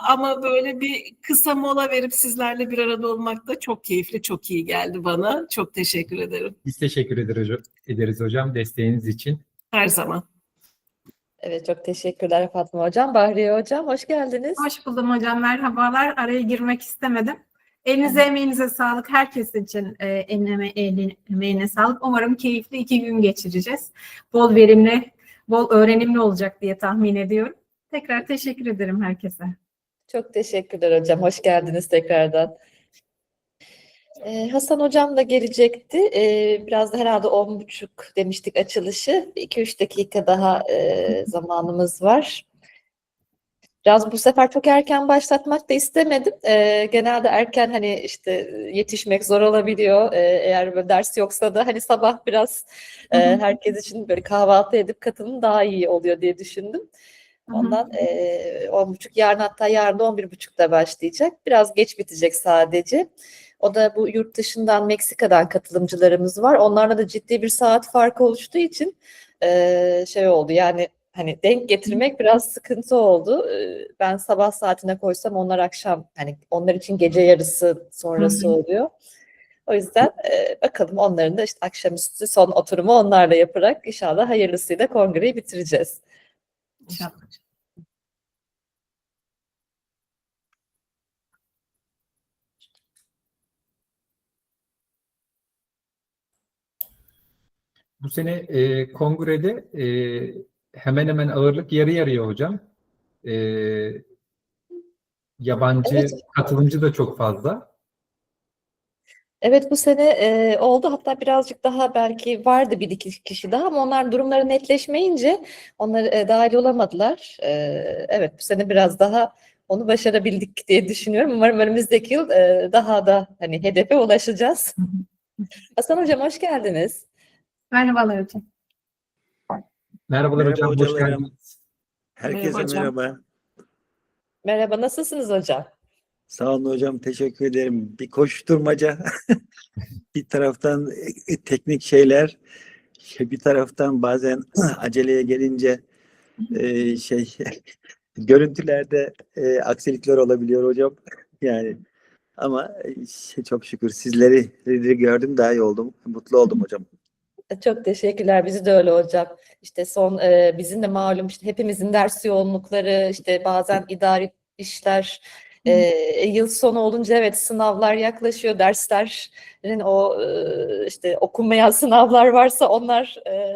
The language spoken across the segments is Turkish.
ama böyle bir kısa mola verip sizlerle bir arada olmak da çok keyifli, çok iyi geldi bana. Çok teşekkür ederim. Biz teşekkür ederiz hocam desteğiniz için. Her zaman. Evet, çok teşekkürler Fatma Hocam. Bahriye Hocam, hoş geldiniz. Hoş buldum hocam, merhabalar. Araya girmek istemedim. Elinize emeğinize sağlık. Herkes için emeğine sağlık. Umarım keyifli 2 gün geçireceğiz. Bol verimli, bol öğrenimli olacak diye tahmin ediyorum. Tekrar teşekkür ederim herkese. Çok teşekkürler hocam. Hoş geldiniz tekrardan. Hasan Hocam da gelecekti. Biraz da herhalde 10.30 demiştik açılışı. 2-3 dakika daha zamanımız var. Biraz bu sefer çok erken başlatmak da istemedim. Genelde erken hani işte yetişmek zor olabiliyor. Eğer böyle ders yoksa da hani sabah biraz herkes için böyle kahvaltı edip katılım daha iyi oluyor diye düşündüm. Ondan 10.30 yarın, hatta yarın da 11.30'da başlayacak. Biraz geç bitecek sadece. O da bu yurt dışından, Meksika'dan katılımcılarımız var. Onlarla da ciddi bir saat farkı oluştuğu için şey oldu yani, hani denk getirmek biraz sıkıntı oldu. Ben sabah saatine koysam onlar akşam, hani onlar için gece yarısı sonrası oluyor. O yüzden bakalım, onların da işte akşamüstü son oturumu onlarla yaparak inşallah hayırlısıyla kongreyi bitireceğiz. İnşallah. Bu sene kongrede hemen hemen ağırlık yarı yarıya hocam. Yabancı Evet. katılımcı da çok fazla. Evet, bu sene oldu. Hatta birazcık daha belki vardı bir iki kişi daha, ama onlar durumları netleşmeyince onlar dahil olamadılar. Evet, bu sene biraz daha onu başarabildik diye düşünüyorum. Umarım önümüzdeki yıl daha da hani hedefe ulaşacağız. Hasan Hocam, hoş geldiniz. Merhabalar hocam. Merhabalar Merhaba hocam, hoş hocalarım. geldiniz. Herkese Merhaba hocam. merhaba. Merhaba, nasılsınız hocam? Sağ olun hocam, teşekkür ederim. Bir koşturmaca. Bir taraftan teknik şeyler, bir taraftan bazen aceleye gelince şey görüntülerde aksilikler olabiliyor hocam. Yani ama çok şükür sizleri gördüm, daha iyi oldum. Mutlu oldum hocam. Çok teşekkürler. Bizi de öyle hocam. İşte son bizim de malum işte hepimizin ders yoğunlukları, işte bazen idari işler, yıl sonu olunca evet sınavlar yaklaşıyor, derslerin o işte okunmayan sınavlar varsa onlar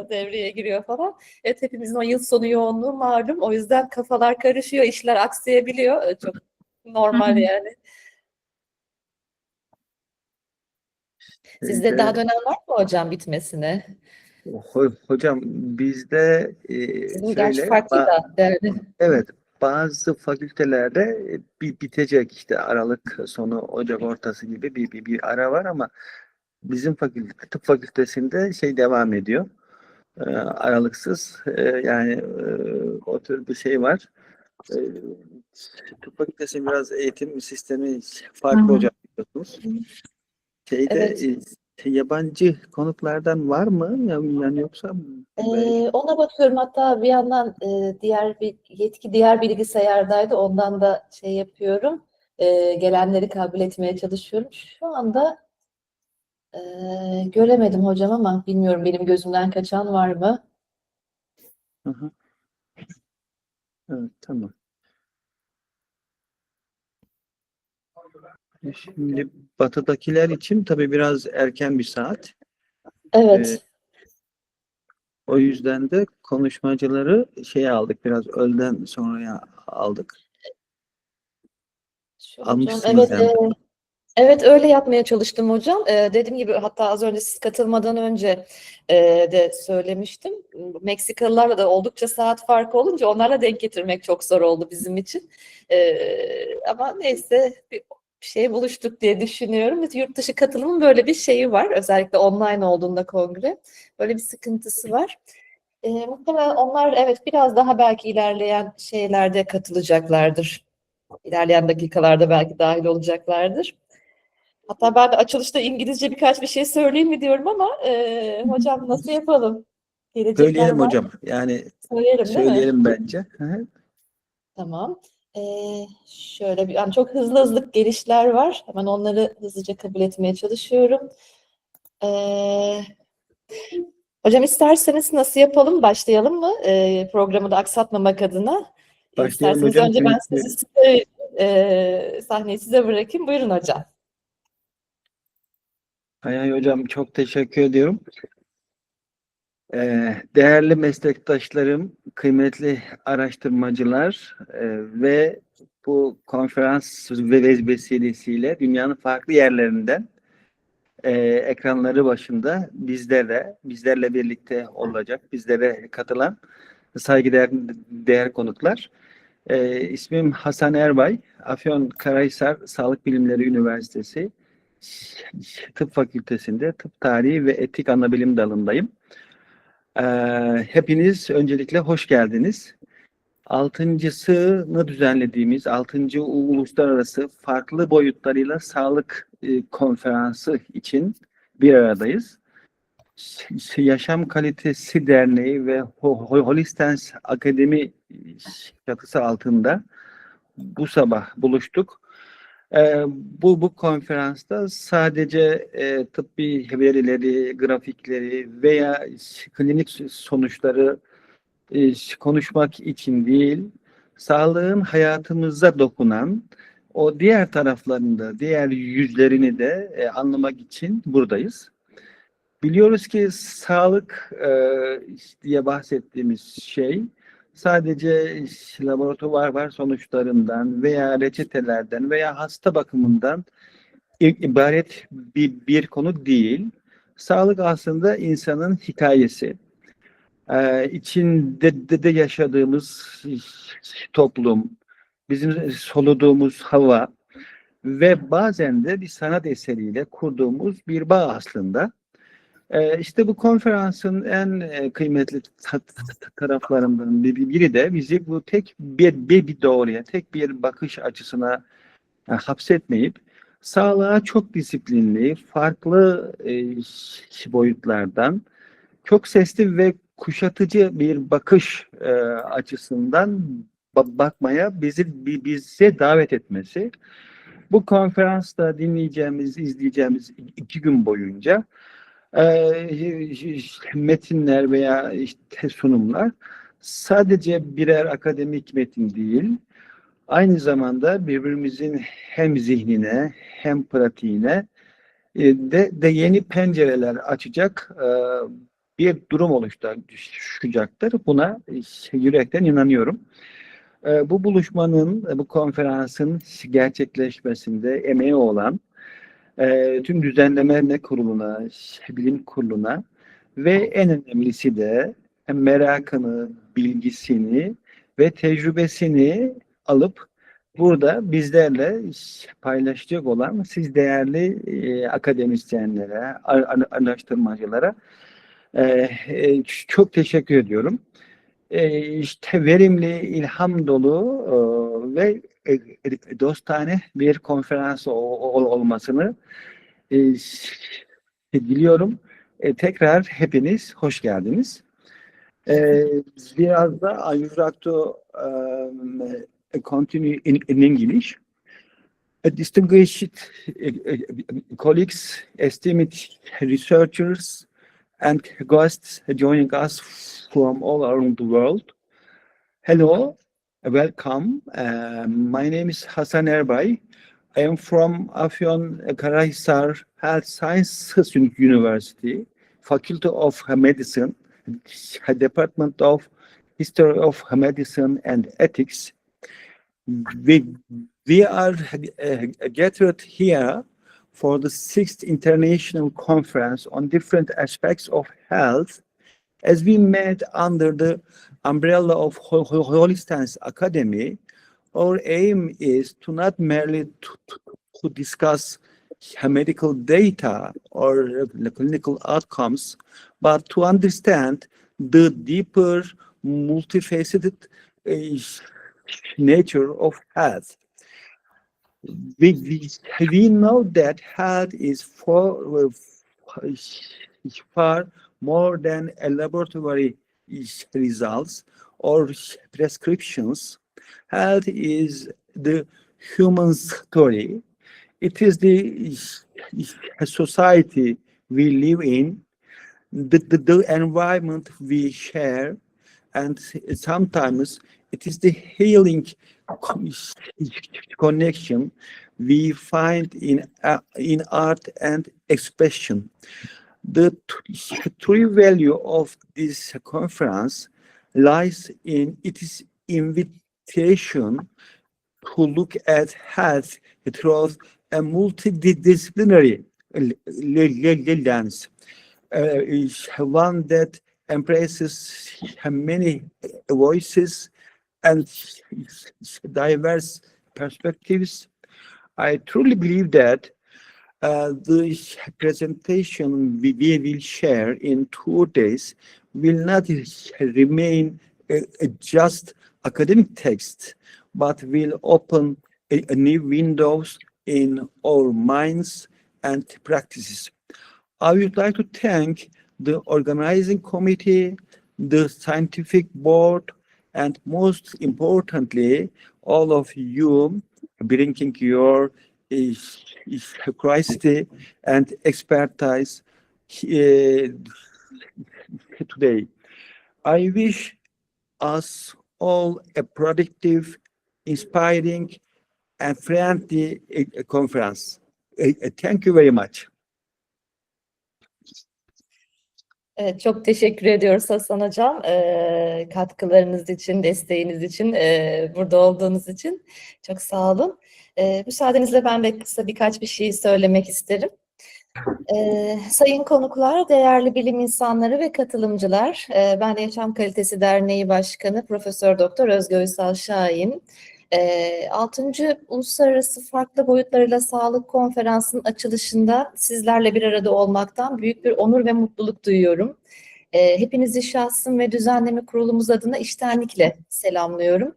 devreye giriyor falan. Evet, hepimizin o yıl sonu yoğunluğu malum. O yüzden kafalar karışıyor, işler aksayabiliyor. Çok normal yani. Sizde daha dönem var mı hocam bitmesine? Hocam bizde Sizin gerçi şöyle farklı da değerli. evet, bazı fakültelerde bitecek, işte Aralık sonu Ocak ortası gibi bir ara var, ama bizim tıp fakültesinde şey devam ediyor. Aralıksız, yani o tür bir şey var. E, Tıp fakültesi biraz eğitim sistemi farklı hocam, biliyorsunuz. Şeyde Evet. yabancı konuklardan var mı? Yani yoksa Ona bakıyorum, hatta bir yandan diğer bir yetki diğer bilgisayardaydı, ondan da şey yapıyorum, gelenleri kabul etmeye çalışıyorum. Şu anda göremedim hocam, ama bilmiyorum benim gözümden kaçan var mı? Hı. Evet, tamam. Şimdi batıdakiler için tabii biraz erken bir saat. Evet. O yüzden de konuşmacıları şey aldık, biraz öğleden sonraya aldık. Şu hocam, Almışsınız evet, yani. evet, öyle yapmaya çalıştım hocam. Dediğim gibi, hatta az önce siz katılmadan önce de söylemiştim. Meksikalılarla da oldukça saat farkı olunca onlarla denk getirmek çok zor oldu bizim için. Ama neyse, bir şey buluştuk diye düşünüyorum. Yurt dışı katılımın böyle bir şeyi var. Özellikle online olduğunda kongre. Böyle bir sıkıntısı var. Muhtemelen onlar evet biraz daha belki ilerleyen şeylerde katılacaklardır. İlerleyen dakikalarda belki dahil olacaklardır. Hatta ben de açılışta İngilizce birkaç bir şey söyleyeyim mi diyorum, ama hocam nasıl yapalım? Gelecekler Söyleyelim var. hocam. Yani Söyleyelim değil mi? söyleyelim bence. Hı hı. Tamam. Şöyle yani çok hızlı gelişler var. Hemen onları hızlıca kabul etmeye çalışıyorum. Hocam isterseniz nasıl yapalım? Başlayalım mı? Programı da aksatmamak adına. Başlayalım İsterseniz hocam. önce ben sahneyi size bırakayım. Buyurun hocam. Hay hocam, çok teşekkür ediyorum. Değerli meslektaşlarım, kıymetli araştırmacılar ve bu konferans vesilesiyle dünyanın farklı yerlerinden ekranları başında bizlerle birlikte olacak, bizlere katılan saygıdeğer değer konuklar. İsmim Hasan Erbay, Afyonkarahisar Sağlık Bilimleri Üniversitesi Tıp Fakültesi'nde Tıp Tarihi ve Etik Anabilim dalındayım. Hepiniz öncelikle hoş geldiniz. 6.sını düzenlediğimiz 6. Uluslararası Farklı Boyutlarıyla Sağlık Konferansı için bir aradayız. Yaşam Kalitesi Derneği ve Holistens Akademi çatısı altında bu sabah buluştuk. Bu konferansta sadece tıbbi verileri, grafikleri veya klinik sonuçları konuşmak için değil, sağlığın hayatımıza dokunan o diğer taraflarında, diğer yüzlerini de anlamak için buradayız. Biliyoruz ki sağlık diye bahsettiğimiz şey sadece laboratuvar sonuçlarından veya reçetelerden veya hasta bakımından ibaret bir konu değil. Sağlık aslında insanın hikayesi. İçinde de yaşadığımız toplum, bizim soluduğumuz hava ve bazen de bir sanat eseriyle kurduğumuz bir bağ aslında. İşte bu konferansın en kıymetli taraflarından biri de bizi bu tek bir doğruya, tek bir bakış açısına hapsetmeyip sağlığa çok disiplinli, farklı boyutlardan çok sesli ve kuşatıcı bir bakış açısından bakmaya bize davet etmesi. Bu konferansta dinleyeceğimiz, izleyeceğimiz 2 gün boyunca metinler veya işte sunumlar sadece birer akademik metin değil, aynı zamanda birbirimizin hem zihnine hem pratiğine de yeni pencereler açacak bir durum oluşturacaktır. Buna yürekten inanıyorum. Bu buluşmanın, bu konferansın gerçekleşmesinde emeği olan tüm düzenleme kuruluna, bilim kuruluna ve en önemlisi de merakını, bilgisini ve tecrübesini alıp burada bizlerle paylaşacak olan siz değerli akademisyenlere, araştırmacılara çok teşekkür ediyorum. İşte verimli, ilham dolu ve dostane bir konferans olmasını diliyorum. Tekrar hepiniz hoş geldiniz. Biraz da I would like to continue in English. Distinguished colleagues, esteemed researchers, and guests joining us from all around the world. Hello, welcome. My name is Hasan Erbay. I am from Afyonkarahisar Health Sciences University, Faculty of Medicine, Department of History of Medicine and Ethics. We are gathered here for the 6th International Conference on different aspects of health. As we met under the umbrella of Holistens Academy, our aim is to not merely to discuss medical data or clinical outcomes, but to understand the deeper, multifaceted nature of health. We know that health is far more than a laboratory results or prescriptions. Health is the human story. It is the society we live in, the environment we share, and sometimes it is the healing connection we find in art and expression. The true value of this conference lies in its invitation to look at health through a multidisciplinary lens, one that embraces many voices and diverse perspectives. I truly believe that the presentation we will share in 2 days will not remain just academic text, but will open a new windows in our minds and practices. I would like to thank the organizing committee, the scientific board, and most importantly, all of you bringing your curiosity and expertise today. I wish us all a productive, inspiring, and friendly conference. Thank you very much. Evet, çok teşekkür ediyoruz Hasan Hocam. Katkılarınız için, desteğiniz için, burada olduğunuz için. Çok sağ olun. Müsaadenizle ben de kısa birkaç bir şey söylemek isterim. Sayın konuklar, değerli bilim insanları ve katılımcılar, ben de Yaşam Kalitesi Derneği Başkanı Profesör Doktor Özge Uysal Şahin. 6. Uluslararası Farklı Boyutlarıyla Sağlık Konferansı'nın açılışında sizlerle bir arada olmaktan büyük bir onur ve mutluluk duyuyorum. Hepinizi şahsım ve düzenleme kurulumuz adına içtenlikle selamlıyorum.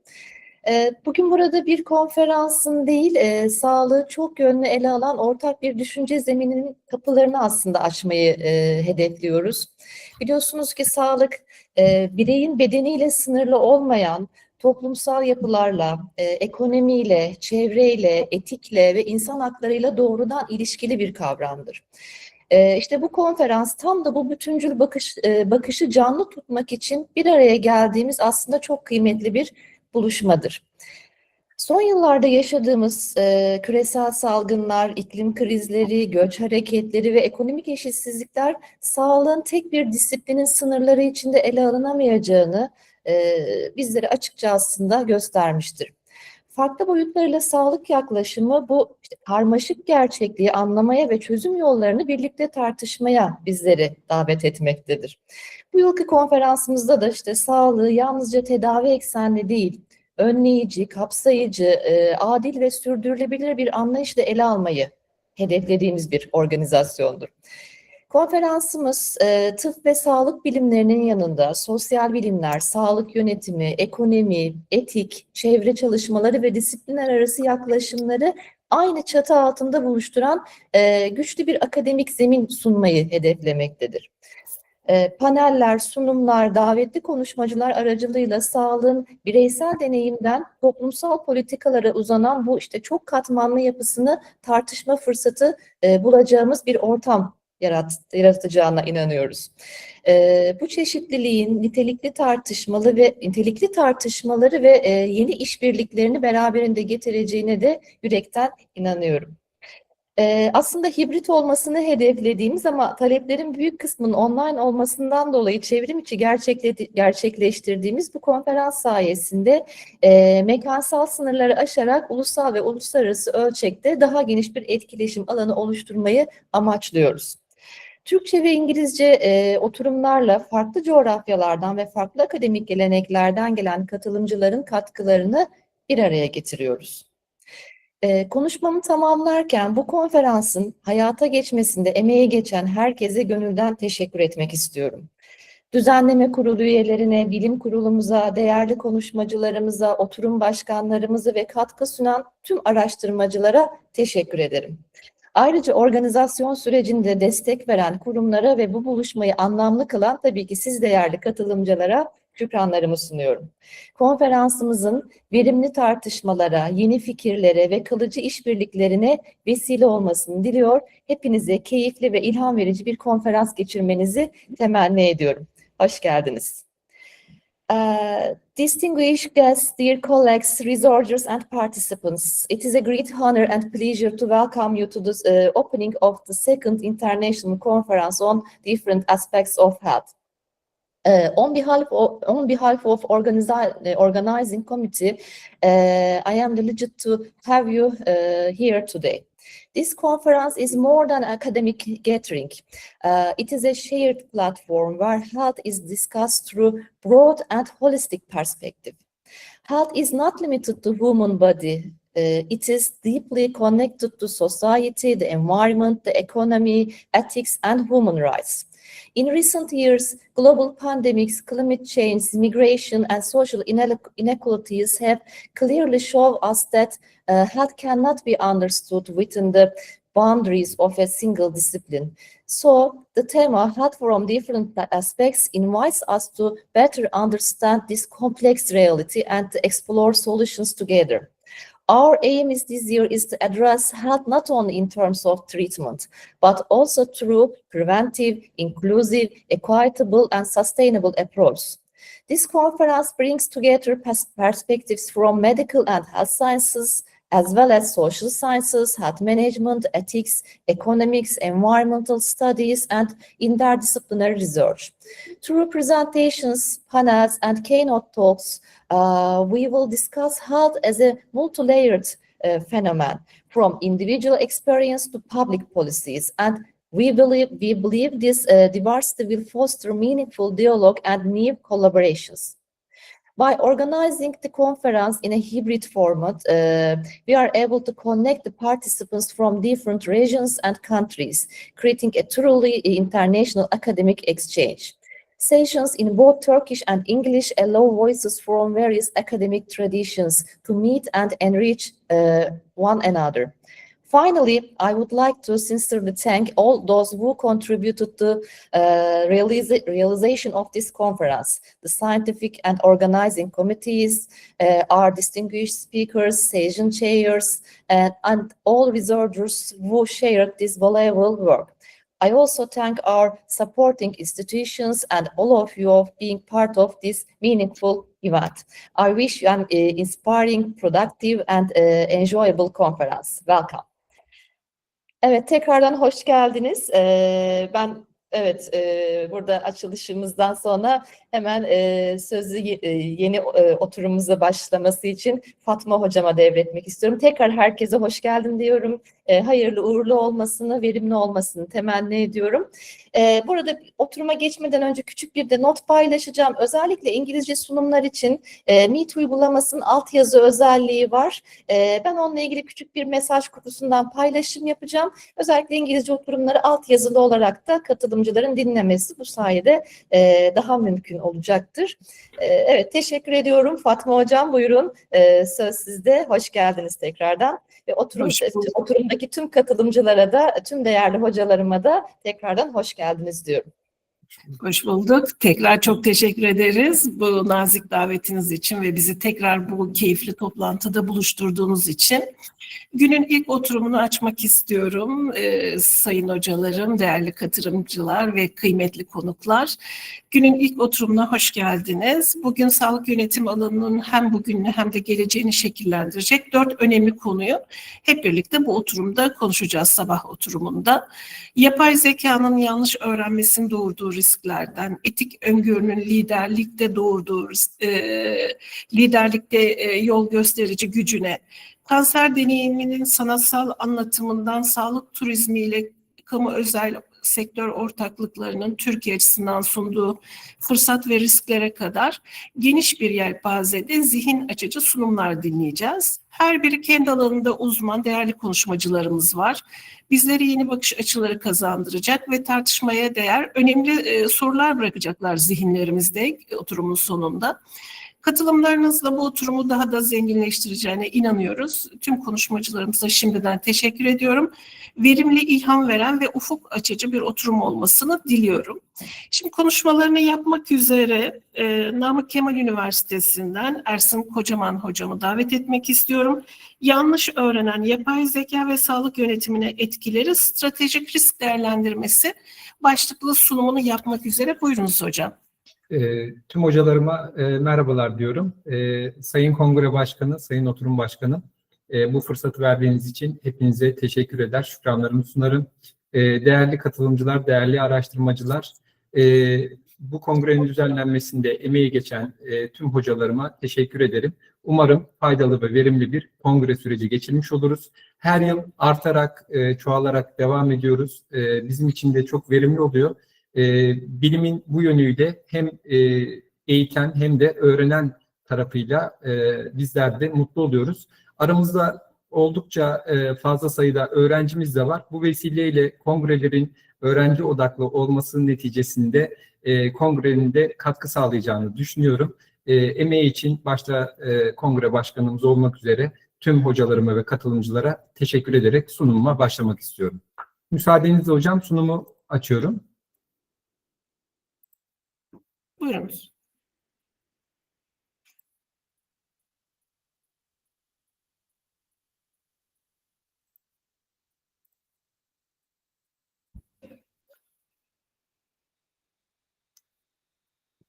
Bugün burada bir konferansın değil, sağlığı çok yönlü ele alan ortak bir düşünce zemininin kapılarını aslında açmayı hedefliyoruz. Biliyorsunuz ki sağlık, bireyin bedeniyle sınırlı olmayan, toplumsal yapılarla, ekonomiyle, çevreyle, etikle ve insan haklarıyla doğrudan ilişkili bir kavramdır. İşte bu konferans tam da bu bütüncül bakışı canlı tutmak için bir araya geldiğimiz aslında çok kıymetli bir buluşmadır. Son yıllarda yaşadığımız küresel salgınlar, iklim krizleri, göç hareketleri ve ekonomik eşitsizlikler sağlığın tek bir disiplinin sınırları içinde ele alınamayacağını bizlere açıkça aslında göstermiştir. Farklı boyutlarıyla sağlık yaklaşımı bu karmaşık gerçekliği anlamaya ve çözüm yollarını birlikte tartışmaya bizleri davet etmektedir. Bu yılki konferansımızda da sağlığı yalnızca tedavi eksenli değil, önleyici, kapsayıcı, adil ve sürdürülebilir bir anlayışla ele almayı hedeflediğimiz bir organizasyondur. Konferansımız tıp ve sağlık bilimlerinin yanında sosyal bilimler, sağlık yönetimi, ekonomi, etik, çevre çalışmaları ve disiplinler arası yaklaşımları aynı çatı altında buluşturan güçlü bir akademik zemin sunmayı hedeflemektedir. Paneller, sunumlar, davetli konuşmacılar aracılığıyla sağlığın bireysel deneyimden toplumsal politikalara uzanan bu çok katmanlı yapısını tartışma fırsatı bulacağımız bir ortam yaratacağına inanıyoruz. Bu çeşitliliğin nitelikli tartışmaları ve yeni işbirliklerini beraberinde getireceğine de yürekten inanıyorum. Aslında hibrit olmasını hedeflediğimiz ama taleplerin büyük kısmının online olmasından dolayı çevrim içi gerçekleştirdiğimiz bu konferans sayesinde mekansal sınırları aşarak ulusal ve uluslararası ölçekte daha geniş bir etkileşim alanı oluşturmayı amaçlıyoruz. Türkçe ve İngilizce oturumlarla farklı coğrafyalardan ve farklı akademik geleneklerden gelen katılımcıların katkılarını bir araya getiriyoruz. Konuşmamı tamamlarken bu konferansın hayata geçmesinde emeği geçen herkese gönülden teşekkür etmek istiyorum. Düzenleme kurulu üyelerine, bilim kurulumuza, değerli konuşmacılarımıza, oturum başkanlarımıza ve katkı sunan tüm araştırmacılara teşekkür ederim. Ayrıca organizasyon sürecinde destek veren kurumlara ve bu buluşmayı anlamlı kılan tabii ki siz değerli katılımcılara şükranlarımı sunuyorum. Konferansımızın verimli tartışmalara, yeni fikirlere ve kalıcı işbirliklerine vesile olmasını diliyor. Hepinize keyifli ve ilham verici bir konferans geçirmenizi temenni ediyorum. Hoş geldiniz. Distinguished guests, dear colleagues, researchers and participants, it is a great honor and pleasure to welcome you to the opening of the second International Conference on Different Aspects of Health. On behalf of organizing committee, I am delighted to have you here today. This conference is more than an academic gathering. It is a shared platform where health is discussed through broad and holistic perspective. Health is not limited to human body. It is deeply connected to society, the environment, the economy, ethics, and human rights. In recent years, global pandemics, climate change, migration, and social inequalities have clearly shown us that health cannot be understood within the boundaries of a single discipline. So, the theme Health from Different Aspects invites us to better understand this complex reality and to explore solutions together. Our aim this year is to address health not only in terms of treatment, but also through preventive, inclusive, equitable, and sustainable approach. This conference brings together perspectives from medical and health sciences, as well as social sciences, health management, ethics, economics, environmental studies, and interdisciplinary research. Through presentations, panels, and keynote talks, we will discuss health as a multi-layered phenomenon, from individual experience to public policies, and we believe this diversity will foster meaningful dialogue and new collaborations. By organizing the conference in a hybrid format, we are able to connect the participants from different regions and countries, creating a truly international academic exchange. Sessions in both Turkish and English allow voices from various academic traditions to meet and enrich one another. Finally, I would like to sincerely thank all those who contributed to realization of this conference, the scientific and organizing committees, our distinguished speakers, session chairs, and all researchers who shared this valuable work. I also thank our supporting institutions and all of you for being part of this meaningful event. I wish you an inspiring, productive, and enjoyable conference. Welcome. Evet, tekrardan hoş geldiniz. Burada açılışımızdan sonra hemen sözü yeni oturumumuza başlaması için Fatma hocama devretmek istiyorum. Tekrar herkese hoş geldin diyorum. Hayırlı uğurlu olmasını, verimli olmasını temenni ediyorum. Burada oturuma geçmeden önce küçük bir de not paylaşacağım. Özellikle İngilizce sunumlar için Meet uygulamasının altyazı özelliği var. Ben onunla ilgili küçük bir mesaj kutusundan paylaşım yapacağım. Özellikle İngilizce oturumları altyazılı olarak da katılımcıların dinlemesi bu sayede daha mümkün olacaktır. Evet, teşekkür ediyorum. Fatma hocam buyurun. Söz sizde. Hoş geldiniz tekrardan. Ve oturumdaki tüm katılımcılara da, tüm değerli hocalarıma da tekrardan hoş geldiniz diyorum. Hoş bulduk. Tekrar çok teşekkür ederiz bu nazik davetiniz için ve bizi tekrar bu keyifli toplantıda buluşturduğunuz için. Günün ilk oturumunu açmak istiyorum. Sayın hocalarım, değerli katılımcılar ve kıymetli konuklar. Günün ilk oturumuna hoş geldiniz. Bugün sağlık yönetim alanının hem bugününü hem de geleceğini şekillendirecek 4 önemli konuyu hep birlikte bu oturumda konuşacağız, sabah oturumunda. Yapay zekanın yanlış öğrenmesinin doğurduğu risklerden, etik öngörünün liderlikte yol gösterici gücüne, kanser deneyiminin sanatsal anlatımından sağlık turizmiyle kamu özel sektör ortaklıklarının Türkiye açısından sunduğu fırsat ve risklere kadar geniş bir yelpazede zihin açıcı sunumlar dinleyeceğiz. Her biri kendi alanında uzman, değerli konuşmacılarımız var. Bizlere yeni bakış açıları kazandıracak ve tartışmaya değer önemli sorular bırakacaklar zihinlerimizde oturumun sonunda. Katılımlarınızla bu oturumu daha da zenginleştireceğine inanıyoruz. Tüm konuşmacılarımıza şimdiden teşekkür ediyorum. Verimli, ilham veren ve ufuk açıcı bir oturum olmasını diliyorum. Şimdi konuşmalarını yapmak üzere Namık Kemal Üniversitesi'nden Ersin Kocaman hocamı davet etmek istiyorum. Yanlış öğrenen yapay zeka ve sağlık yönetimine etkileri, stratejik risk değerlendirmesi başlıklı sunumunu yapmak üzere. Buyurunuz hocam. Tüm hocalarıma merhabalar diyorum. Sayın Kongre Başkanı, Sayın Oturum Başkanım, bu fırsatı verdiğiniz için hepinize teşekkür eder, şükranlarımı sunarım. Değerli katılımcılar, değerli araştırmacılar, bu kongrenin düzenlenmesinde emeği geçen tüm hocalarıma teşekkür ederim. Umarım faydalı ve verimli bir kongre süreci geçirmiş oluruz. Her yıl artarak, çoğalarak devam ediyoruz. Bizim için de çok verimli oluyor. Bilimin bu yönüyle hem eğiten hem de öğrenen tarafıyla bizler de mutlu oluyoruz. Aramızda oldukça fazla sayıda öğrencimiz de var. Bu vesileyle kongrelerin öğrenci odaklı olmasının neticesinde kongrenin de katkı sağlayacağını düşünüyorum. Emeği için başta kongre başkanımız olmak üzere tüm hocalarıma ve katılımcılara teşekkür ederek sunumuma başlamak istiyorum. Müsaadenizle hocam sunumu açıyorum. Buyurunuz.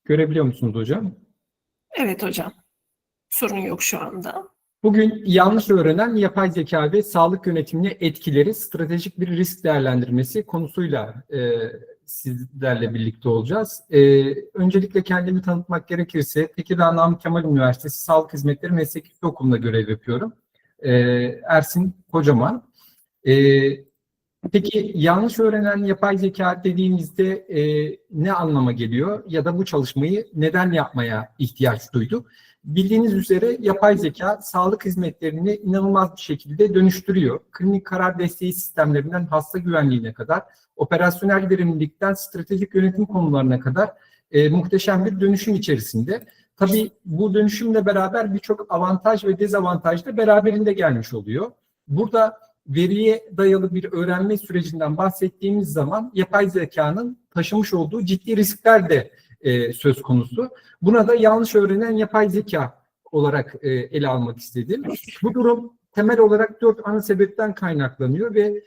Görebiliyor musunuz hocam? Evet hocam. Sorun yok şu anda. Bugün yanlış öğrenen yapay zeka ve sağlık yönetimine etkileri, stratejik bir risk değerlendirmesi konusuyla sizlerle birlikte olacağız. Öncelikle kendimi tanıtmak gerekirse Tekirdağ Namık Kemal Üniversitesi Sağlık Hizmetleri Meslek Yüksek Okulu'nda görev yapıyorum. Ersin Kocaman. Peki yanlış öğrenen yapay zeka dediğimizde ne anlama geliyor ya da bu çalışmayı neden yapmaya ihtiyaç duyduk? Bildiğiniz üzere yapay zeka sağlık hizmetlerini inanılmaz bir şekilde dönüştürüyor. Klinik karar desteği sistemlerinden hasta güvenliğine kadar, operasyonel verimlilikten stratejik yönetim konularına kadar muhteşem bir dönüşüm içerisinde. Tabii bu dönüşümle beraber birçok avantaj ve dezavantaj da beraberinde gelmiş oluyor. Burada veriye dayalı bir öğrenme sürecinden bahsettiğimiz zaman yapay zekanın taşımış olduğu ciddi riskler de söz konusu. Buna da yanlış öğrenen yapay zeka olarak ele almak istedim. Bu durum temel olarak 4 ana sebepten kaynaklanıyor ve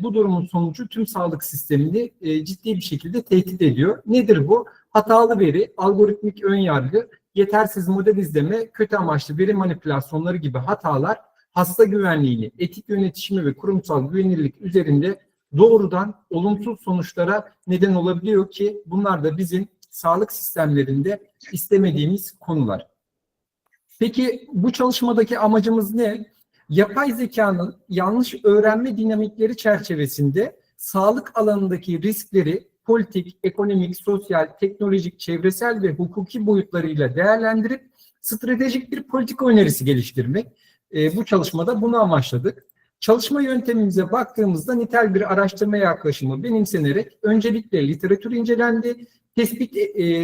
bu durumun sonucu tüm sağlık sistemini ciddi bir şekilde tehdit ediyor. Nedir bu? Hatalı veri, algoritmik önyargı, yetersiz model izleme, kötü amaçlı veri manipülasyonları gibi hatalar hasta güvenliğini, etik yönetişimi ve kurumsal güvenilirlik üzerinde doğrudan olumsuz sonuçlara neden olabiliyor ki bunlar da bizim sağlık sistemlerinde istemediğimiz konular. Peki bu çalışmadaki amacımız ne? Yapay zekanın yanlış öğrenme dinamikleri çerçevesinde sağlık alanındaki riskleri politik, ekonomik, sosyal, teknolojik, çevresel ve hukuki boyutlarıyla değerlendirip stratejik bir politika önerisi geliştirmek. Bu çalışmada bunu amaçladık. Çalışma yöntemimize baktığımızda nitel bir araştırma yaklaşımı benimsenerek öncelikle literatür incelendi,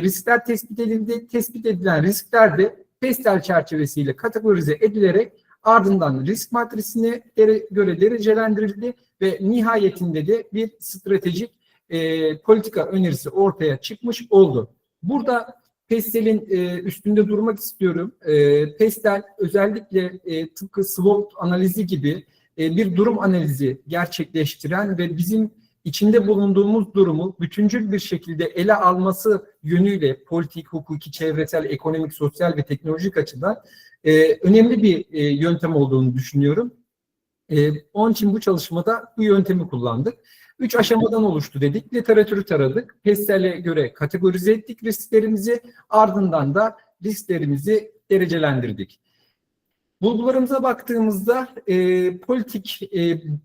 riskler tespit edildi, tespit edilen riskler de PESTEL çerçevesiyle kategorize edilerek ardından risk matrisine göre derecelendirildi ve nihayetinde de bir stratejik politika önerisi ortaya çıkmış oldu. Burada PESTEL'in üstünde durmak istiyorum. PESTEL özellikle tıpkı SWOT analizi gibi bir durum analizi gerçekleştiren ve bizim içinde bulunduğumuz durumu bütüncül bir şekilde ele alması yönüyle politik, hukuki, çevresel, ekonomik, sosyal ve teknolojik açıdan önemli bir yöntem olduğunu düşünüyorum. Onun için bu çalışmada bu yöntemi kullandık. 3 aşamadan oluştu dedik. Literatürü taradık. PESTEL'e göre kategorize ettik risklerimizi. Ardından da risklerimizi derecelendirdik. Bulgularımıza baktığımızda politik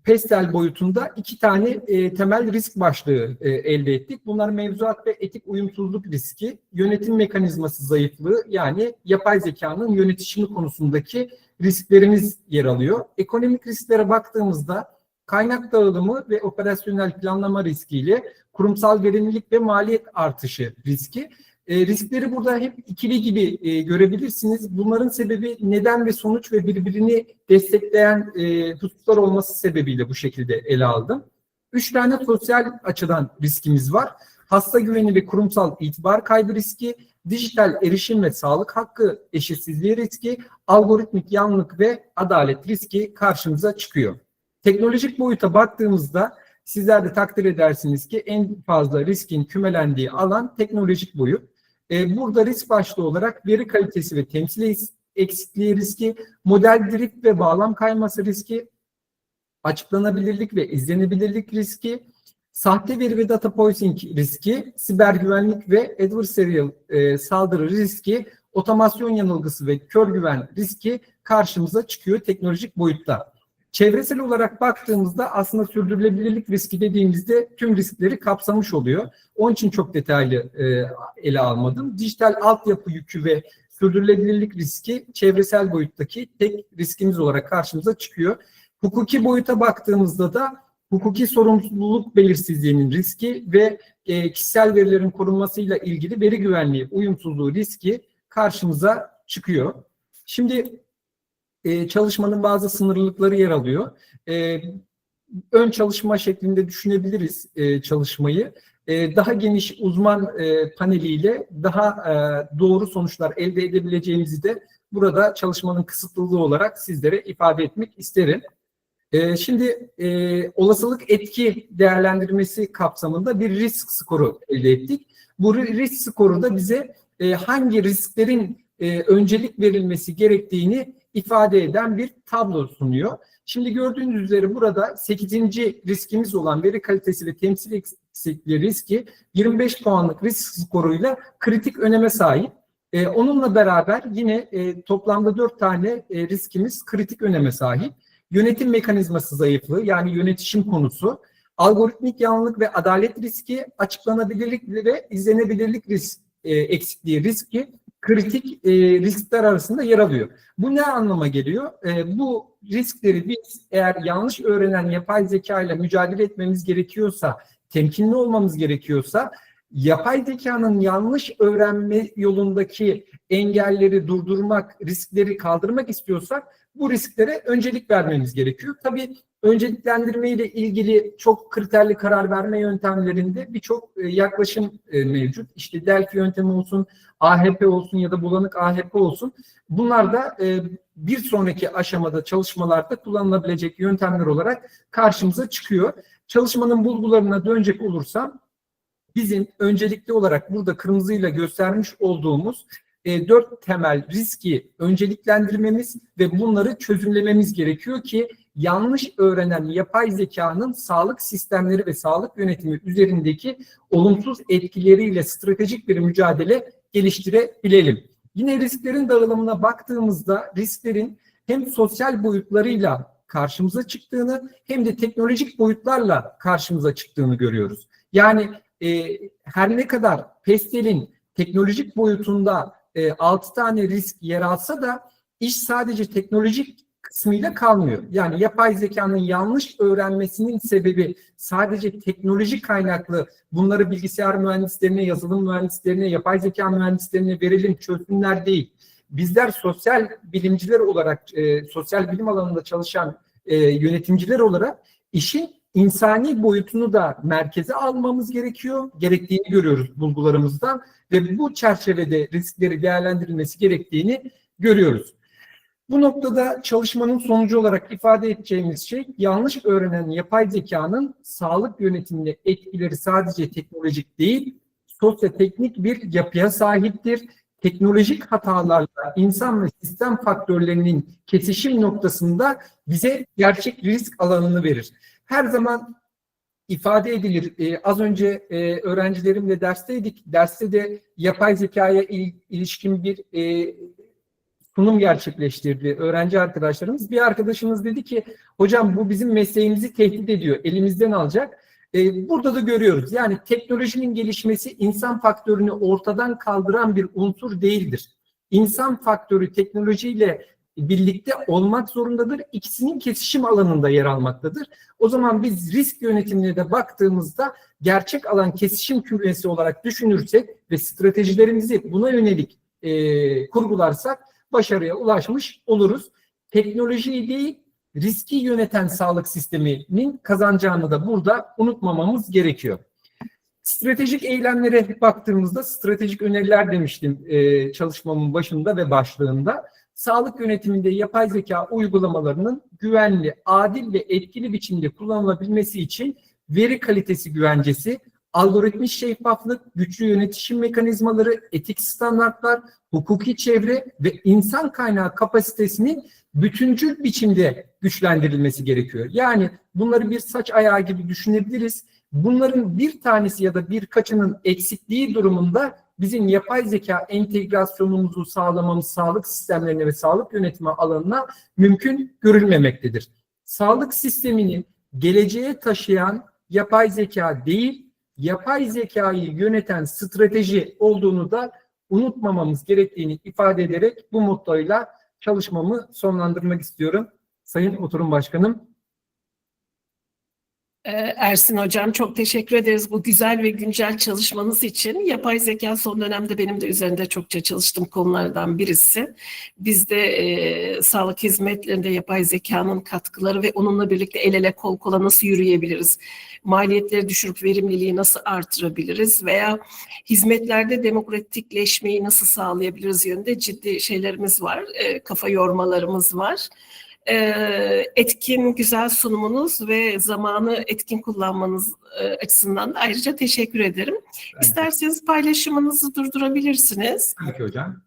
PESTEL boyutunda 2 tane temel risk başlığı elde ettik. Bunlar mevzuat ve etik uyumsuzluk riski, yönetim mekanizması zayıflığı yani yapay zekanın yönetişimi konusundaki risklerimiz yer alıyor. Ekonomik risklere baktığımızda kaynak dağılımı ve operasyonel planlama riskiyle kurumsal verimlilik ve maliyet artışı riski Riskleri burada hep ikili gibi görebilirsiniz. Bunların sebebi neden ve sonuç ve birbirini destekleyen hususlar olması sebebiyle bu şekilde ele aldım. 3 tane sosyal açıdan riskimiz var. Hasta güveni ve kurumsal itibar kaybı riski, dijital erişim ve sağlık hakkı eşitsizliği riski, algoritmik yanlılık ve adalet riski karşımıza çıkıyor. Teknolojik boyuta baktığımızda sizler de takdir edersiniz ki en fazla riskin kümelendiği alan teknolojik boyut. Burada risk başlığı olarak veri kalitesi ve temsil eksikliği riski, model drift ve bağlam kayması riski, açıklanabilirlik ve izlenebilirlik riski, sahte veri ve data poisoning riski, siber güvenlik ve adversarial saldırı riski, otomasyon yanılgısı ve kör güven riski karşımıza çıkıyor teknolojik boyutta. Çevresel olarak baktığımızda aslında sürdürülebilirlik riski dediğimizde tüm riskleri kapsamış oluyor. Onun için çok detaylı ele almadım. Dijital altyapı yükü ve sürdürülebilirlik riski çevresel boyuttaki tek riskimiz olarak karşımıza çıkıyor. Hukuki boyuta baktığımızda da hukuki sorumluluk belirsizliğinin riski ve kişisel verilerin korunmasıyla ilgili veri güvenliği uyumsuzluğu riski karşımıza çıkıyor. Şimdi çalışmanın bazı sınırlılıkları yer alıyor. Ön çalışma şeklinde düşünebiliriz çalışmayı. Daha geniş uzman paneliyle daha doğru sonuçlar elde edebileceğimizi de burada çalışmanın kısıtlılığı olarak sizlere ifade etmek isterim. Şimdi olasılık etki değerlendirmesi kapsamında bir risk skoru elde ettik. Bu risk skoru da bize hangi risklerin öncelik verilmesi gerektiğini ifade eden bir tablo sunuyor. Şimdi gördüğünüz üzere burada 8. riskimiz olan veri kalitesi ve temsil eksikliği riski 25 puanlık risk skoruyla kritik öneme sahip. Onunla beraber yine toplamda 4 tane riskimiz kritik öneme sahip. Yönetim mekanizması zayıflığı yani yönetişim konusu, algoritmik yanlılık ve adalet riski, açıklanabilirlik ve izlenebilirlik eksikliği riski kritik riskler arasında yer alıyor. Bu ne anlama geliyor? Bu riskleri biz eğer yanlış öğrenen yapay zeka ile mücadele etmemiz gerekiyorsa, temkinli olmamız gerekiyorsa, yapay zekanın yanlış öğrenme yolundaki engelleri durdurmak, riskleri kaldırmak istiyorsak bu risklere öncelik vermemiz gerekiyor. Tabii önceliklendirme ile ilgili çok kriterli karar verme yöntemlerinde birçok yaklaşım mevcut. İşte Delphi yöntemi olsun, AHP olsun ya da bulanık AHP olsun. Bunlar da bir sonraki aşamada çalışmalarda kullanılabilecek yöntemler olarak karşımıza çıkıyor. Çalışmanın bulgularına dönecek olursam bizim öncelikli olarak burada kırmızıyla göstermiş olduğumuz 4 temel riski önceliklendirmemiz ve bunları çözümlememiz gerekiyor ki yanlış öğrenen yapay zekanın sağlık sistemleri ve sağlık yönetimi üzerindeki olumsuz etkileriyle stratejik bir mücadele geliştirebilelim. Yine risklerin dağılımına baktığımızda risklerin hem sosyal boyutlarıyla karşımıza çıktığını hem de teknolojik boyutlarla karşımıza çıktığını görüyoruz. Yani her ne kadar pestelin teknolojik boyutunda 6 tane risk yer alsa da iş sadece teknolojik kısmıyla kalmıyor. Yani yapay zekanın yanlış öğrenmesinin sebebi sadece teknolojik kaynaklı bunları bilgisayar mühendislerine, yazılım mühendislerine, yapay zeka mühendislerine verelim, çözsünler değil. Bizler sosyal bilimciler olarak, sosyal bilim alanında çalışan yönetimciler olarak işin insani boyutunu da merkeze almamız gerektiğini görüyoruz bulgularımızdan ve bu çerçevede riskleri değerlendirilmesi gerektiğini görüyoruz. Bu noktada çalışmanın sonucu olarak ifade edeceğimiz şey yanlış öğrenen yapay zekanın sağlık yönetimine etkileri sadece teknolojik değil, sosyoteknik bir yapıya sahiptir. Teknolojik hatalarla insan ve sistem faktörlerinin kesişim noktasında bize gerçek risk alanını verir. Her zaman ifade edilir. Az önce öğrencilerimle dersteydik. Derste de yapay zekaya ilişkin bir sunum gerçekleştirdi öğrenci arkadaşlarımız. Bir arkadaşımız dedi ki, hocam bu bizim mesleğimizi tehdit ediyor, elimizden alacak. Burada da görüyoruz. Yani teknolojinin gelişmesi insan faktörünü ortadan kaldıran bir unsur değildir. İnsan faktörü teknolojiyle birlikte olmak zorundadır. İkisinin kesişim alanında yer almaktadır. O zaman biz risk yönetimine de baktığımızda gerçek alan kesişim kümesi olarak düşünürsek ve stratejilerimizi buna yönelik kurgularsak başarıya ulaşmış oluruz. Teknolojiyi değil, riski yöneten sağlık sisteminin kazanacağını da burada unutmamamız gerekiyor. Stratejik eylemlere baktığımızda stratejik öneriler demiştim çalışmamın başında ve başlığında. Sağlık yönetiminde yapay zeka uygulamalarının güvenli, adil ve etkili biçimde kullanılabilmesi için veri kalitesi güvencesi, algoritmik şeffaflık, güçlü yönetişim mekanizmaları, etik standartlar, hukuki çevre ve insan kaynağı kapasitesinin bütüncül biçimde güçlendirilmesi gerekiyor. Yani bunları bir saç ayağı gibi düşünebiliriz. Bunların bir tanesi ya da birkaçının eksikliği durumunda bizim yapay zeka entegrasyonumuzu sağlamamız sağlık sistemlerine ve sağlık yönetimi alanına mümkün görülmemektedir. Sağlık sistemini geleceğe taşıyan yapay zeka değil, yapay zekayı yöneten strateji olduğunu da unutmamamız gerektiğini ifade ederek bu mottoyla çalışmamı sonlandırmak istiyorum. Sayın Oturum Başkanım. Ersin Hocam çok teşekkür ederiz bu güzel ve güncel çalışmanız için. Yapay zeka son dönemde benim de üzerinde çokça çalıştığım konulardan birisi. Biz de sağlık hizmetlerinde yapay zekanın katkıları ve onunla birlikte el ele kol kola nasıl yürüyebiliriz? Maliyetleri düşürüp verimliliği nasıl artırabiliriz? Veya hizmetlerde demokratikleşmeyi nasıl sağlayabiliriz yönünde ciddi şeylerimiz var, kafa yormalarımız var. Etkin, güzel sunumunuz ve zamanı etkin kullanmanız açısından da ayrıca teşekkür ederim. İsterseniz paylaşımınızı durdurabilirsiniz. Peki hocam.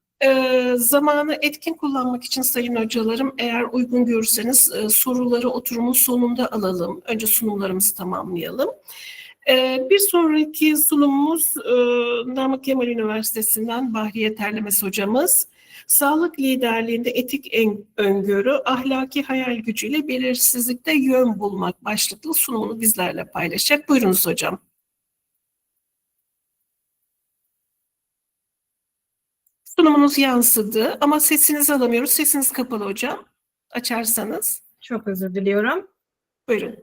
Zamanı etkin kullanmak için sayın hocalarım, eğer uygun görürseniz soruları oturumun sonunda alalım. Önce sunumlarımızı tamamlayalım. Bir sonraki sunumumuz Namık Kemal Üniversitesi'nden Bahriye Terlemez hocamız. Sağlık liderliğinde etik öngörü, ahlaki hayal gücüyle belirsizlikte yön bulmak başlıklı sunumunu bizlerle paylaşacak. Buyurunuz hocam. Sunumunuz yansıdı ama sesinizi alamıyoruz. Sesiniz kapalı hocam. Açarsanız. Çok özür diliyorum. Buyurun.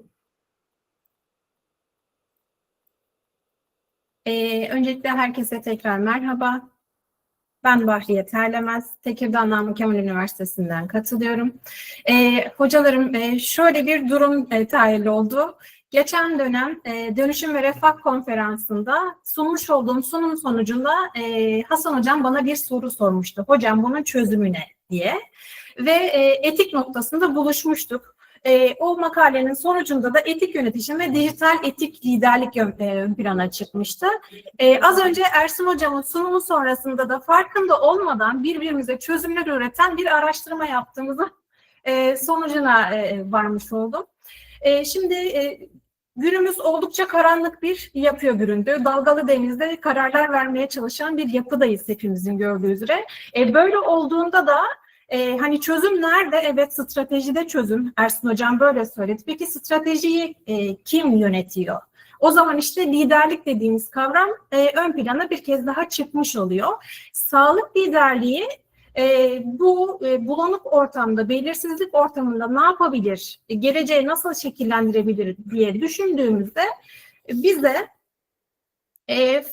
Öncelikle herkese tekrar merhaba. Ben Bahriye Terlemez, Tekirdağ Namık Kemal Üniversitesi'nden katılıyorum. Hocalarım şöyle bir durum tahil oldu. Geçen dönem Dönüşüm ve Refah Konferansı'nda sunmuş olduğum sunum sonucunda Hasan Hocam bana bir soru sormuştu. Hocam bunun çözümü ne diye. Ve etik noktasında buluşmuştuk. O makalenin sonucunda da etik yönetişim ve dijital etik liderlik ön plana çıkmıştı. Az önce Ersin Hocam'ın sunumu sonrasında da farkında olmadan birbirimize çözümler üreten bir araştırma yaptığımızı sonucuna varmış oldum. Şimdi günümüz oldukça karanlık bir yapıya büründü. Dalgalı denizde kararlar vermeye çalışan bir yapıdayız hepimizin gördüğü üzere. Böyle olduğunda da hani çözüm nerede? Evet, stratejide çözüm. Ersin Hocam böyle söyledi. Peki stratejiyi kim yönetiyor? O zaman işte liderlik dediğimiz kavram ön plana bir kez daha çıkmış oluyor. Sağlık liderliği bu bulanık ortamda, belirsizlik ortamında ne yapabilir? Geleceği nasıl şekillendirebilir diye düşündüğümüzde bize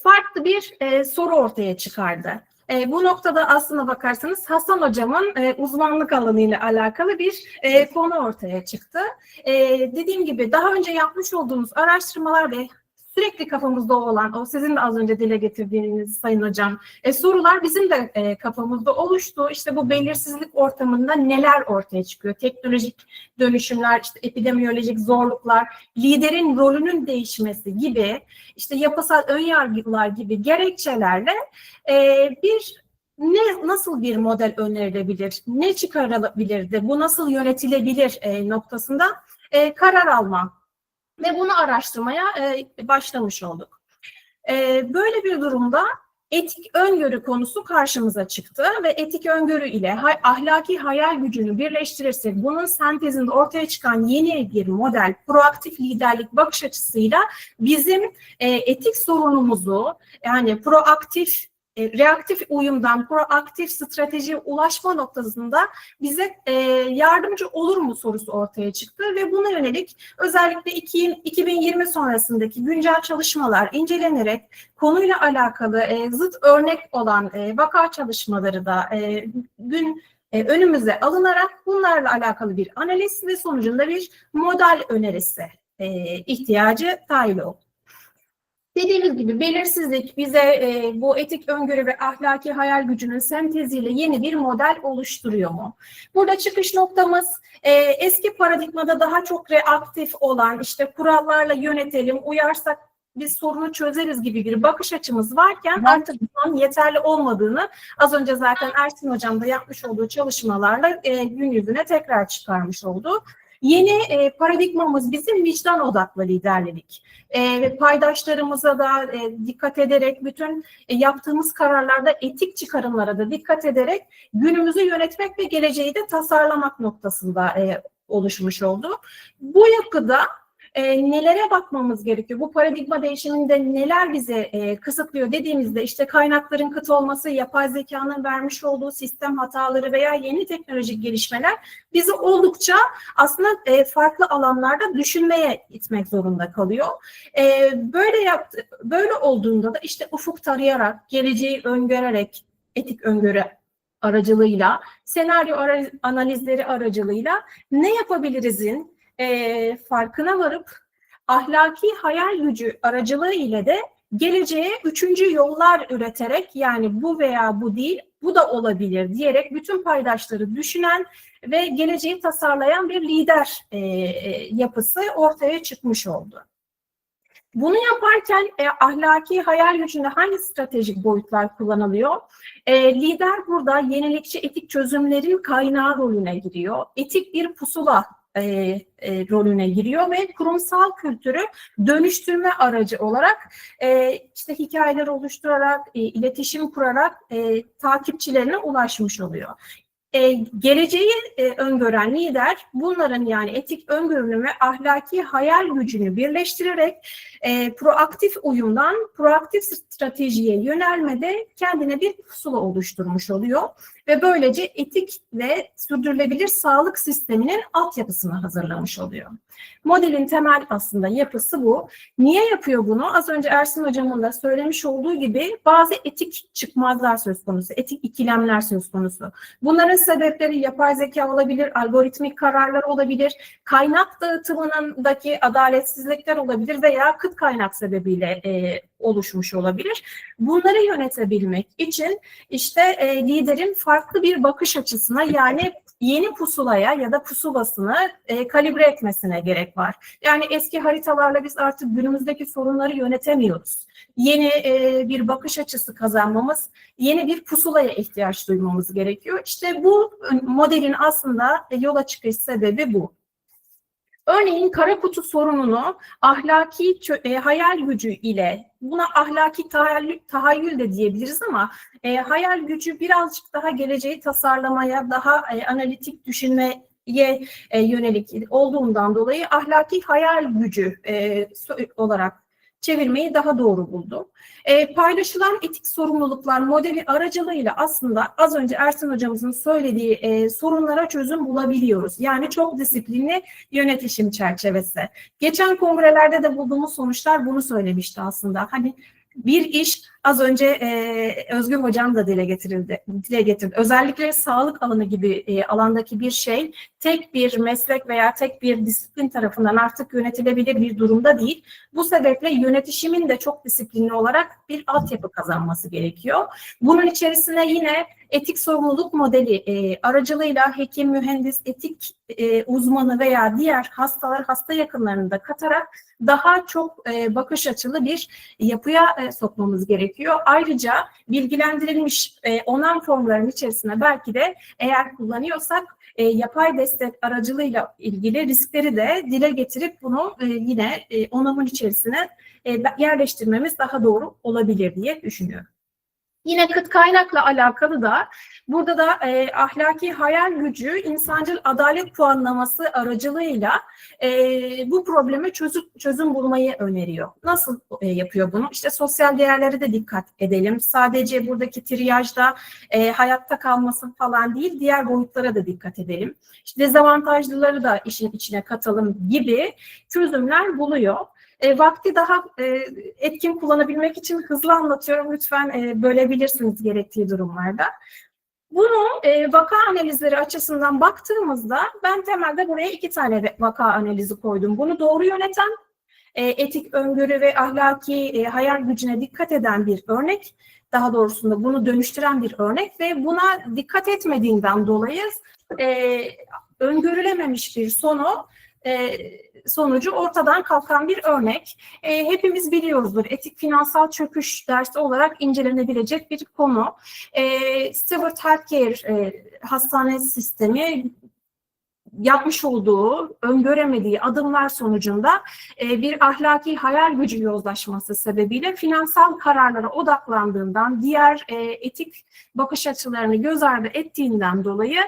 farklı bir soru ortaya çıkardı. Bu noktada aslına bakarsanız Hasan Hocam'ın uzmanlık alanıyla alakalı bir konu ortaya çıktı. Dediğim gibi daha önce yapmış olduğumuz araştırmalar ve sürekli kafamızda olan, o sizin de az önce dile getirdiğiniz Sayın Hocam, sorular bizim de kafamızda oluştu. İşte bu belirsizlik ortamında neler ortaya çıkıyor? Teknolojik dönüşümler, işte epidemiyolojik zorluklar, liderin rolünün değişmesi gibi, işte yapısal önyargılar gibi gerekçelerle nasıl bir model önerilebilir, ne çıkarılabilir, bu nasıl yönetilebilir noktasında karar alma ve bunu araştırmaya başlamış olduk. Böyle bir durumda etik öngörü konusu karşımıza çıktı ve etik öngörü ile ahlaki hayal gücünü birleştirirsek bunun sentezinde ortaya çıkan yeni bir model, proaktif liderlik bakış açısıyla bizim etik sorunumuzu, yani proaktif reaktif uyumdan proaktif stratejiye ulaşma noktasında bize yardımcı olur mu sorusu ortaya çıktı ve buna yönelik özellikle 2020 sonrasındaki güncel çalışmalar incelenerek konuyla alakalı zıt örnek olan vaka çalışmaları da önümüze alınarak bunlarla alakalı bir analiz ve sonucunda bir model önerisi ihtiyacı dahil oldu. Dediğimiz gibi belirsizlik bize bu etik öngörü ve ahlaki hayal gücünün senteziyle yeni bir model oluşturuyor mu? Burada çıkış noktamız eski paradigmada daha çok reaktif olan işte kurallarla yönetelim, uyarsak biz sorunu çözeriz gibi bir bakış açımız varken artık bunun yeterli olmadığını az önce zaten Ersin Hocam da yapmış olduğu çalışmalarla gün yüzüne tekrar çıkarmış oldu. Yeni paradigmamız bizim vicdan odaklı liderlik. Paydaşlarımıza da dikkat ederek, bütün yaptığımız kararlarda etik çıkarımlara da dikkat ederek günümüzü yönetmek ve geleceği de tasarlamak noktasında oluşmuş oldu. Bu yapıda nelere bakmamız gerekiyor? Bu paradigma değişiminde neler bize kısıtlıyor dediğimizde işte kaynakların kıt olması, yapay zekanın vermiş olduğu sistem hataları veya yeni teknolojik gelişmeler bizi oldukça aslında farklı alanlarda düşünmeye itmek zorunda kalıyor. Böyle olduğunda da işte ufuk tarayarak, geleceği öngörerek, etik öngörü aracılığıyla, senaryo analizleri aracılığıyla ne yapabilirizin farkına varıp ahlaki hayal gücü aracılığı ile de geleceğe üçüncü yollar üreterek yani bu veya bu değil, bu da olabilir diyerek bütün paydaşları düşünen ve geleceği tasarlayan bir lider yapısı ortaya çıkmış oldu. Bunu yaparken ahlaki hayal gücünde hangi stratejik boyutlar kullanılıyor? Lider burada yenilikçi etik çözümlerin kaynağı rolüne giriyor. Etik bir pusula rolüne giriyor ve kurumsal kültürü dönüştürme aracı olarak işte hikayeler oluşturarak, iletişim kurarak takipçilerine ulaşmış oluyor. Geleceği öngören lider bunların yani etik öngörünün ve ahlaki hayal gücünü birleştirerek proaktif uyumdan proaktif stratejiye yönelmede kendine bir pusula oluşturmuş oluyor ve böylece etik ve sürdürülebilir sağlık sisteminin altyapısını hazırlamış oluyor. Modelin temel aslında yapısı bu. Niye yapıyor bunu? Az önce Ersin Hocam'ın da söylemiş olduğu gibi bazı etik çıkmazlar söz konusu, etik ikilemler söz konusu. Bunların sebepleri yapay zeka olabilir, algoritmik kararlar olabilir, kaynak dağıtımındaki adaletsizlikler olabilir veya kıt kaynak sebebiyle oluşmuş olabilir. Bunları yönetebilmek için işte liderin farklı bir bakış açısına yani yeni pusulaya ya da pusulasını kalibre etmesine gerek var. Yani eski haritalarla biz artık günümüzdeki sorunları yönetemiyoruz. Yeni bir bakış açısı kazanmamız, yeni bir pusulaya ihtiyaç duymamız gerekiyor. İşte bu modelin aslında yola çıkış sebebi bu. Örneğin kara kutu sorununu ahlaki hayal gücü ile, buna ahlaki tahayyül de diyebiliriz ama hayal gücü birazcık daha geleceği tasarlamaya, daha analitik düşünmeye yönelik olduğundan dolayı ahlaki hayal gücü olarak çevirmeyi daha doğru buldum. Paylaşılan etik sorumluluklar modeli aracılığıyla aslında az önce Ersin Hocamızın söylediği sorunlara çözüm bulabiliyoruz. Yani çok disiplinli yönetişim çerçevesi. Geçen kongrelerde de bulduğumuz sonuçlar bunu söylemişti aslında. Hani bir iş az önce Özgür Hocam da dile getirdi. Özellikle sağlık alanı gibi alandaki bir şey tek bir meslek veya tek bir disiplin tarafından artık yönetilebilir bir durumda değil. Bu sebeple yönetişimin de çok disiplinli olarak bir altyapı kazanması gerekiyor. Bunun içerisine yine etik sorumluluk modeli aracılığıyla hekim, mühendis, etik uzmanı veya diğer hasta yakınlarını da katarak daha çok bakış açılı bir yapıya sokmamız gerekiyor. Ayrıca bilgilendirilmiş onam formlarının içerisine belki de eğer kullanıyorsak yapay destek aracılığıyla ilgili riskleri de dile getirip bunu yine onamın içerisine yerleştirmemiz daha doğru olabilir diye düşünüyorum. Yine kıt kaynakla alakalı da burada da ahlaki hayal gücü insancıl adalet puanlaması aracılığıyla bu probleme çözüm bulmayı öneriyor. Nasıl yapıyor bunu? İşte sosyal değerlere de dikkat edelim. Sadece buradaki triyajda hayatta kalması falan değil, diğer boyutlara da dikkat edelim. İşte dezavantajlıları da işin içine katalım gibi çözümler buluyor. Vakti daha etkin kullanabilmek için hızlı anlatıyorum. Lütfen bölebilirsiniz gerektiği durumlarda. Bunu vaka analizleri açısından baktığımızda ben temelde buraya 2 tane vaka analizi koydum. Bunu doğru yöneten, etik öngörü ve ahlaki hayal gücüne dikkat eden bir örnek. Daha doğrusunda bunu dönüştüren bir örnek ve buna dikkat etmediğinden dolayı öngörülememiş bir sonucu ortadan kalkan bir örnek. Hepimiz biliyoruzdur. Etik finansal çöküş dersi olarak incelenebilecek bir konu. Stewart Healthcare hastane sistemi yapmış olduğu, öngöremediği adımlar sonucunda bir ahlaki hayal gücü yozlaşması sebebiyle finansal kararlara odaklandığından, diğer etik bakış açılarını göz ardı ettiğinden dolayı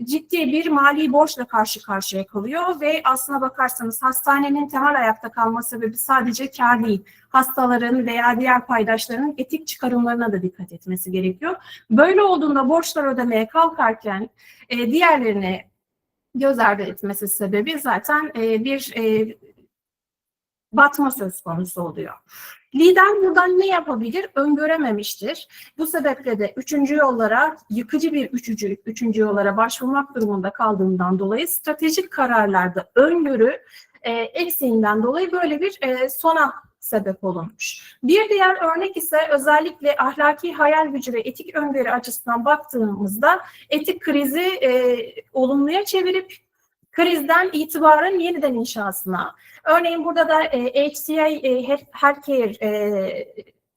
ciddi bir mali borçla karşı karşıya kalıyor ve aslına bakarsanız hastanenin temel ayakta kalma sebebi sadece kar değil. Hastaların veya diğer paydaşlarının etik çıkarımlarına da dikkat etmesi gerekiyor. Böyle olduğunda borçlar ödemeye kalkarken diğerlerini göz ardı etmesi sebebi zaten bir batma söz konusu oluyor. Lider buradan ne yapabilir? Öngörememiştir. Bu sebeple de üçüncü yollara, yıkıcı bir üçüncü yollara başvurmak durumunda kaldığından dolayı stratejik kararlarda öngörü eksiğinden dolayı böyle bir sona sebep olunmuş. Bir diğer örnek ise özellikle ahlaki hayal gücü ve etik öngörü açısından baktığımızda etik krizi olumluya çevirip krizden itibarın yeniden inşasına. Örneğin burada da ICDAH Healthcare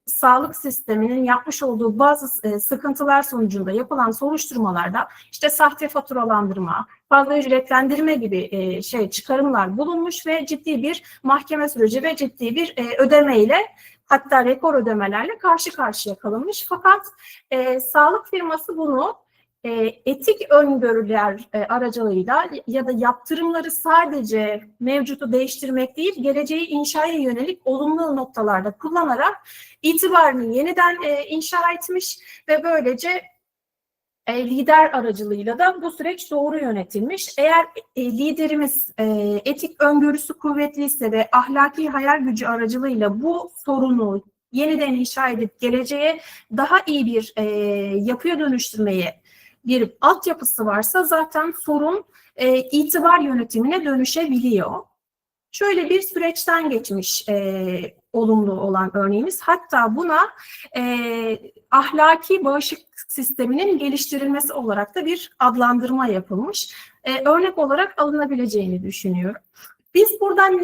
sağlık sisteminin yapmış olduğu bazı sıkıntılar sonucunda yapılan soruşturmalarda işte sahte faturalandırma, fazla ücretlendirme gibi çıkarımlar bulunmuş ve ciddi bir mahkeme süreci ve ciddi bir ödemeyle, hatta rekor ödemelerle karşı karşıya kalınmış. Fakat sağlık firması bunu etik öngörüler aracılığıyla ya da yaptırımları sadece mevcutu değiştirmek değil, geleceği inşaya yönelik olumlu noktalarda kullanarak itibarını yeniden inşa etmiş ve böylece lider aracılığıyla da bu süreç doğru yönetilmiş. Eğer liderimiz etik öngörüsü kuvvetliyse ve ahlaki hayal gücü aracılığıyla bu sorunu yeniden inşa edip geleceğe daha iyi bir yapıya dönüştürmeye bir altyapısı varsa zaten sorun itibar yönetimine dönüşebiliyor. Şöyle bir süreçten geçmiş olumlu olan örneğimiz. Hatta buna ahlaki bağışıklık sisteminin geliştirilmesi olarak da bir adlandırma yapılmış. Örnek olarak alınabileceğini düşünüyorum. Biz buradan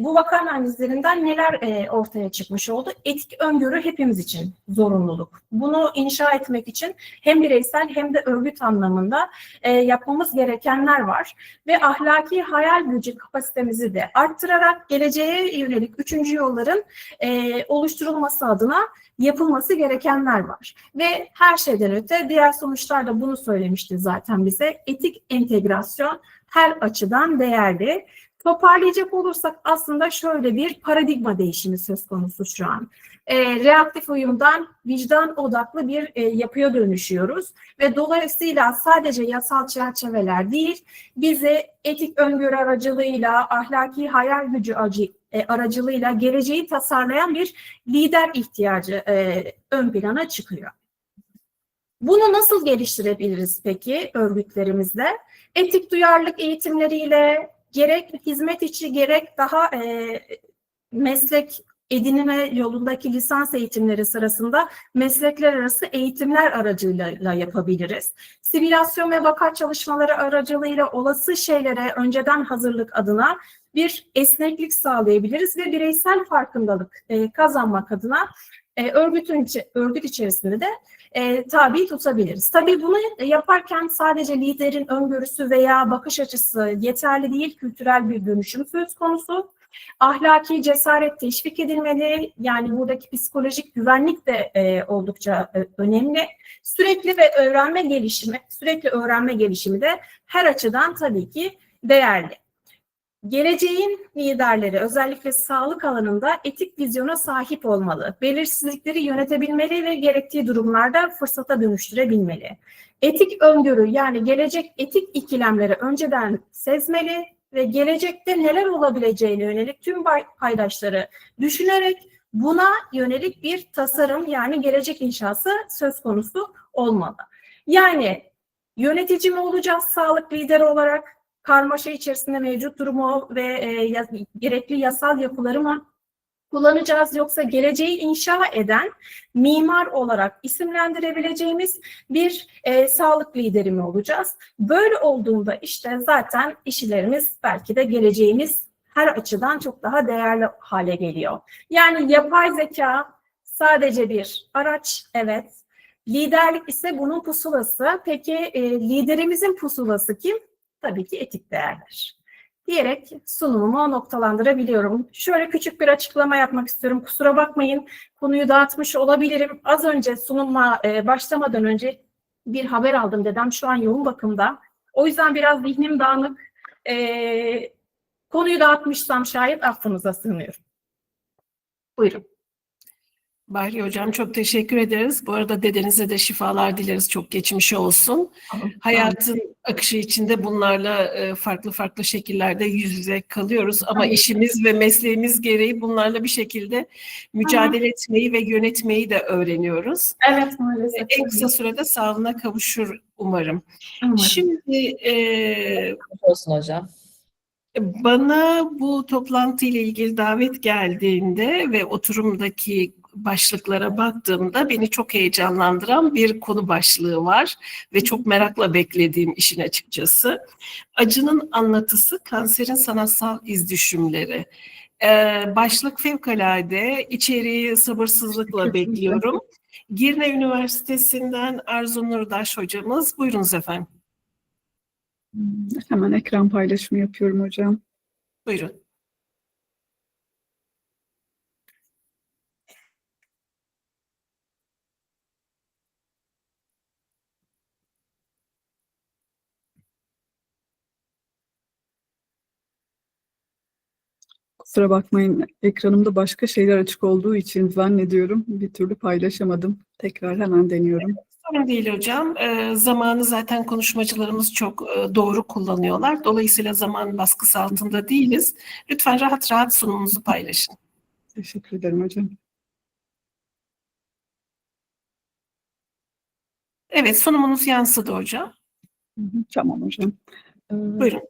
bu vaka analizlerinden neler ortaya çıkmış oldu? Etik öngörü hepimiz için zorunluluk. Bunu inşa etmek için hem bireysel hem de örgüt anlamında yapmamız gerekenler var. Ve ahlaki hayal gücü kapasitemizi de arttırarak geleceğe yönelik üçüncü yolların oluşturulması adına yapılması gerekenler var. Ve her şeyden öte diğer sonuçlar da bunu söylemişti zaten bize. Etik entegrasyon her açıdan değerli. Toparlayacak olursak aslında şöyle bir paradigma değişimi söz konusu şu an. Reaktif uyumdan vicdan odaklı bir yapıya dönüşüyoruz ve dolayısıyla sadece yasal çerçeveler değil, bize etik öngörü aracılığıyla, ahlaki hayal gücü aracılığıyla geleceği tasarlayan bir lider ihtiyacı ön plana çıkıyor. Bunu nasıl geliştirebiliriz peki örgütlerimizde? Etik duyarlılık eğitimleriyle, gerek hizmet içi gerek daha meslek edinme yolundaki lisans eğitimleri sırasında meslekler arası eğitimler aracılığıyla yapabiliriz. Simülasyon ve vaka çalışmaları aracılığıyla olası şeylere önceden hazırlık adına bir esneklik sağlayabiliriz ve bireysel farkındalık kazanmak adına örgüt içerisinde de tabi tutabiliriz. Tabii bunu yaparken sadece liderin öngörüsü veya bakış açısı yeterli değil, kültürel bir dönüşüm söz konusu. Ahlaki cesaret teşvik edilmeli. Yani buradaki psikolojik güvenlik de oldukça önemli. Sürekli öğrenme gelişimi de her açıdan tabii ki değerli. Geleceğin liderleri özellikle sağlık alanında etik vizyona sahip olmalı. Belirsizlikleri yönetebilmeli ve gerektiği durumlarda fırsata dönüştürebilmeli. Etik öngörü yani gelecek etik ikilemleri önceden sezmeli ve gelecekte neler olabileceğine yönelik tüm paydaşları düşünerek buna yönelik bir tasarım yani gelecek inşası söz konusu olmalı. Yani yönetici mi olacağız sağlık lideri olarak? Karmaşa içerisinde mevcut durumu ve gerekli yasal yapıları mı kullanacağız yoksa geleceği inşa eden mimar olarak isimlendirebileceğimiz bir sağlık lideri mi olacağız? Böyle olduğunda işte zaten işlerimiz belki de geleceğimiz her açıdan çok daha değerli hale geliyor. Yani yapay zeka sadece bir araç, evet. Liderlik ise bunun pusulası. Peki liderimizin pusulası kim? Tabii ki etik değerler. Diyerek sunumumu noktalandırabiliyorum. Şöyle küçük bir açıklama yapmak istiyorum. Kusura bakmayın, konuyu dağıtmış olabilirim. Az önce sunuma başlamadan önce bir haber aldım dedem. Şu an yoğun bakımda. O yüzden biraz zihnim dağınık. Konuyu dağıtmışsam şayet affınıza sığınıyorum. Buyurun. Bahri Hocam çok teşekkür ederiz. Bu arada dedenize de şifalar dileriz. Çok geçmiş olsun. Hayatın akışı içinde bunlarla farklı farklı şekillerde yüz yüze kalıyoruz. Ama işimiz ve mesleğimiz gereği bunlarla bir şekilde mücadele etmeyi ve yönetmeyi de öğreniyoruz. Evet, maalesef. En kısa sürede sağlığına kavuşur umarım. Şimdi Olsun hocam. bana bu toplantı ile ilgili davet geldiğinde ve oturumdaki başlıklara baktığımda beni çok heyecanlandıran bir konu başlığı var ve çok merakla beklediğim işin açıkçası. Acının anlatısı, kanserin sanatsal izdüşümleri. Başlık fevkalade, içeriği sabırsızlıkla bekliyorum. Girne Üniversitesi'nden Arzu Nurdaş hocamız. Buyurunuz efendim. Hemen ekran paylaşımı yapıyorum hocam. Buyurun. Kusura bakmayın, ekranımda başka şeyler açık olduğu için zannediyorum bir türlü paylaşamadım. Tekrar hemen deniyorum. Sorun değil hocam. Zamanı zaten konuşmacılarımız çok doğru kullanıyorlar. Dolayısıyla zaman baskısı altında değiliz. Lütfen rahat rahat sunumunuzu paylaşın. Teşekkür ederim hocam. Evet, sunumunuz yansıdı hocam. Tamam hocam. Buyurun.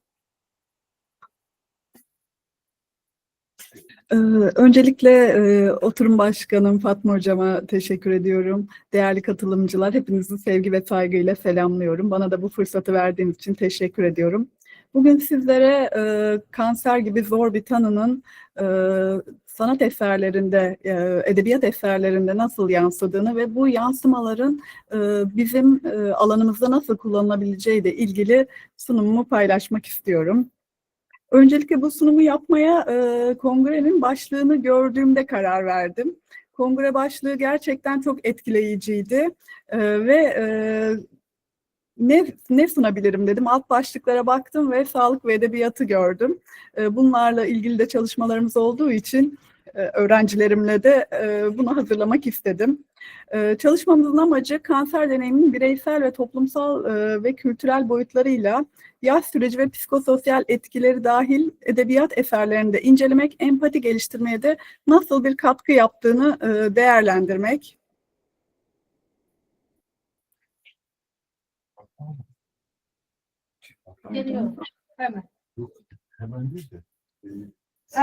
Öncelikle oturum başkanım Fatma hocama teşekkür ediyorum. Değerli katılımcılar, hepinizi sevgi ve saygıyla selamlıyorum. Bana da bu fırsatı verdiğiniz için teşekkür ediyorum. Bugün sizlere kanser gibi zor bir tanının sanat eserlerinde, edebiyat eserlerinde nasıl yansıdığını ve bu yansımaların bizim alanımızda nasıl kullanılabileceği ile ilgili sunumumu paylaşmak istiyorum. Öncelikle bu sunumu yapmaya kongrenin başlığını gördüğümde karar verdim. Kongre başlığı gerçekten çok etkileyiciydi ve ne sunabilirim dedim. Alt başlıklara baktım ve sağlık ve edebiyatı gördüm. Bunlarla ilgili de çalışmalarımız olduğu için öğrencilerimle de bunu hazırlamak istedim. Çalışmamızın amacı kanser deneyiminin bireysel ve toplumsal ve kültürel boyutlarıyla yaş süreci ve psikososyal etkileri dahil edebiyat eserlerinde incelemek, empati geliştirmeye de nasıl bir katkı yaptığını değerlendirmek. Geliyor. Hemen. Hemen değil de.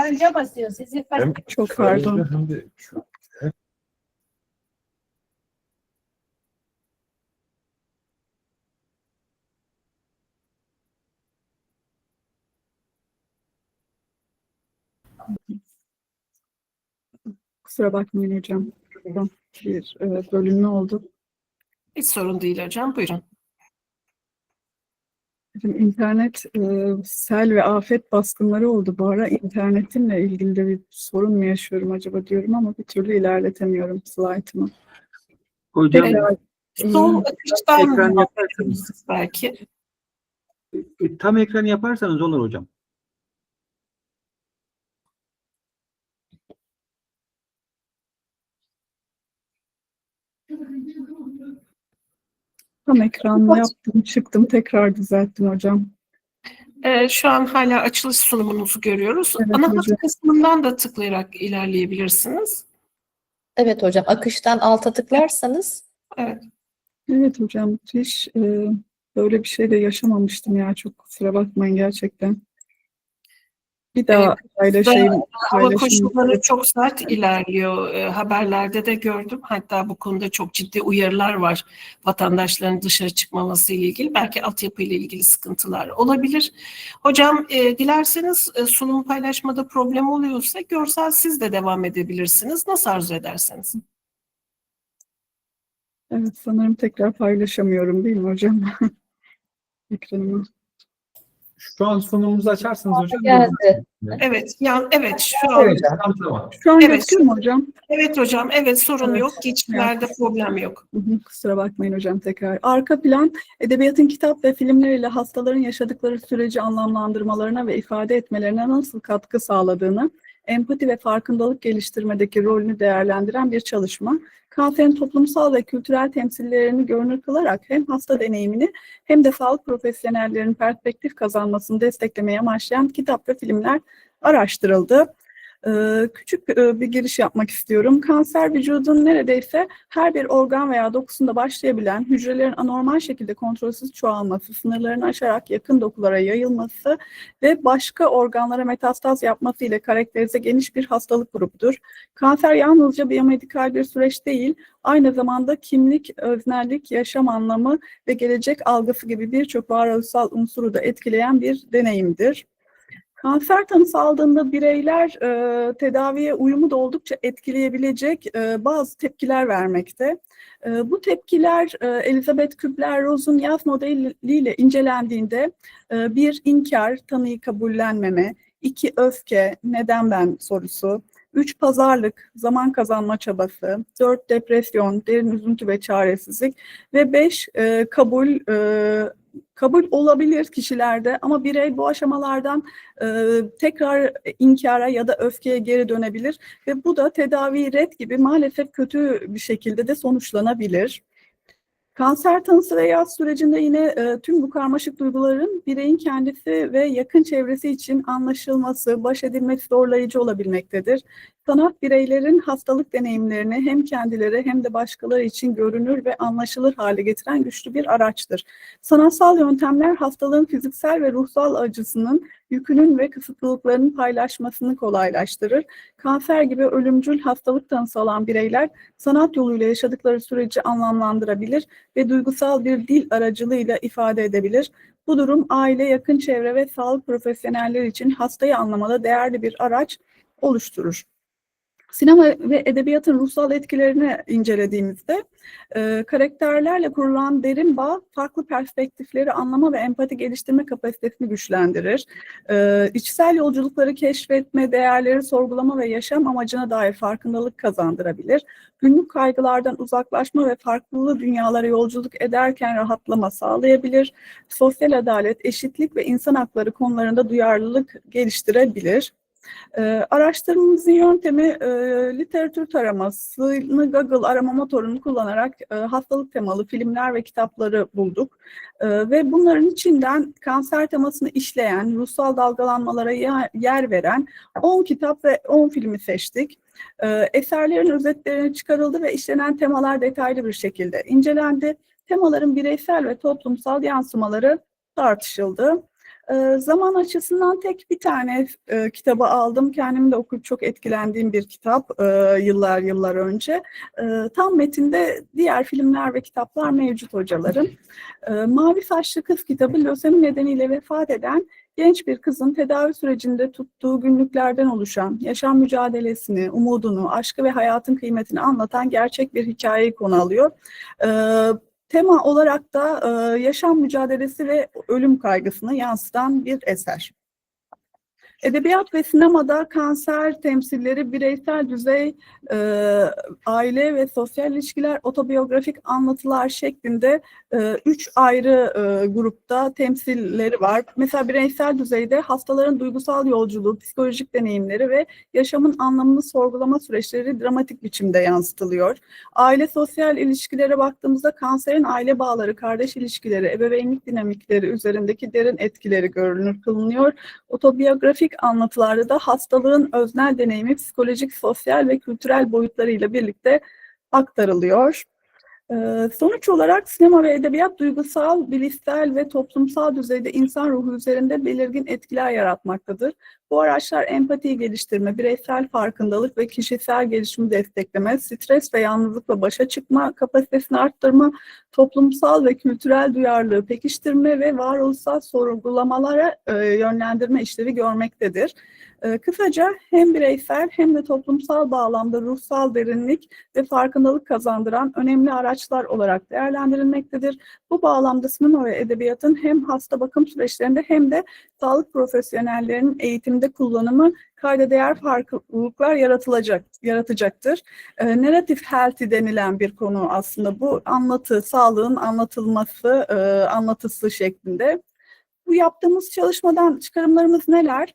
Önce basıyor. Sizi Çok pardon. Hem de şu. Kusura bakmayın hocam. Bir bölünme oldu. Hiç sorun değil hocam. Buyurun. Bizim internet sel ve afet baskınları oldu bu ara. İnternetimle ilgili de bir sorun mu yaşıyorum acaba diyorum ama bir türlü ilerletemiyorum slaytımı. Hocam Tekrar, Sol akıştan ekran yaparsanız, bahsedebiliriz belki. tam ekran yaparsanız olur hocam. tam ekran yaptım, çıktım, tekrar düzelttim hocam. Şu an hala açılış sunumunuzu görüyoruz. Evet Ana hat hocam. kısmından da tıklayarak ilerleyebilirsiniz. Evet hocam, akıştan alta tıklarsanız Evet. Evet hocam, hiç böyle bir şey de yaşamamıştım ya. Çok kusura bakmayın gerçekten. Bir daha paylaşayım. Hava koşulları çok sert ilerliyor. Haberlerde de gördüm. Hatta bu konuda çok ciddi uyarılar var. Vatandaşların dışarı çıkmaması ile ilgili. Belki altyapı ile ilgili sıkıntılar olabilir. Hocam dilerseniz sunum paylaşmada problem oluyorsa görsel siz de devam edebilirsiniz. Nasıl arzu ederseniz. Evet, sanırım tekrar paylaşamıyorum değil mi hocam? Ekranımı. Şu an sunumumuzu açarsanız hocam. geldi. Evet, evet şu an. Evet, tamam. Şu an Evet. gözüküyor mu hocam? Evet hocam, evet sorun Evet. yok. Geçişlerde problem yok. Kusura bakmayın hocam tekrar. Arka plan, edebiyatın kitap ve filmleriyle hastaların yaşadıkları süreci anlamlandırmalarına ve ifade etmelerine nasıl katkı sağladığını, empati ve farkındalık geliştirmedeki rolünü değerlendiren bir çalışma. Kanserin toplumsal ve kültürel temsillerini görünür kılarak hem hasta deneyimini hem de sağlık profesyonellerinin perspektif kazanmasını desteklemeye amaçlayan kitap ve filmler araştırıldı. Küçük bir giriş yapmak istiyorum. Kanser vücudun neredeyse her bir organ veya dokusunda başlayabilen, hücrelerin anormal şekilde kontrolsüz çoğalması, sınırlarını aşarak yakın dokulara yayılması ve başka organlara metastaz yapması ile karakterize geniş bir hastalık grubudur. Kanser yalnızca biyomedikal bir süreç değil, aynı zamanda kimlik, öznellik, yaşam anlamı ve gelecek algısı gibi birçok varoluşsal unsuru da etkileyen bir deneyimdir. Kanser tanısı aldığında bireyler tedaviye uyumu da oldukça etkileyebilecek bazı tepkiler vermekte. Bu tepkiler Elizabeth Kübler-Ross'un yaz modeliyle incelendiğinde 1. inkar, tanıyı kabullenmeme, 2. öfke, neden ben sorusu, 3. pazarlık, zaman kazanma çabası, 4. depresyon, derin üzüntü ve çaresizlik ve 5. Kabul olabilir kişilerde ama birey bu aşamalardan tekrar inkara ya da öfkeye geri dönebilir ve bu da tedavi red gibi maalesef kötü bir şekilde de sonuçlanabilir. Kanser tanısı ve yaz sürecinde yine tüm bu karmaşık duyguların bireyin kendisi ve yakın çevresi için anlaşılması, baş edilmesi zorlayıcı olabilmektedir. Sanat bireylerin hastalık deneyimlerini hem kendileri hem de başkaları için görünür ve anlaşılır hale getiren güçlü bir araçtır. Sanatsal yöntemler hastalığın fiziksel ve ruhsal acısının, yükünün ve kısıtlılıklarının paylaşmasını kolaylaştırır. Kanser gibi ölümcül hastalık tanısı olan bireyler sanat yoluyla yaşadıkları süreci anlamlandırabilir ve duygusal bir dil aracılığıyla ifade edebilir. Bu durum aile, yakın çevre ve sağlık profesyonelleri için hastayı anlamada değerli bir araç oluşturur. Sinema ve edebiyatın ruhsal etkilerini incelediğimizde karakterlerle kurulan derin bağ farklı perspektifleri anlama ve empati geliştirme kapasitesini güçlendirir. İçsel yolculukları keşfetme, değerleri sorgulama ve yaşam amacına dair farkındalık kazandırabilir. Günlük kaygılardan uzaklaşma ve farklı dünyalara yolculuk ederken rahatlama sağlayabilir. Sosyal adalet, eşitlik ve insan hakları konularında duyarlılık geliştirebilir. Araştırmamızın yöntemi literatür taramasını Google arama motorunu kullanarak hastalık temalı filmler ve kitapları bulduk. Ve bunların içinden kanser temasını işleyen, ruhsal dalgalanmalara yer veren 10 kitap ve 10 filmi seçtik. Eserlerin özetlerini çıkarıldı ve işlenen temalar detaylı bir şekilde incelendi. Temaların bireysel ve toplumsal yansımaları tartışıldı. Zaman açısından tek bir tane kitabı aldım. Kendim de okuyup çok etkilendiğim bir kitap yıllar önce. Tam metinde diğer filmler ve kitaplar mevcut hocalarım. Mavi Saçlı Kız kitabı lösemi nedeniyle vefat eden genç bir kızın tedavi sürecinde tuttuğu günlüklerden oluşan, yaşam mücadelesini, umudunu, aşkı ve hayatın kıymetini anlatan gerçek bir hikayeyi konu alıyor. Tema olarak da yaşam mücadelesi ve ölüm kaygısını yansıtan bir eser. Edebiyat ve sinemada kanser temsilleri bireysel düzey, aile ve sosyal ilişkiler, otobiyografik anlatılar şeklinde 3 ayrı grupta temsilleri var. Mesela bireysel düzeyde hastaların duygusal yolculuğu, psikolojik deneyimleri ve yaşamın anlamını sorgulama süreçleri dramatik biçimde yansıtılıyor. Aile sosyal ilişkilere baktığımızda kanserin aile bağları, kardeş ilişkileri, ebeveynlik dinamikleri üzerindeki derin etkileri görünür kılınıyor. Otobiyografik anlatılarda da hastalığın öznel deneyimi psikolojik, sosyal ve kültürel boyutlarıyla birlikte aktarılıyor. Sonuç olarak sinema ve edebiyat duygusal, bilişsel ve toplumsal düzeyde insan ruhu üzerinde belirgin etkiler yaratmaktadır. Bu araçlar empatiyi geliştirme, bireysel farkındalık ve kişisel gelişimi destekleme, stres ve yalnızlıkla başa çıkma kapasitesini arttırma, toplumsal ve kültürel duyarlılığı pekiştirme ve varoluşsal sorgulamalara yönlendirme işlevi görmektedir. Kısaca hem bireysel hem de toplumsal bağlamda ruhsal derinlik ve farkındalık kazandıran önemli araçlar olarak değerlendirilmektedir. Bu bağlamda sinema ve edebiyatın hem hasta bakım süreçlerinde hem de sağlık profesyonellerinin eğitimde kullanımı kayda değer farklılıklar yaratacaktır. Narrative health denilen bir konu aslında bu anlatı, sağlığın anlatılması, anlatısı şeklinde. Bu yaptığımız çalışmadan çıkarımlarımız neler?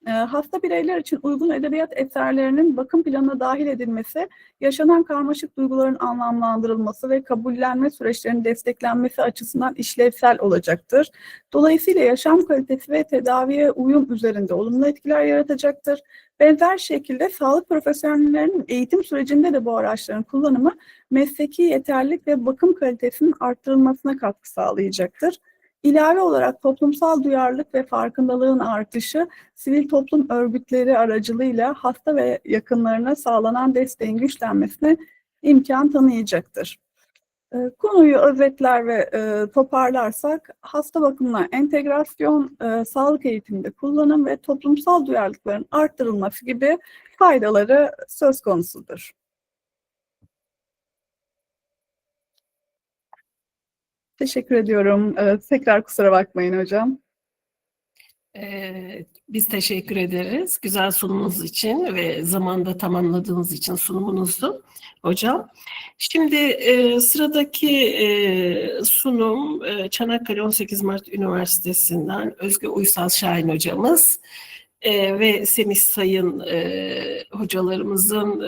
Hasta bireyler için uygun edebiyat eserlerinin bakım planına dahil edilmesi, yaşanan karmaşık duyguların anlamlandırılması ve kabullenme süreçlerinin desteklenmesi açısından işlevsel olacaktır. Dolayısıyla yaşam kalitesi ve tedaviye uyum üzerinde olumlu etkiler yaratacaktır. Benzer şekilde sağlık profesyonellerinin eğitim sürecinde de bu araçların kullanımı mesleki yeterlilik ve bakım kalitesinin arttırılmasına katkı sağlayacaktır. İlave olarak toplumsal duyarlılık ve farkındalığın artışı, sivil toplum örgütleri aracılığıyla hasta ve yakınlarına sağlanan desteğin güçlenmesine imkan tanıyacaktır. Konuyu özetler ve toparlarsak, hasta bakımına entegrasyon, sağlık eğitiminde kullanım ve toplumsal duyarlılıkların arttırılması gibi faydaları söz konusudur. Teşekkür ediyorum. Tekrar kusura bakmayın hocam. Biz teşekkür ederiz güzel sunumunuz için ve zamanda tamamladığınız için sunumunuzu hocam. Şimdi sıradaki sunum Çanakkale 18 Mart Üniversitesi'nden Özge Uysal Şahin hocamız ve Semih Sayın hocalarımızın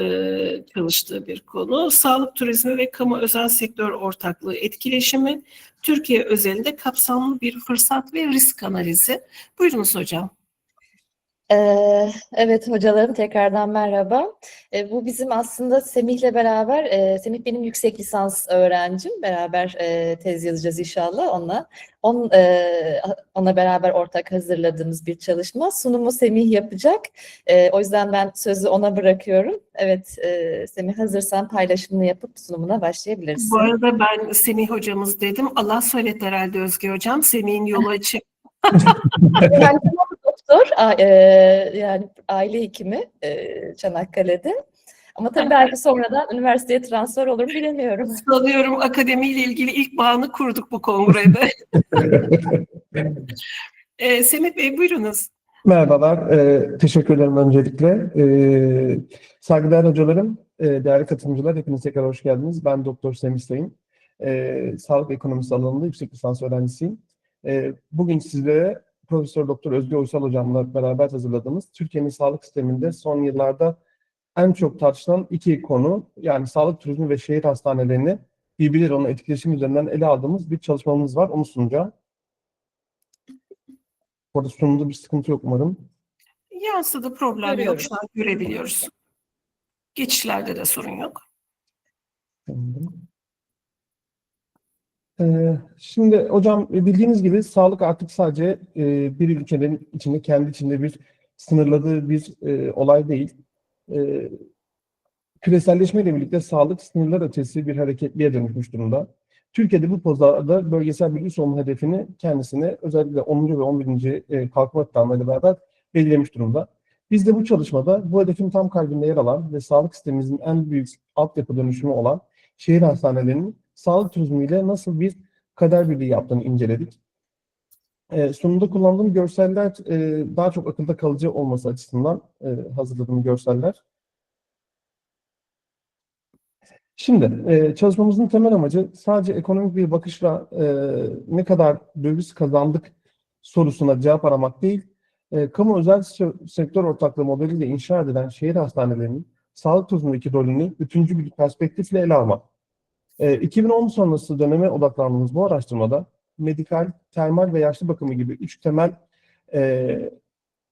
çalıştığı bir konu. Sağlık turizmi ve kamu özel sektör ortaklığı etkileşimi Türkiye özelinde kapsamlı bir fırsat ve risk analizi. Buyurunuz hocam. Evet hocalarım tekrardan merhaba. Bu bizim aslında Semih'le beraber, Semih benim yüksek lisans öğrencim. Beraber tez yazacağız inşallah onunla. Ona beraber ortak hazırladığımız bir çalışma. Sunumu Semih yapacak. O yüzden ben sözü ona bırakıyorum. Evet Semih hazırsan paylaşımını yapıp sunumuna başlayabilirsin. Bu arada ben Semih hocamız dedim. Allah söyletti herhalde Özge hocam. Semih'in yolu açık. Yani doktor, yani aile hekimi Çanakkale'de. Ama tabii belki sonradan üniversiteye transfer olur bilemiyorum. Sanıyorum akademiyle ilgili ilk bağını kurduk bu kongrede. Semih Bey buyurunuz. Merhabalar, teşekkür ederim öncelikle. Saygıdeğer hocalarım, değerli katılımcılar, hepiniz tekrar hoş geldiniz. Ben Doktor Semih Sayın, sağlık ekonomisi alanında yüksek lisans öğrencisiyim. Bugün sizlere Profesör Doktor Özge Uysal hocamla beraber hazırladığımız Türkiye'nin sağlık sisteminde son yıllarda en çok tartışılan iki konu, yani sağlık turizmi ve şehir hastanelerini birbirleriyle olan etkileşim üzerinden ele aldığımız bir çalışmamız var. Onu sunacağım. Orada sunumda bir sıkıntı yok umarım. Yansıdı, problem yok. Şu an görebiliyoruz. Geçişlerde de sorun yok. Şimdi hocam bildiğiniz gibi sağlık artık sadece bir ülkenin içinde kendi içinde bir sınırladığı bir olay değil. Küreselleşmeyle birlikte sağlık sınırlar ötesi bir hareketliğe dönüşmüş durumda. Türkiye'de bu pozlarda bölgesel bir üs olma hedefini kendisine özellikle 10. ve 11. Kalkınma Planları ile beraber belirlemiş durumda. Biz de bu çalışmada bu hedefin tam kalbinde yer alan ve sağlık sistemimizin en büyük altyapı dönüşümü olan şehir hastanelerinin sağlık turizmiyle nasıl bir kader birliği yaptığını inceledik. Sunumda kullandığım görseller daha çok akılda kalıcı olması açısından hazırladığım görseller. Şimdi çalışmamızın temel amacı sadece ekonomik bir bakışla ne kadar döviz kazandık sorusuna cevap aramak değil, kamu özel sektör ortaklığı modeliyle inşa edilen şehir hastanelerinin sağlık turizmindeki rolünü bütüncül bir perspektifle ele almak. 2010 sonrası döneme odaklandığımız bu araştırmada medikal, termal ve yaşlı bakımı gibi 3 temel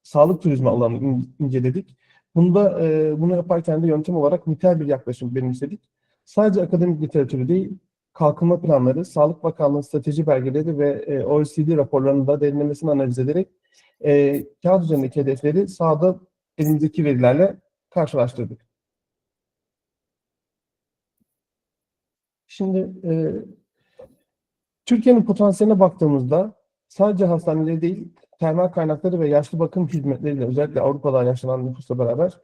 sağlık turizmi alanını inceledik. Bunu yaparken de yöntem olarak nitel bir yaklaşım benimsedik. Sadece akademik literatürü değil, kalkınma planları, Sağlık Bakanlığı strateji belgeleri ve OECD raporlarının da derinlemesine analiz ederek kağıt üzerindeki hedefleri sahada elimizdeki verilerle karşılaştırdık. Şimdi Türkiye'nin potansiyeline baktığımızda sadece hastaneleri değil, termal kaynakları ve yaşlı bakım hizmetleriyle özellikle Avrupa'da yaşanan nüfusla beraber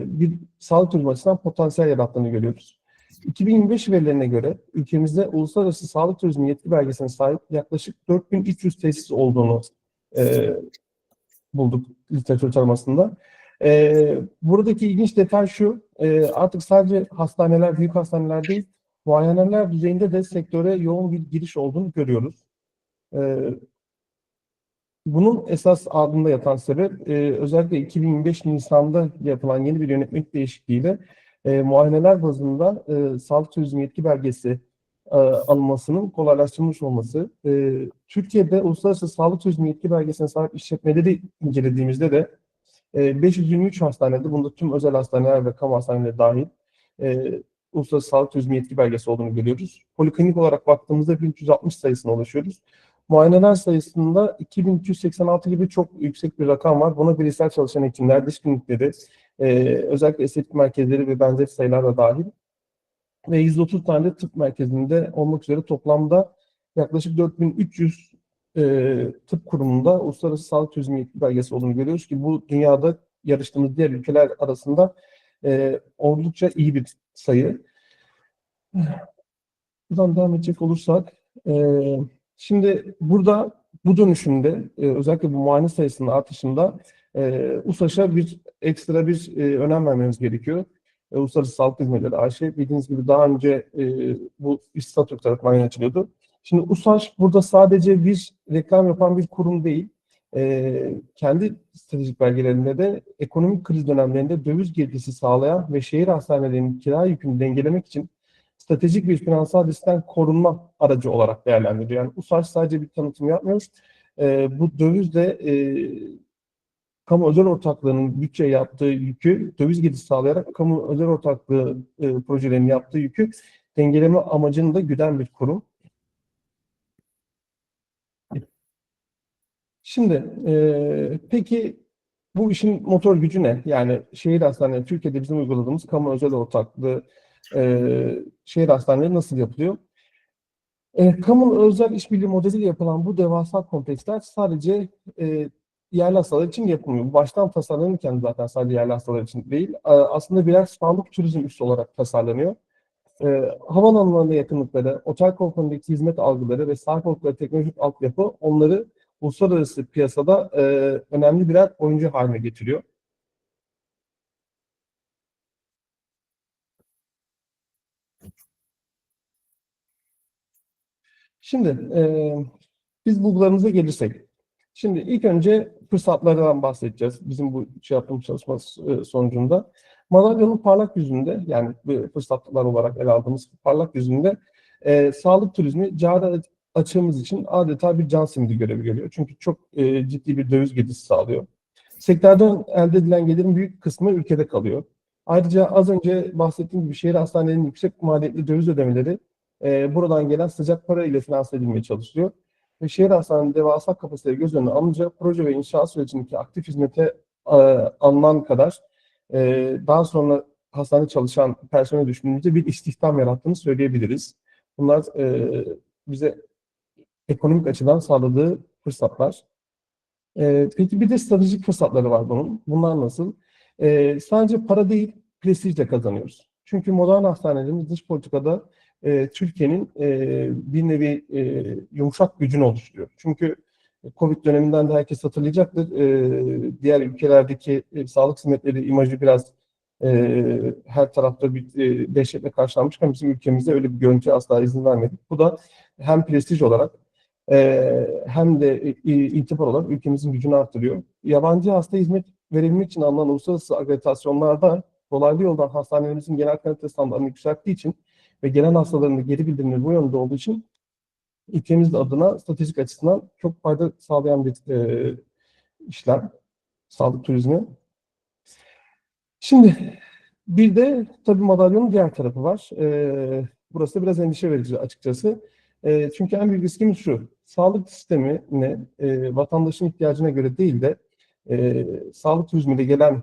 bir sağlık turizmi açısından potansiyel yarattığını görüyoruz. 2025 verilerine göre ülkemizde Uluslararası Sağlık Turizmi Yetki Belgesi'ne sahip yaklaşık 4300 tesis olduğunu bulduk literatür taramasında. Buradaki ilginç detay şu, artık sadece hastaneler, büyük hastaneler değil, muayeneler düzeyinde de sektöre yoğun bir giriş olduğunu görüyoruz. Bunun esas ardında yatan sebep özellikle 2025 Nisan'da yapılan yeni bir yönetmelik değişikliğiyle muayeneler bazında sağlık turizmi yetki belgesi alınmasının kolaylaştırılmış olması. Türkiye'de Uluslararası Sağlık Turizmi Yetki Belgesi'ne sahip işletmeleri incelediğimizde de 523 hastanede, bunda tüm özel hastaneler ve kamu hastaneleri dahil, Uluslararası Sağlık Turizmi Yetki Belgesi olduğunu görüyoruz. Poliklinik olarak baktığımızda 1360 sayısına ulaşıyoruz. Muayeneler sayısında 2286 gibi çok yüksek bir rakam var. Buna bireysel çalışan hekimler, diş klinikleri, özellikle estetik merkezleri ve benzeri sayılar da dahil. Ve 130 tane de tıp merkezinde olmak üzere toplamda yaklaşık 4300 tıp kurumunda Uluslararası Sağlık Turizmi Yetki Belgesi olduğunu görüyoruz ki bu dünyada yarıştığımız diğer ülkeler arasında oldukça iyi bir sayı. Buradan devam edecek olursak, şimdi burada bu dönüşümde özellikle bu muayene sayısının artışında USAŞ'a ekstra bir önem vermemiz gerekiyor. Uluslararası Sağlık Hizmetleri AŞ bildiğiniz gibi daha önce bu İstatistik tarafından yönetiliyordu. Şimdi USAŞ burada sadece bir reklam yapan bir kurum değil, kendi stratejik belgelerinde de ekonomik kriz dönemlerinde döviz girdisi sağlayan ve şehir hastanelerinin kira yükünü dengelemek için stratejik bir finansal riskten korunma aracı olarak değerlendiriyor. Yani USAŞ sadece bir tanıtım yapmıyor. Bu dövizle kamu özel ortaklığının bütçeye yaptığı yükü, döviz girdisi sağlayarak kamu özel ortaklığı projelerinin yaptığı yükü dengeleme amacını da güden bir kurum. Şimdi peki bu işin motor gücü ne? Yani şehir hastaneleri, Türkiye'de bizim uyguladığımız kamu özel ortaklığı şehir hastaneleri nasıl yapılıyor? Kamu özel işbirliği modeliyle yapılan bu devasa kompleksler sadece yerli hastalar için yapılmıyor. Baştan tasarlanırken zaten sadece yerli hastalar için değil, aslında birer sağlık turizm üssü olarak tasarlanıyor. Havaalanlarına yakınlıkları, otel konforundaki hizmet algıları ve sahip oldukları teknolojik altyapı onları uluslararası piyasada önemli birer oyuncu haline getiriyor. Şimdi biz bulgularımıza gelirsek. Şimdi ilk önce fırsatlardan bahsedeceğiz. Bizim bu yaptığımız çalışma sonucunda. Madalyonun parlak yüzünde, yani fırsatlar olarak ele aldığımız parlak yüzünde sağlık turizmi cari açığımız için adeta bir can simidi görevi görüyor. Çünkü çok ciddi bir döviz girdisi sağlıyor. Sektörden elde edilen gelirin büyük kısmı ülkede kalıyor. Ayrıca az önce bahsettiğim gibi şehir hastanelerinin yüksek maliyetli döviz ödemeleri buradan gelen sıcak para ile finanse edilmeye çalışılıyor. Ve şehir hastanenin devasa kapasiteleri göz önüne alınca proje ve inşaat sürecindeki aktif hizmete alınan kadar daha sonra hastane çalışan personel düşündüğümüzde bir istihdam yarattığını söyleyebiliriz. Bunlar bize ekonomik açıdan sağladığı fırsatlar. Peki bir de stratejik fırsatları var bunun. Bunlar nasıl? Sadece para değil, prestij de kazanıyoruz. Çünkü modern hastanelerimiz dış politikada Türkiye'nin bir nevi yumuşak gücünü oluşturuyor. Çünkü Covid döneminden de herkes hatırlayacaktır. Diğer ülkelerdeki sağlık hizmetleri imajı biraz her tarafta bir dehşetle karşılanmışken bizim ülkemizde öyle bir görüntüye asla izin vermedik. Bu da hem prestij olarak hem de itibar olarak ülkemizin gücünü arttırıyor. Yabancı hasta hizmet verilmek için alınan uluslararası akreditasyonlarda dolaylı yoldan hastanelerimizin genel kalite standartını yükselttiği için ve gelen hastaların da geri bildirimleri bu yönde olduğu için ülkemiz adına stratejik açısından çok fayda sağlayan bir işlem, sağlık turizmi. Şimdi bir de tabii madalyonun diğer tarafı var. Burası da biraz endişe verici açıkçası. Çünkü en büyük riskimiz şu, sağlık sistemini vatandaşın ihtiyacına göre değil de sağlık turizmiyle gelen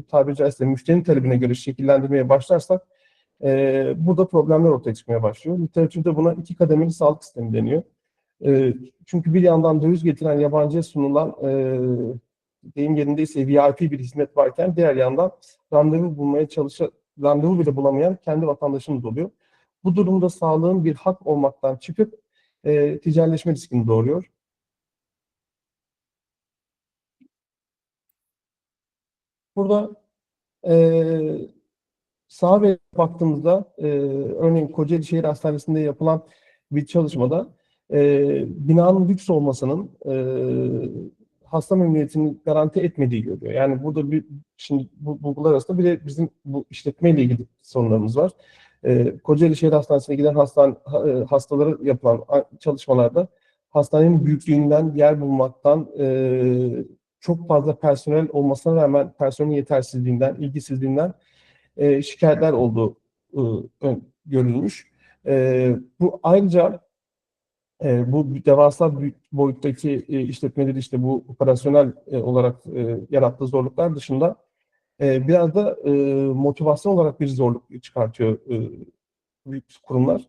tabiri caizse müşterinin talebine göre şekillendirmeye başlarsak burada problemler ortaya çıkmaya başlıyor. Literatürde buna 2 kademeli sağlık sistemi deniyor. Çünkü bir yandan döviz getiren yabancıya sunulan deyim yerindeyse VIP bir hizmet varken diğer yandan randevu bile bulamayan kendi vatandaşımız oluyor. Bu durumda sağlığın bir hak olmaktan çıkıp ticaretleşme riskini doğuruyor. Burada sağa ve baktığımızda örneğin Kocaeli Şehir Hastanesi'nde yapılan bir çalışmada binanın lüks olmasının hasta memnuniyetini garanti etmediği görülüyor. Yani burada şimdi bu bulgular arasında bir de bizim bu işletmeyle ilgili sorunlarımız var. Kocaeli Şehir Hastanesi'ne giden hastalara yapılan çalışmalarda hastanenin büyüklüğünden, yer bulmaktan, çok fazla personel olmasına rağmen personelin yetersizliğinden, ilgisizliğinden şikayetler olduğu görülmüş. Bu ayrıca bu devasa boyuttaki işletmeleri işte bu operasyonel olarak yarattığı zorluklar dışında biraz da motivasyon olarak bir zorluk çıkartıyor büyük kurumlar.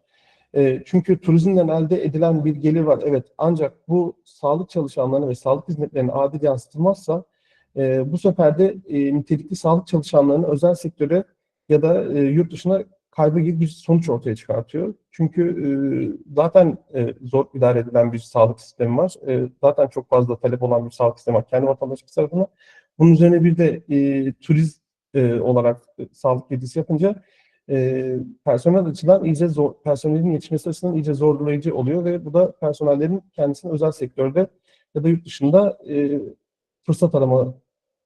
Çünkü turizmden elde edilen bir gelir var. Evet, ancak bu sağlık çalışanlarına ve sağlık hizmetlerine adil yansıtılmazsa bu sefer de nitelikli sağlık çalışanlarını özel sektöre ya da yurt dışına kaybı gibi bir sonuç ortaya çıkartıyor. Çünkü zaten zor idare edilen bir sağlık sistemi var. Zaten çok fazla talep olan bir sağlık sistemi var kendi vatandaşımız tarafından. Bunun üzerine bir de turizm olarak sağlık girdisi yapınca personel açıdan iyice zor, personelin yetişmesi açısından iyice zorlayıcı oluyor ve bu da personellerin kendisini özel sektörde ya da yurt dışında fırsat arama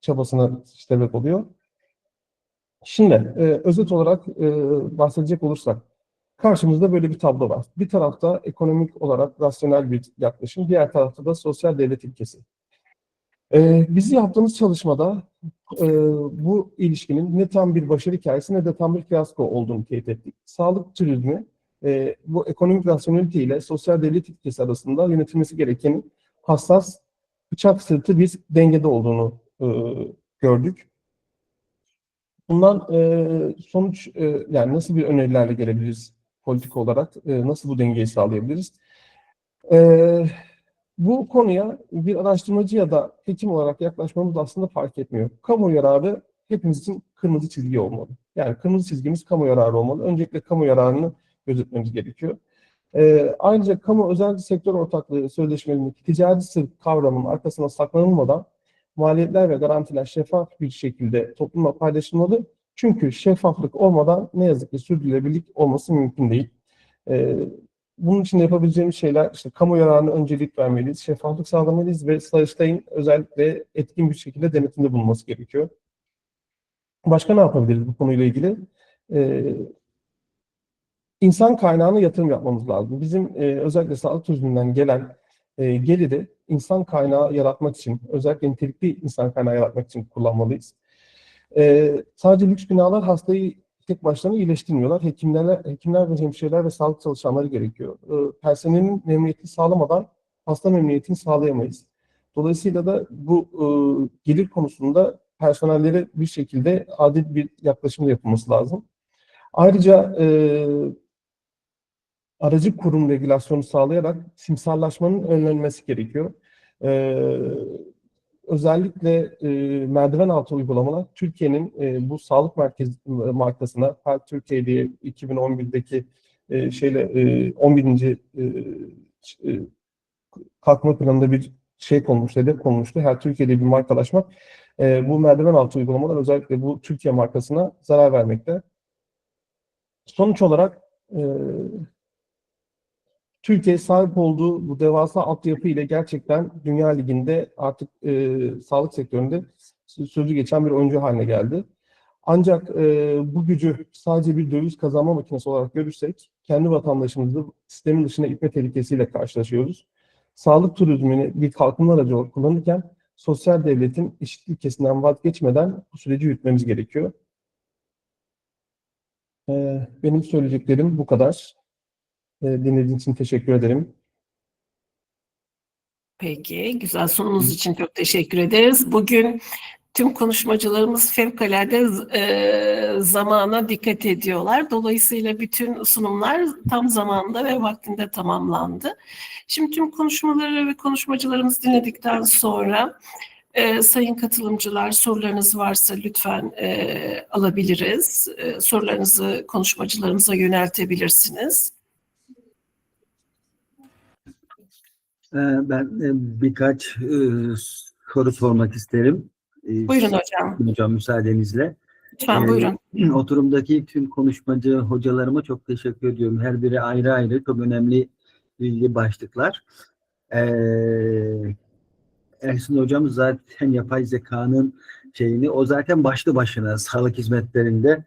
çabasına sebep oluyor. Şimdi özet olarak bahsedecek olursak karşımızda böyle bir tablo var. Bir tarafta ekonomik olarak rasyonel bir yaklaşım, diğer tarafta da sosyal devlet ilkesi. Biz yaptığımız çalışmada bu ilişkinin ne tam bir başarı hikayesi ne de tam bir fiyasko olduğunu teyit ettik. Sağlık turizmi bu ekonomik rasyonelite ile sosyal devlet ilkesi arasında yönetilmesi gereken hassas bıçak sırtı bir dengede olduğunu gördük. Bundan sonuç yani nasıl bir önerilerle gelebiliriz politik olarak, nasıl bu dengeyi sağlayabiliriz? Bu konuya bir araştırmacı ya da hekim olarak yaklaşmamız aslında fark etmiyor. Kamu yararı hepimiz için kırmızı çizgi olmalı. Yani kırmızı çizgimiz kamu yararı olmalı. Öncelikle kamu yararını gözetmemiz gerekiyor. Ayrıca kamu özel sektör ortaklığı sözleşmelerindeki ticari sır kavramının arkasına saklanılmadan maliyetler ve garantiler şeffaf bir şekilde toplumla paylaşılmalı. Çünkü şeffaflık olmadan ne yazık ki sürdürülebilirlik olması mümkün değil. Bunun için yapabileceğimiz şeyler işte kamu yararına öncelik vermeliyiz, şeffaflık sağlamalıyız ve Sayıştay'ın özellikle etkin bir şekilde denetimde bulunması gerekiyor. Başka ne yapabiliriz bu konuyla ilgili? İnsan kaynağına yatırım yapmamız lazım. Bizim özellikle sağlık turizminden gelen geliri insan kaynağı yaratmak için, özellikle nitelikli insan kaynağı yaratmak için kullanmalıyız. Sadece lüks binalar hastayı tek başlarına iyileştirmiyorlar. Hekimler ve hemşireler ve sağlık çalışanları gerekiyor. Personelin memnuniyetini sağlamadan hasta memnuniyetini sağlayamayız. Dolayısıyla da bu gelir konusunda personellere bir şekilde adil bir yaklaşımla yapılması lazım. Ayrıca aracı kurum regülasyonu sağlayarak simsarlaşmanın önlenmesi gerekiyor. Özellikle merdiven altı uygulamalar Türkiye'nin bu sağlık merkezi markasına Farklı Türkiye diye 2011'deki 11. kalkınma planında bir şey konmuştu, hedef konmuştu. Her Türkiye'de bir markalaşmak. Bu merdiven altı uygulamalar özellikle bu Türkiye markasına zarar vermekte. Sonuç olarak Türkiye sahip olduğu bu devasa altyapı ile gerçekten Dünya Ligi'nde artık sağlık sektöründe sözü geçen bir oyuncu haline geldi. Ancak bu gücü sadece bir döviz kazanma makinesi olarak görürsek kendi vatandaşımızı sistemin dışına itme tehlikesiyle karşılaşıyoruz. Sağlık turizmini bir kalkınma aracı olarak kullanırken sosyal devletin eşitlik ilkesinden vazgeçmeden bu süreci yürütmemiz gerekiyor. Benim söyleyeceklerim bu kadar. Dinlediğiniz için teşekkür ederim. Peki, güzel sunumunuz için çok teşekkür ederiz. Bugün tüm konuşmacılarımız fevkalade zamana dikkat ediyorlar. Dolayısıyla bütün sunumlar tam zamanda ve vaktinde tamamlandı. Şimdi tüm konuşmaları ve konuşmacılarımızı dinledikten sonra sayın katılımcılar, sorularınız varsa lütfen alabiliriz. Sorularınızı konuşmacılarımıza yöneltebilirsiniz. Ben birkaç soru sormak isterim. Buyurun hocam. Hocam müsaadenizle. Lütfen buyurun. Oturumdaki tüm konuşmacı hocalarıma çok teşekkür ediyorum. Her biri ayrı ayrı çok önemli bilgi başlıklar. Ersin hocam zaten yapay zekanın o zaten başlı başına sağlık hizmetlerinde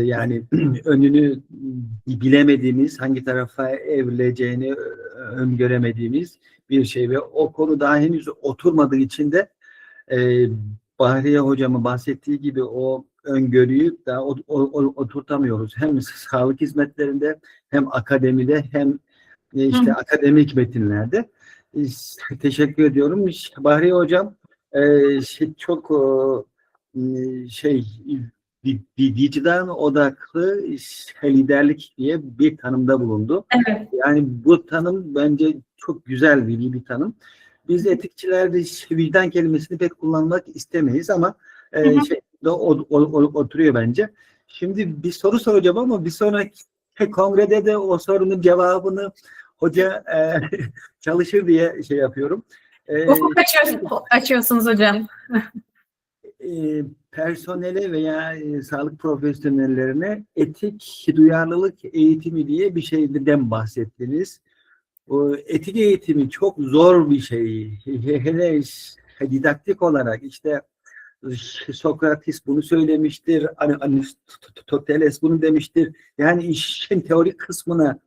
yani önünü bilemediğimiz, hangi tarafa evrileceğini öngöremediğimiz bir şey ve o konu daha henüz oturmadığı için de Bahriye hocamın bahsettiği gibi o öngörüyü daha oturtamıyoruz. Hem sağlık hizmetlerinde hem akademide hem akademik metinlerde. Teşekkür ediyorum. Bahriye hocam çok vicdan odaklı liderlik diye bir tanımda bulundu. Evet. Yani bu tanım bence çok güzel bir tanım. Biz etikçiler de vicdan kelimesini pek kullanmak istemeyiz ama oturuyor bence. Şimdi bir soru soracağım ama bir sonraki kongrede de o sorunun cevabını hoca çalışır diye yapıyorum. Ufuk açıyorsunuz hocam. Personele veya sağlık profesyonellerine etik duyarlılık eğitimi diye bir şeyden bahsettiniz. O etik eğitimi çok zor bir şey. Hele didaktik olarak Sokrates bunu söylemiştir, Aristoteles bunu demiştir. Yani işin teorik kısmına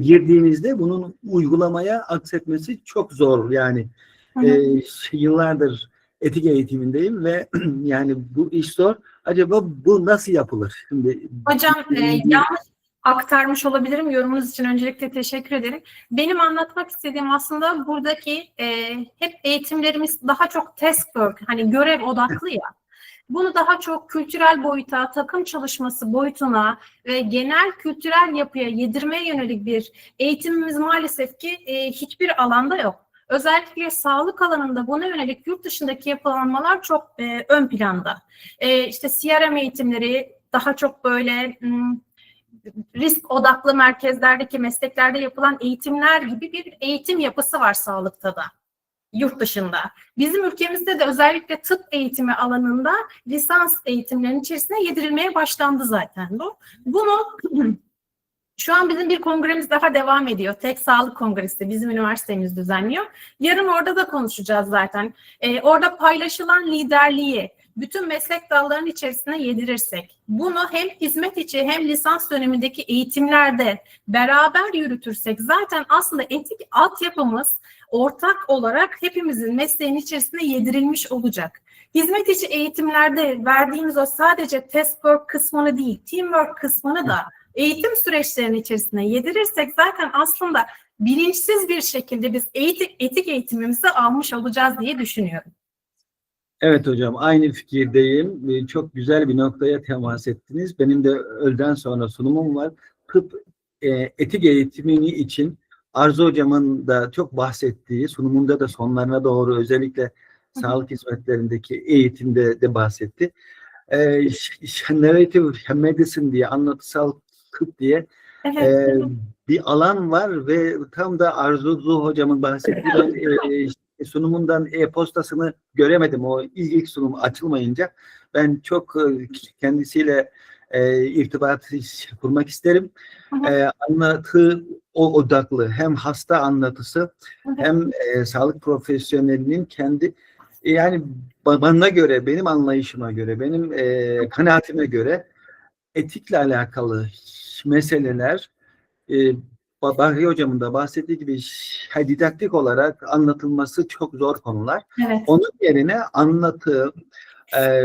girdiğinizde bunun uygulamaya aksetmesi çok zor. Yani yıllardır etik eğitimindeyim ve yani bu iş zor. Acaba bu nasıl yapılır? Şimdi hocam yanlış aktarmış olabilirim. Yorumunuz için öncelikle teşekkür ederim. Benim anlatmak istediğim aslında buradaki hep eğitimlerimiz daha çok task work, hani görev odaklı ya. Bunu daha çok kültürel boyuta, takım çalışması boyutuna ve genel kültürel yapıya yedirmeye yönelik bir eğitimimiz maalesef ki hiçbir alanda yok. Özellikle sağlık alanında buna yönelik yurt dışındaki yapılanmalar çok ön planda. CRM eğitimleri daha çok böyle risk odaklı merkezlerdeki mesleklerde yapılan eğitimler gibi bir eğitim yapısı var sağlıkta da. Yurt dışında. Bizim ülkemizde de özellikle tıp eğitimi alanında lisans eğitimlerinin içerisine yedirilmeye başlandı zaten bu. Bunu şu an bizim bir kongremiz daha devam ediyor. Tek Sağlık Kongresi bizim üniversitemiz düzenliyor. Yarın orada da konuşacağız zaten. Orada paylaşılan liderliği bütün meslek dallarının içerisine yedirirsek, bunu hem hizmet içi hem lisans dönemindeki eğitimlerde beraber yürütürsek zaten aslında etik altyapımız ortak olarak hepimizin mesleğin içerisine yedirilmiş olacak. Hizmet içi eğitimlerde verdiğimiz o sadece task work kısmını değil, teamwork kısmını da eğitim süreçlerinin içerisine yedirirsek zaten aslında bilinçsiz bir şekilde biz etik eğitimimizi almış olacağız diye düşünüyorum. Evet hocam, aynı fikirdeyim. Çok güzel bir noktaya temas ettiniz. Benim de öğleden sonra sunumum var. Tıp etik eğitimini için Arzu hocamın da çok bahsettiği, sunumunda da sonlarına doğru özellikle sağlık hizmetlerindeki eğitimde de bahsetti. Narrative medicine diye, anlatısal tıp diye Evet. Bir alan var ve tam da Arzu hocamın bahsettiği sunumundan e-postasını göremedim. O ilk sunum açılmayınca ben çok kendisiyle irtibat kurmak isterim. Anlatı odaklı, hem hasta anlatısı hem sağlık profesyonelinin kendi, yani bana göre, benim anlayışıma göre, benim kanaatime göre etikle alakalı meseleler, Bahri hocamın da bahsettiği gibi didaktik olarak anlatılması çok zor konular. Evet. Onun yerine anlatı,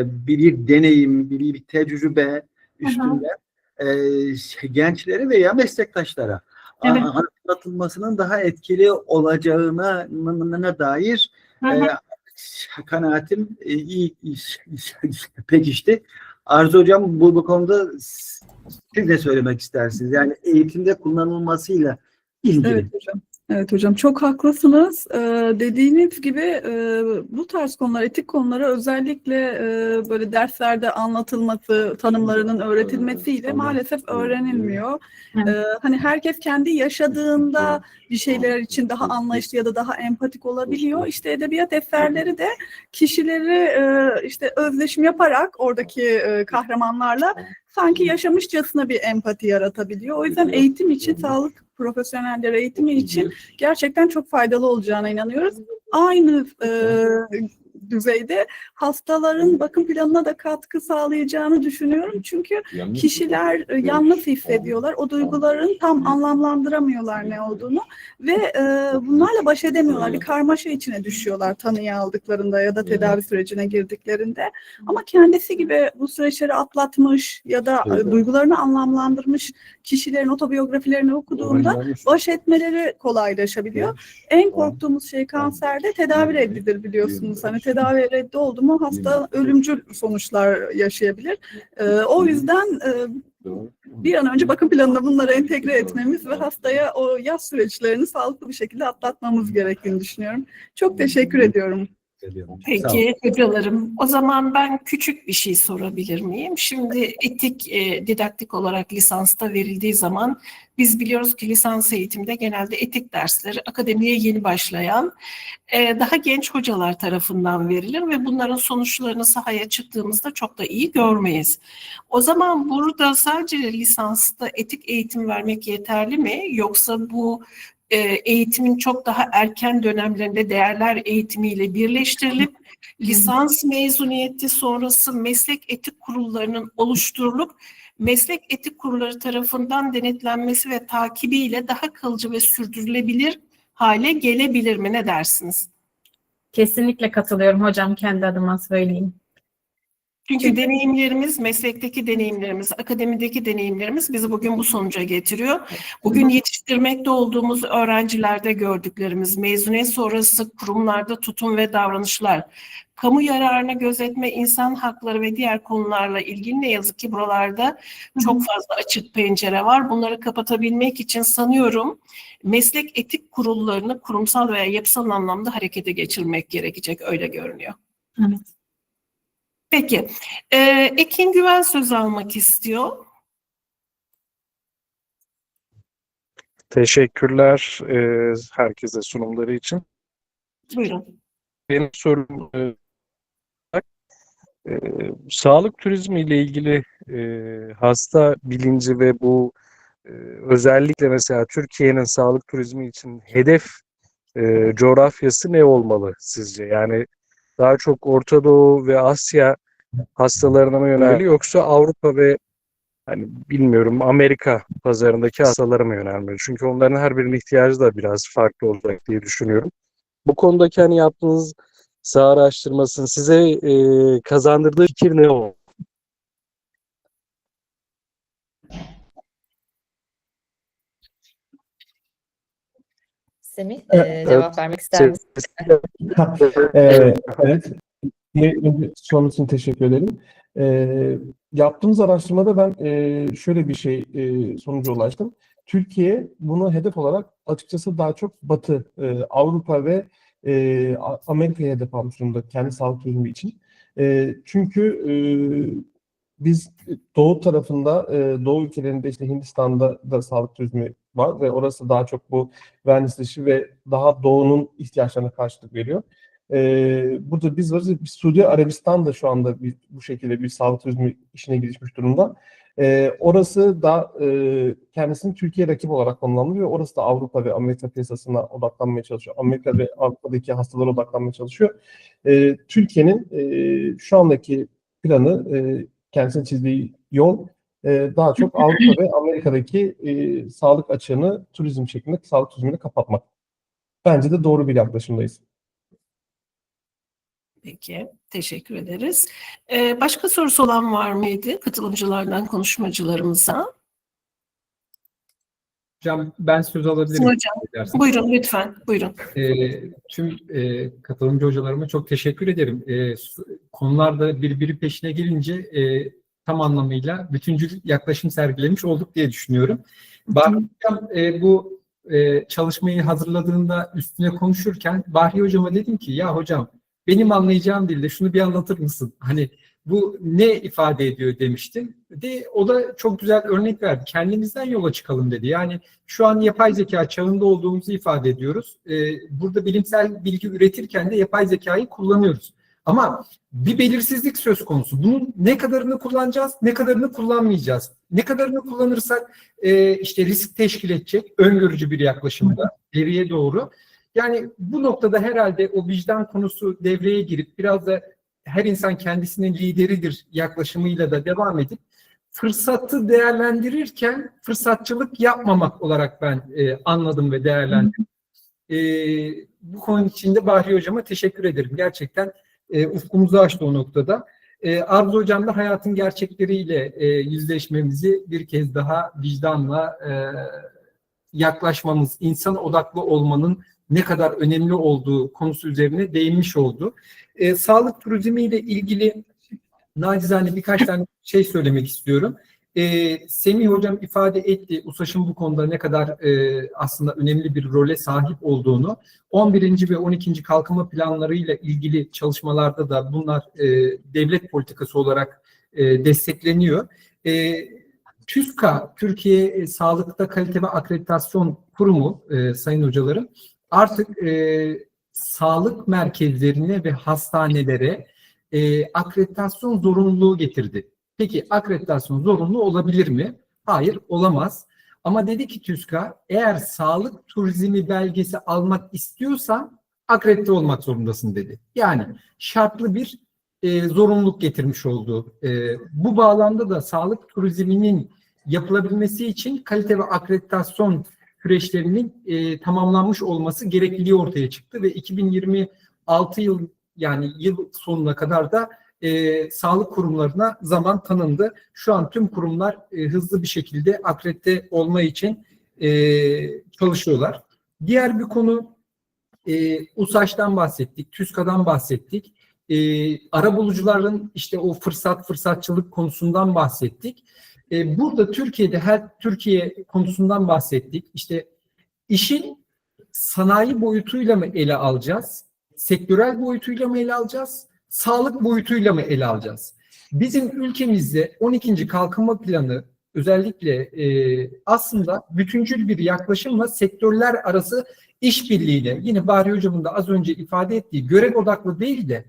bir deneyim, bir tecrübe üstünde gençlere veya meslektaşlara Evet. anlatılmasının daha etkili olacağına dair kanaatim iyi pekişti. Arzu hocam, bu konuda siz ne söylemek istersiniz? Yani eğitimde kullanılmasıyla ilgili. Evet hocam. Evet hocam, çok haklısınız. Dediğiniz gibi bu tarz konular, etik konulara özellikle böyle derslerde anlatılması, tanımlarının öğretilmesiyle maalesef öğrenilmiyor. Hani herkes kendi yaşadığında bir şeyler için daha anlayışlı ya da daha empatik olabiliyor. İşte edebiyat eserleri de kişileri işte özdeşim yaparak oradaki kahramanlarla sanki yaşamışçasına bir empati yaratabiliyor. O yüzden eğitim için, sağlık profesyonelleri eğitimi için gerçekten çok faydalı olacağına inanıyoruz. Aynı düzeyde hastaların bakım planına da katkı sağlayacağını düşünüyorum. Çünkü kişiler yalnız hissediyorlar. O duyguların tam anlamlandıramıyorlar ne olduğunu ve bunlarla baş edemiyorlar. Bir karmaşa içine düşüyorlar tanıyı aldıklarında ya da tedavi sürecine girdiklerinde. Ama kendisi gibi bu süreçleri atlatmış ya da duygularını anlamlandırmış kişilerin otobiyografilerini okuduğunda baş etmeleri kolaylaşabiliyor. En korktuğumuz şey kanserde tedavi reddidir biliyorsunuz. Hani tedavi reddi oldu mu hasta ölümcül sonuçlar yaşayabilir. O yüzden bir an önce bakım planına bunları entegre etmemiz ve hastaya o yaz süreçlerini sağlıklı bir şekilde atlatmamız gerektiğini düşünüyorum. Çok teşekkür ediyorum. Peki hocalarım, o zaman ben küçük bir şey sorabilir miyim? Şimdi etik didaktik olarak lisansta verildiği zaman biz biliyoruz ki lisans eğitimde genelde etik dersleri akademiye yeni başlayan daha genç hocalar tarafından verilir ve bunların sonuçlarını sahaya çıktığımızda çok da iyi görmeyiz. O zaman burada sadece lisansta etik eğitim vermek yeterli mi? Yoksa bu eğitimin çok daha erken dönemlerinde değerler eğitimiyle birleştirilip lisans mezuniyeti sonrası meslek etik kurullarının oluşturulup meslek etik kurulları tarafından denetlenmesi ve takibiyle daha kalıcı ve sürdürülebilir hale gelebilir mi? Ne dersiniz? Kesinlikle katılıyorum hocam, kendi adıma söyleyeyim. Çünkü deneyimlerimiz, meslekteki deneyimlerimiz, akademideki deneyimlerimiz bizi bugün bu sonuca getiriyor. Bugün yetiştirmekte olduğumuz öğrencilerde gördüklerimiz, mezuniyet sonrası kurumlarda tutum ve davranışlar, kamu yararını gözetme, insan hakları ve diğer konularla ilgili ne yazık ki buralarda çok fazla açık pencere var. Bunları kapatabilmek için sanıyorum meslek etik kurullarını kurumsal veya yapısal anlamda harekete geçirmek gerekecek, öyle görünüyor. Evet. Peki, Ekin Güven söz almak istiyor. Teşekkürler herkese sunumları için. Buyurun. Benim sorum sağlık turizmi ile ilgili hasta bilinci ve bu özellikle mesela Türkiye'nin sağlık turizmi için hedef coğrafyası ne olmalı sizce? Yani daha çok Orta Doğu ve Asya hastalarına mı yönelmeli yoksa Avrupa ve hani bilmiyorum Amerika pazarındaki hastalara mı yönelmeli? Çünkü onların her birinin ihtiyacı da biraz farklı olacak diye düşünüyorum. Bu konudaki hani yaptığınız saha araştırmasının size kazandırdığı fikir ne oldu? Semih, cevap vermek ister misin? Evet. Sorun için teşekkür ederim. Yaptığımız araştırmada ben şöyle bir şey sonuca ulaştım. Türkiye bunu hedef olarak açıkçası daha çok Batı, Avrupa ve Amerika'ya hedef almış durumda kendi sağlık turizmi için. Çünkü biz doğu tarafında, doğu ülkelerinde işte Hindistan'da da sağlık turizmi var ve orası daha çok bu wellness dışı ve daha doğunun ihtiyaçlarına karşılık veriyor. Burada biz varız. Suudi Arabistan da şu anda bu şekilde bir sağlık turizmi işine girişmiş durumda. Orası da kendisini Türkiye rakip olarak konumlandırıyor. Orası da Avrupa ve Amerika piyasasına odaklanmaya çalışıyor. Amerika ve Avrupa'daki hastalara odaklanmaya çalışıyor. Türkiye'nin şu andaki planı, kendisine çizdiği yol daha çok Avrupa ve Amerika'daki sağlık açığını turizm şeklinde, sağlık turizmiyle kapatmak. Bence de doğru bir yaklaşımdayız. Peki, teşekkür ederiz. Başka sorusu olan var mıydı katılımcılardan konuşmacılarımıza? Hocam ben söz alabilirim. Hocam, buyurun lütfen, buyurun. Tüm katılımcı hocalarıma çok teşekkür ederim. Konularda birbiri peşine gelince tam anlamıyla bütüncül yaklaşım sergilemiş olduk diye düşünüyorum. Bahri Hocam bu çalışmayı hazırladığında üstüne konuşurken Bahri Hocama dedim ki ya hocam benim anlayacağım dilde şunu bir anlatır mısın? Hani bu ne ifade ediyor demiştim. O da çok güzel örnek verdi. Kendimizden yola çıkalım dedi. Yani şu an yapay zeka çağında olduğumuzu ifade ediyoruz. Burada bilimsel bilgi üretirken de yapay zekayı kullanıyoruz. Ama bir belirsizlik söz konusu. Bunun ne kadarını kullanacağız, ne kadarını kullanmayacağız. Ne kadarını kullanırsak işte risk teşkil edecek, öngörücü bir yaklaşımda geriye doğru. Yani bu noktada herhalde o vicdan konusu devreye girip biraz da her insan kendisinin lideridir yaklaşımıyla da devam edip fırsatı değerlendirirken fırsatçılık yapmamak olarak ben anladım ve değerlendirdim. Bu konu için de Bahri Hocama teşekkür ederim. Gerçekten ufkumuzu açtı o noktada. Arzu Hocam da hayatın gerçekleriyle yüzleşmemizi bir kez daha vicdanla yaklaşmamız, insan odaklı olmanın ne kadar önemli olduğu konusu üzerine değinmiş oldu. Sağlık turizmiyle ilgili nacizane birkaç tane şey söylemek istiyorum. Semih Hocam ifade etti, USAŞ'ın bu konuda ne kadar aslında önemli bir role sahip olduğunu. 11. ve 12. kalkınma planlarıyla ilgili çalışmalarda da bunlar devlet politikası olarak destekleniyor. TÜSKA, Türkiye Sağlıkta Kalite ve Akreditasyon Kurumu sayın hocalarım, artık sağlık merkezlerine ve hastanelere akreditasyon zorunluluğu getirdi. Peki akreditasyon zorunlu olabilir mi? Hayır, olamaz. Ama dedi ki TÜSKA, eğer sağlık turizmi belgesi almak istiyorsan akredite olmak zorundasın dedi. Yani şartlı bir zorunluluk getirmiş oldu. Bu bağlamda da sağlık turizminin yapılabilmesi için kalite ve akreditasyon süreçlerinin tamamlanmış olması gerekliliği ortaya çıktı ve 2026 yıl yani yıl sonuna kadar da sağlık kurumlarına zaman tanındı. Şu an tüm kurumlar hızlı bir şekilde akredite olma için çalışıyorlar. Diğer bir konu USAŞ'tan bahsettik, TÜSKA'dan bahsettik. Arabulucuların işte o fırsatçılık konusundan bahsettik. Burada Türkiye'de Türkiye konusundan bahsettik. İşte işin sanayi boyutuyla mı ele alacağız? Sektörel boyutuyla mı ele alacağız? Sağlık boyutuyla mı ele alacağız? Bizim ülkemizde 12. kalkınma planı özellikle aslında bütüncül bir yaklaşımla sektörler arası işbirliğiyle, yine Bahri Hocam'ın da az önce ifade ettiği görev odaklı değil de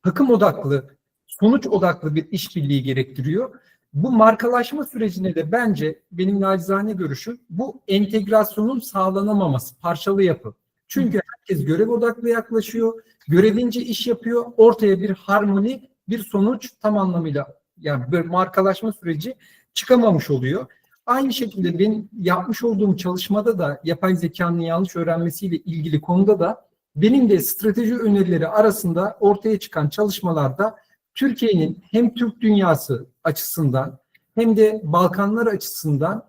takım odaklı, sonuç odaklı bir işbirliği gerektiriyor. Bu markalaşma sürecine de bence benim nacizane görüşüm bu entegrasyonun sağlanamaması, parçalı yapı. Çünkü herkes görev odaklı yaklaşıyor, görevince iş yapıyor, ortaya bir harmoni, bir sonuç tam anlamıyla yani bir markalaşma süreci çıkamamış oluyor. Aynı şekilde benim yapmış olduğum çalışmada da yapay zekanın yanlış öğrenmesiyle ilgili konuda da benim de strateji önerileri arasında ortaya çıkan çalışmalarda Türkiye'nin hem Türk dünyası açısından hem de Balkanlar açısından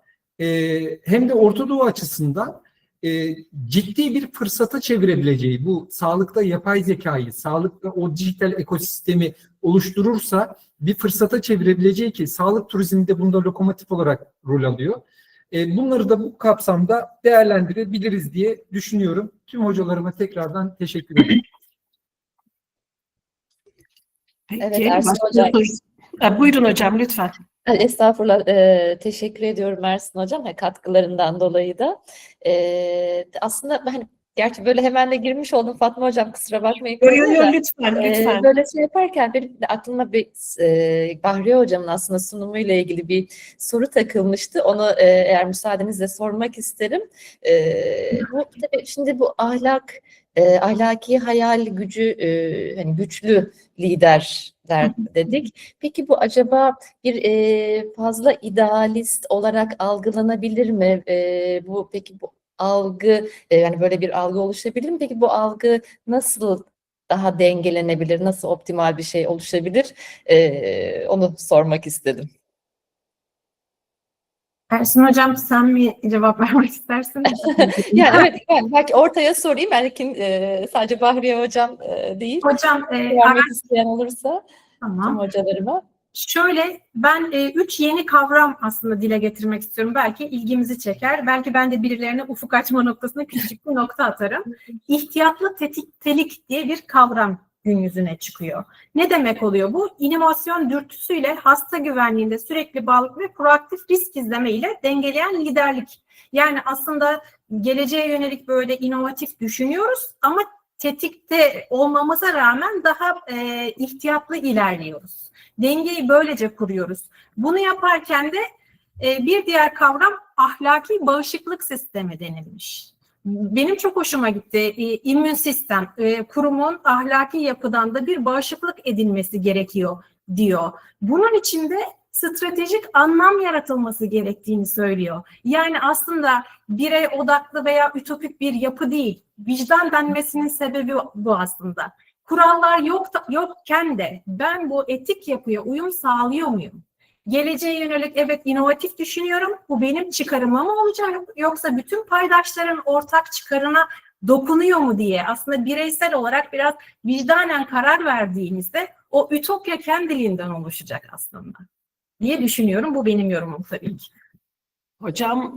hem de Orta Doğu açısından ciddi bir fırsata çevirebileceği, bu sağlıkta yapay zekayı, sağlıkta o dijital ekosistemi oluşturursa bir fırsata çevirebileceği ki sağlık turizmi de bunda lokomotif olarak rol alıyor. Bunları da bu kapsamda değerlendirebiliriz diye düşünüyorum. Tüm hocalarıma tekrardan teşekkür ederim. Peki, Evet, Ersin başka Hocam. Buyurun hocam lütfen. Estağfurullah. Teşekkür ediyorum Ersin Hocam katkılarından dolayı da. Aslında ben gerçi böyle hemen de girmiş oldum Fatma Hocam, kusura bakmayın. Yo, lütfen, lütfen. Böyle şey yaparken benim de aklıma bir Bahriye Hocam'ın aslında sunumuyla ilgili bir soru takılmıştı. Onu eğer müsaadenizle sormak isterim. Bu tabii şimdi bu ahlaki hayal gücü, hani güçlü liderler dedik. Peki bu acaba bir fazla idealist olarak algılanabilir mi? Peki bu algı, yani böyle bir algı oluşabilir mi? Peki bu algı nasıl daha dengelenebilir, nasıl optimal bir şey oluşabilir? Onu sormak istedim. Ersin Hocam sen mi cevap vermek istersin? Yani evet, yani belki ortaya sorayım. Belki sadece Bahriye Hocam değil. Hocam Vermek isteyen olursa tüm tamam. hocalarıma. Şöyle ben 3 yeni kavram aslında dile getirmek istiyorum. Belki ilgimizi çeker. Belki ben de birilerine ufuk açma noktasına küçük bir nokta atarım. İhtiyatlı tetiktelik diye bir kavram gün yüzüne çıkıyor. Ne demek oluyor bu? İnovasyon dürtüsüyle hasta güvenliğinde sürekli bağlılık ve proaktif risk izleme ile dengeleyen liderlik. Yani aslında geleceğe yönelik böyle inovatif düşünüyoruz ama tetikte olmamıza rağmen daha ihtiyatlı ilerliyoruz. Dengeyi böylece kuruyoruz. Bunu yaparken de bir diğer kavram ahlaki bağışıklık sistemi denilmiş. Benim çok hoşuma gitti. İmmün sistem, kurumun ahlaki yapıdan da bir bağışıklık edilmesi gerekiyor diyor. Bunun için de stratejik anlam yaratılması gerektiğini söylüyor. Yani aslında birey odaklı veya ütopik bir yapı değil. Vicdan denmesinin sebebi bu aslında. Kurallar yokken de ben bu etik yapıya uyum sağlıyor muyum? Geleceğe yönelik evet inovatif düşünüyorum. Bu benim çıkarıma mı olacak yoksa bütün paydaşların ortak çıkarına dokunuyor mu diye aslında bireysel olarak biraz vicdanen karar verdiğimizde o ütopya kendiliğinden oluşacak aslında diye düşünüyorum. Bu benim yorumum tabii ki. Hocam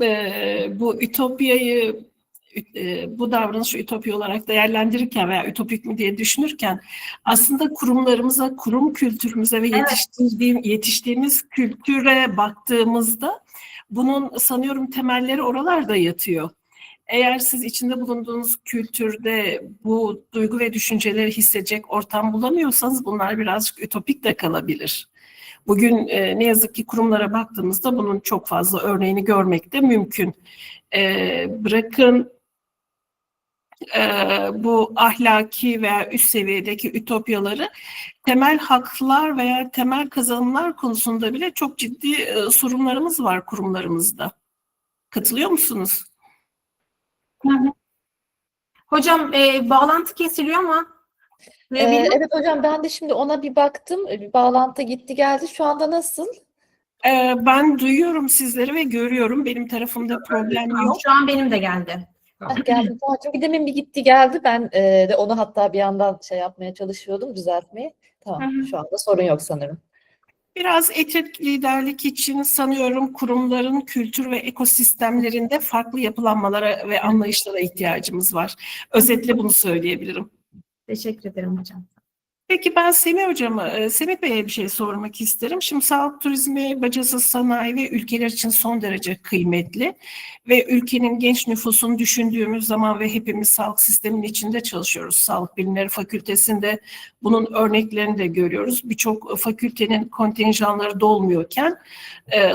bu ütopyayı, bu davranışı ütopya olarak değerlendirirken veya ütopik mi diye düşünürken aslında kurumlarımıza, kurum kültürümüze ve yetiştiğimiz kültüre baktığımızda bunun sanıyorum temelleri oralarda yatıyor. Eğer siz içinde bulunduğunuz kültürde bu duygu ve düşünceleri hissedecek ortam bulamıyorsanız bunlar birazcık ütopik de kalabilir. Bugün ne yazık ki kurumlara baktığımızda bunun çok fazla örneğini görmek de mümkün. Bırakın bu ahlaki veya üst seviyedeki ütopyaları, temel haklar veya temel kazanımlar konusunda bile çok ciddi sorunlarımız var kurumlarımızda. Katılıyor musunuz? Hocam bağlantı kesiliyor ama Evet hocam, ben de şimdi ona bir baktım. Bir bağlantı gitti geldi. Şu anda nasıl? Ben duyuyorum sizleri ve görüyorum. Benim tarafımda problem yok. şu an benim de geldi. Geldi. Tamam. Çünkü demin bir gitti geldi. Ben de onu hatta bir yandan şey yapmaya çalışıyordum, düzeltmeye. Tamam. Şu anda sorun yok sanırım. Biraz etik liderlik için sanıyorum kurumların kültür ve ekosistemlerinde farklı yapılanmalara ve anlayışlara ihtiyacımız var. Özetle bunu söyleyebilirim. Teşekkür ederim hocam. Peki ben Semih Bey'e bir şey sormak isterim. Şimdi sağlık turizmi, bacasız sanayi ve ülkeler için son derece kıymetli ve ülkenin genç nüfusunu düşündüğümüz zaman ve hepimiz sağlık sisteminin içinde çalışıyoruz. Sağlık Bilimleri Fakültesi'nde bunun örneklerini de görüyoruz. Birçok fakültenin kontenjanları dolmuyorken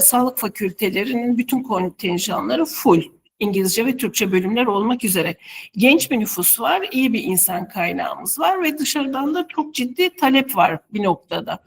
sağlık fakültelerinin bütün kontenjanları full. İngilizce ve Türkçe bölümler olmak üzere. Genç bir nüfus var, iyi bir insan kaynağımız var ve dışarıdan da çok ciddi talep var bir noktada.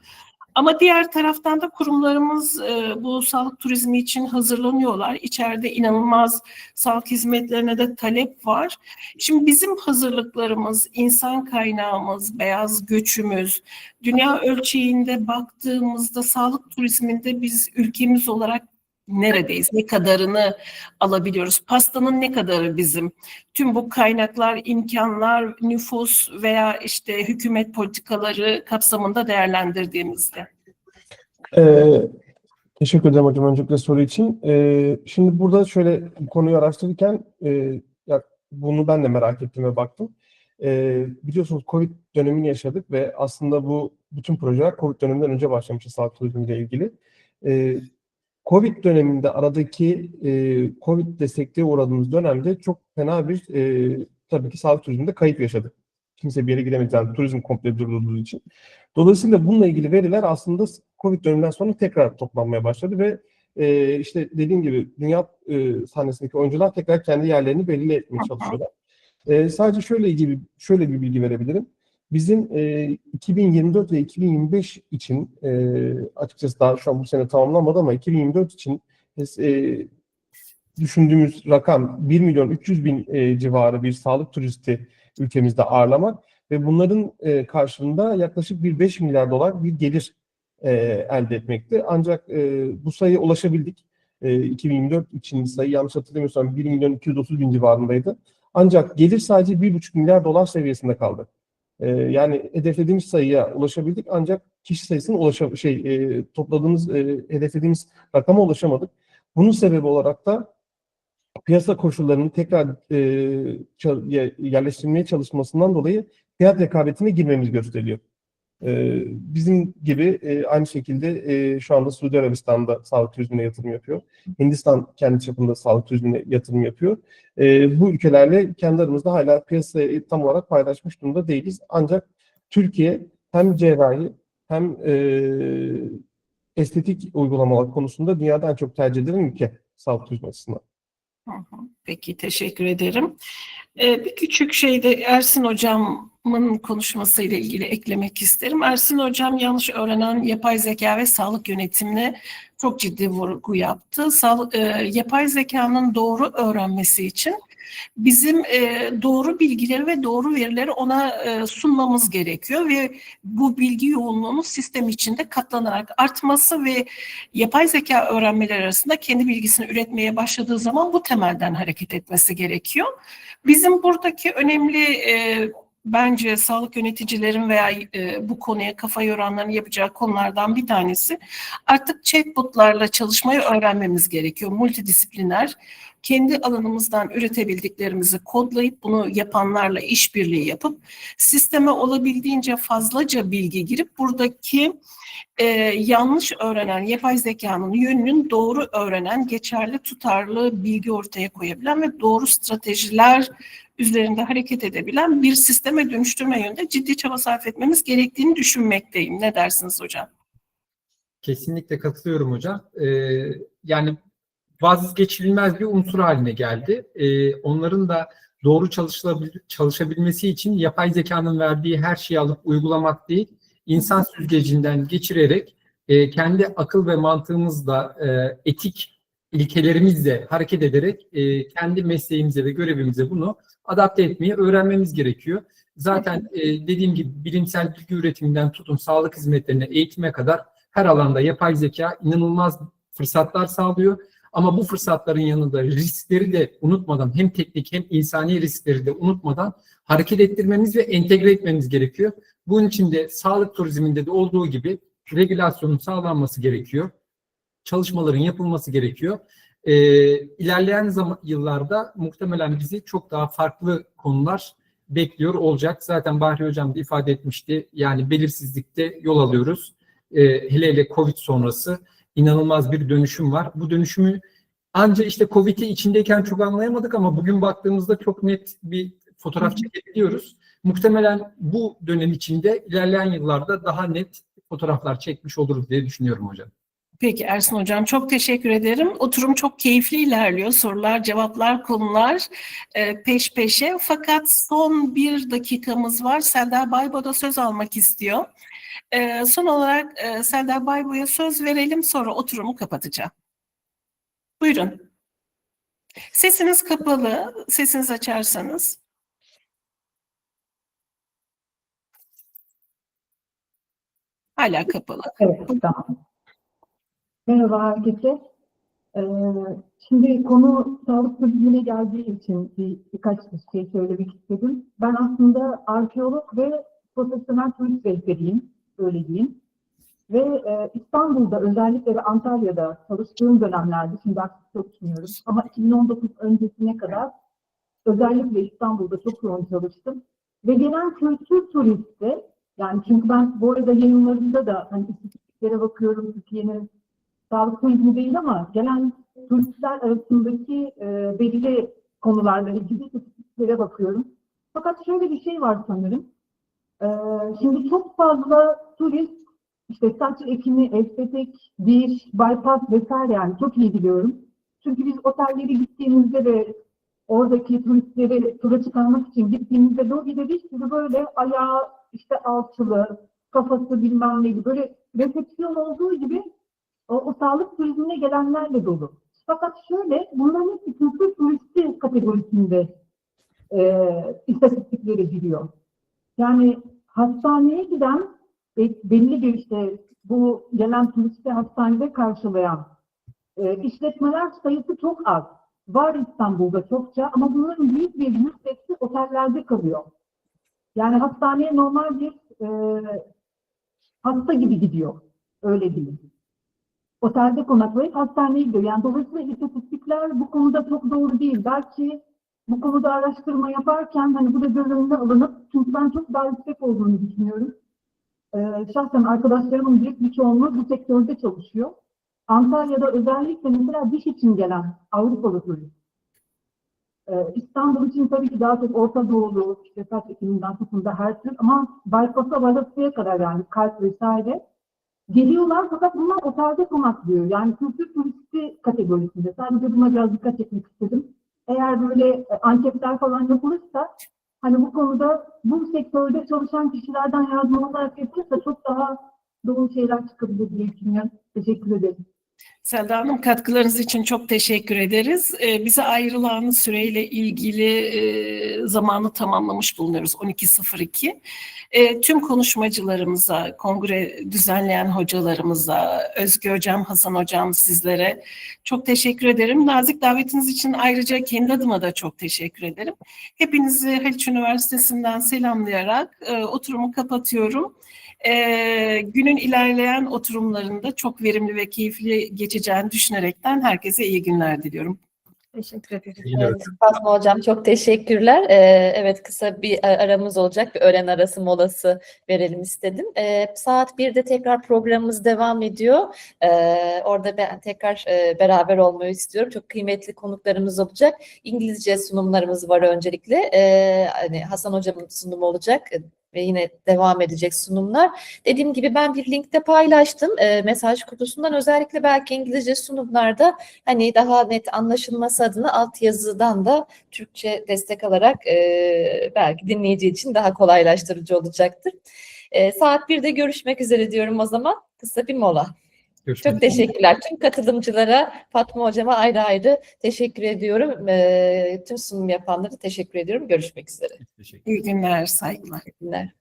Ama diğer taraftan da kurumlarımız bu sağlık turizmi için hazırlanıyorlar. İçeride inanılmaz sağlık hizmetlerine de talep var. Şimdi bizim hazırlıklarımız, insan kaynağımız, beyaz göçümüz, dünya ölçeğinde baktığımızda sağlık turizminde biz ülkemiz olarak neredeyiz? Ne kadarını alabiliyoruz? Pastanın ne kadarı bizim? Tüm bu kaynaklar, imkanlar, nüfus veya işte hükümet politikaları kapsamında değerlendirdiğimizde. Teşekkür ederim hocam öncelikle soru için. Şimdi burada şöyle bu konuyu araştırırken bunu ben de merak ettim ve baktım. Biliyorsunuz Covid dönemini yaşadık ve aslında bu bütün projeler Covid döneminden önce başlamıştı sağlık turizmiyle ilgili. Covid döneminde aradaki Covid desteklere uğradığımız dönemde çok fena bir tabii ki sağlık turizminde kayıp yaşadık. Kimse bir yere gidemedi. Yani turizm komple durduğu için. Dolayısıyla bununla ilgili veriler aslında Covid döneminden sonra tekrar toplanmaya başladı ve işte dediğim gibi dünya sahnesindeki oyuncular tekrar kendi yerlerini belli etmeye çalışıyorlar. Sadece şöyle bir bilgi verebilirim. Bizim 2024 ve 2025 için açıkçası daha şu an bu sene tamamlanmadı ama 2024 için düşündüğümüz rakam 1.300.000 civarı bir sağlık turisti ülkemizde ağırlamak ve bunların karşılığında yaklaşık bir 5 milyar dolar bir gelir elde etmekte. Ancak bu sayıya ulaşabildik. 2024 için sayı yanlış hatırlamıyorsam 1.230.000 civarındaydı. Ancak gelir sadece 1,5 milyar dolar seviyesinde kaldı. Yani hedeflediğimiz sayıya ulaşabildik ancak kişi sayısını topladığımız, hedeflediğimiz rakama ulaşamadık. Bunun sebebi olarak da piyasa koşullarının tekrar yerleştirilmeye çalışmasından dolayı fiyat rekabetine girmemiz gösteriliyor. Bizim gibi aynı şekilde şu anda Suudi Arabistan'da sağlık turizmine yatırım yapıyor. Hindistan kendi çapında sağlık turizmine yatırım yapıyor. Bu ülkelerle kendi aramızda hala piyasayı tam olarak paylaşmış durumda değiliz. Ancak Türkiye hem cerrahi hem estetik uygulamalar konusunda dünyada en çok tercih edilen ülke sağlık turizmi açısından. Peki, teşekkür ederim. Bir küçük şey de Ersin Hocam'ın konuşmasıyla ilgili eklemek isterim. Ersin Hocam yanlış öğrenen yapay zeka ve sağlık yönetimine çok ciddi vurgu yaptı. Yapay zekanın doğru öğrenmesi için bizim doğru bilgileri ve doğru verileri ona sunmamız gerekiyor ve bu bilgi yoğunluğunun sistem içinde katlanarak artması ve yapay zeka öğrenmeleri arasında kendi bilgisini üretmeye başladığı zaman bu temelden hareket etmesi gerekiyor. Bizim buradaki önemli bence sağlık yöneticilerin veya bu konuya kafa yoranların yapacağı konulardan bir tanesi artık chatbotlarla çalışmayı öğrenmemiz gerekiyor. Multidisipliner, kendi alanımızdan üretebildiklerimizi kodlayıp bunu yapanlarla işbirliği yapıp sisteme olabildiğince fazlaca bilgi girip buradaki yanlış öğrenen yapay zekanın yönünün doğru öğrenen, geçerli, tutarlı bilgi ortaya koyabilen ve doğru stratejiler üzerinde hareket edebilen bir sisteme dönüştürme yönünde ciddi çaba sarf etmemiz gerektiğini düşünmekteyim. Ne dersiniz hocam? Kesinlikle katılıyorum hocam. Yani vazgeçilmez bir unsur haline geldi. Onların da doğru çalışabilmesi için yapay zekanın verdiği her şeyi alıp uygulamak değil, insan süzgecinden geçirerek kendi akıl ve mantığımızla, etik ilkelerimizle hareket ederek kendi mesleğimize ve görevimize bunu adapte etmeyi öğrenmemiz gerekiyor. Zaten dediğim gibi bilimsel bilgi üretiminden tutun sağlık hizmetlerine, eğitime kadar her alanda yapay zeka inanılmaz fırsatlar sağlıyor. Ama bu fırsatların yanında riskleri de unutmadan, hem teknik hem insani riskleri de unutmadan hareket ettirmemiz ve entegre etmemiz gerekiyor. Bunun için de sağlık turizminde de olduğu gibi regülasyonun sağlanması gerekiyor. Çalışmaların yapılması gerekiyor. İlerleyen yıllarda muhtemelen bizi çok daha farklı konular bekliyor olacak. Zaten Bahri Hocam da ifade etmişti. Yani belirsizlikte yol alıyoruz. Hele hele Covid sonrası inanılmaz bir dönüşüm var. Bu dönüşümü ancak işte Covid'i içindeyken çok anlayamadık ama bugün baktığımızda çok net bir fotoğraf çekebiliyoruz. Muhtemelen bu dönem içinde ilerleyen yıllarda daha net fotoğraflar çekmiş oluruz diye düşünüyorum hocam. Peki Ersin Hocam, çok teşekkür ederim. Oturum çok keyifli ilerliyor. Sorular, cevaplar, konular peş peşe. Fakat son bir dakikamız var. Serdar Baybo da söz almak istiyor. Son olarak Serdar Baybo'ya söz verelim, sonra oturumu kapatacağım. Buyurun. Sesiniz kapalı. Sesinizi açarsanız. Hala kapalı. Evet, tamam. Merhaba herkese. Şimdi konu sağlık turizmine geldiği için birkaç şey söylemek istedim. Ben aslında arkeolog ve profesyonel turist rehberiyim, öyle diyeyim. Ve İstanbul'da özellikle de Antalya'da çalıştığım dönemlerde, şimdi artık çalışmıyorum ama 2019 öncesine kadar özellikle İstanbul'da çok yoğun çalıştım. Ve gelen kültür turisti, yani çünkü ben bu arada yayınlarında da hani istatistiklere bakıyorum, Türkiye'nin sağlık turizmi değil ama gelen turistler arasındaki belli konularla ilgili istatistiklere bakıyorum. Fakat şöyle bir şey var sanırım. Şimdi çok fazla turist işte saç ekimi, estetik, diş, bypass vesaire yani çok iyi biliyorum. Çünkü biz otellere gittiğimizde ve oradaki turistleri tura çıkarmak için gittiğimizde lobide bir sürü böyle ayağı işte alçılı, kafası bilmem neydi böyle resepsiyon olduğu gibi o sağlık turizmine gelenlerle dolu. Fakat şöyle bunların hepsi kültür turisti kategorisinde istatistiklere giriyor. Yani hastaneye giden belli bir işte bu gelen turisti hastanede karşılayan işletmeler sayısı çok az. Var İstanbul'da çokça ama bunların büyük bir yüzdesi otellerde kalıyor. Yani hastaneye normal bir hasta gibi gidiyor. Öyle diyeyim. Otelde konaklayıp hastaneye gidiyor. Yani dolayısıyla istatistikler bu konuda çok doğru değil. Belki bu konuda araştırma yaparken hani bu da göz önüne alınıp çünkü ben çok daha yüksek olduğunu düşünüyorum. Şahsen arkadaşlarımın büyük bir çoğunluğu bu sektörde çalışıyor. Antalya'da özellikle mesela diş için gelen Avrupalı turist. İstanbul için tabii ki daha çok Orta Doğulu, işte saç ekiminden tutun da her tür ama bypass'a varasıya kadar yani kalp vesaire geliyorlar fakat bunlar otelde konaklıyor. Yani kültür turisti kategorisinde. Sadece buna biraz dikkat çekmek istedim. Eğer böyle anketler falan yapılırsa hani bu konuda bu sektörde çalışan kişilerden yardım alarak yapılırsa çok daha doğru şeyler çıkabilir diye düşünüyorum. Teşekkür ederim. Selda Hanım, katkılarınız için çok teşekkür ederiz. Bize ayrılan süreyle ilgili zamanı tamamlamış bulunuyoruz 12.02. Tüm konuşmacılarımıza, kongre düzenleyen hocalarımıza, Özge Hocam, Hasan Hocam sizlere çok teşekkür ederim. Nazik davetiniz için ayrıca kendi adıma da çok teşekkür ederim. Hepinizi Haliç Üniversitesi'nden selamlayarak oturumu kapatıyorum. Günün ilerleyen oturumlarında çok verimli ve keyifli geçeceğini düşünerekten herkese iyi günler diliyorum. Teşekkür ederim. Evet, Fatma Hocam çok teşekkürler. Evet kısa bir aramız olacak. Bir öğlen arası molası verelim istedim. Saat 1'de tekrar programımız devam ediyor. Orada ben tekrar beraber olmayı istiyorum. Çok kıymetli konuklarımız olacak. İngilizce sunumlarımız var öncelikle. Hani Hasan Hocam'ın sunumu olacak. Ve yine devam edecek sunumlar. Dediğim gibi ben bir linkte paylaştım. Mesaj kutusundan özellikle belki İngilizce sunumlarda hani daha net anlaşılması adına altyazıdan da Türkçe destek alarak belki dinleyici için daha kolaylaştırıcı olacaktır. Saat 1'de görüşmek üzere diyorum o zaman. Kısa bir mola. Çok teşekkürler. Tüm katılımcılara, Fatma Hocama ayrı ayrı teşekkür ediyorum. Tüm sunum yapanlara teşekkür ediyorum. Görüşmek üzere. İyi günler, saygılar. İyi günler.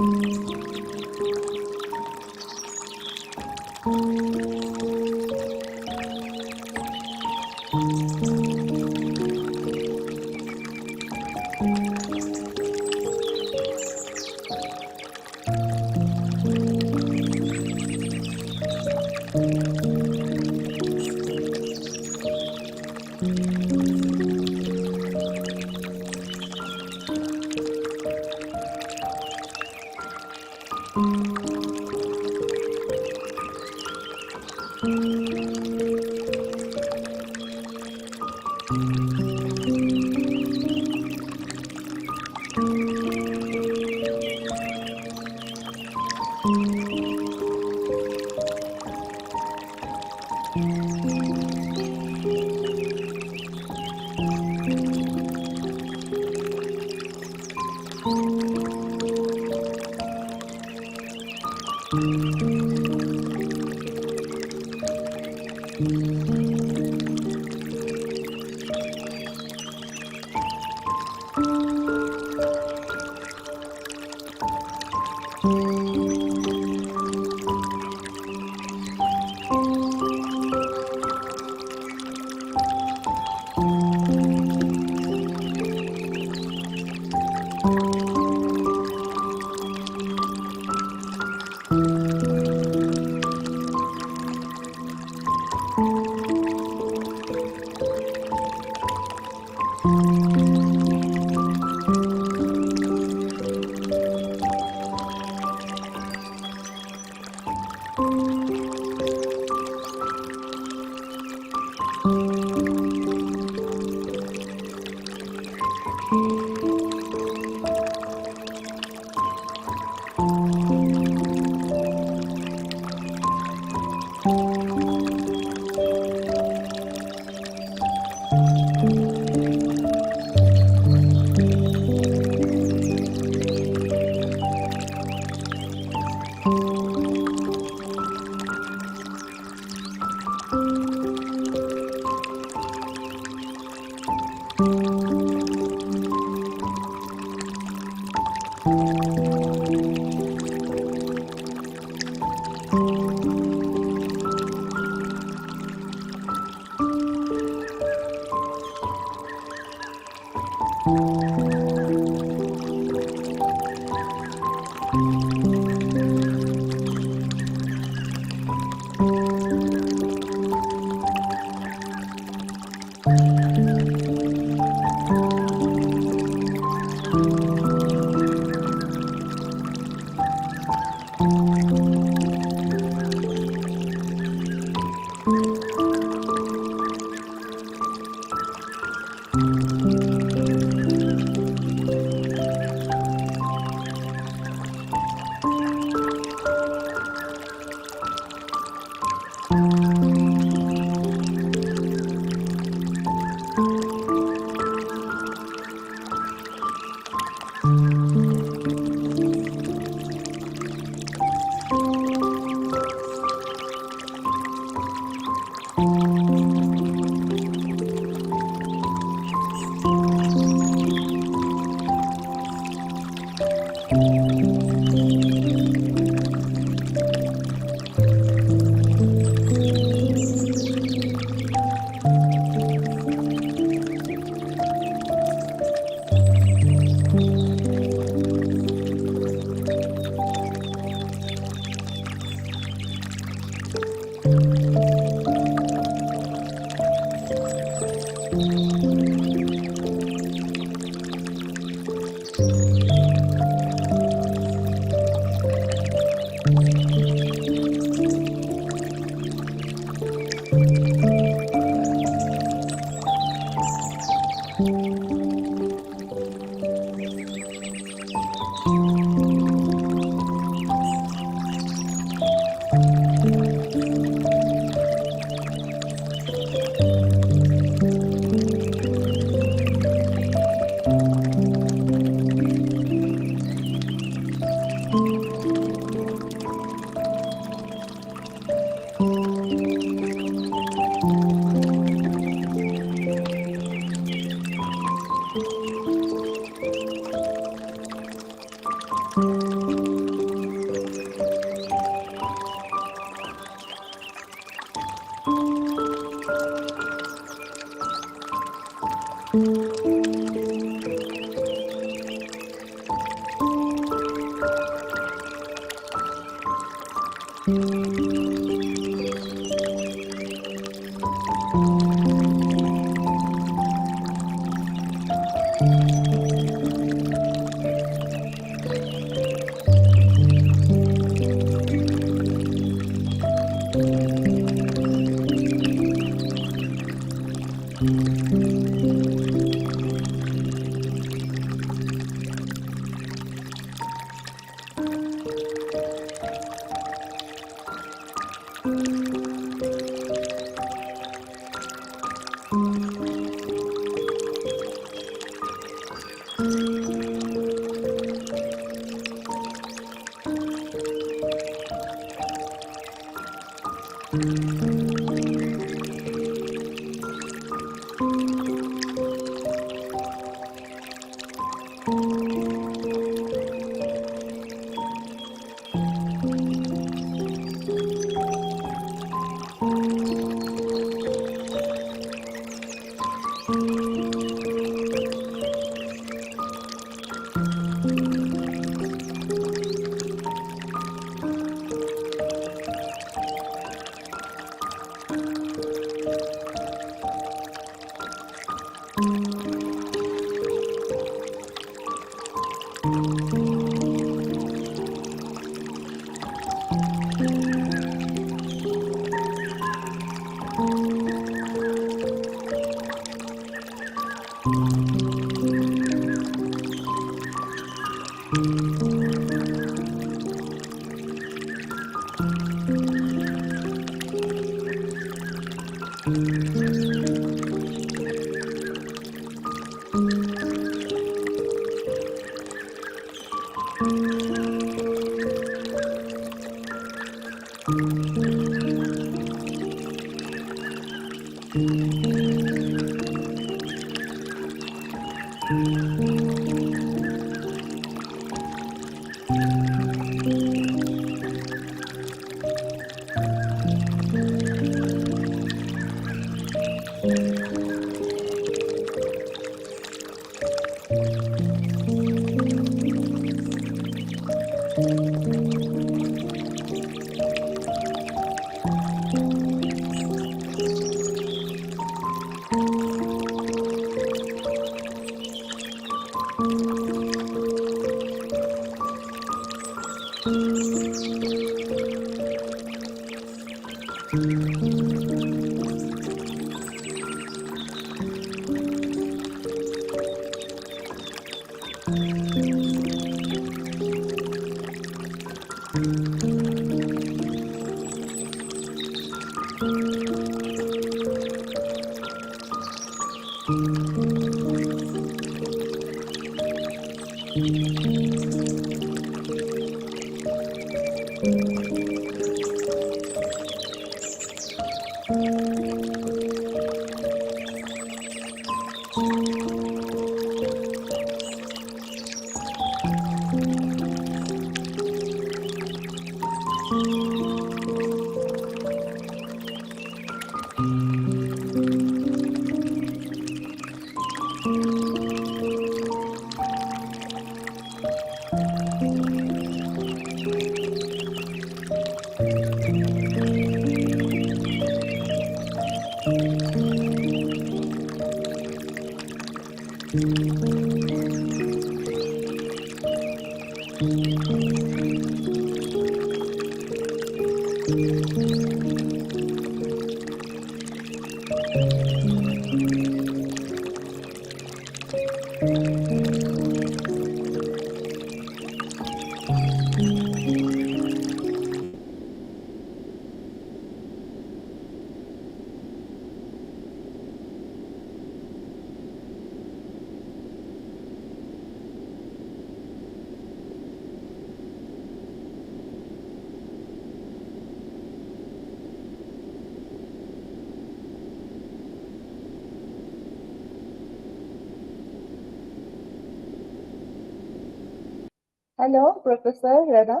Hello, Professor Rana.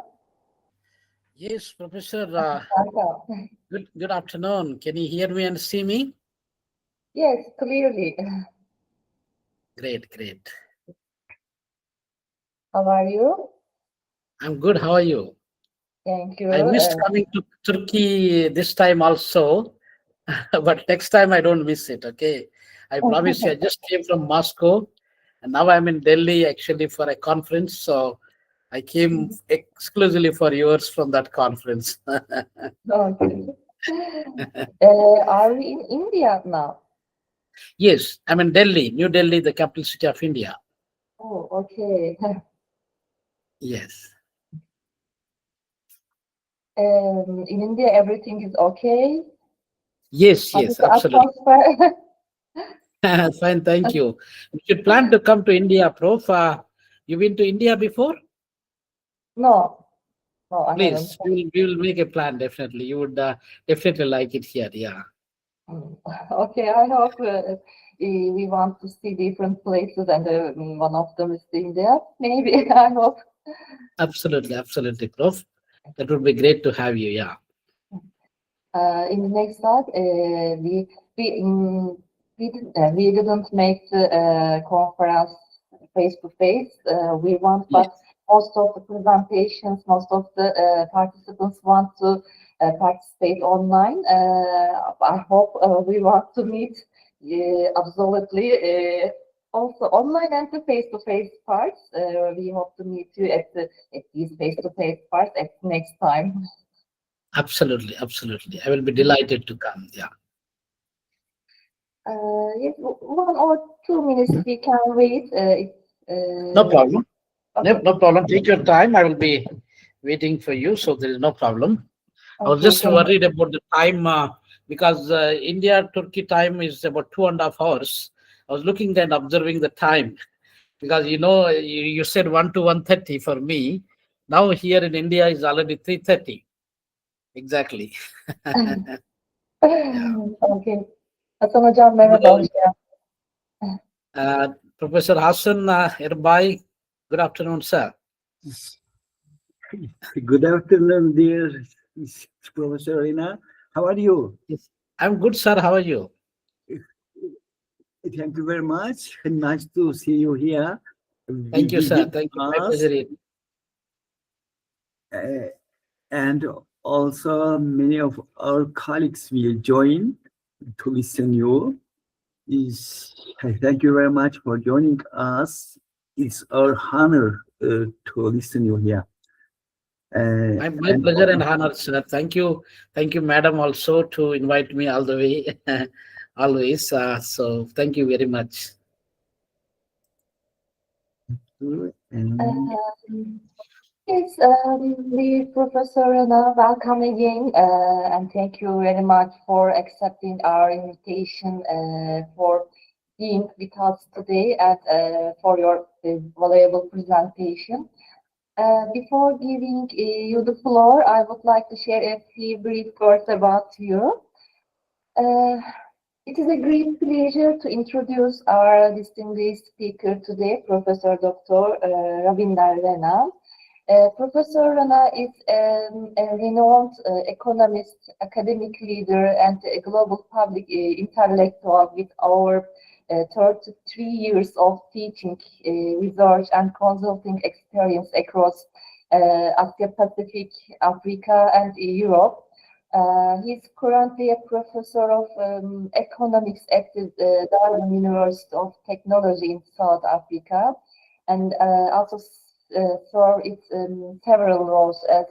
Yes, Professor. Good afternoon. Can you hear me and see me? Yes, clearly. Great, great. How are you? I'm good. How are you? Thank you. I missed coming to Turkey this time also, but next time I don't miss it. Okay. I promise you. I just came from Moscow, and now I'm in Delhi actually for a conference. So I came exclusively for yours from that conference. Okay. Are we in India now? Yes, I'm in Delhi, New Delhi, the capital city of India. Oh, okay. Yes. In India, everything is okay. Yes, How is yes, the absolutely. atmosphere? Fine, thank you. We should plan to come to India, Prof. You been to India before? No, I haven't. Please, we will make a plan, definitely. You would definitely like it here, yeah. Okay, I hope we want to see different places, and one of them is India. Maybe, I hope. Absolutely, absolutely, Prof. That would be great to have you, yeah. In the next slide, we didn't make the conference face to face. We want, but most of the presentations, most of the participants want to participate online. I hope we want to meet absolutely also online and the face-to-face parts. We hope to meet you at these face-to-face parts at next time. Absolutely, absolutely. I will be delighted to come, yeah. Yes, 1 or 2 minutes we can wait. No problem. Okay. No problem. Take your time. I will be waiting for you, so there is no problem. I was Okay, just worried about the time because India-Turkey time is about 2.5 hours. I was looking and observing the time because you said 1 to 1:30 for me. Now here in India is already 3:30. Exactly. Okay. Hasan Hocam merhaba, hoş geldin. Professor Hassan Erbay, good afternoon, sir. Good afternoon, dear Professor Rina. How are you? Yes. I'm good, sir. How are you? Thank you very much. Nice to see you here. Thank you, sir. Thank you. My pleasure. And also many of our colleagues will join to listen you. Thank you very much for joining us. It's our honor to listen you here. My pleasure and honor, sir. Thank you, madam, also to invite me all the way, always. So thank you very much. Yes, dear Professor Rana, welcome again, and thank you very much for accepting our invitation for being with us today and for your valuable presentation. Before giving you the floor, I would like to share a few brief words about you. It is a great pleasure to introduce our distinguished speaker today, Professor Dr. Ravinder Rana. Professor Rana is a renowned economist, academic leader, and a global public intellectual with over 33 years of teaching, research, and consulting experience across Asia Pacific, Africa, and Europe. He is currently a professor of economics at the Durham University of Technology in South Africa, and also served several roles as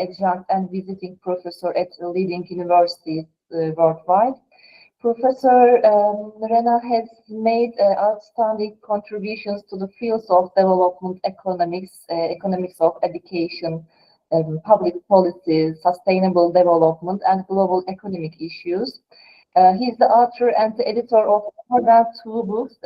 adjunct and visiting professor at leading universities worldwide. Professor Rana has made outstanding contributions to the fields of development economics, economics of education, public policy, sustainable development, and global economic issues. He is the author and the editor of more than 2 books.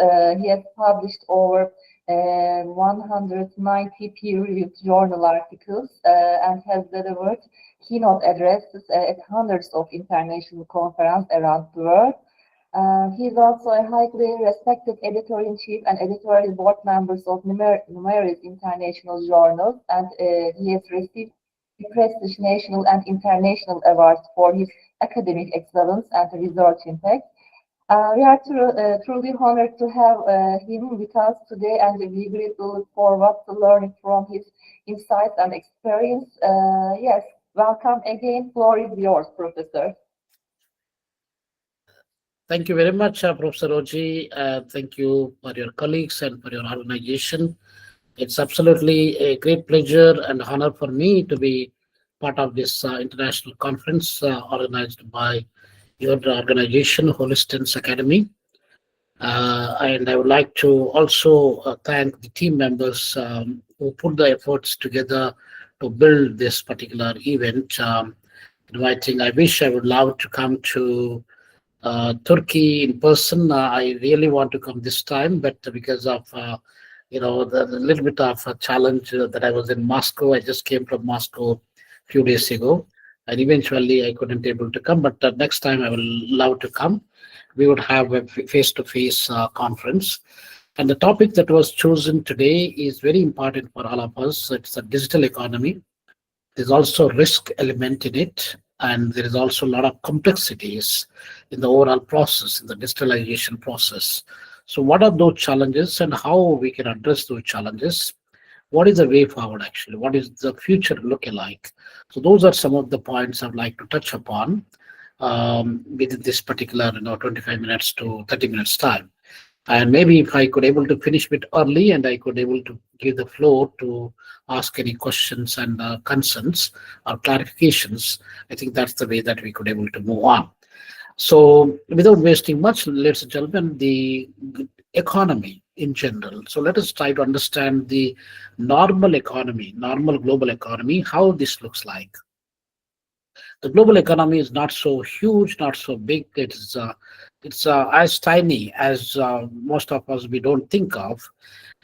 He has published over 190 peer-reviewed journal articles and has delivered keynote addresses at hundreds of international conferences around the world. He is also a highly respected editor-in-chief and editorial board members of numerous international journals, and he has received prestigious national and international awards for his academic excellence and research impact. We are truly honored to have him with us today, and we greatly look forward to learning from his insights and experience. Yes, welcome again. Floor is yours, Professor. Thank you very much, Professor Oji. Thank you for your colleagues and for your organization. It's absolutely a great pleasure and honor for me to be part of this international conference organized by your organization, Holistens Academy. And I would like to also thank the team members who put the efforts together to build this particular event. Inviting, I wish I would love to come to Turkey in person. I really want to come this time, but because of the little bit of a challenge that I was in Moscow. I just came from Moscow a few days ago, and eventually I couldn't able to come. But next time I will love to come. We would have a face-to-face conference, and the topic that was chosen today is very important for all of us. It's a digital economy. There's also risk element in it, and there is also a lot of complexities in the overall process, in the digitalization process. So what are those challenges and how we can address those challenges? What is the way forward actually? What is the future looking like? So those are some of the points I'd like to touch upon within this particular 25 minutes to 30 minutes time. And maybe if I could able to finish a bit early and I could able to give the floor to ask any questions and concerns or clarifications, I think that's the way that we could able to move on. So without wasting much, ladies and gentlemen, the economy in general. So let us try to understand the normal economy, normal global economy, how this looks like. The global economy is not so huge, not so big. It's as tiny as most of us we don't think of.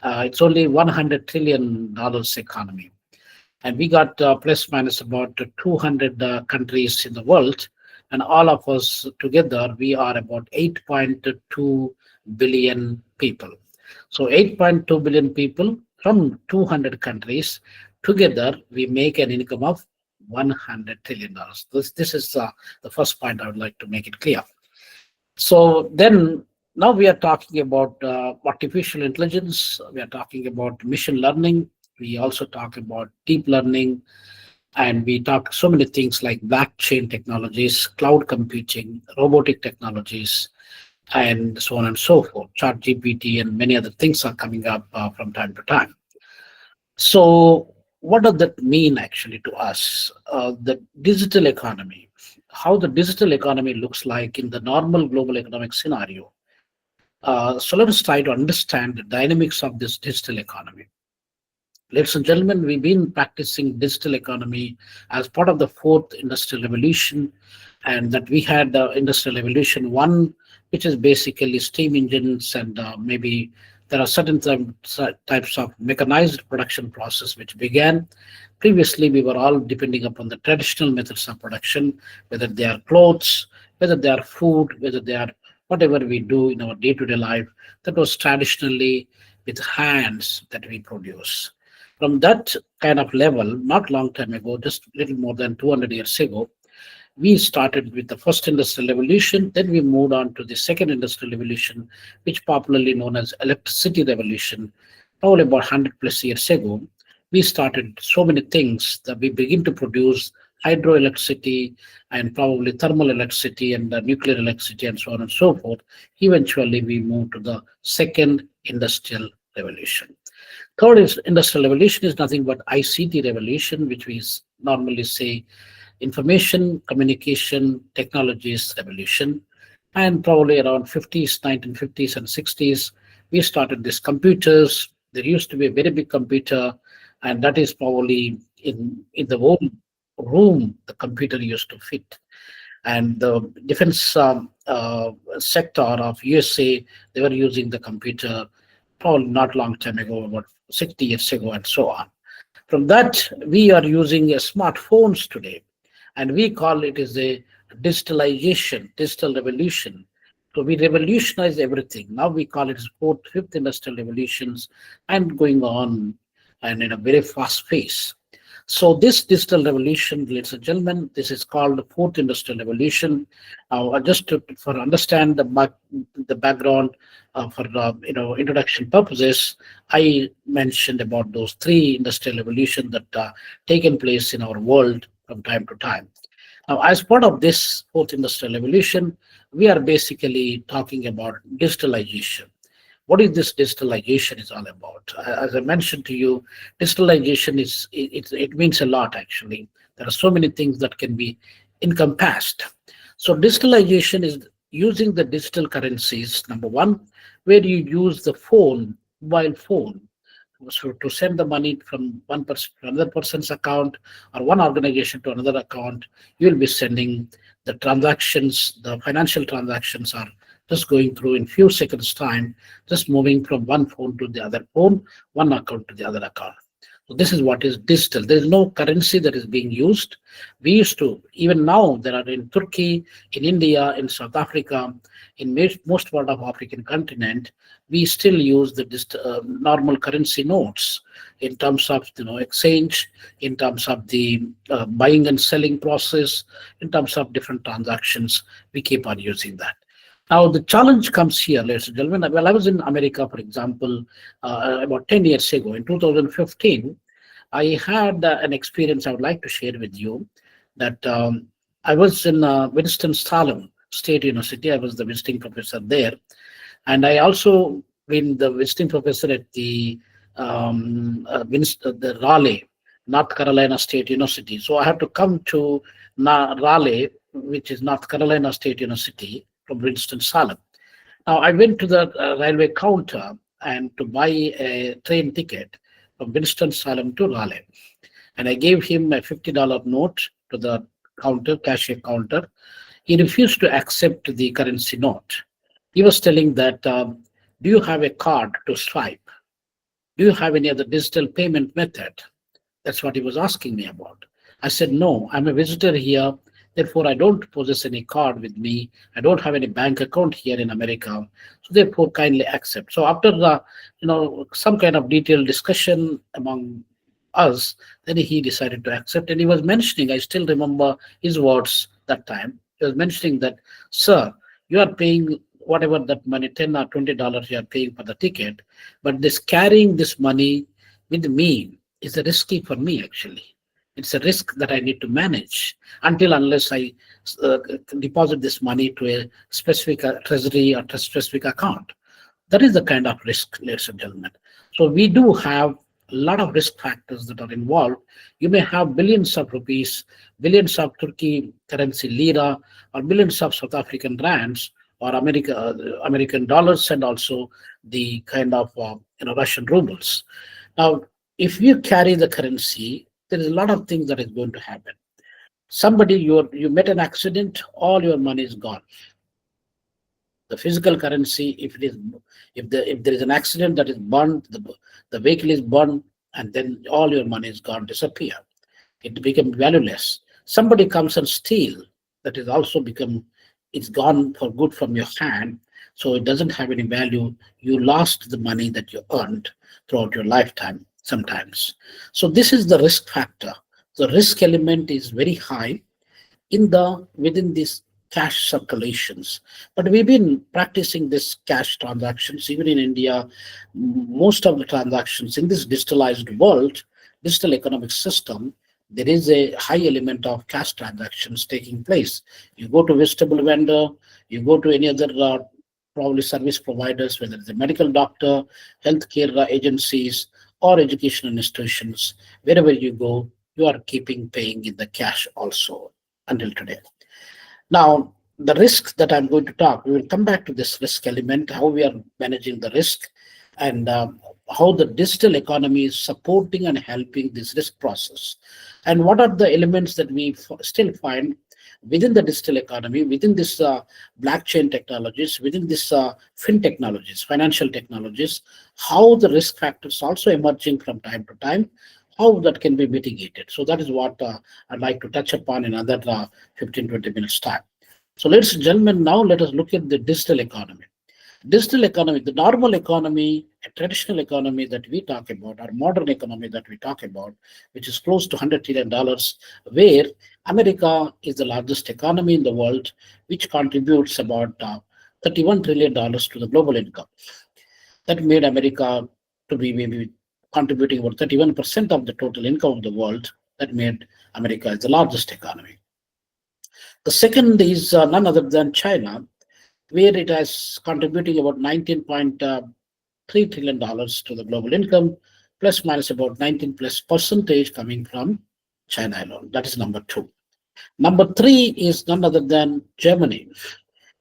It's only $100 trillion economy. And we got plus minus about 200 countries in the world. And all of us together, we are about 8.2 billion people. So 8.2 billion people from 200 countries, together we make an income of $100 trillion. This is the first point I would like to make it clear. So then now we are talking about artificial intelligence. We are talking about machine learning. We also talk about deep learning. And we talk so many things like blockchain technologies, cloud computing, robotic technologies, and so on and so forth. ChatGPT and many other things are coming up from time to time. So what does that mean actually to us? The digital economy, how the digital economy looks like in the normal global economic scenario. So let us try to understand the dynamics of this digital economy. Ladies and gentlemen, we've been practicing digital economy as part of the fourth industrial revolution, and that we had the industrial revolution 1, which is basically steam engines, and maybe there are certain types of mechanized production process which began. Previously, we were all depending upon the traditional methods of production, whether they are clothes, whether they are food, whether they are whatever we do in our day-to-day life, that was traditionally with hands that we produce. From that kind of level, not long time ago, just a little more than 200 years ago, we started with the first industrial revolution, then we moved on to the second industrial revolution, which popularly known as electricity revolution. Probably about 100 plus years ago, we started so many things that we begin to produce hydroelectricity and probably thermal electricity and nuclear electricity and so on and so forth. Eventually, we moved to the second industrial revolution. Third industrial revolution is nothing but ICT revolution, which we normally say information communication technologies revolution. And probably around 50s, 1950s and 60s, we started these computers. There used to be a very big computer, and that is probably in the whole room the computer used to fit. And the defense sector of USA, they were using the computer probably not long time ago, about 60 years ago and so on. From that, we are using smartphones today, and we call it as a digitalization, digital revolution. So we revolutionize everything. Now we call it fourth, fifth industrial revolutions and going on and in a very fast pace. So this digital revolution, ladies and gentlemen, this is called the fourth industrial revolution. Just for understand the background for introduction purposes, I mentioned about those three industrial revolutions that taken place in our world from time to time. Now, as part of this fourth industrial revolution, we are basically talking about digitalization. What is this digitalization is all about? As I mentioned to you, digitalization it means a lot actually. There are so many things that can be encompassed. So digitalization is using the digital currencies, number one, where you use the phone, mobile phone, so to send the money from one person to another person's account or one organization to another account. You will be sending the transactions, the financial transactions are just going through in few seconds time, just moving from one phone to the other phone, one account to the other account. So this is what is digital. There is no currency that is being used. We used to, even now, there are in Turkey, in India, in South Africa, in most part of African continent, we still use the normal currency notes in terms of exchange, in terms of the buying and selling process, in terms of different transactions. We keep on using that. Now, the challenge comes here, ladies and gentlemen. Well, I was in America, for example, about 10 years ago. In 2015, I had an experience I would like to share with you that I was in Winston-Salem State University. I was the visiting professor there. And I also been the visiting professor at the Raleigh, North Carolina State University. So I had to come to Raleigh, which is North Carolina State University, from Winston-Salem. Now, I went to the railway counter and to buy a train ticket from Winston-Salem to Raleigh. And I gave him a $50 note to the counter, cashier counter. He refused to accept the currency note. He was telling that, do you have a card to swipe? Do you have any other digital payment method? That's what he was asking me about. I said, no, I'm a visitor here. Therefore, I don't possess any card with me. I don't have any bank account here in America. So therefore, kindly accept. So after the, some kind of detailed discussion among us, then he decided to accept. And he was mentioning, I still remember his words that time. He was mentioning that, sir, you are paying whatever that money, $10 or $20 you are paying for the ticket, but this carrying this money with me is risky for me actually. It's a risk that I need to manage unless I deposit this money to a specific treasury or specific account. That is the kind of risk, ladies and gentlemen. So we do have a lot of risk factors that are involved. You may have billions of rupees, billions of Turkey currency lira, or billions of South African rands, or American dollars, and also the kind of Russian rubles. Now, if you carry the currency, there is a lot of things that is going to happen. Somebody, you met an accident, all your money is gone. The physical currency, if there is an accident that is burned, the vehicle is burned, and then all your money is gone, disappear. It becomes valueless. Somebody comes and steal, that is also become it's gone for good from your hand, so it doesn't have any value. You lost the money that you earned throughout your lifetime sometimes. So this is the risk factor. The risk element is very high within these cash circulations. But we've been practicing this cash transactions even in India. Most of the transactions in this digitalized world, digital economic system, there is a high element of cash transactions taking place. You go to vegetable vendor, you go to any other probably service providers, whether it's a medical doctor, healthcare agencies, or educational institutions. Wherever you go, you are paying in the cash also until today. Now, the risk that I'm going to talk, we will come back to this risk element, how we are managing the risk, and how the digital economy is supporting and helping this risk process. And what are the elements that we still find within the digital economy, within this blockchain technologies, within this fin technologies, financial technologies, how the risk factors also emerging from time to time, how that can be mitigated. So that is what I'd like to touch upon in another 15-20 minutes time. So ladies and gentlemen, now let us look at the digital economy. Digital economy, the normal economy, a traditional economy that we talk about, or modern economy that we talk about, which is close to $100 trillion, where America is the largest economy in the world, which contributes about $31 trillion to the global income. That made America to be maybe contributing about 31% of the total income of the world. That made America as the largest economy. The second is none other than China, where it is contributing about $19.3 trillion to the global income, plus minus about 19% coming from China alone. That is number two. Number three is none other than Germany.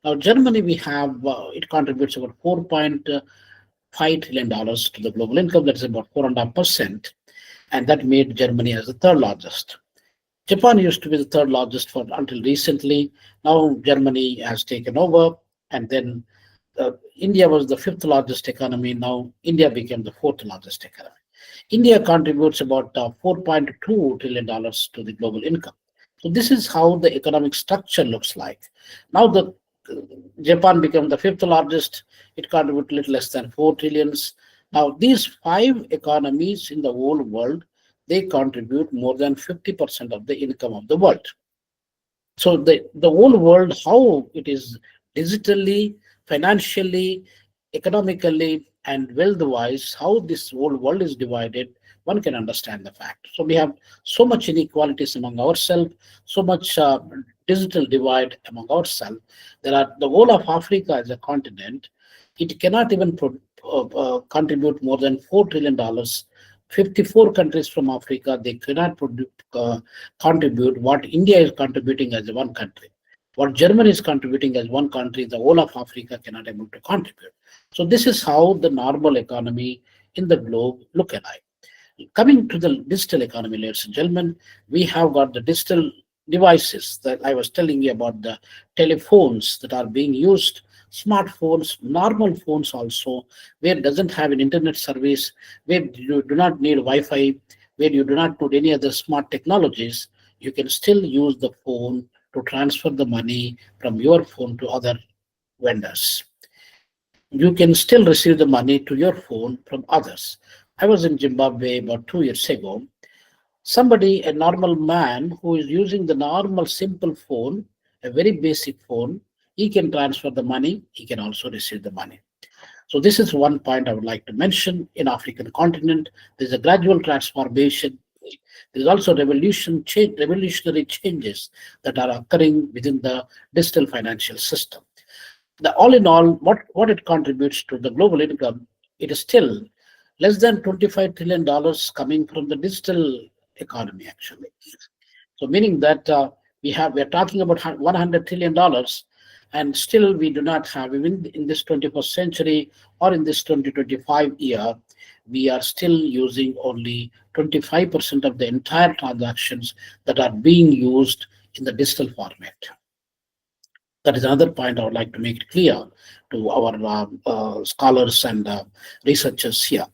Now, Germany, we have, it contributes about $4.5 trillion to the global income. That is about 4.5%. And that made Germany as the third largest. Japan used to be the third largest until recently. Now Germany has taken over. And then India was the fifth largest economy. Now India became the fourth largest economy. India contributes about $4.2 trillion to the global income. So this is how the economic structure looks like. Now Japan became the fifth largest. It contributes a little less than 4 trillions. Now these five economies in the whole world, they contribute more than 50% of the income of the world. So the whole world, how it is digitally, financially, economically, and wealth-wise, how this whole world is divided, one can understand the fact. So we have so much inequalities among ourselves, so much digital divide among ourselves. The whole of Africa as a continent, it cannot even contribute more than $4 trillion. 54 countries from Africa, they cannot contribute what India is contributing as one country. What Germany is contributing as one country, the whole of Africa cannot able to contribute. So this is how the normal economy in the globe look alike. Coming to the digital economy, ladies and gentlemen, we have got the digital devices that I was telling you about, the telephones that are being used, smartphones, normal phones also, where it doesn't have an internet service, where you do not need Wi-Fi, where you do not need any other smart technologies. You can still use the phone to transfer the money from your phone to other vendors. You can still receive the money to your phone from others. I was in Zimbabwe about 2 years ago. Somebody, a normal man who is using the normal simple phone, a very basic phone, he can transfer the money, he can also receive the money. So this is one point I would like to mention. In African continent, there's a gradual transformation. There's also revolutionary changes that are occurring within the digital financial system. All in all, what it contributes to the global income, it is still less than $25 trillion coming from the digital economy, actually. So meaning that we are talking about $100 trillion, and still we do not have, even in this 21st century or in this 2025 year, we are still using only 25% of the entire transactions that are being used in the digital format. That is another point I would like to make it clear to our scholars and researchers here.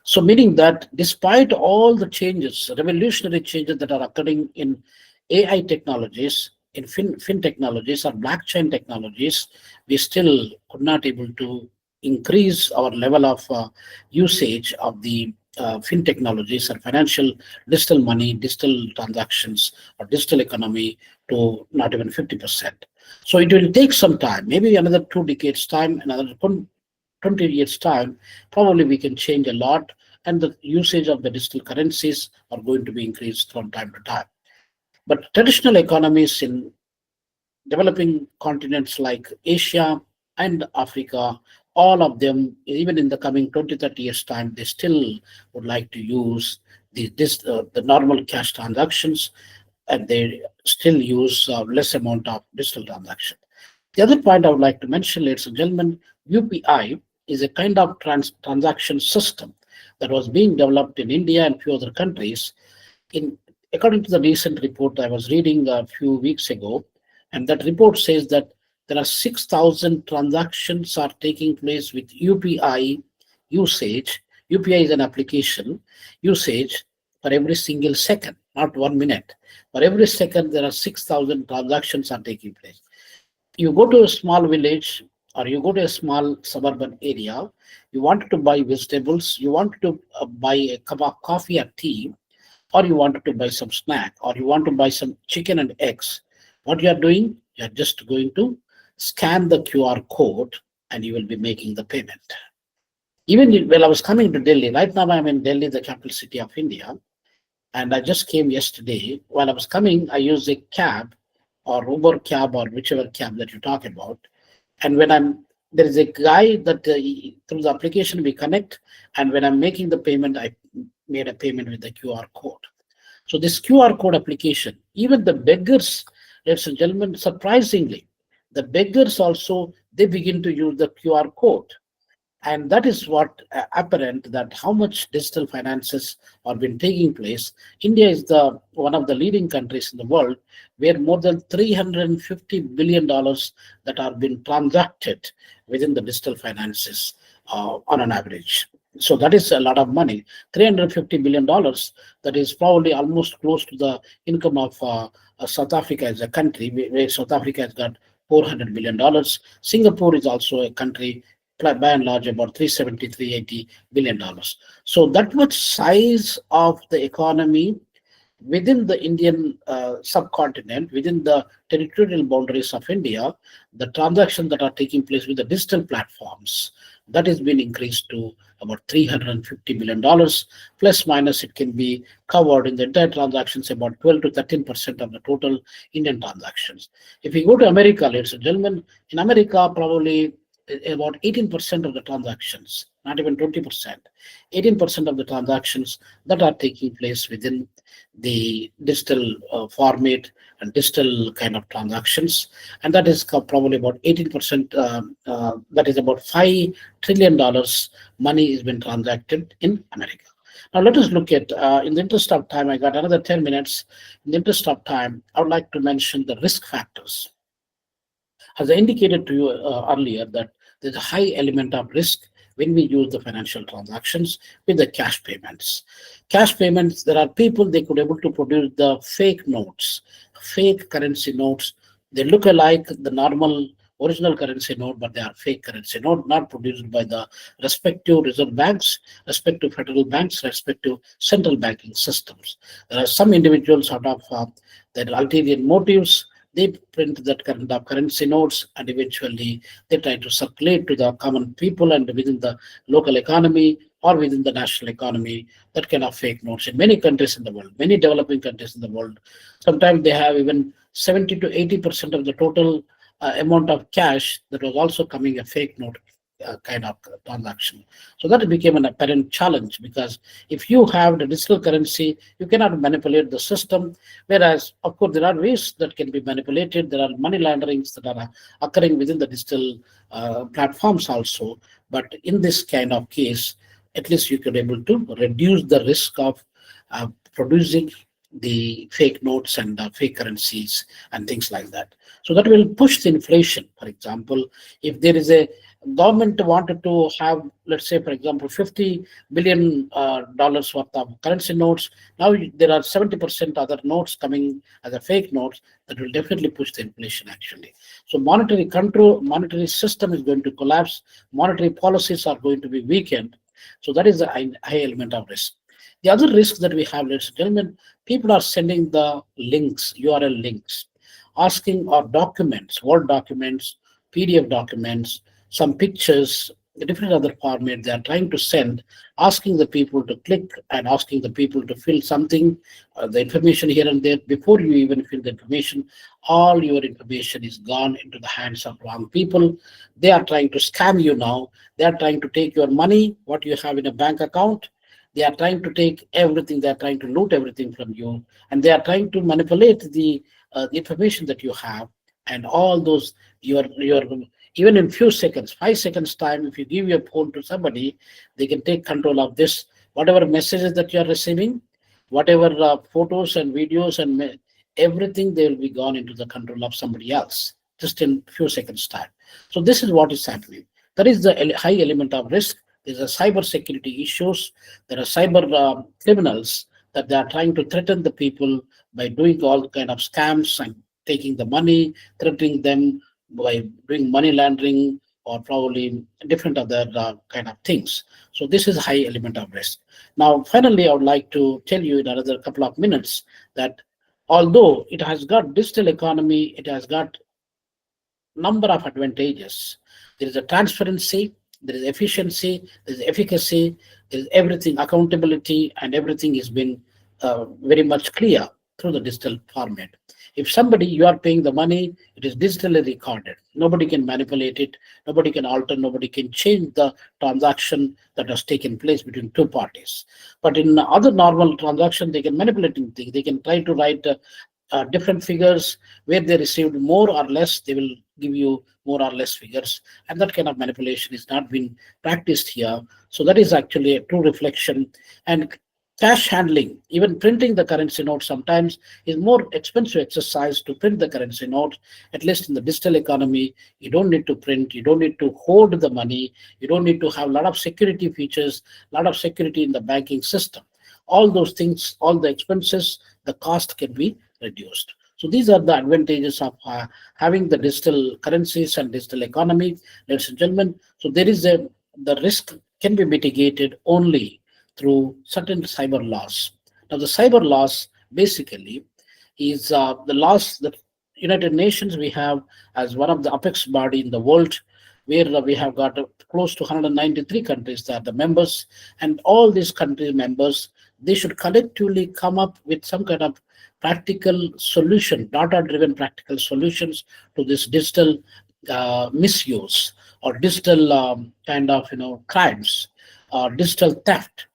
So meaning that despite all the changes, revolutionary changes that are occurring in AI technologies, in fin technologies or blockchain technologies, we still could not able to increase our level of usage of the fin technologies or financial digital money, digital transactions, or digital economy to not even 50%. So it will take some time, maybe another 2 decades time, another 20 years time, probably we can change a lot, and the usage of the digital currencies are going to be increased from time to time. But traditional economies in developing continents like Asia and Africa, all of them, even in the coming 20-30 years time, they still would like to use the normal cash transactions, and they still use less amount of digital transaction. The other point I would like to mention, ladies and gentlemen, UPI is a kind of transaction system that was being developed in India and few other countries. According to the recent report I was reading a few weeks ago, and that report says that there are 6,000 transactions are taking place with UPI usage. UPI is an application usage for every single second, not 1 minute. For every second, there are 6,000 transactions are taking place. You go to a small village or you go to a small suburban area, you want to buy vegetables, you want to buy a cup of coffee or tea, or you want to buy some snack, or you want to buy some chicken and eggs. What you are doing, you are just going to scan the QR code and you will be making the payment. Even when I was coming to Delhi, right now I'm in Delhi, the capital city of India, and I just came yesterday. While I was coming, I used a cab or Uber cab or whichever cab that you talk about. And when there is a guy that through the application we connect, and when I'm making the payment, I made a payment with the QR code. So this QR code application, even the beggars, ladies and gentlemen, surprisingly, the beggars also, they begin to use the QR code. And that is what apparent that how much digital finances have been taking place. India is one of the leading countries in the world where more than $350 billion that are being transacted within the digital finances on an average. So that is a lot of money. $350 billion, that is probably almost close to the income of South Africa as a country, where South Africa has got $400 billion. Singapore is also a country by and large about $380 billion. So that much size of the economy within the Indian subcontinent, within the territorial boundaries of India, the transactions that are taking place with the digital platforms, that has been increased to about $350 billion, plus minus it can be covered in the entire transactions, about 12 to 13% of the total Indian transactions. If you go to America, ladies and gentlemen, in America, probably about 18% of the transactions, not even 20%, 18% of the transactions that are taking place within the digital format and digital kind of transactions. And that is probably about 18%, that is about $5 trillion money has been transacted in America. Now let us look at, in the interest of time, I got another 10 minutes. In the interest of time, I would like to mention the risk factors. As I indicated to you earlier, that there's a high element of risk when we use the financial transactions with the cash payments. Cash payments, there are people, they could able to produce the fake notes, fake currency notes. They look alike the normal original currency note, but they are fake currency note, not produced by the respective reserve banks, respective federal banks, respective central banking systems. There are some individuals out of their ulterior motives, they print that kind of currency notes, and eventually they try to circulate to the common people and within the local economy or within the national economy, that kind of fake notes. In many countries in the world, many developing countries in the world, sometimes they have even 70 to 80% of the total amount of cash that was also coming a fake note kind of transaction. So that became an apparent challenge, because if you have the digital currency, you cannot manipulate the system, whereas of course there are ways that can be manipulated. There are money launderings that are occurring within the digital platforms also, but in this kind of case, at least you could able to reduce the risk of producing the fake notes and fake currencies and things like that. So that will push the inflation. For example, if there is a government wanted to have, let's say, for example, $50 billion worth of currency notes, now there are 70% other notes coming as a fake notes, that will definitely push the inflation actually. So monetary control, monetary system is going to collapse, monetary policies are going to be weakened. So that is the high element of risk. The other risk that we have, ladies and gentlemen, people are sending the links, URL links, asking our documents, Word documents, PDF documents, some pictures, different other formats they are trying to send, asking the people to click and asking the people to fill something, the information here and there. Before you even fill the information, all your information is gone into the hands of wrong people. They are trying to scam you now. They are trying to take your money, what you have in a bank account. They are trying to take everything. They are trying to loot everything from you, and they are trying to manipulate the information that you have, and all those your even in few seconds, 5 seconds time, if you give your phone to somebody, they can take control of this. Whatever messages that you are receiving, whatever photos and videos and everything, they will be gone into the control of somebody else just in few seconds time. So this is what is happening. There is the high element of risk. There's a cyber security issues. There are cyber criminals that they are trying to threaten the people by doing all kind of scams and taking the money, threatening them by doing money laundering or probably different other kind of things. So this is a high element of risk. Now, finally, I would like to tell you in another couple of minutes that although it has got digital economy, it has got number of advantages. There is a transparency, there is efficiency, there is efficacy, there is everything, accountability, and everything has been very much clear through the digital format. If somebody, you are paying the money, it is digitally recorded. Nobody can manipulate it, nobody can alter, nobody can change the transaction that has taken place between two parties. But in other normal transactions, they can manipulate things. They can try to write different figures where they received more or less, they will give you more or less figures, and that kind of manipulation is not being practiced here. So that is actually a true reflection. And cash handling, even printing the currency note sometimes is more expensive exercise to print the currency note. At least in the digital economy, you don't need to print, you don't need to hold the money, you don't need to have a lot of security features, a lot of security in the banking system. All those things, all the expenses, the cost can be reduced. So these are the advantages of having the digital currencies and digital economy, ladies and gentlemen. So there is the risk can be mitigated only through certain cyber laws. Now the cyber laws basically is the laws that United Nations we have as one of the apex body in the world, where we have got close to 193 countries that are the members, and all these country members, they should collectively come up with some kind of practical solution, data-driven practical solutions to this digital misuse or digital kind of crimes or digital theft,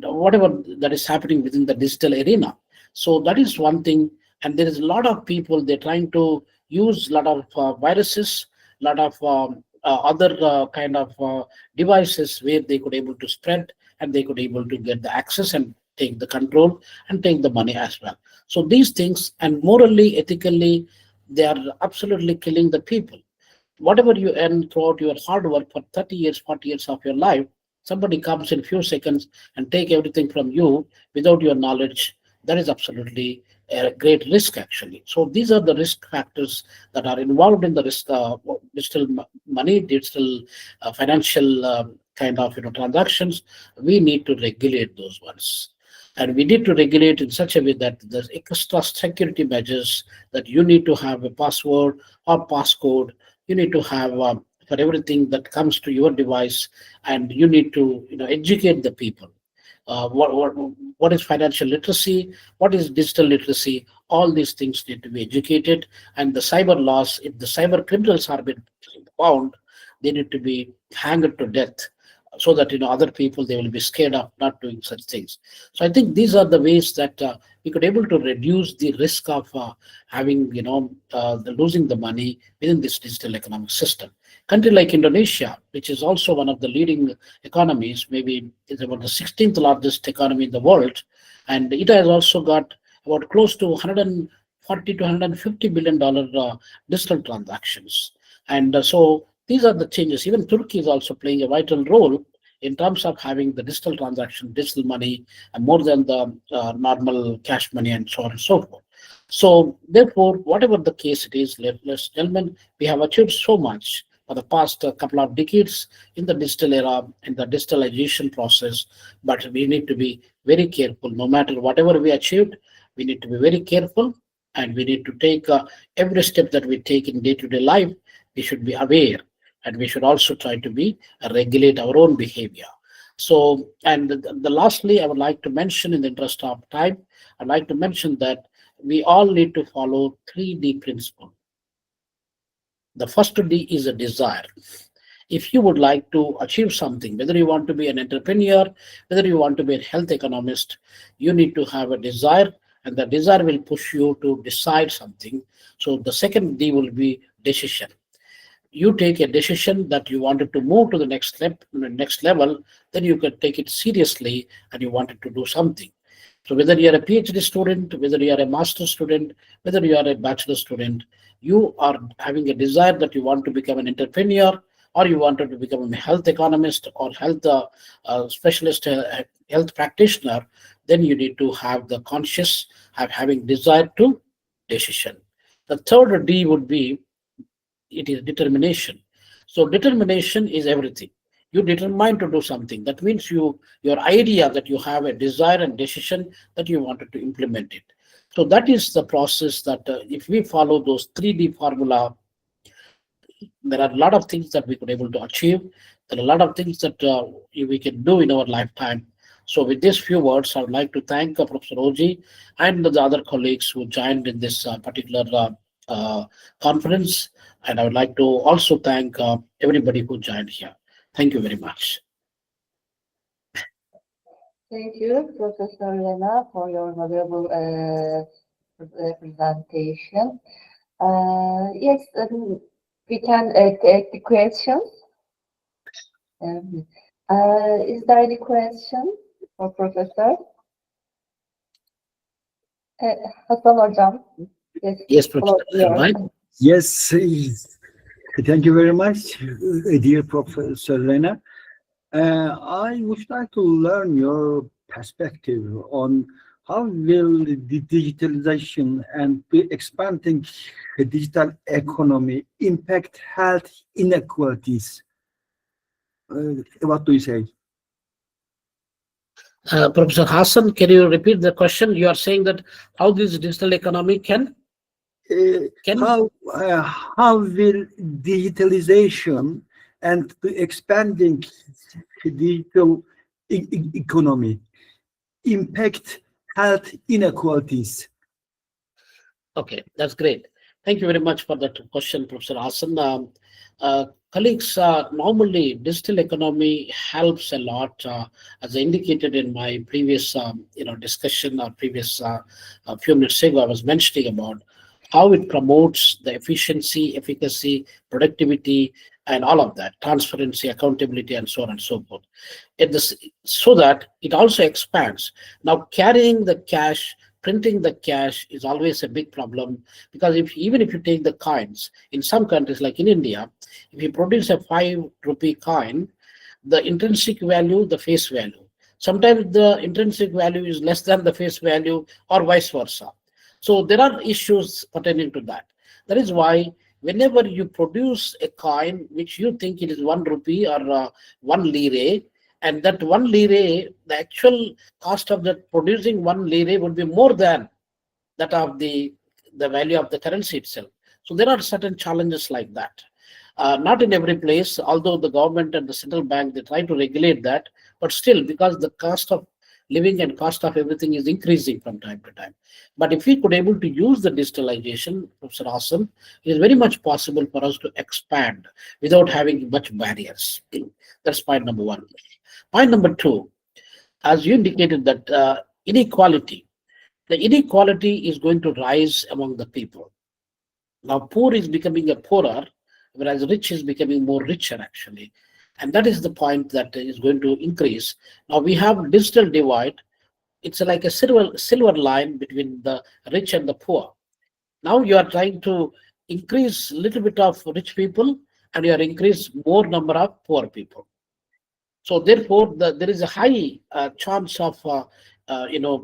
whatever that is happening within the digital arena. So that is one thing. And there is a lot of people, they're trying to use a lot of viruses, a lot of other kind of devices where they could able to spread and they could able to get the access and take the control and take the money as well. So these things, and morally, ethically, they are absolutely killing the people. Whatever you earn throughout your hard work for 30 years, 40 years of your life, somebody comes in a few seconds and take everything from you without your knowledge. That is absolutely a great risk actually. So these are the risk factors that are involved in the risk of digital money, digital financial kind of transactions. We need to regulate those ones. And we need to regulate in such a way that there's extra security measures, that you need to have a password or passcode. You need to have for everything that comes to your device, and you need to educate the people. What is financial literacy? What is digital literacy? All these things need to be educated. And the cyber laws, if the cyber criminals are being found, they need to be hanged to death, so that other people, they will be scared of not doing such things. So I think these are the ways that we could able to reduce the risk of having losing the money within this digital economic system. Country like Indonesia, which is also one of the leading economies, maybe is about the 16th largest economy in the world, and it has also got about close to 140 to 150 billion dollar digital transactions. And so these are the changes. Even Turkey is also playing a vital role in terms of having the digital transaction, digital money, and more than the normal cash money and so on and so forth. So therefore, whatever the case it is, ladies and gentlemen, we have achieved so much for the past couple of decades in the digital era, in the digitalization process, but we need to be very careful. No matter whatever we achieved, we need to be very careful, and we need to take every step that we take in day-to-day life, we should be aware, and we should also try to be regulate our own behavior. So, and the lastly, I would like to mention, in the interest of time, I'd like to mention that we all need to follow 3D principle. The first D is a desire. If you would like to achieve something, whether you want to be an entrepreneur, whether you want to be a health economist, you need to have a desire, and the desire will push you to decide something. So the second D will be decision. You take a decision that you wanted to move to the next step, next level, then you can take it seriously and you wanted to do something. So whether you are a PhD student, whether you are a master's student, whether you are a bachelor student, you are having a desire that you want to become an entrepreneur, or you wanted to become a health economist or health specialist, health practitioner, then you need to have the conscious, having desire to decision. The third D would be, it is determination. So determination is everything. You determine to do something. That means your idea that you have a desire and decision that you wanted to implement it. So that is the process that if we follow those 3D formula, there are a lot of things that we could able to achieve. There are a lot of things that we can do in our lifetime. So with these few words, I would like to thank Professor Oji and the other colleagues who joined in this particular conference. And I would like to also thank everybody who joined here. Thank you very much. Thank you, Professor Lena, for your valuable presentation. Yes, we can take the questions. Is there any question for Professor? Hasan Hocam. Yes, Professor. Yes, thank you very much, dear Professor Lena. I would like to learn your perspective on how will the digitalization and the expanding digital economy impact health inequalities. What do you say? Professor Hassan, can you repeat the question? You are saying that how this digital economy can how will digitalization and the expanding digital economy impact health inequalities? Okay, that's great. Thank you very much for that question, Professor Hassan. Colleagues, normally digital economy helps a lot, as I indicated in my previous discussion or previous few minutes ago, I was mentioning about how it promotes the efficiency, efficacy, productivity, and all of that, transparency, accountability, and so on and so forth. So that it also expands. Now, carrying the cash, printing the cash is always a big problem, because even if you take the coins, in some countries like in India, if you produce a 5 rupee coin, the intrinsic value, the face value, sometimes the intrinsic value is less than the face value, or vice versa. So there are issues pertaining to that. That is why whenever you produce a coin which you think it is 1 rupee or 1 lire, and that 1 lire, the actual cost of that producing 1 lire would be more than that of the value of the currency itself. So there are certain challenges like that. Not in every place, although the government and the central bank, they try to regulate that, but still, because the cost of living and cost of everything is increasing from time to time. But if we could able to use the digitalization, Professor Hassan, it is very much possible for us to expand without having much barriers. That's point number one. Point number two, as you indicated that inequality, the inequality is going to rise among the people. Now, poor is becoming a poorer, whereas rich is becoming more richer, actually. And that is the point that is going to increase. Now, we have digital divide. it's like a silver line between the rich and the poor. Now you are trying to increase a little bit of rich people and you are increase more number of poor people. So therefore, there is a high chance of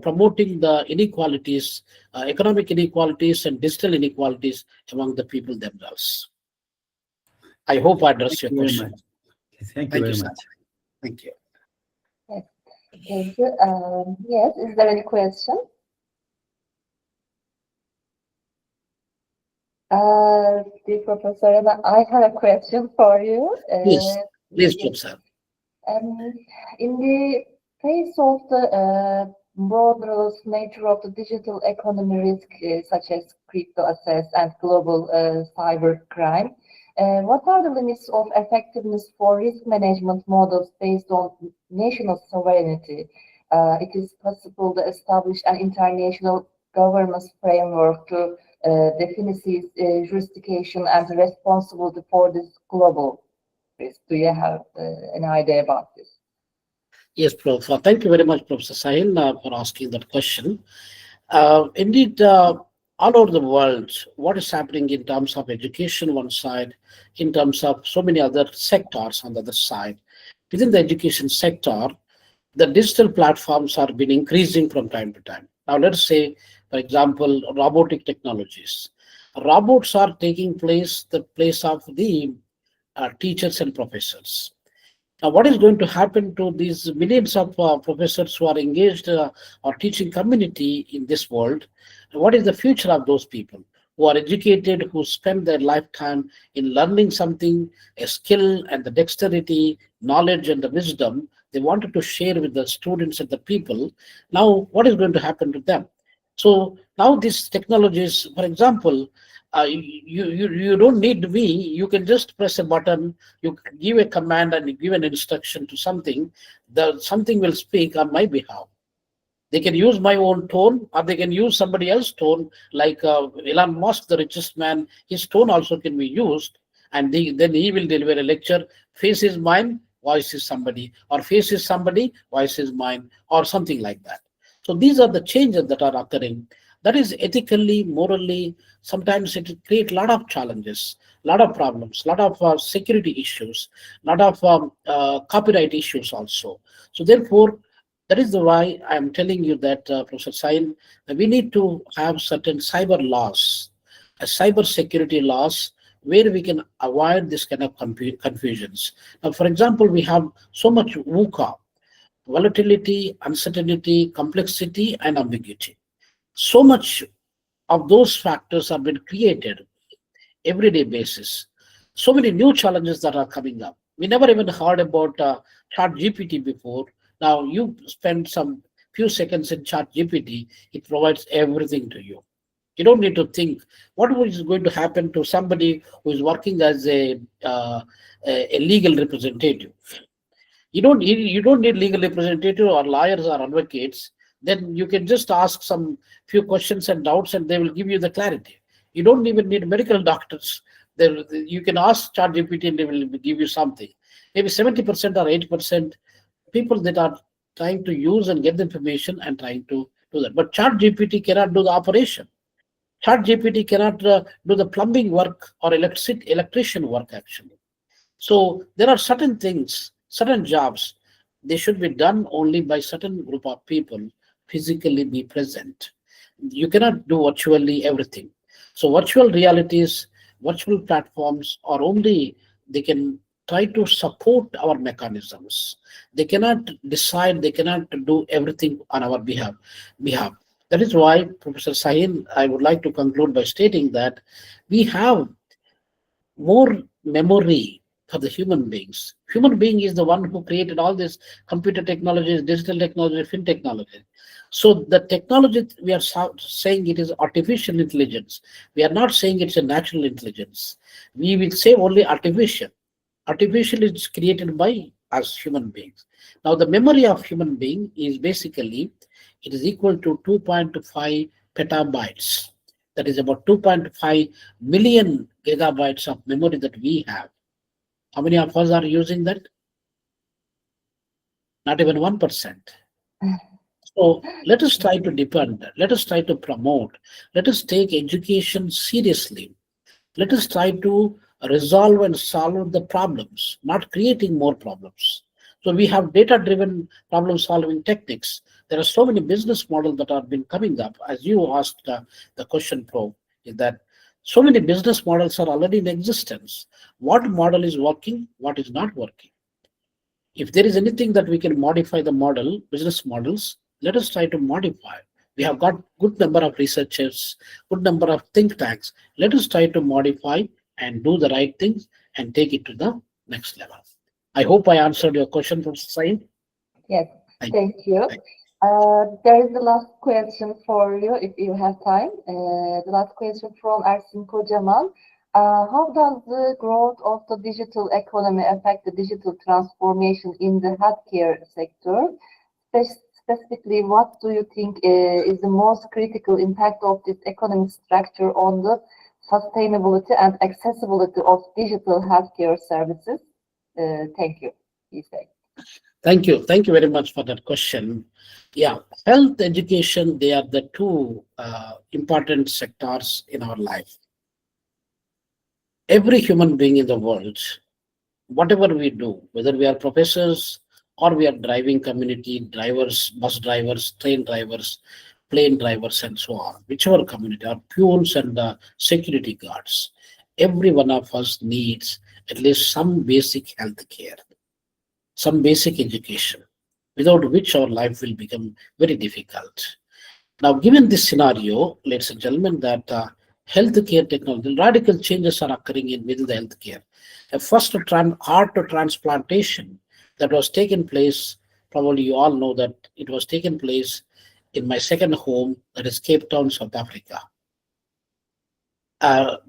promoting the inequalities, economic inequalities and digital inequalities among the people themselves. I hope I addressed your question. Thank you very sir. much. Thank you. Thank you. Yes, is there any question? Dear Professor, I have a question for you. Please, Professor. In the face of the broader nature of the digital economy risk, such as crypto assets and global cyber crime, what are the limits of effectiveness for risk management models based on national sovereignty? It is possible to establish an international governance framework to define jurisdiction and responsibility for this global risk. Do you have an idea about this? Yes, Prof. Thank you very much, Professor Sahil, for asking that question. Indeed, all over the world, what is happening in terms of education one side, in terms of so many other sectors on the other side. Within the education sector, the digital platforms have been increasing from time to time. Now, let's say, for example, robotic technologies. Robots are taking the place of the teachers and professors. Now, what is going to happen to these millions of professors who are engaged or teaching community in this world? What is the future of those people who are educated, who spend their lifetime in learning something, a skill and the dexterity, knowledge and the wisdom they wanted to share with the students and the people? Now, what is going to happen to them? So now these technologies, for example, you don't need me. You can just press a button, you give a command and you give an instruction to something, something will speak on my behalf. They can use my own tone or they can use somebody else's tone, like Elon Musk, the richest man, his tone also can be used, and then he will deliver a lecture. Face is mine, voice is somebody, or face is somebody, voice is mine, or something like that. So these are the changes that are occurring. That is ethically, morally, sometimes it creates a lot of challenges, a lot of problems, a lot of security issues, a lot of copyright issues also. So therefore, that is why I am telling you that, Professor Sain, we need to have certain cyber laws, cyber security laws, where we can avoid this kind of confusions. Now, for example, we have so much VUCA, volatility, uncertainty, complexity, and ambiguity. So much of those factors have been created everyday basis. So many new challenges that are coming up. We never even heard about ChatGPT before. Now you spend some few seconds in ChatGPT, it provides everything to you. You don't need to think what is going to happen to somebody who is working as a legal representative. You don't need legal representative or lawyers or advocates. Then you can just ask some few questions and doubts and they will give you the clarity. You don't even need medical doctors. You can ask ChatGPT and they will give you something. Maybe 70% or 80% people that are trying to use and get the information and trying to do that. But ChatGPT cannot do the operation. ChatGPT cannot do the plumbing work or electrician work actually. So there are certain things, certain jobs, they should be done only by certain group of people physically be present. You cannot do virtually everything. So virtual realities, virtual platforms are only, they can try to support our mechanisms. They cannot decide, they cannot do everything on our behalf. That is why, Professor Sahin, I would like to conclude by stating that we have more memory for the human beings. Human being is the one who created all this computer technologies, digital technology, fin technology. So the technology, we are saying it is artificial intelligence. We are not saying it's a natural intelligence. We will say only artificial. Artificial is created by us human beings. Now the memory of human being is basically, it is equal to 2.5 petabytes. That is about 2.5 million gigabytes of memory that we have. How many of us are using that? Not even 1%. So let us try to depend, let us try to promote, let us take education seriously. Let us try to resolve and solve the problems, not creating more problems. So we have data-driven problem-solving techniques. There are so many business models that have been coming up. As you asked the question, Pro, is that so many business models are already in existence. What model is working? What is not working? If there is anything that we can modify the model, business models, let us try to modify. We have got good number of researchers, good number of think tanks. Let us try to modify and do the right things and take it to the next level. I hope I answered your question, Professor Sain. Yes, thank you. There is the last question for you, if you have time. The last question from Ersin Kocaman. How does the growth of the digital economy affect the digital transformation in the healthcare sector? Specifically, what do you think is the most critical impact of this economic structure on the sustainability and accessibility of digital healthcare services? Thank you. Thank you. Thank you very much for that question. Yeah, health, education, they are the two important sectors in our life. Every human being in the world, whatever we do, whether we are professors or we are driving community drivers, bus drivers, train drivers, plane drivers, and so on, whichever community, or peons and security guards, every one of us needs at least some basic health care, some basic education, without which our life will become very difficult. Now, given this scenario, ladies and gentlemen, that healthcare technology, radical changes are occurring within the healthcare. The first heart transplantation that was taken place, probably you all know that it was taken place in my second home, that is Cape Town, South Africa.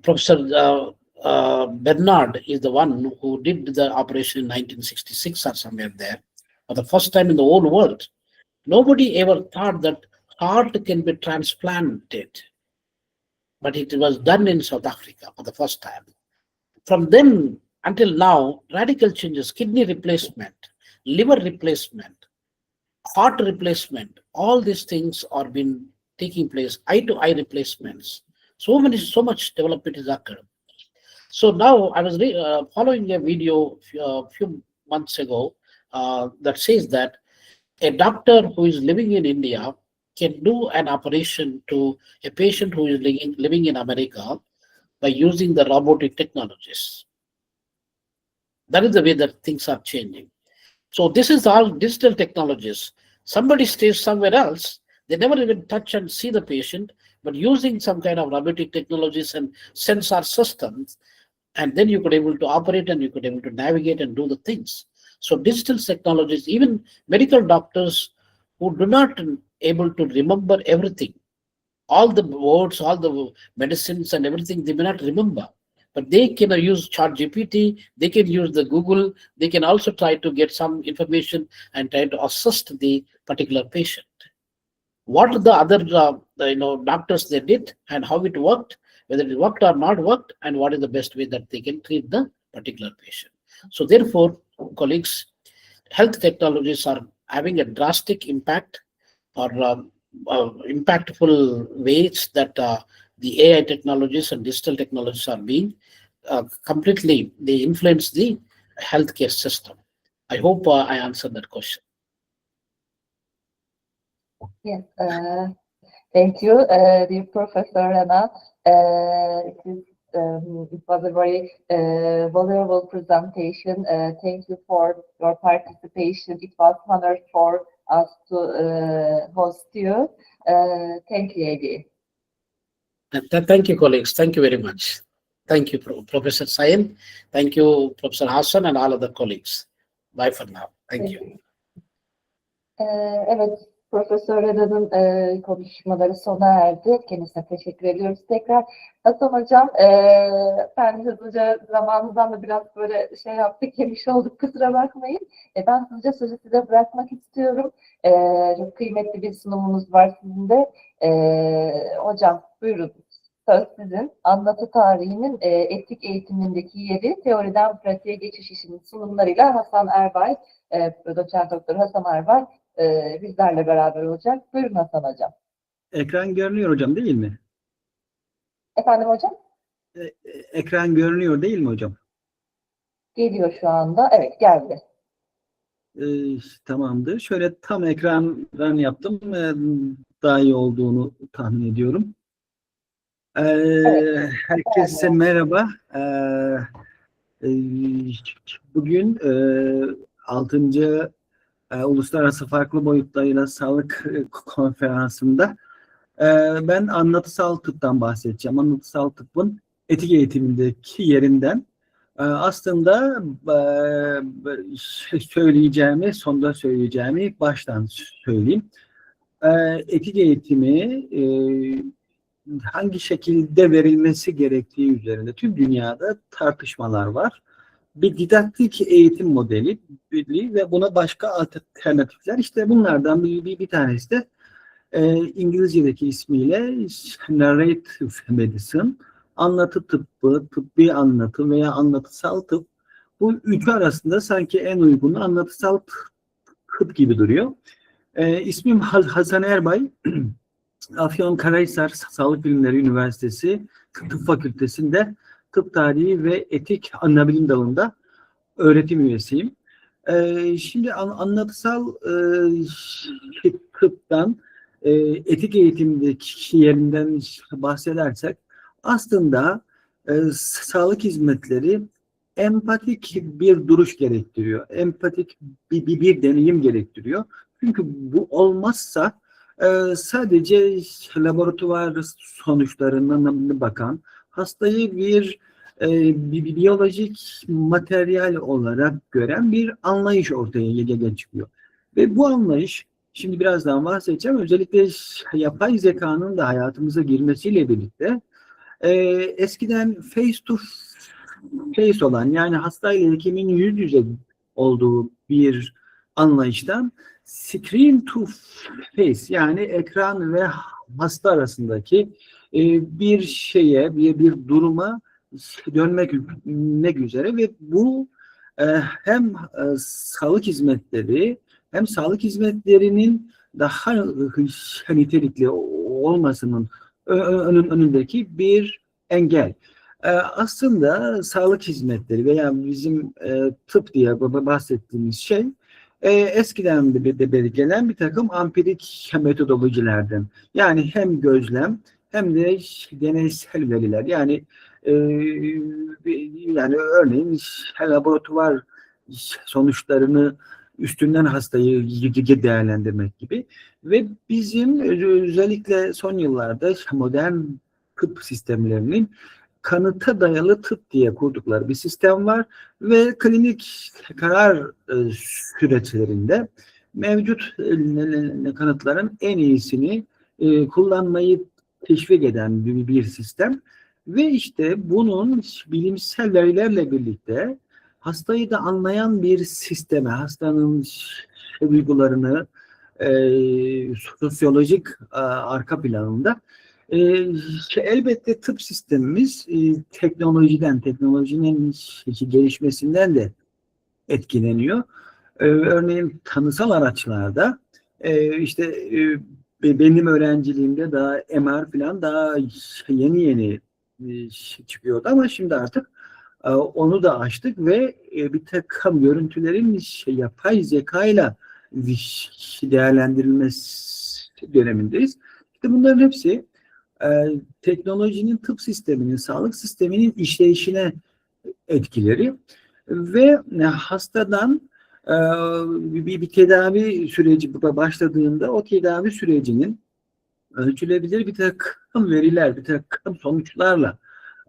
Professor Bernard is the one who did the operation in 1966 or somewhere there. For the first time in the whole world, nobody ever thought that heart can be transplanted. But it was done in South Africa for the first time. From then until now, radical changes, kidney replacement, liver replacement, heart replacement, all these things are been taking place, eye-to-eye replacements. So much development is occurred. So now I was following a video a few months ago that says that a doctor who is living in India can do an operation to a patient who is living in America by using the robotic technologies. That is the way that things are changing. So this is all digital technologies. Somebody stays somewhere else, they never even touch and see the patient, but using some kind of robotic technologies and sensor systems, and then you could able to operate and you could able to navigate and do the things. So digital technologies, even medical doctors who do not able to remember everything, all the words, all the medicines and everything, they may not remember, but they can use ChatGPT, they can use the Google, they can also try to get some information and try to assist the particular patient. What the other doctors they did and how it worked, whether it worked or not worked, and what is the best way that they can treat the particular patient. So therefore, colleagues, health technologies are having a drastic impact or impactful ways that the AI technologies and digital technologies are being completely, they influence the healthcare system. I hope I answered that question. Yes, thank you, dear Professor Arama. It was a very valuable presentation. Thank you for your participation. It was an honor for us to host you. Thank you, Edi. Thank you, colleagues. Thank you very much. Thank you, Professor Sain. Thank you, Professor Hassan and all other colleagues. Bye for now. Thank you. Evet, Profesör Adan'ın konuşmaları sona erdi. Kendisine teşekkür ediyoruz tekrar. Hasan Hocam, ben hızlıca zamanımızdan da biraz böyle şey yaptık, yemiş olduk, kusura bakmayın. Ben hızlıca sözü size bırakmak istiyorum. Çok kıymetli bir sunumunuz var sizin de. Hocam, buyurun. Söz sizin. Anlatı tarihinin etik eğitimindeki yeri, teoriden pratiğe geçiş işinin sunumlarıyla Hasan Erbay, doçent doktor Hasan Erbay bizlerle beraber olacak. Buyurun Hasan Hocam. Ekran görünüyor hocam değil mi? Efendim hocam? Ekran görünüyor değil mi hocam? Geliyor şu anda. Evet, geldi. Tamamdır. Şöyle tam ekrandan yaptım. Daha iyi olduğunu tahmin ediyorum. Herkese merhaba. Bugün 6. Uluslararası Farklı Boyutlarıyla Sağlık Konferansı'nda ben anlatısal tıptan bahsedeceğim. Anlatısal tıbbın etik eğitimindeki yerinden. Aslında sonda söyleyeceğimi baştan söyleyeyim. Etik eğitimi hangi şekilde verilmesi gerektiği üzerinde tüm dünyada tartışmalar var. Bir didaktik eğitim modeli ve buna başka alternatifler. İşte bunlardan bir tanesi de İngilizce'deki ismiyle narrative medicine, anlatı tıbbı, tıbbi anlatı veya anlatısal tıp. Bu üçü arasında sanki en uygunu anlatısal tıp gibi duruyor. İsmim Hasan Erbay. Afyonkarahisar Sağlık Bilimleri Üniversitesi Tıp Fakültesi'nde tıp tarihi ve etik anabilim dalında öğretim üyesiyim. Şimdi anlatısal tıptan etik eğitimdeki yerinden bahsedersek aslında sağlık hizmetleri empatik bir duruş gerektiriyor. Empatik bir deneyim gerektiriyor. Çünkü bu olmazsa sadece laboratuvar sonuçlarına bakan, hastayı bir biyolojik materyal olarak gören bir anlayış ortaya çıkıyor. Ve bu anlayış, şimdi birazdan bahsedeceğim, özellikle yapay zekanın da hayatımıza girmesiyle birlikte eskiden face to face olan, yani hastayla hekimin yüz yüze olduğu bir anlayıştan screen to face, yani ekran ve hasta arasındaki bir şeye, bir duruma dönmek üzere ve bu hem sağlık hizmetleri hem sağlık hizmetlerinin daha nitelikli olmasının önündeki bir engel. Aslında sağlık hizmetleri veya bizim tıp diye bahsettiğimiz şey eskiden beri gelen bir takım empirik metodolojilerden. Yani hem gözlem hem de deneysel veriler. Yani örneğin laboratuvar sonuçlarını üstünden hastayı değerlendirmek gibi. Ve bizim özellikle son yıllarda modern tıp sistemlerinin kanıta dayalı tıp diye kurdukları bir sistem var ve klinik karar süreçlerinde mevcut kanıtların en iyisini kullanmayı teşvik eden bir sistem ve işte bunun bilimsel verilerle birlikte hastayı da anlayan bir sisteme, hastanın duygularını sosyolojik arka planında elbette tıp sistemimiz teknolojinin gelişmesinden de etkileniyor. Örneğin tanısal araçlarda benim öğrenciliğimde daha MR falan daha yeni çıkıyordu ama şimdi artık onu da açtık ve bir takım görüntülerin yapay zekayla değerlendirilmesi dönemindeyiz. İşte bunların hepsi teknolojinin tıp sisteminin, sağlık sisteminin işleyişine etkileri ve hastadan bir tedavi süreci başladığında o tedavi sürecinin ölçülebilir bir takım veriler, bir takım sonuçlarla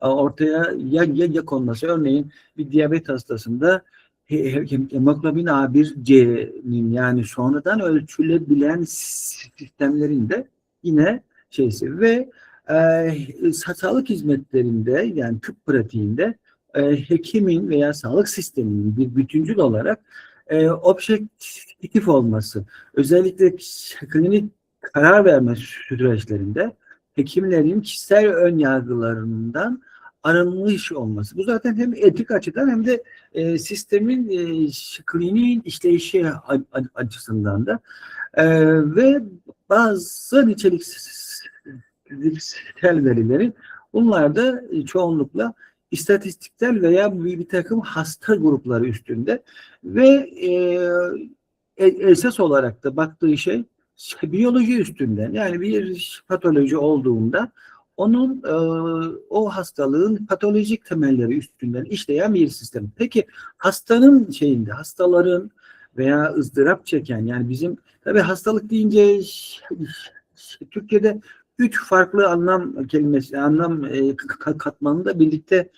ortaya ya konması. Örneğin bir diyabet hastasında hemoglobin A1C'nin, yani sonradan ölçülebilen sistemlerin de yine ve sağlık hizmetlerinde, yani tıp pratiğinde hekimin veya sağlık sisteminin bir bütüncül olarak objektif olması, özellikle klinik karar verme süreçlerinde hekimlerin kişisel ön yargılarından aranmış olması. Bu zaten hem etik açıdan hem de sistemin kliniğin işleyişi açısından da ve bazı niteliksel verilerin bunlar da çoğunlukla istatistiksel veya bir takım hasta grupları üstünde ve esas olarak da baktığı şey biyoloji üstünden. Yani bir patoloji olduğunda onun o hastalığın patolojik temelleri üstünden işleyen bir sistem. Peki hastanın hastaların veya ızdırap çeken, yani bizim tabii hastalık deyince Türkiye'de 3 farklı anlam kelimesi, katmanını da birlikte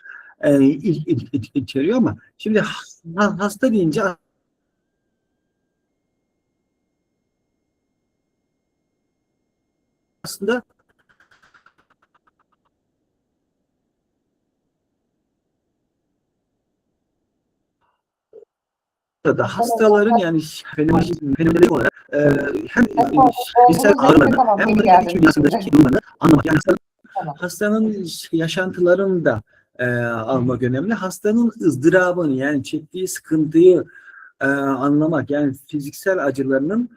içeriyor ama şimdi hasta deyince aslında da hastaların, yani fenomenolojik olarak hem fiziksel ağrılarını hem de kimyasındaki durumlarını anlamak. Yani hastanın yaşantılarını da almak önemli. Hastanın ızdırabını, yani çektiği sıkıntıyı anlamak, yani fiziksel acılarının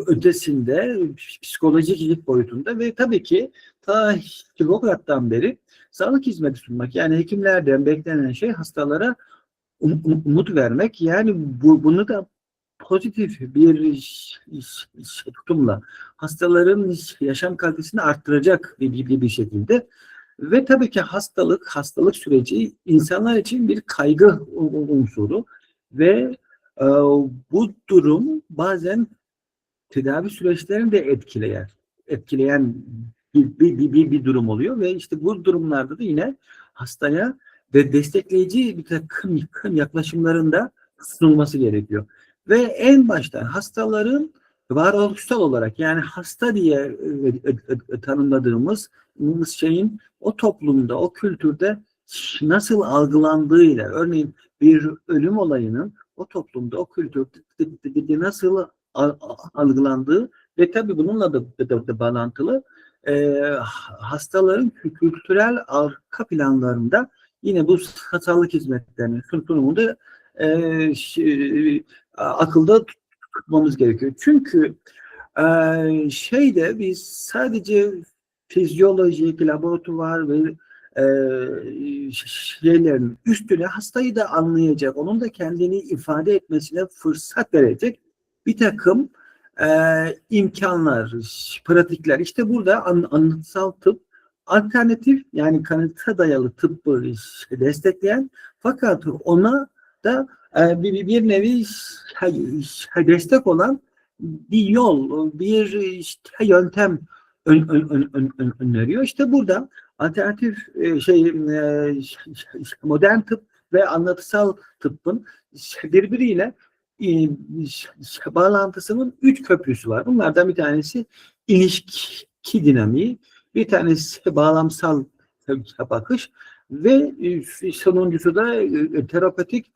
ötesinde, psikolojik boyutunda ve tabii ki ta Hipokrat'tan beri sağlık hizmeti sunmak. Yani hekimlerden beklenen şey hastalara umut vermek. Yani bunu da pozitif bir tutumla hastaların yaşam kalitesini arttıracak bir şekilde ve tabii ki hastalık süreci insanlar için bir kaygı unsuru ve bu durum bazen tedavi süreçlerini de etkileyen bir durum oluyor ve işte bu durumlarda da yine hastaya ve destekleyici bir takım yaklaşımlarında sunulması gerekiyor. Ve en başta hastaların varoluşsal olarak, yani hasta diye tanımladığımız şeyin o toplumda, o kültürde nasıl algılandığıyla, örneğin bir ölüm olayının o toplumda, o kültürde nasıl algılandığı ve tabii bununla da bağlantılı hastaların kültürel arka planlarında yine bu sağlık hizmetlerinin sunumunda akılda tutmamız gerekiyor. Çünkü biz sadece fizyolojik, laboratuvar ve şeylerin üstüne hastayı da anlayacak, onun da kendini ifade etmesine fırsat verecek bir takım imkanlar, pratikler. İşte burada anlatısal tıp alternatif, yani kanıta dayalı tıbbı destekleyen, fakat ona da bir nevi destek olan bir yol, bir yöntem öneriyor. İşte burada alternatif modern tıp ve anlatısal tıbbın birbiriyle bağlantısının 3 köprüsü var. Bunlardan bir tanesi ilişki dinamiği, bir tanesi bağlamsal bakış ve sonuncusu da terapötik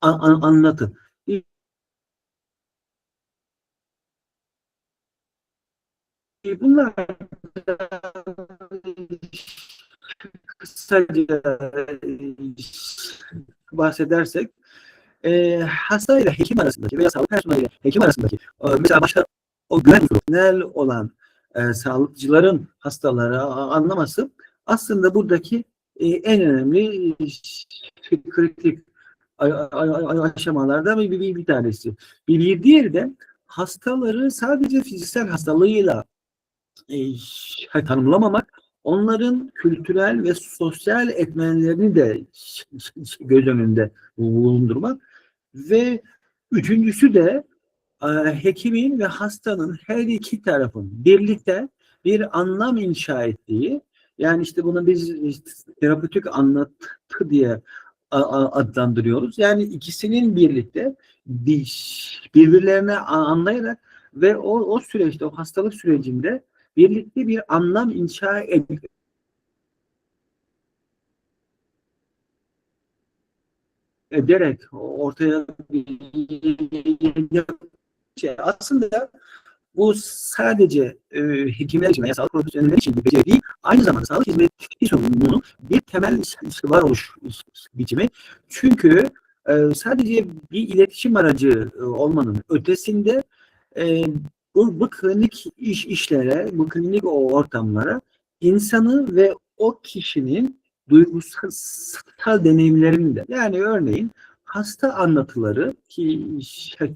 anlatı. Bunlar kısaca bahsedersek hasta ile hekim arasındaki veya sağlık personeliyle hekim arasındaki mesela başta o güven unsuru olan sağlıkçıların hastaları anlaması aslında buradaki en önemli kritik aşamalardan bir tanesi. Bir diğeri de hastaları sadece fiziksel hastalığıyla tanımlamamak, onların kültürel ve sosyal etmenlerini de göz önünde bulundurmak ve üçüncüsü de hekimin ve hastanın her iki tarafın birlikte bir anlam inşa ettiği, yani işte bunu biz terapötik anlatı diye adlandırıyoruz. Yani ikisinin birlikte birbirlerini anlayarak ve o süreçte, o hastalık sürecinde birlikte bir anlam inşa ederek ortaya bir şey. Aslında bu sadece hekimler için veya sağlık profesyonelleri için bir beceri değil, aynı zamanda sağlık hizmeti sorumluluğunun bir temel varoluş biçimi. Çünkü sadece bir iletişim aracı olmanın ötesinde bu klinik işlere, bu klinik ortamlara insanı ve o kişinin duygusal deneyimlerini de, yani örneğin hasta anlatıları ki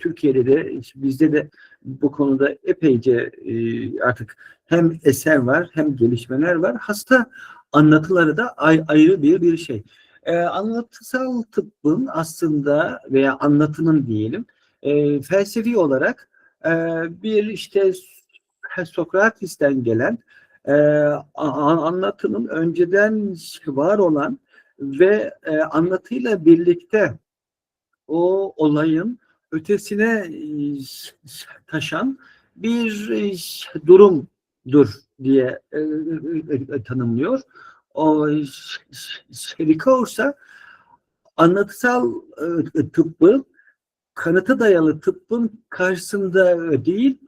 Türkiye'de de bizde de bu konuda epeyce artık hem eser var hem gelişmeler var. Hasta anlatıları da ayrı bir şey. Anlatısal tıbbın aslında veya anlatının diyelim felsefi olarak bir işte Sokrates'ten gelen anlatının önceden var olan ve anlatıyla birlikte o olayın ötesine taşan bir durumdur diye tanımlıyor. O Ricoeur anlatısal tıbbı kanıta dayalı tıbbın karşısında değil,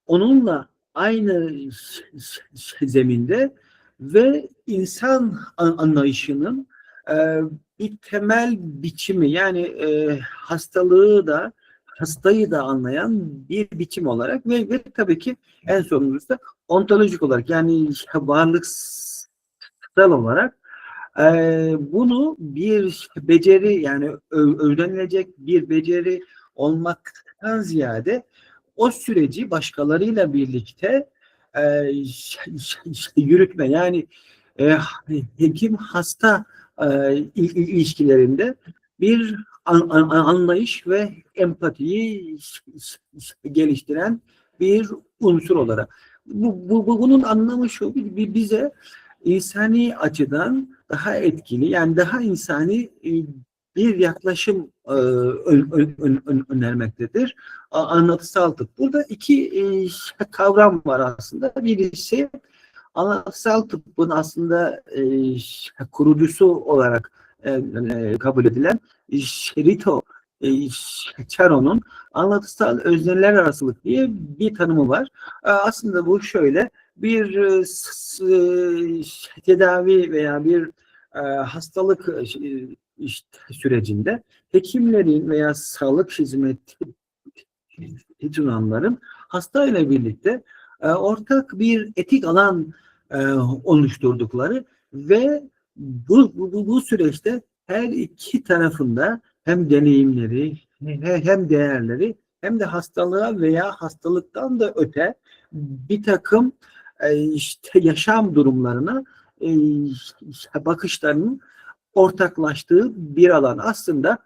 onunla aynı zeminde ve insan anlayışının bir temel biçimi, yani hastayı da anlayan bir biçim olarak ve tabii ki en sonunda da ontolojik olarak, yani varlıksal olarak bunu bir beceri, yani öğrenilecek bir beceri olmaktan ziyade o süreci başkalarıyla birlikte yürütme, yani hekim hasta ilişkilerinde bir anlayış ve empatiyi geliştiren bir unsur olarak. Bunun anlamı şu: bize insani açıdan daha etkili, yani daha insani bir yaklaşım önermektedir. Anlatısal tıp. Burada iki kavram var aslında. Birisi anlatısal tıbbın aslında kurucusu olarak kabul edilen Rito Charon'un anlatısal özneler arasılık diye bir tanımı var. Aslında bu şöyle: bir tedavi veya bir hastalık sürecinde hekimlerin veya sağlık hizmeti sunanların hastayla birlikte ortak bir etik alan oluşturdukları ve bu süreçte her iki tarafında hem deneyimleri hem değerleri hem de hastalığa veya hastalıktan da öte bir takım işte yaşam durumlarına bakışlarının ortaklaştığı bir alan. Aslında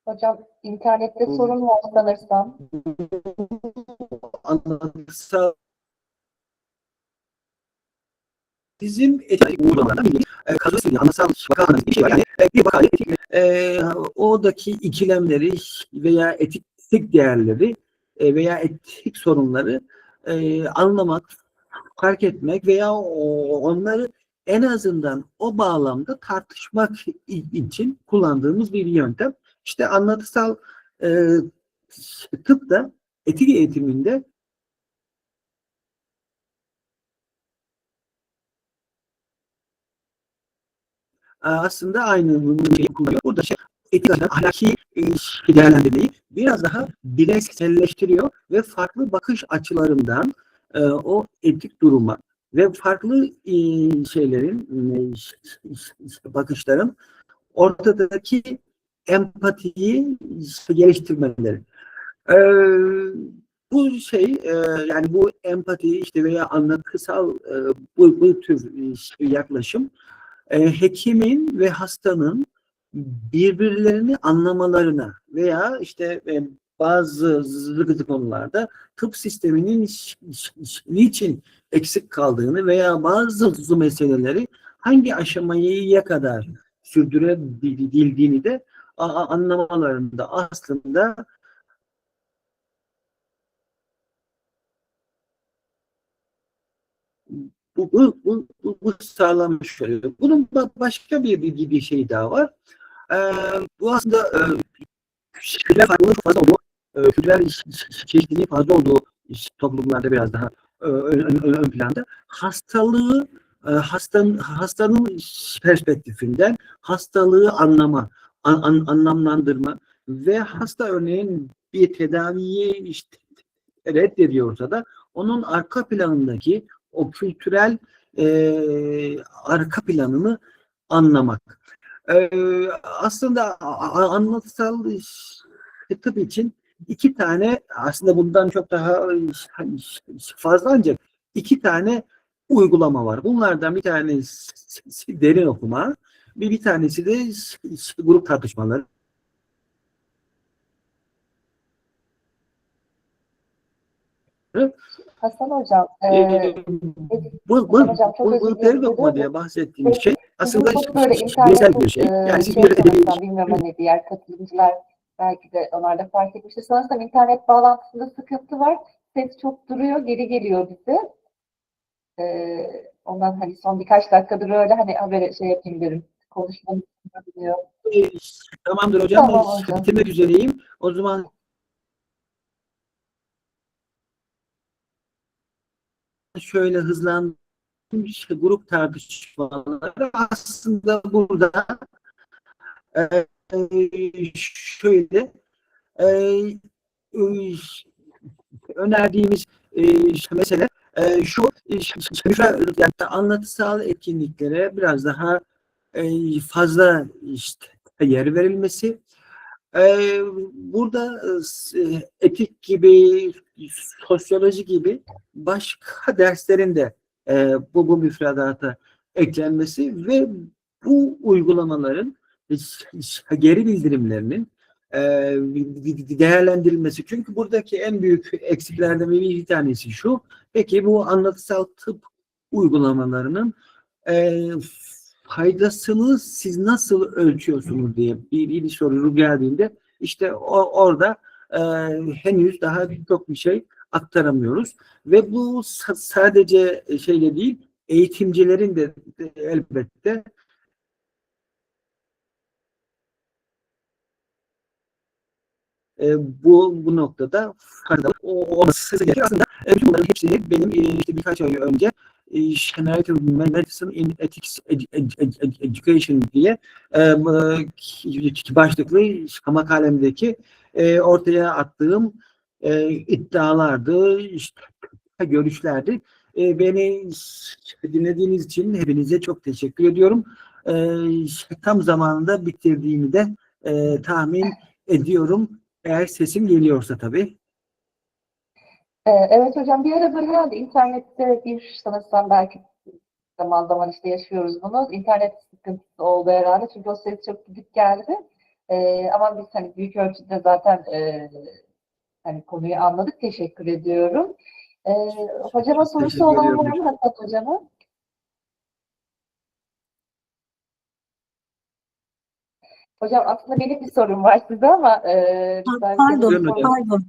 Hocam internette sorun var sanırsam. anlatısal bizim etik uygulamalarında bir anlatsal vaka bir şey var. Yani bir vaka etik, oradaki ikilemleri veya etik değerleri veya etik sorunları anlamak, fark etmek veya onları en azından o bağlamda tartışmak için kullandığımız bir yöntem. İşte anlatısal tıp da etik eğitiminde aslında aynı şeyi kullanıyor. Burada etik ahlaki değerlendirmeyi biraz daha bireyselleştiriyor ve farklı bakış açılarından o etik duruma ve farklı şeylerin, bakışların ortadaki empatiyi geliştirmeleri. Bu yani bu empati işte veya anlatısal bu tür yaklaşım hekimin ve hastanın birbirlerini anlamalarına veya işte bazı konularda tıp sisteminin niçin eksik kaldığını veya bazı meseleleri hangi aşamaya kadar sürdürebildiğini de anlamalarında aslında bu sağlanmış oluyor. Bunun başka bir şey daha var. Bu aslında kültürel farklılığın çok fazla olduğu, kültürel çeşitliliğin fazla olduğu toplumlarda biraz daha ön planda. Hastalığı hastanın perspektifinden hastalığı anlamlandırma ve hasta örneğin bir tedaviyi işte reddediyorsa da onun arka planındaki o kültürel arka planını anlamak. Aslında anlatısal tıp için iki tane, aslında bundan çok daha fazla, ancak iki tane uygulama var. Bunlardan bir tanesi derin okuma, bir tanesi de grup tartışmaları. Hasan Hocam, Bu derin okuma diye bahsettiğim şey aslında çok böyle bireysel bir şey. Yani siz bir bilmiyorum hani diğer katılımcılar belki de onlar da fark etmiştir. Sanırsam internet bağlantısında sıkıntı var. Ses çok duruyor, geri geliyor bize. Ondan hani son birkaç dakikadır öyle hani habere şey yapayım derim. Konuşmamız duruyor. Tamamdır hocam. Tamam hocam. Bitirmek üzereyim. O zaman şöyle hızlandım. İşte grup tartışmaları aslında burada şöyle önerdiğimiz mesele şu, yani anlatısal etkinliklere biraz daha fazla işte yer verilmesi. Burada etik gibi, sosyoloji gibi başka derslerin de bu müfredata eklenmesi ve bu uygulamaların geri bildirimlerinin değerlendirilmesi. Çünkü buradaki en büyük eksiklerden bir tanesi şu: peki bu anlatısal tıp uygulamalarının faydasını siz nasıl ölçüyorsunuz diye bir soru geldiğinde işte orada henüz daha çok bir şey aktaramıyoruz. Ve bu sadece şeyle değil, eğitimcilerin de elbette bu noktada faydalı olması gerekiyor. Aslında bütün bunların hepsini benim işte birkaç ay önce Medicine in Ethics Education diye başlıklı makalemdeki ortaya attığım iddialardı, işte, görüşlerdi. Beni dinlediğiniz için hepinize çok teşekkür ediyorum. Tam zamanında bitirdiğimi de tahmin ediyorum. Eğer sesim geliyorsa tabii. Evet hocam, bir ara böyle internette sanırsam belki zaman zaman işte yaşıyoruz bunu. İnternet sıkıntısı oldu herhalde. Çünkü o ses çok gidip geldi. Ama biz hani büyük ölçüde zaten hani konuyu anladık. Teşekkür ediyorum. Hocama sorusu olan var mı Hasan hocama? Hocam aslında benim bir sorum var size ama Pardon.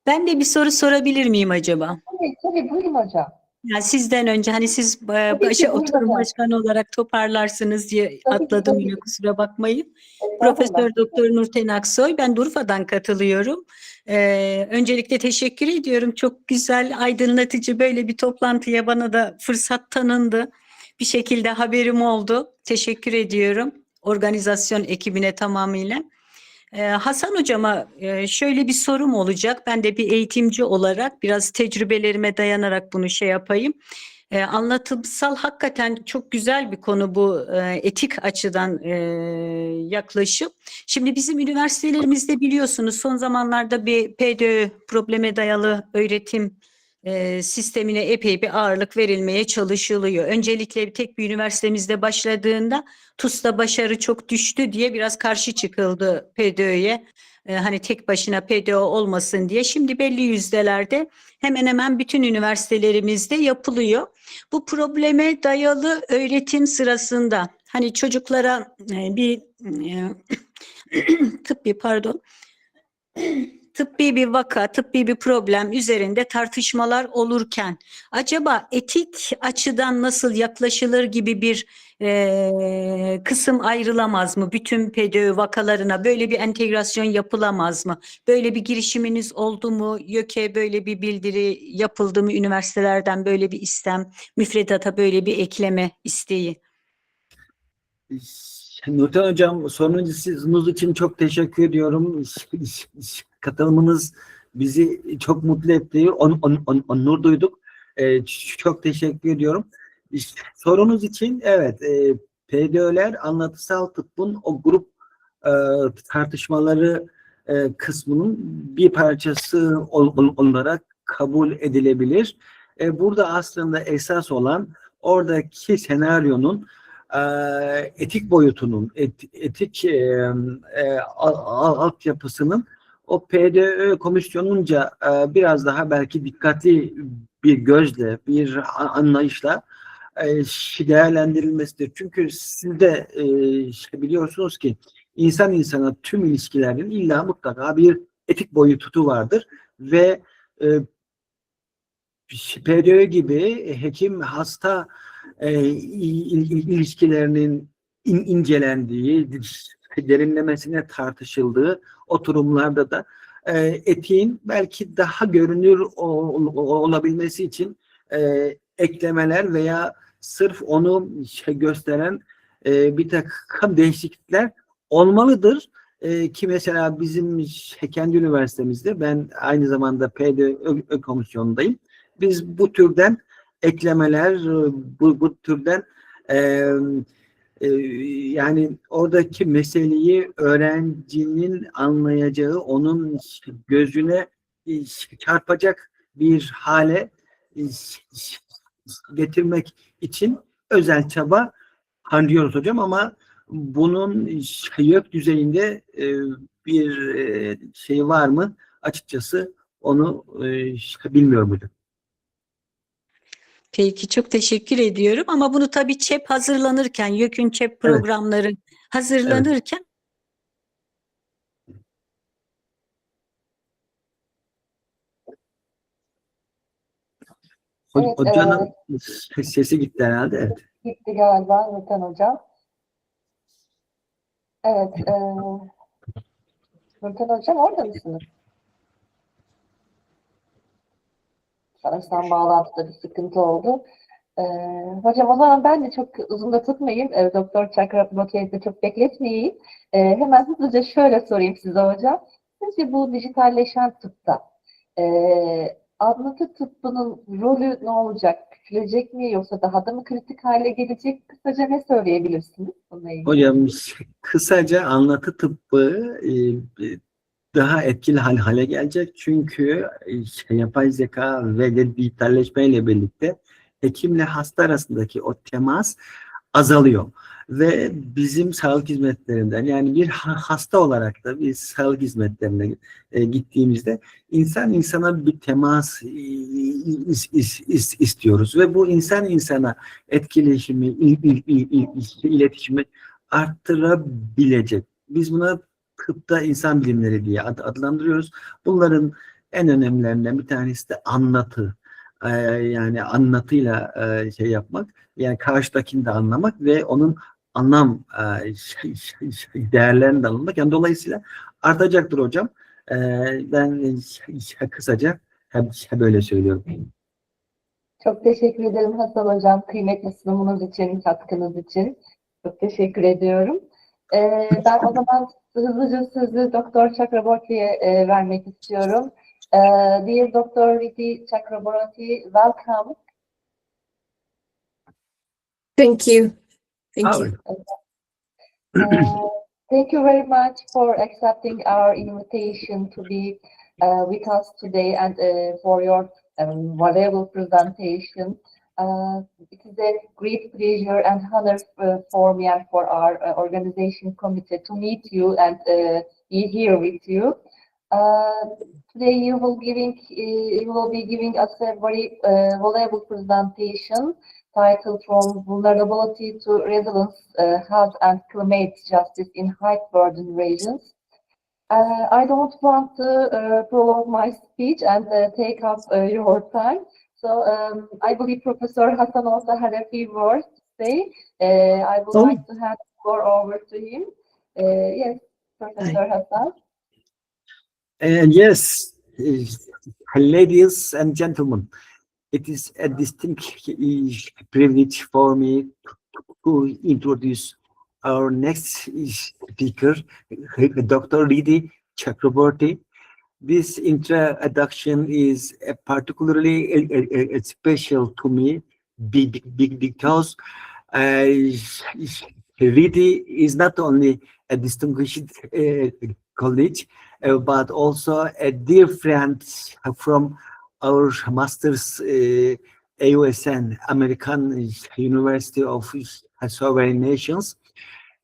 Ben de bir soru sorabilir miyim acaba? Tabii buyurun hocam. Yani sizden önce hani siz oturum başkanı olarak toparlarsınız diye atladım yine, kusura bakmayın. Profesör Doktor Nurten Aksoy, ben Urfa'dan katılıyorum. Öncelikle teşekkür ediyorum. Çok güzel, aydınlatıcı böyle bir toplantıya bana da fırsat tanındı. Bir şekilde haberim oldu. Teşekkür ediyorum organizasyon ekibine tamamıyla. Hasan hocama şöyle bir sorum olacak. Ben de bir eğitimci olarak biraz tecrübelerime dayanarak bunu yapayım. Anlatımsal hakikaten çok güzel bir konu bu, etik açıdan yaklaşım. Şimdi bizim üniversitelerimizde biliyorsunuz son zamanlarda bir PDÖ, probleme dayalı öğretim sistemine epey bir ağırlık verilmeye çalışılıyor. Öncelikle tek bir üniversitemizde başladığında TUS'ta başarı çok düştü diye biraz karşı çıkıldı PDÖ'ye. Hani tek başına PDÖ olmasın diye. Şimdi belli yüzdelerde hemen hemen bütün üniversitelerimizde yapılıyor. Bu probleme dayalı öğretim sırasında hani çocuklara tıbbi bir vaka, tıbbi bir problem üzerinde tartışmalar olurken acaba etik açıdan nasıl yaklaşılır gibi bir kısım ayrılamaz mı? Bütün PDÖ vakalarına böyle bir entegrasyon yapılamaz mı? Böyle bir girişiminiz oldu mu? YÖK'e böyle bir bildiri yapıldı mı? Üniversitelerden böyle bir istem, müfredata böyle bir ekleme isteği. Nurten Hocam, sorunuz için çok teşekkür ediyorum. Katılımınız bizi çok mutlu etti. Onur duyduk. Çok teşekkür ediyorum. Sorunuz için evet, PDÖ'ler anlatısal tıbbın o grup tartışmaları kısmının bir parçası olarak kabul edilebilir. Burada aslında esas olan oradaki senaryonun etik boyutunun, etik altyapısının o PDÖ komisyonunca biraz daha belki dikkatli bir gözle, bir anlayışla değerlendirilmesidir. Çünkü siz de biliyorsunuz ki insan insana tüm ilişkilerin illa mutlaka bir etik boyutu vardır ve PDÖ gibi hekim hasta ilişkilerinin incelendiği, derinlemesine tartışıldığı oturumlarda da etiğin belki daha görünür olabilmesi için eklemeler veya sırf onu gösteren bir takım değişiklikler olmalıdır. Ki mesela bizim kendi üniversitemizde, ben aynı zamanda PDÖ komisyonundayım. Biz bu türden eklemeler, bu türden yani oradaki meseleyi öğrencinin anlayacağı, onun gözüne çarpacak bir hale getirmek için özel çaba harcıyoruz hocam, ama bunun yok düzeyinde bir şey var mı? Açıkçası onu bilmiyorum hocam. Peki, çok teşekkür ediyorum ama bunu tabii ÇEP hazırlanırken, YÖK'ün ÇEP programları hazırlanırken Hocanın sesi gitti herhalde. Evet. Gitti galiba Nurten Hocam. Evet, Nurten Hocam orada mısınız? Sanırsam bağlantıda bir sıkıntı oldu. Hocam o zaman ben de çok uzun da tutmayayım. Doktor Chakraborty'yi de çok bekletmeyeyim. Hemen hızlıca şöyle sorayım size hocam. Sizce bu dijitalleşen tıpta anlatı tıbbının rolü ne olacak? Küçülecek mi yoksa daha da mı kritik hale gelecek? Kısaca ne söyleyebilirsiniz bununla ilgili? Hocam kısaca anlatı tıbbı daha etkili hale gelecek. Çünkü yapay zeka ve dijitalleşmeyle birlikte hekimle hasta arasındaki o temas azalıyor. Ve bizim sağlık hizmetlerinden, yani bir hasta olarak da biz sağlık hizmetlerine gittiğimizde insan insana bir temas istiyoruz. Ve bu insan insana etkileşimi, iletişimi arttırabilecek. Biz buna tıpta insan bilimleri diye adlandırıyoruz. Bunların en önemlilerinden bir tanesi de anlatı. Yani anlatıyla şey yapmak, yani karşıdakini de anlamak ve onun anlam değerlerini de anlamak. Yani dolayısıyla artacaktır hocam. Ben kısaca böyle söylüyorum. Çok teşekkür ederim Hasan Hocam. Kıymetli sunumunuz için, katkınız için. Çok teşekkür ediyorum. Ben o zaman hızlıca sözü Doktor Chakraborty'ye vermek istiyorum. Dear Dr. Riddhi Chakraborty, welcome. Thank you. Thank you. Thank you very much for accepting our invitation to be with us today and for your valuable presentation. It is a great pleasure and honor for me and for our organization committee to meet you and be here with you. Today you will be giving us a very valuable presentation titled From Vulnerability to Resilience, Health and Climate Justice in High Burden Regions. I don't want to prolong my speech and take up your time. So I believe Professor Hassan also had a few words to say. I would like to hand the floor over to him. Yes, Professor Hassan. Yes, ladies and gentlemen, it is a distinct privilege for me to introduce our next speaker, Dr. Riddhi Chakraborty. This introduction is particularly special to me because Riddhi is not only a distinguished colleague, but also a dear friend from our master's AUSN, American University of Sovereign Nations.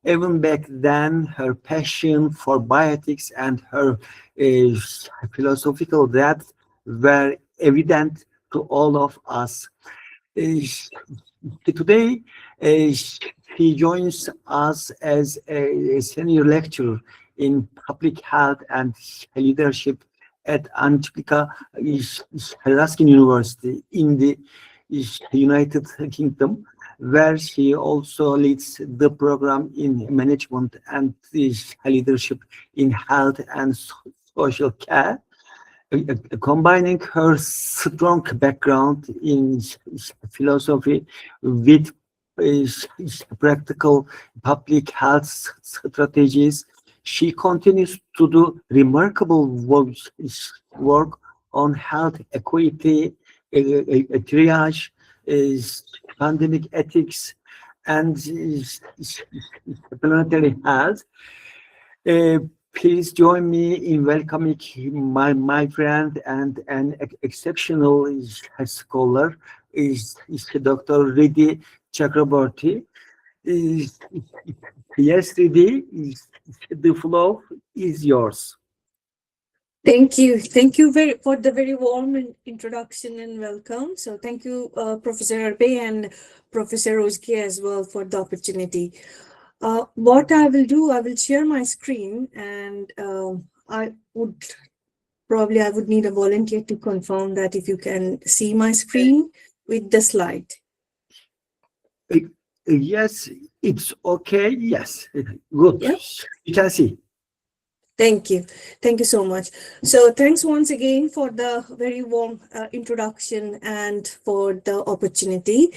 Even back then, her passion for bioethics and her philosophical depth were evident to all of us. Today, she joins us as a senior lecturer in public health and leadership at Angelica Ruskin University in the United Kingdom, where she also leads the program in management and leadership in health and social care. Combining her strong background in philosophy with practical public health strategies, she continues to do remarkable work on health equity, triage, pandemic ethics, and planetary health. Please join me in welcoming my friend and an exceptional scholar, Dr. Riddhi Chakraborty. Yes, Riddhi, the floor is yours. Thank you. Thank you for the very warm introduction and welcome. So thank you, Professor Arbe and Professor Rozki as well for the opportunity. What I will do, I will share my screen, and I would need a volunteer to confirm that if you can see my screen with the slide. Yes, it's okay. Yes, good. Yeah. You can see. Thank you. Thank you so much. So thanks once again for the very warm introduction and for the opportunity.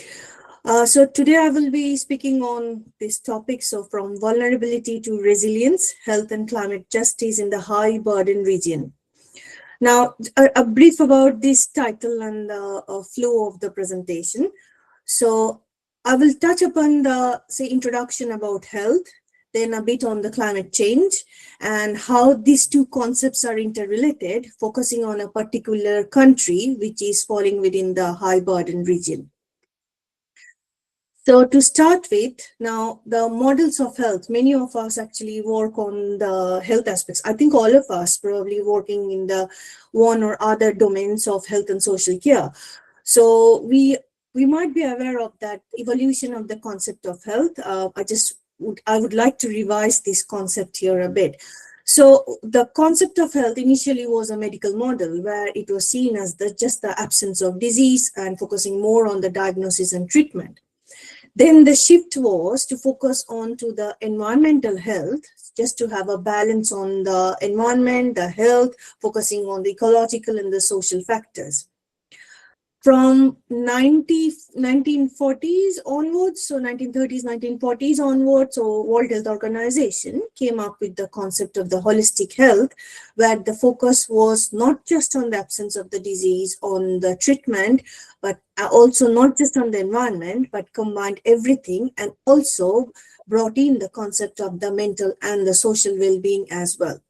So today I will be speaking on this topic. So from vulnerability to resilience, health and climate justice in the high burden region. Now, a brief about this title and the flow of the presentation. So I will touch upon the introduction about health, then a bit on the climate change and how these two concepts are interrelated, focusing on a particular country which is falling within the high burden region. So to start with, now the models of health, many of us actually work on the health aspects. I think all of us probably working in the one or other domains of health and social care. So we might be aware of that evolution of the concept of health. I would like to revise this concept here a bit. So the concept of health initially was a medical model where it was seen as just the absence of disease and focusing more on the diagnosis and treatment. Then the shift was to focus on to the environmental health, just to have a balance on the environment, the health, focusing on the ecological and the social factors. From 1940s onwards, so 1930s, 1940s onwards, so World Health Organization came up with the concept of the holistic health, where the focus was not just on the absence of the disease, on the treatment, but also not just on the environment, but combined everything and also brought in the concept of the mental and the social well-being as well.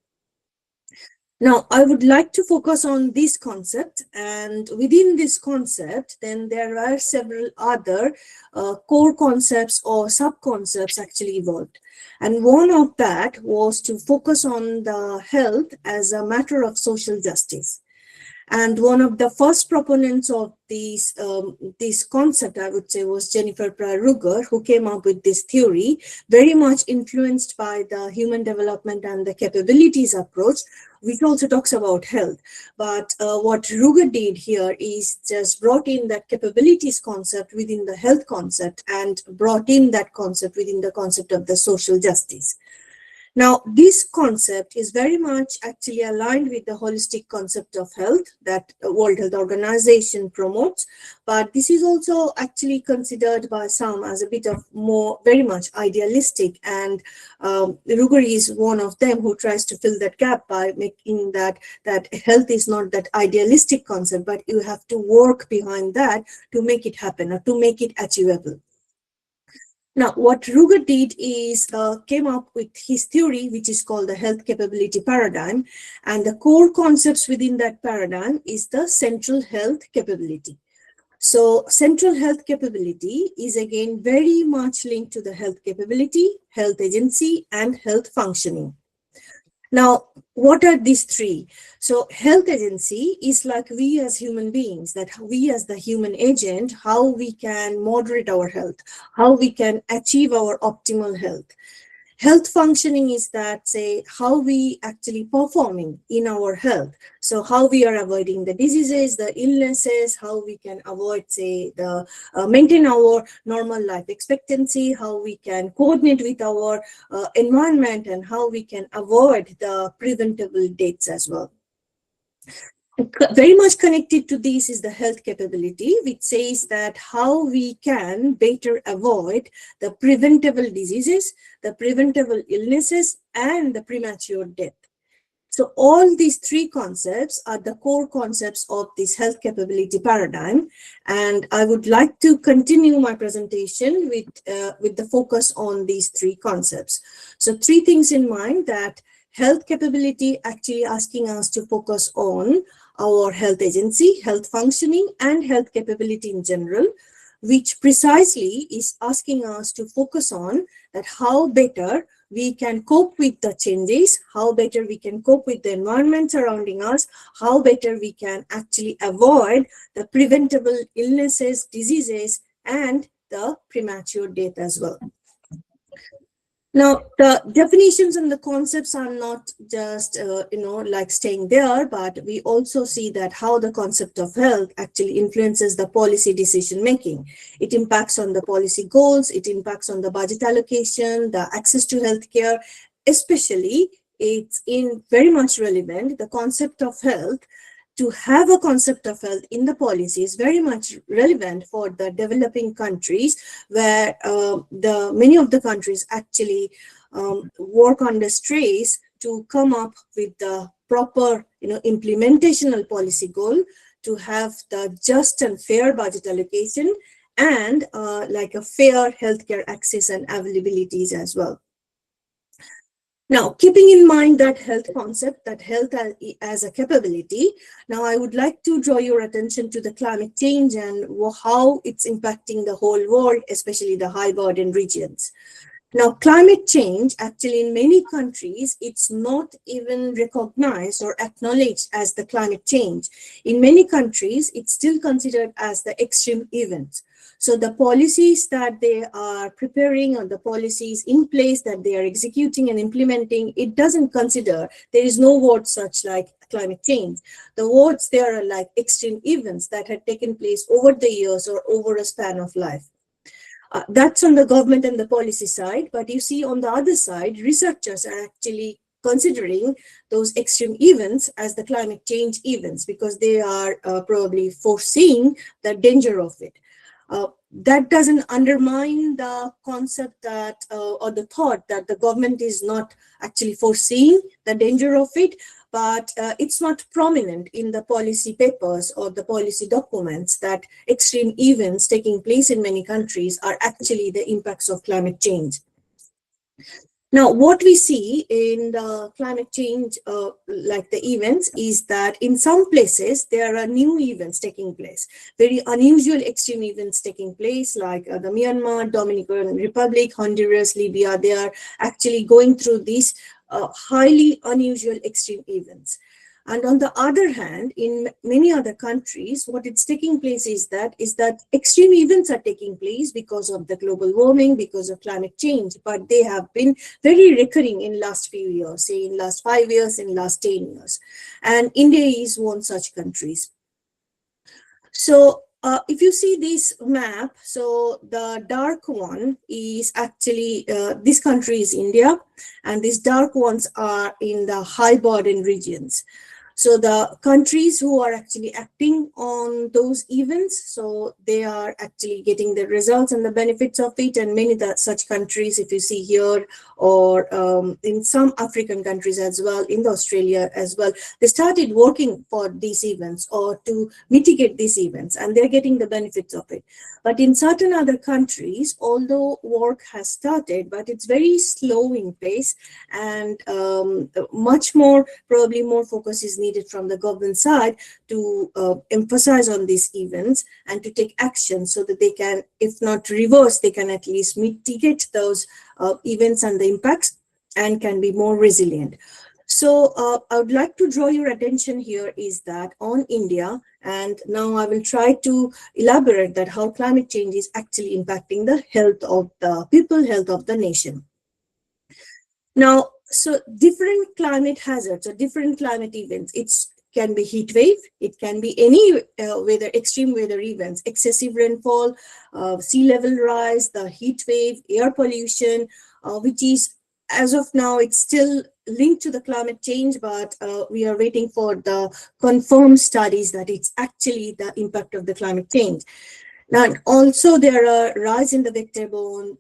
Now, I would like to focus on this concept, and within this concept, then there are several other core concepts or sub-concepts actually evolved. And one of that was to focus on the health as a matter of social justice. And one of the first proponents of this concept, I would say, was Jennifer Pryor-Ruger, who came up with this theory, very much influenced by the human development and the capabilities approach, which also talks about health. But what Ruger did here is just brought in that capabilities concept within the health concept and brought in that concept within the concept of the social justice. Now, this concept is very much actually aligned with the holistic concept of health that World Health Organization promotes, but this is also actually considered by some as a bit of more, very much idealistic, and Ruger is one of them who tries to fill that gap by making that health is not that idealistic concept, but you have to work behind that to make it happen or to make it achievable. Now, what Ruger did is came up with his theory, which is called the health capability paradigm. And the core concepts within that paradigm is the central health capability. So central health capability is again very much linked to the health capability, health agency, and health functioning. Now, what are these three? So health agency is like we as human beings, that we as the human agent, how we can moderate our health, how we can achieve our optimal health. Health functioning is that, say, how we actually performing in our health. So how we are avoiding the diseases, the illnesses, how we can avoid, say, the maintain our normal life expectancy, how we can coordinate with our environment, and how we can avoid the preventable deaths as well. Very much connected to this is the health capability, which says that how we can better avoid the preventable diseases, the preventable illnesses, and the premature death. So all these three concepts are the core concepts of this health capability paradigm. And I would like to continue my presentation with the focus on these three concepts. So three things in mind: that health capability actually asking us to focus on our health agency, health functioning, and health capability in general, which precisely is asking us to focus on that how better we can cope with the changes, how better we can cope with the environment surrounding us, how better we can actually avoid the preventable illnesses, diseases, and the premature death as well. Now, the definitions and the concepts are not just, like staying there, but we also see that how the concept of health actually influences the policy decision making. It impacts on the policy goals, it impacts on the budget allocation, the access to healthcare, especially it's very much relevant. The concept of health, to have a concept of health in the policy is very much relevant for the developing countries, where many of the countries actually work under stress to come up with the proper implementational policy goal, to have the just and fair budget allocation, and like a fair healthcare access and availabilities as well. Now, keeping in mind that health concept, that health as a capability, now I would like to draw your attention to the climate change and how it's impacting the whole world, especially the high burden regions. Now, climate change, actually in many countries, it's not even recognized or acknowledged as the climate change. In many countries, it's still considered as the extreme event. So the policies that they are preparing, or the policies in place that they are executing and implementing, it doesn't consider, there is no word such like climate change. The words there are like extreme events that had taken place over the years or over a span of life. That's on the government and the policy side, but you see on the other side, researchers are actually considering those extreme events as the climate change events, because they are probably foreseeing the danger of it. That doesn't undermine the concept that, or the thought that the government is not actually foreseeing the danger of it, but it's not prominent in the policy papers or the policy documents that extreme events taking place in many countries are actually the impacts of climate change. Now, what we see in the climate change, like the events, is that in some places there are new events taking place, very unusual extreme events taking place, like the Myanmar, Dominican Republic, Honduras, Libya. They are actually going through these highly unusual extreme events. And on the other hand, in many other countries, what it's taking place is that extreme events are taking place because of the global warming, because of climate change, but they have been very recurring in last few years, say in last 5 years, in last 10 years. And India is one such countries. So if you see this map, so the dark one is actually, this country is India, and these dark ones are in the high burden regions. So the countries who are actually acting on those events, so they are actually getting the results and the benefits of it. And many such countries, if you see here, or in some African countries as well, in Australia as well, they started working for these events or to mitigate these events, and they're getting the benefits of it. But in certain other countries, although work has started, but it's very slow in pace, and much more, probably more focus is needed from the government side to emphasize on these events and to take action so that they can, if not reverse, they can at least mitigate those events and the impacts and can be more resilient. So I would like to draw your attention here is that on India, and now I will try to elaborate that how climate change is actually impacting the health of the people, health of the nation. Now, so different climate hazards or different climate events, it can be heat wave, it can be any weather, extreme weather events, excessive rainfall, sea level rise, the heat wave, air pollution, which is, as of now, it's still linked to the climate change, but we are waiting for the confirmed studies that it's actually the impact of the climate change. Now, also there are rise in the vector-borne,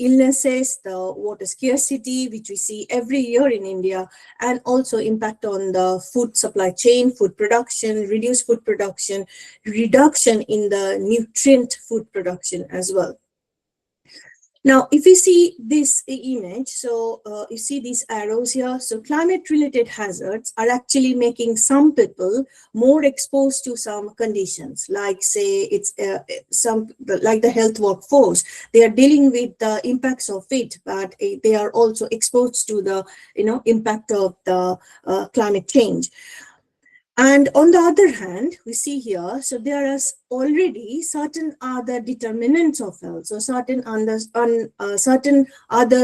illnesses, the water scarcity, which we see every year in India, and also impact on the food supply chain, food production, reduced food production, reduction in the nutrient food production as well. Now, if you see this image, so you see these arrows here. So climate-related hazards are actually making some people more exposed to some conditions, like say it's like the health workforce. They are dealing with the impacts of it, but they are also exposed to the impact of the climate change. And on the other hand, we see here, so there are already certain other determinants of health, so certain other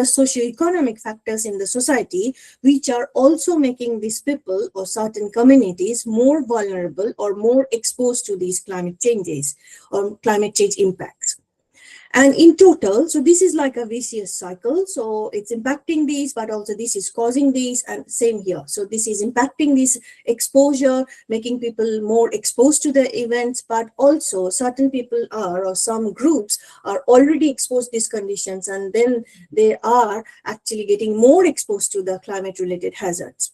socioeconomic factors in the society, which are also making these people or certain communities more vulnerable or more exposed to these climate changes or climate change impacts. And in total, so this is like a vicious cycle. So it's impacting these, but also this is causing these, and same here. So this is impacting this exposure, making people more exposed to the events, but also certain people are, or some groups are already exposed to these conditions, and then they are actually getting more exposed to the climate-related hazards.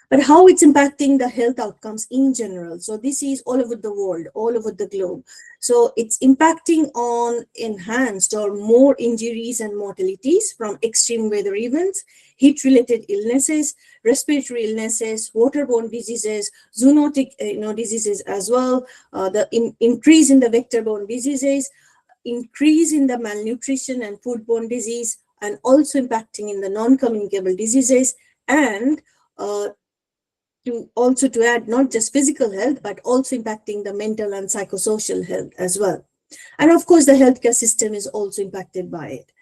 But how it's impacting the health outcomes in general. So this is all over the world, all over the globe. So it's impacting on enhanced or more injuries and mortalities from extreme weather events, heat-related illnesses, respiratory illnesses, waterborne diseases, zoonotic diseases as well, the increase in the vector-borne diseases, increase in the malnutrition and foodborne disease, and also impacting in the non-communicable diseases, and to add not just physical health, but also impacting the mental and psychosocial health as well. And of course, the healthcare system is also impacted by it.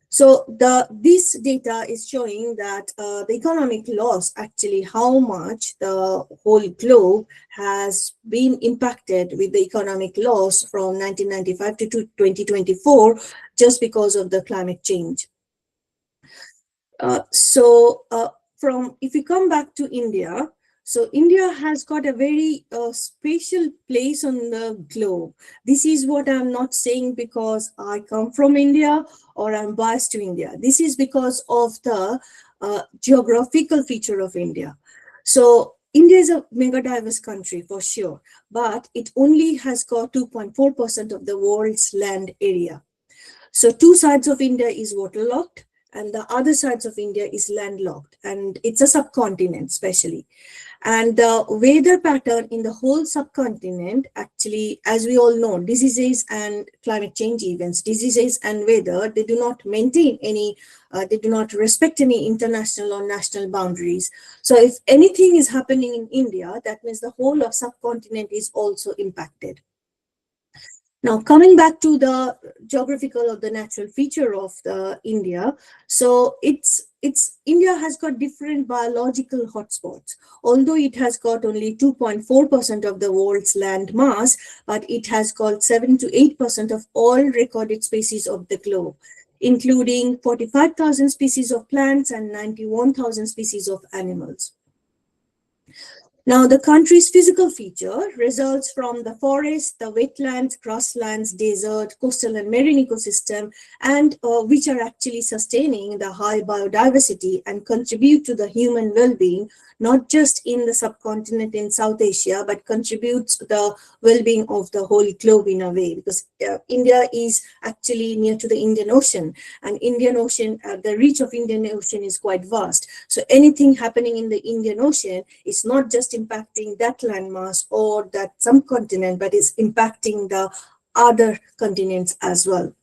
So this data is showing that the economic loss, actually how much the whole globe has been impacted with the economic loss from 1995 to 2024, just because of the climate change. If you come back to India, so India has got a very special place on the globe. This is what I'm not saying because I come from India or I'm biased to India. This is because of the geographical feature of India. So India is a mega diverse country for sure, but it only has got 2.4% of the world's land area. So two sides of India is waterlogged, and the other sides of India is landlocked, and it's a subcontinent especially. And the weather pattern in the whole subcontinent, actually, as we all know, diseases and climate change events, diseases and weather, they do not maintain any, they do not respect any international or national boundaries. So if anything is happening in India, that means the whole of subcontinent is also impacted. Now, coming back to the geographical or the natural feature of the India, so India has got different biological hotspots. Although it has got only 2.4% of the world's land mass, but it has got 7 to 8% of all recorded species of the globe, including 45,000 species of plants and 91,000 species of animals. Now, the country's physical feature results from the forest, the wetlands, grasslands, desert, coastal and marine ecosystem, and which are actually sustaining the high biodiversity and contribute to the human well-being, not just in the subcontinent in South Asia, but contributes to the well-being of the whole globe in a way, because India is actually near to the Indian Ocean, and Indian Ocean, the reach of Indian Ocean is quite vast. So anything happening in the Indian Ocean is not just impacting that landmass or that subcontinent, but is impacting the other continents as well.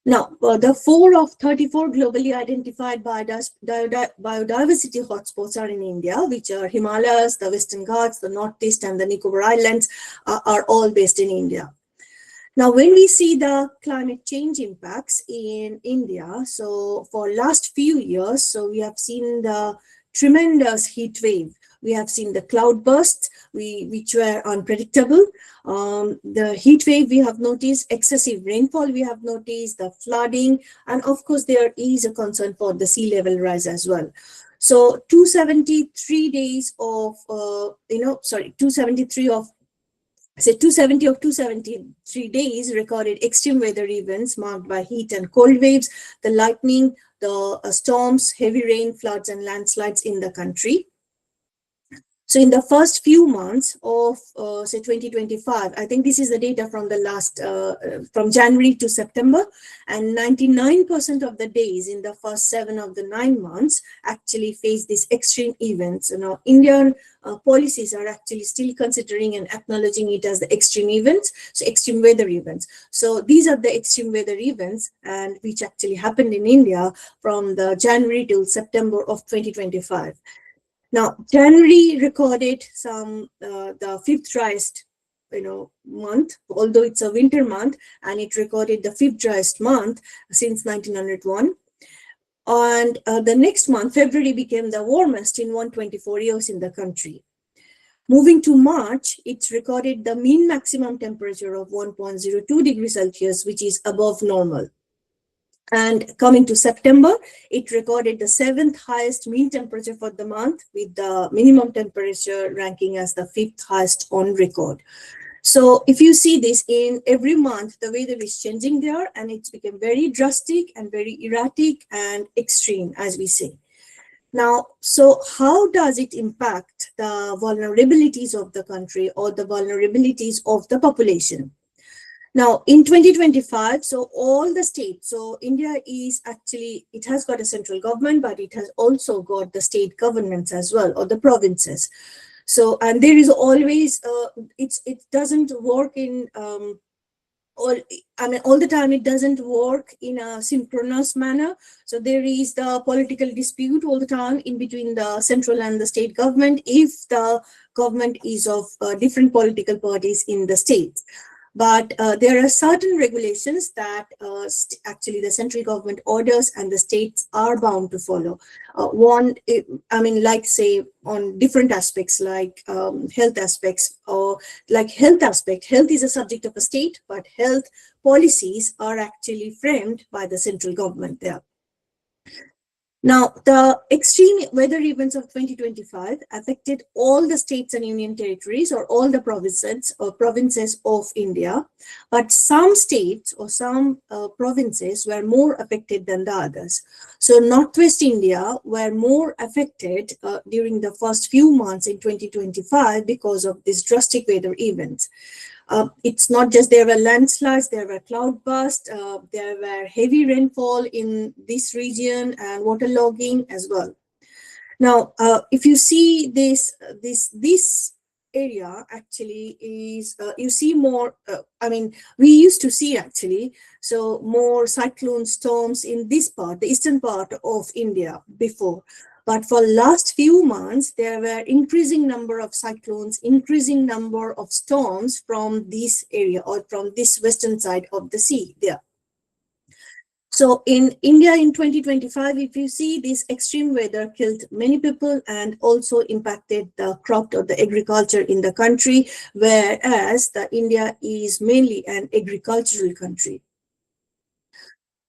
Now, the 4 of 34 globally identified biodiversity hotspots are in India, which are Himalayas, the Western Ghats, the Northeast, and the Nicobar Islands are all based in India. Now, when we see the climate change impacts in India, so for last few years, so we have seen the tremendous heat wave. We have seen the cloud bursts, which were unpredictable. The heat wave we have noticed, excessive rainfall we have noticed, the flooding, and of course there is a concern for the sea level rise as well. So 273 days of, 270 of 273 days recorded extreme weather events marked by heat and cold waves, the lightning, the storms, heavy rain, floods, and landslides in the country. So in the first few months of, say, 2025, I think this is the data from the last, from January to September, and 99% of the days in the first 7 of the 9 months actually face these extreme events. You know, Indian policies are actually still considering and acknowledging it as the extreme events, so extreme weather events. So these are the extreme weather events, and which actually happened in India from the January till September of 2025. Now, January recorded the 5th driest, month, although it's a winter month, and it recorded the 5th driest month since 1901. And the next month, February, became the warmest in 124 years in the country. Moving to March, it recorded the mean maximum temperature of 1.02 degrees Celsius, which is above normal. And coming to September, it recorded the 7th highest mean temperature for the month, with the minimum temperature ranking as the 5th highest on record. So if you see this, in every month, the weather is changing there, and it's become very drastic and very erratic and extreme, as we say. Now, so how does it impact the vulnerabilities of the country or the vulnerabilities of the population? Now, in 2025, so all the states, so India is actually, it has got a central government, but it has also got the state governments as well, or the provinces. So, and there is always, it doesn't work in, all the time, it doesn't work in a synchronous manner. So there is the political dispute all the time in between the central and the state government, if the government is of different political parties in the states. But there are certain regulations that actually the central government orders and the states are bound to follow. Like say on different aspects, like health aspects, or like health is a subject of a state, but health policies are actually framed by the central government there. Now, the extreme weather events of 2025 affected all the states and union territories, or all the provinces of India, but some states or some provinces were more affected than the others. So Northwest India were more affected during the first few months in 2025 because of these drastic weather events. It's not just there were landslides, there were cloud bursts, there were heavy rainfall in this region and waterlogging as well. Now, if you see this area actually is, you see more, we used to see actually, so more cyclone storms in this part, the eastern part of India before. But for last few months, there were increasing number of cyclones, increasing number of storms from this area or from this western side of the sea there. So in India in 2025, if you see, this extreme weather killed many people and also impacted the crop or the agriculture in the country, whereas India is mainly an agricultural country.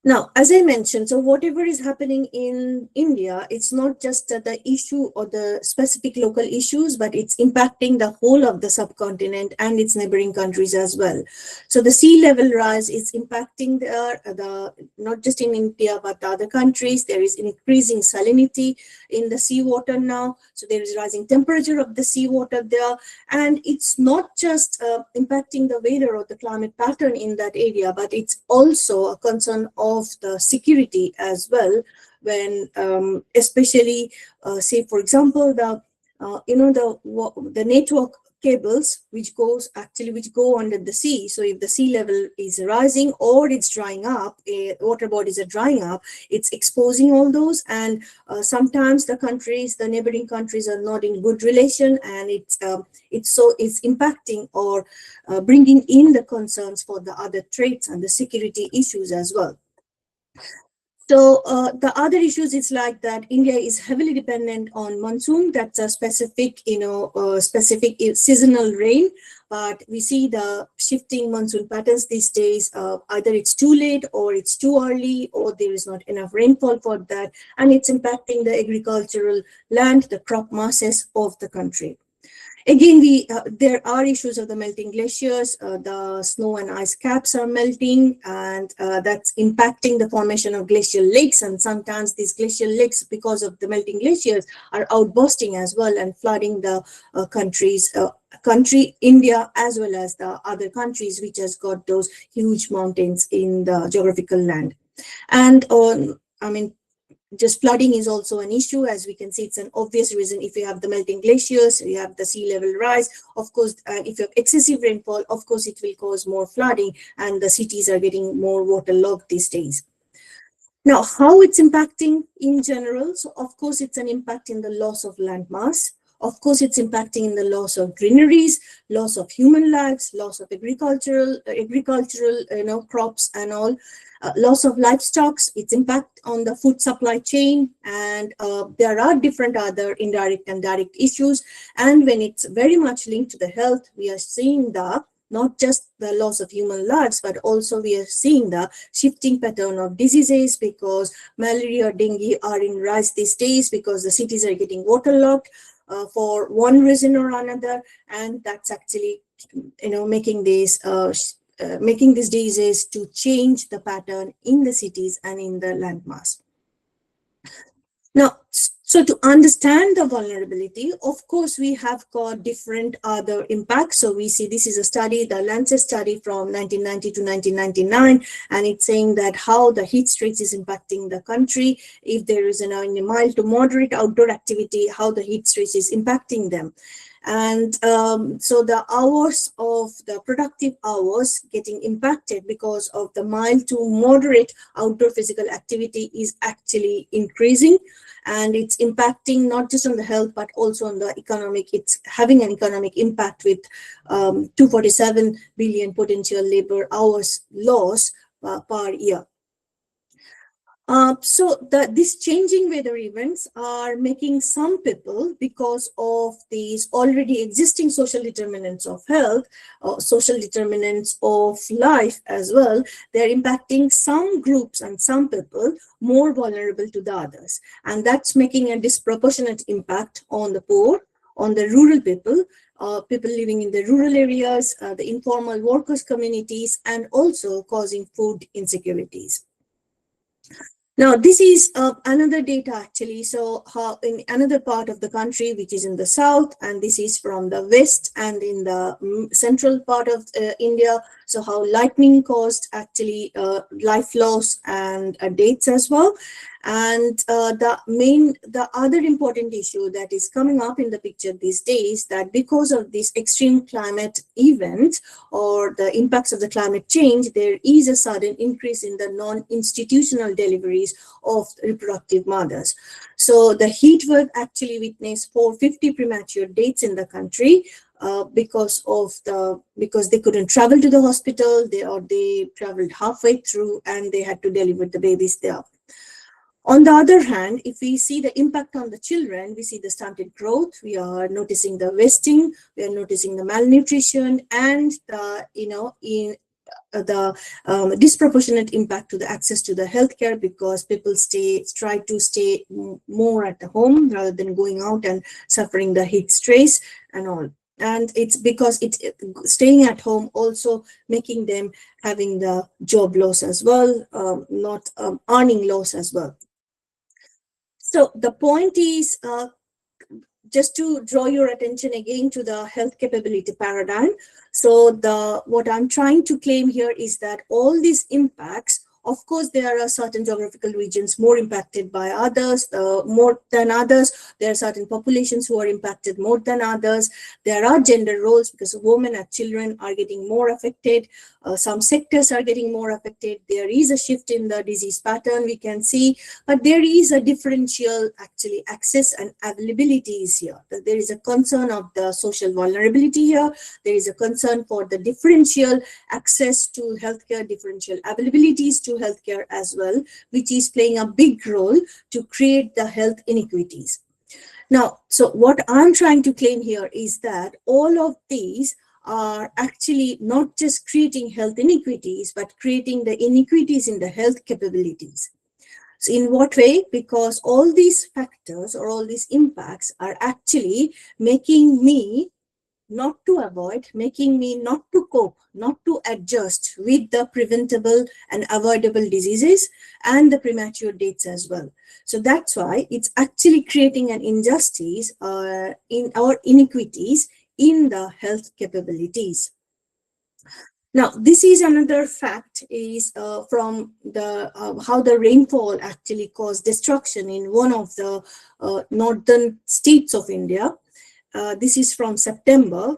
Now, as I mentioned, so whatever is happening in India, it's not just the issue or the specific local issues, but it's impacting the whole of the subcontinent and its neighboring countries as well. So the sea level rise is impacting not just in India, but the other countries. There is increasing salinity in the seawater now. So there is rising temperature of the seawater there. And it's not just impacting the weather or the climate pattern in that area, but it's also a concern of the security as well, when especially say for example the network cables which go under the sea. So if the sea level is rising or it's drying up, water bodies are drying up, it's exposing all those, and sometimes the neighboring countries are not in good relation, and it's impacting or bringing in the concerns for the other traits and the security issues as well. So the other issues is like that India is heavily dependent on monsoon. That's a specific, specific seasonal rain. But we see the shifting monsoon patterns these days. Either it's too late or it's too early, or there is not enough rainfall for that. And it's impacting the agricultural land, the crop masses of the country. Again, there are issues of the melting glaciers. The snow and ice caps are melting, and that's impacting the formation of glacial lakes. And sometimes these glacial lakes, because of the melting glaciers, are outbursting as well and flooding the India, as well as the other countries which has got those huge mountains in the geographical land. And just flooding is also an issue. As we can see, it's an obvious reason. If you have the melting glaciers, you have the sea level rise, of course, and if you have excessive rainfall, of course, it will cause more flooding, and the cities are getting more waterlogged these days. Now, how it's impacting in general? So, of course, it's an impact in the loss of land mass. Of course, it's impacting in the loss of greeneries, loss of human lives, loss of agricultural, crops and all. Loss of livestock, its impact on the food supply chain, and there are different other indirect and direct issues. And when it's very much linked to the health, we are seeing not just the loss of human lives, but also we are seeing the shifting pattern of diseases, because malaria, dengue are in rise these days because the cities are getting waterlogged for one reason or another, and that's actually making these diseases to change the pattern in the cities and in the landmass. Now, so to understand the vulnerability, of course, we have got different other impacts. So we see this is a study, the Lancet study from 1990 to 1999, and it's saying that how the heat stress is impacting the country. If there is a mild to moderate outdoor activity, how the heat stress is impacting them. And so the hours of the productive hours getting impacted because of the mild to moderate outdoor physical activity is actually increasing, and it's impacting not just on the health but also on the economic. It's having an economic impact with 247 billion potential labor hours loss per year. So these changing weather events are making some people, because of these already existing social determinants of health, social determinants of life as well, they're impacting some groups and some people more vulnerable to the others. And that's making a disproportionate impact on the poor, on the rural people, people living in the rural areas, the informal workers communities, and also causing food insecurities. Now, this is another data actually. So how in another part of the country, which is in the south, and this is from the west and in the central part of India. So how lightning caused actually life loss and deaths as well. And the other important issue that is coming up in the picture these days, that because of this extreme climate event or the impacts of the climate change, there is a sudden increase in the non-institutional deliveries of reproductive mothers. So the heat wave actually witnessed 450 premature deaths in the country because they couldn't travel to the hospital, they traveled halfway through and they had to deliver the babies there. On the other hand, if we see the impact on the children, we see the stunted growth, we are noticing the wasting, we are noticing the malnutrition, and the disproportionate impact to the access to the healthcare, because people try to stay more at the home rather than going out and suffering the heat stress and all. And it's because it's staying at home also making them having the job loss as well, not earning loss as well. So the point is just to draw your attention again to the health capability paradigm. So what I'm trying to claim here is that all these impacts, of course, there are certain geographical regions more impacted by others, more than others. There are certain populations who are impacted more than others. There are gender roles because women and children are getting more affected. Some sectors are getting more affected. There is a shift in the disease pattern we can see, but there is a differential actually access and availability is here. There is a concern of the social vulnerability here. There is a concern for the differential access to healthcare, differential availabilities to healthcare as well, which is playing a big role to create the health inequities. Now, so what I'm trying to claim here is that all of these are actually not just creating health inequities, but creating the inequities in the health capabilities. So in what way? Because all these factors or all these impacts are actually making me not to avoid, making me not to cope, not to adjust with the preventable and avoidable diseases and the premature deaths as well. So that's why it's actually creating an injustice in our inequities in the health capabilities. Now, this is another fact is from the how the rainfall actually caused destruction in one of the northern states of India. This is from September.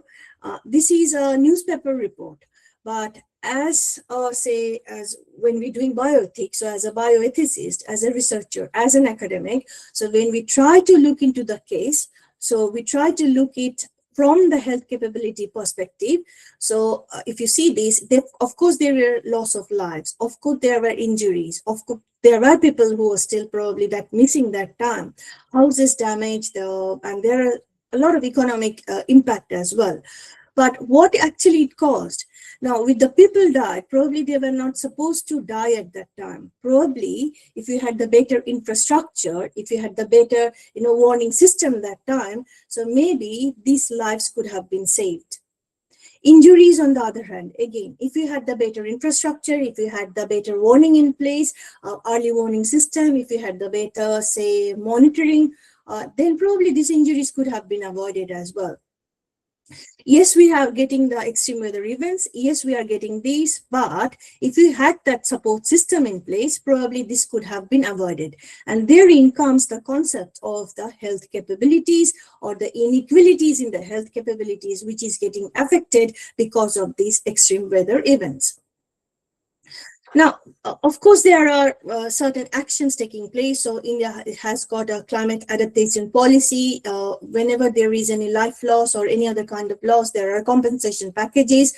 This is a newspaper report, but as when we're doing bioethics, so as a bioethicist, as a researcher, as an academic, so when we try to look into the case, so we try to look it from the health capability perspective. So if you see this, of course there were loss of lives, of course there were injuries, of course there were people who were still probably missing that time, houses damaged, and there are a lot of economic impact as well. But what actually it caused? Now, with the people died, probably they were not supposed to die at that time. Probably, if you had the better infrastructure, if you had the better, warning system that time, so maybe these lives could have been saved. Injuries, on the other hand, again, if you had the better infrastructure, if you had the better warning in place, early warning system, if you had the better, say, monitoring, then probably these injuries could have been avoided as well. Yes, we are getting the extreme weather events. Yes, we are getting these, but if we had that support system in place, probably this could have been avoided. And therein comes the concept of the health capabilities or the inequalities in the health capabilities, which is getting affected because of these extreme weather events. Now, of course, there are certain actions taking place. So India has got a climate adaptation policy. Whenever there is any life loss or any other kind of loss, there are compensation packages.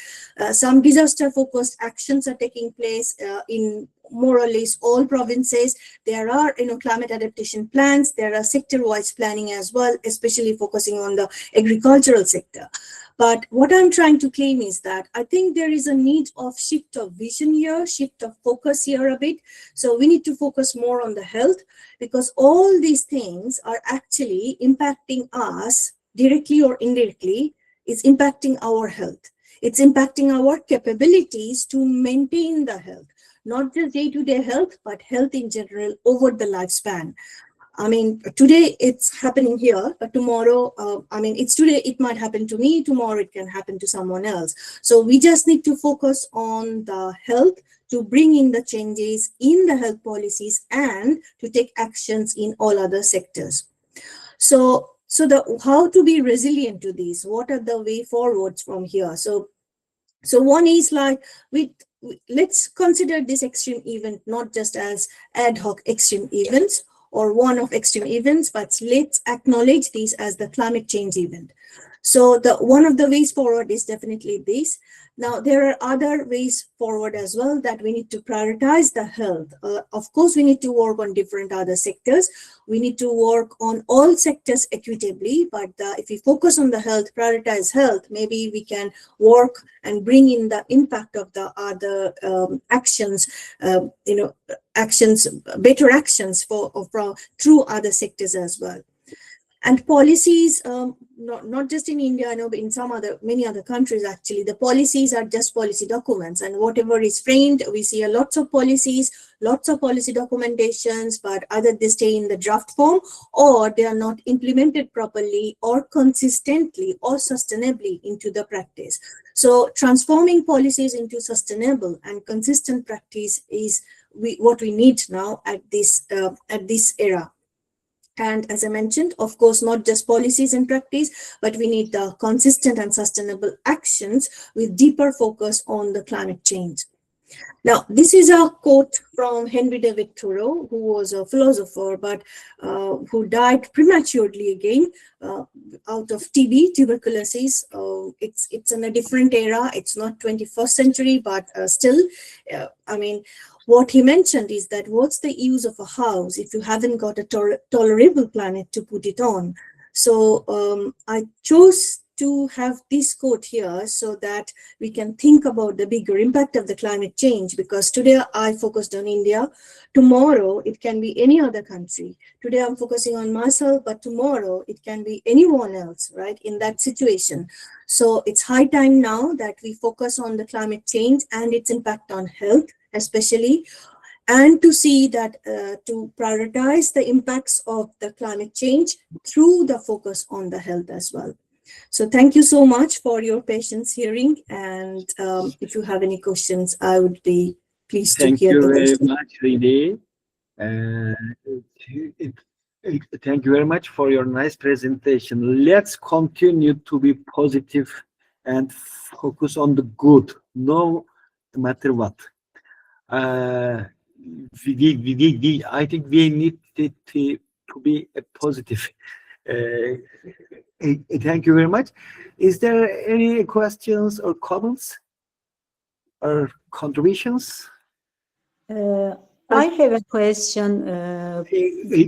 Some disaster-focused actions are taking place in more or less all provinces. There are climate adaptation plans. There are sector-wise planning as well, especially focusing on the agricultural sector. But what I'm trying to claim is that I think there is a need of shift of vision here, shift of focus here a bit. So we need to focus more on the health, because all these things are actually impacting us directly or indirectly. It's impacting our health. It's impacting our capabilities to maintain the health. not just day-to-day health, but health in general over the lifespan. I mean, today it's happening here, but tomorrow, it's today, it might happen to me, tomorrow it can happen to someone else. So we just need to focus on the health to bring in the changes in the health policies and to take actions in all other sectors. So how to be resilient to these? What are the way forwards from here? So one is like, let's consider this extreme event not just as ad hoc extreme events or one-off extreme events, but let's acknowledge these as the climate change event. So one of the ways forward is definitely this. Now, there are other ways forward as well that we need to prioritize the health. Of course, we need to work on different other sectors. We need to work on all sectors equitably, but if we focus on the health, prioritize health, maybe we can work and bring in the impact of the other actions, better actions through other sectors as well. And policies, not just in India, I know, but in many other countries, actually, the policies are just policy documents, and whatever is framed, we see lots of policy documentations, but either they stay in the draft form or they are not implemented properly or consistently or sustainably into the practice. So transforming policies into sustainable and consistent practice is what we need now at this era. And as I mentioned, of course, not just policies and practice, but we need the consistent and sustainable actions with deeper focus on the climate change. Now, this is a quote from Henry David Thoreau, who was a philosopher, but who died prematurely again out of TB, tuberculosis. It's in a different era. It's not 21st century, but still, what he mentioned is that what's the use of a house if you haven't got a tolerable planet to put it on? So I chose to have this quote here so that we can think about the bigger impact of the climate change, because today I focused on India. Tomorrow it can be any other country. Today I'm focusing on myself, but tomorrow it can be anyone else, right, in that situation. So it's high time now that we focus on the climate change and its impact on health, especially, and to see that to prioritize the impacts of the climate change through the focus on the health as well. So thank you so much for your patience hearing, and if you have any questions, I would be pleased to hear the questions. Thank you very much, Ridi. Thank you very much for your nice presentation. Let's continue to be positive and focus on the good, no matter what. I think we need to be positive. Thank you very much. Is there any questions or comments or contributions? I have a question.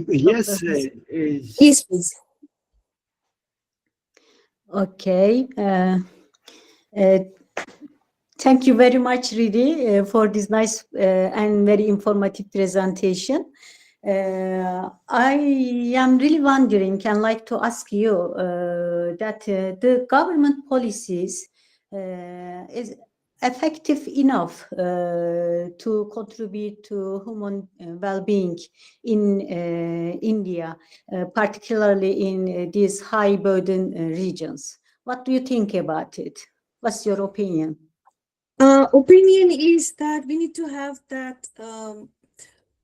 Yes. Yes, please. Okay. Thank you very much, Ridi, for this nice and very informative presentation. I am really wondering and like to ask you that the government policies is effective enough to contribute to human well-being in India, particularly in these high burden regions. What do you think about it? What's your opinion? Opinion is that we need to have that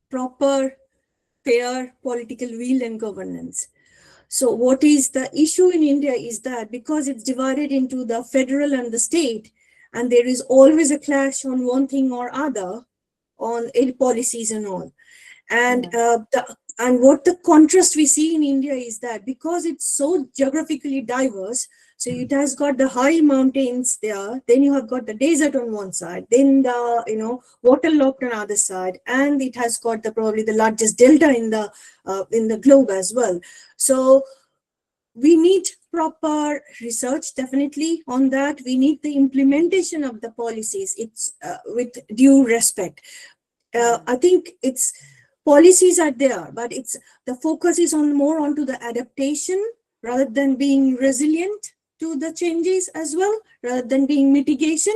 proper, fair political will and governance. So what is the issue in India is that because it's divided into the federal and the state, and there is always a clash on one thing or other on policies and all. And and what the contrast we see in India is that because it's so geographically diverse, so it has got the high mountains there, then you have got the desert on one side, then the waterlogged on the other side, and it has got probably the largest delta in the globe as well. So we need proper research definitely on that. We need the implementation of the policies. It's with due respect. I think it's policies are there, but the focus is more onto the adaptation rather than being resilient to the changes as well, rather than being mitigation.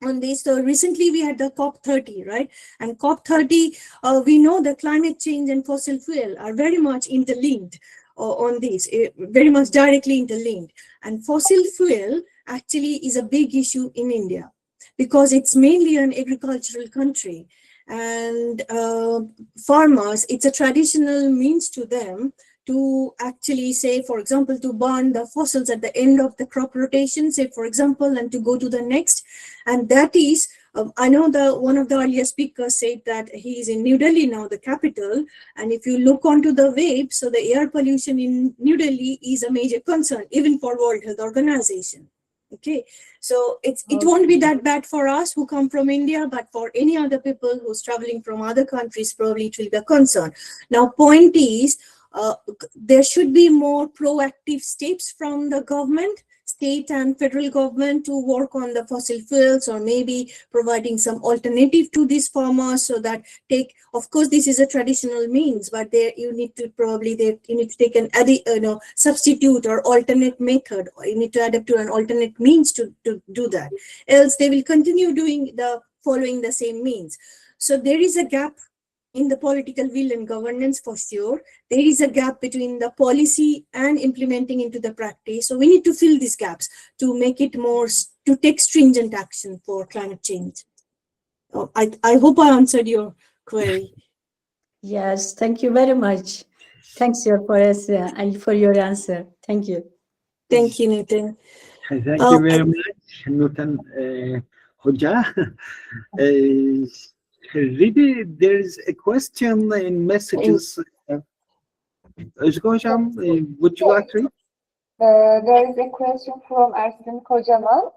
on this. So recently we had the COP30, right? And COP30, we know that climate change and fossil fuel are very much interlinked on this, very much directly interlinked. And fossil fuel actually is a big issue in India because it's mainly an agricultural country. And farmers, it's a traditional means to them to actually say, for example, to burn the fossils at the end of the crop rotation, say, for example, and to go to the next. And that is, I know one of the earlier speakers said that he is in New Delhi now, the capital. And if you look onto the web, so the air pollution in New Delhi is a major concern, even for World Health Organization. Okay, so it won't be that bad for us who come from India, but for any other people who's traveling from other countries, probably it will be a concern. Now, point is, there should be more proactive steps from the government, state and federal government, to work on the fossil fuels, or maybe providing some alternative to these farmers, so that of course this is a traditional means, but you need to take an substitute or alternate method, or you need to adapt to an alternate means to do that, else they will continue following the same means. So there is a gap in the political will and governance for sure. There is a gap between the policy and implementing into the practice. So we need to fill these gaps to make it more, to take stringent action for climate change. I hope I answered your query. Yes, thank you very much. Thanks for your answer. Thank you. Thank you, Nitin. Thank you very much, Nurten Hoca. Really, there is a question in messages. Özge Hocam, would you like to read? There is a question from Ersin Kocaman.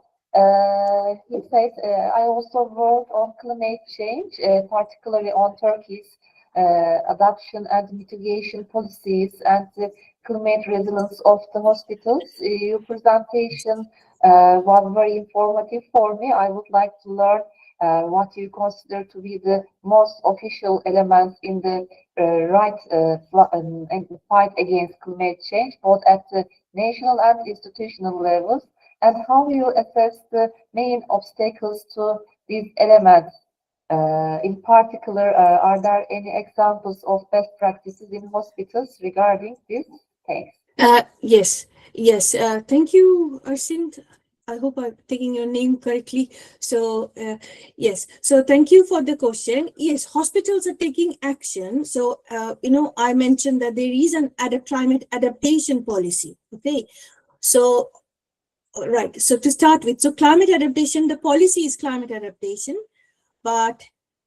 He says, I also work on climate change, particularly on Turkey's adoption and mitigation policies and the climate resilience of the hospitals. Your presentation was very informative for me. I would like to learn what you consider to be the most official elements in the fight against climate change, both at the national and institutional levels, and how you assess the main obstacles to these elements. In particular, are there any examples of best practices in hospitals regarding this? Thanks. Yes. Thank you, Arsin. I hope I'm taking your name correctly. So yes, so thank you for the question. Yes, hospitals are taking action. So I mentioned that there is an climate adaptation policy. Okay, so right. So to start with, so climate adaptation, the policy is climate adaptation, but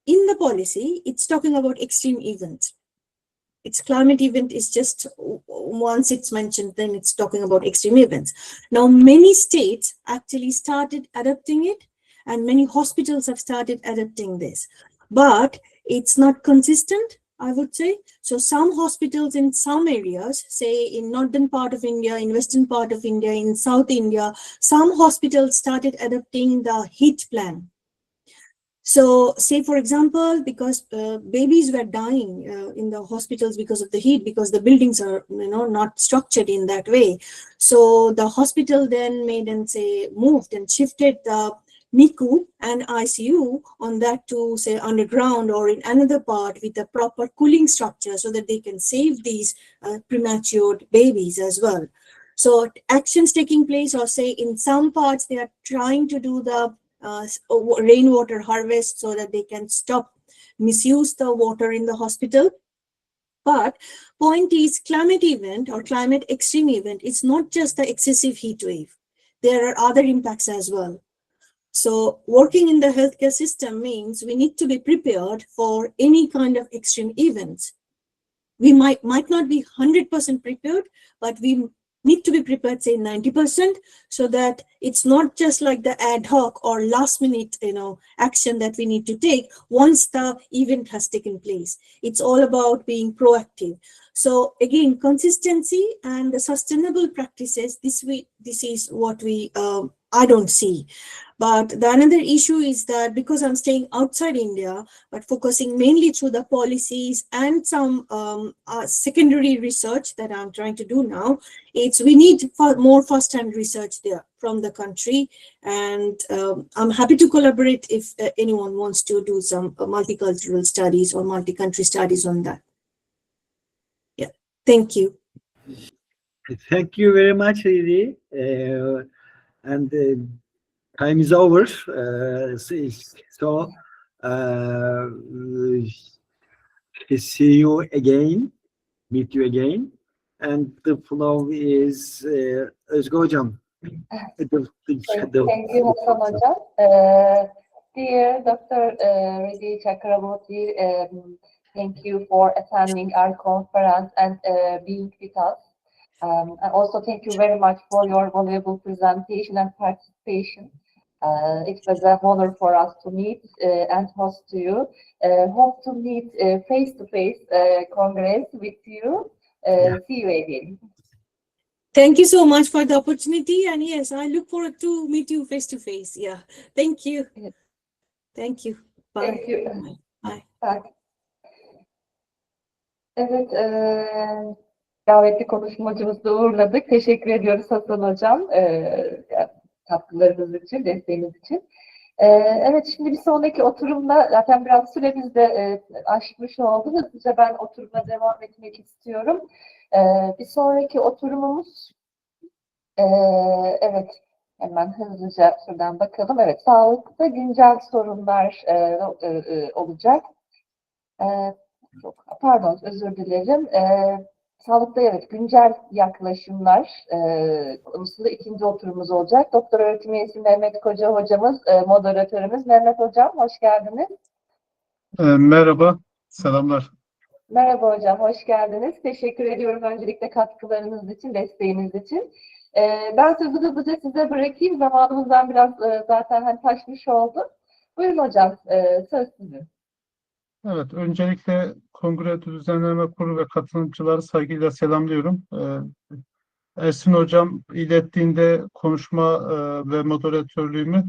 in the policy, it's talking about extreme events. Its climate event is just once it's mentioned, then it's talking about extreme events. Now, many states actually started adopting it, and many hospitals have started adopting this, but it's not consistent, I would say. So some hospitals in some areas, say in northern part of India, in western part of India, in South India, some hospitals started adopting the heat plan. So say, for example, because babies were dying in the hospitals because of the heat, because the buildings are not structured in that way. So the hospital then moved and shifted the NICU and ICU on that to say underground or in another part with a proper cooling structure, so that they can save these premature babies as well. So actions taking place, or say in some parts they are trying to do the rainwater harvest so that they can stop misuse the water in the hospital. But point is, climate event or climate extreme event, it's not just the excessive heat wave. There are other impacts as well. So working in the healthcare system means we need to be prepared for any kind of extreme events. We might not be 100% prepared, but we need to be prepared, say 90%, so that it's not just like the ad hoc or last minute, action that we need to take once the event has taken place. It's all about being proactive. So again, consistency and the sustainable practices, this is what I don't see. But the another issue is that because I'm staying outside India, but focusing mainly through the policies and some secondary research that I'm trying to do now, we need more first-hand research there from the country. And I'm happy to collaborate if anyone wants to do some multicultural studies or multi-country studies on that. Yeah, thank you. Thank you very much, Riri. And time is over. So see you again, meet you again. And the flow is Özge Hocam. Thank you, Hasan Hocam. Dear Dr. Ridi Chakraborty, thank you for attending our conference and being with us. And also thank you very much for your valuable presentation and participation. It was an honor for us to meet and host you. Hope to meet face-to-face congress with you. See you again. Thank you so much for the opportunity. And yes, I look forward to meet you face-to-face. Yeah, thank you. Thank you. Bye. Thank you. Bye. Bye. Evet, davetli konuşmacımızı da uğurladık. Teşekkür ediyoruz Hasan Hocam katkılarınız için, desteğiniz için. Evet, şimdi bir sonraki oturumda zaten biraz süremiz de aşmış oldu. Hızlıca ben oturuma devam etmek istiyorum. Bir sonraki oturumumuz, evet, hemen hızlıca şuradan bakalım. Evet, sağlıkta güncel sorunlar olacak. Pardon, özür dilerim. Sağlıkta evet güncel yaklaşımlar konusunda ikinci oturumumuz olacak. Doktor öğretim üyesi Mehmet Koca hocamız, moderatörümüz. Mehmet hocam, hoş geldiniz. Merhaba, selamlar. Merhaba hocam, hoş geldiniz. Teşekkür ediyorum öncelikle katkılarınız için, desteğiniz için. Ben sözü hızlıca size bırakayım. Zamanımızdan biraz zaten taşmış oldu. Buyurun hocam, söz sizin. Evet, öncelikle Kongre Düzenleme Kurulu ve katılımcıları saygıyla selamlıyorum. Ersin Hocam ilettiğinde konuşma ve moderatörlüğümü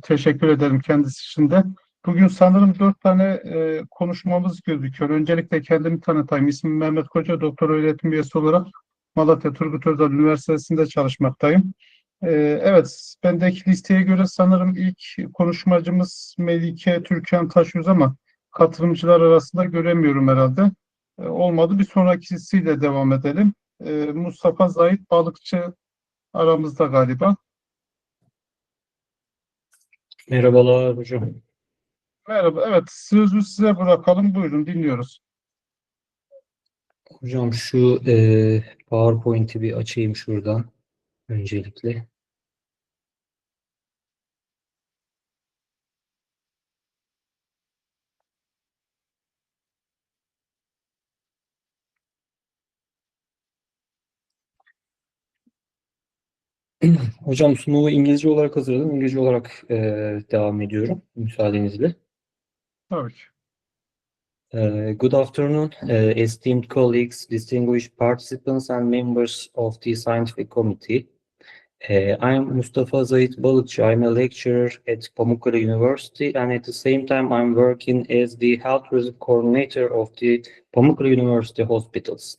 teşekkür ederim kendisi için de. Bugün sanırım 4 tane konuşmamız gözüküyor. Öncelikle kendimi tanıtayım. İsmim Mehmet Koca, doktor öğretim üyesi olarak Malatya Turgut Özal Üniversitesi'nde çalışmaktayım. Evet, bendeki listeye göre sanırım ilk konuşmacımız Melike Türkan Taşyüz ama katılımcılar arasında göremiyorum herhalde. Olmadı. Bir sonrakisiyle devam edelim. Mustafa Zahit Balıkçı aramızda galiba. Merhabalar hocam. Merhaba. Evet, sözü size bırakalım. Buyurun, dinliyoruz. Hocam şu PowerPoint'i bir açayım şuradan öncelikle. Hocam sunumu İngilizce olarak hazırladım. İngilizce olarak devam ediyorum müsaadenizle. Tabii ki. Good afternoon, esteemed colleagues, distinguished participants and members of the scientific committee. I'm Mustafa Zahit Balıkçı. I'm a lecturer at Pamukkale University and at the same time I'm working as the health tourism coordinator of the Pamukkale University Hospitals.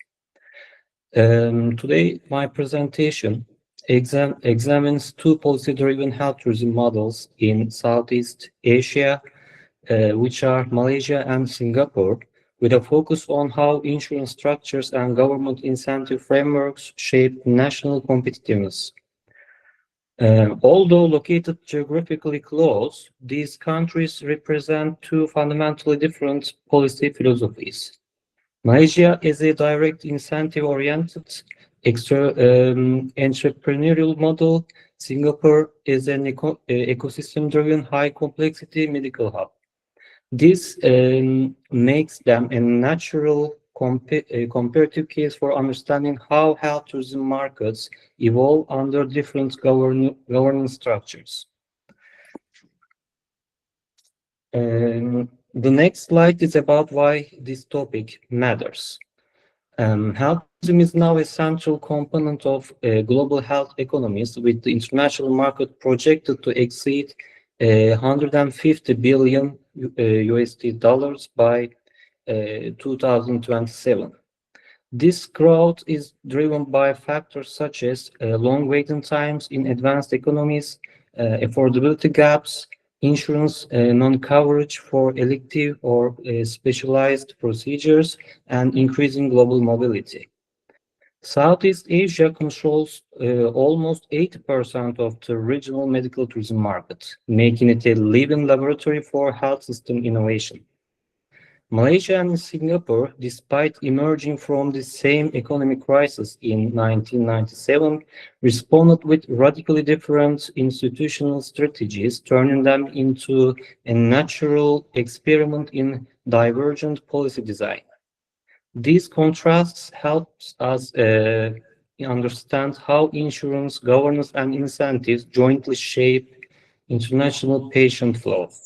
Today my presentation examines two policy-driven health tourism models in Southeast Asia, which are Malaysia and Singapore, with a focus on how insurance structures and government incentive frameworks shape national competitiveness. Although located geographically close, these countries represent two fundamentally different policy philosophies. Malaysia is a direct incentive-oriented entrepreneurial model. Singapore is an ecosystem-driven high-complexity medical hub. This makes them a natural comparative case for understanding how health tourism markets evolve under different governance structures. The next slide is about why this topic matters. Health tourism is now a central component of global health economies, with the international market projected to exceed $150 billion USD by 2027. This growth is driven by factors such as long waiting times in advanced economies, affordability gaps, insurance non-coverage for elective or specialized procedures, and increasing global mobility. Southeast Asia controls almost 80% of the regional medical tourism market, making it a living laboratory for health system innovation. Malaysia and Singapore, despite emerging from the same economic crisis in 1997, responded with radically different institutional strategies, turning them into a natural experiment in divergent policy design. These contrasts help us understand how insurance, governance, and incentives jointly shape international patient flows.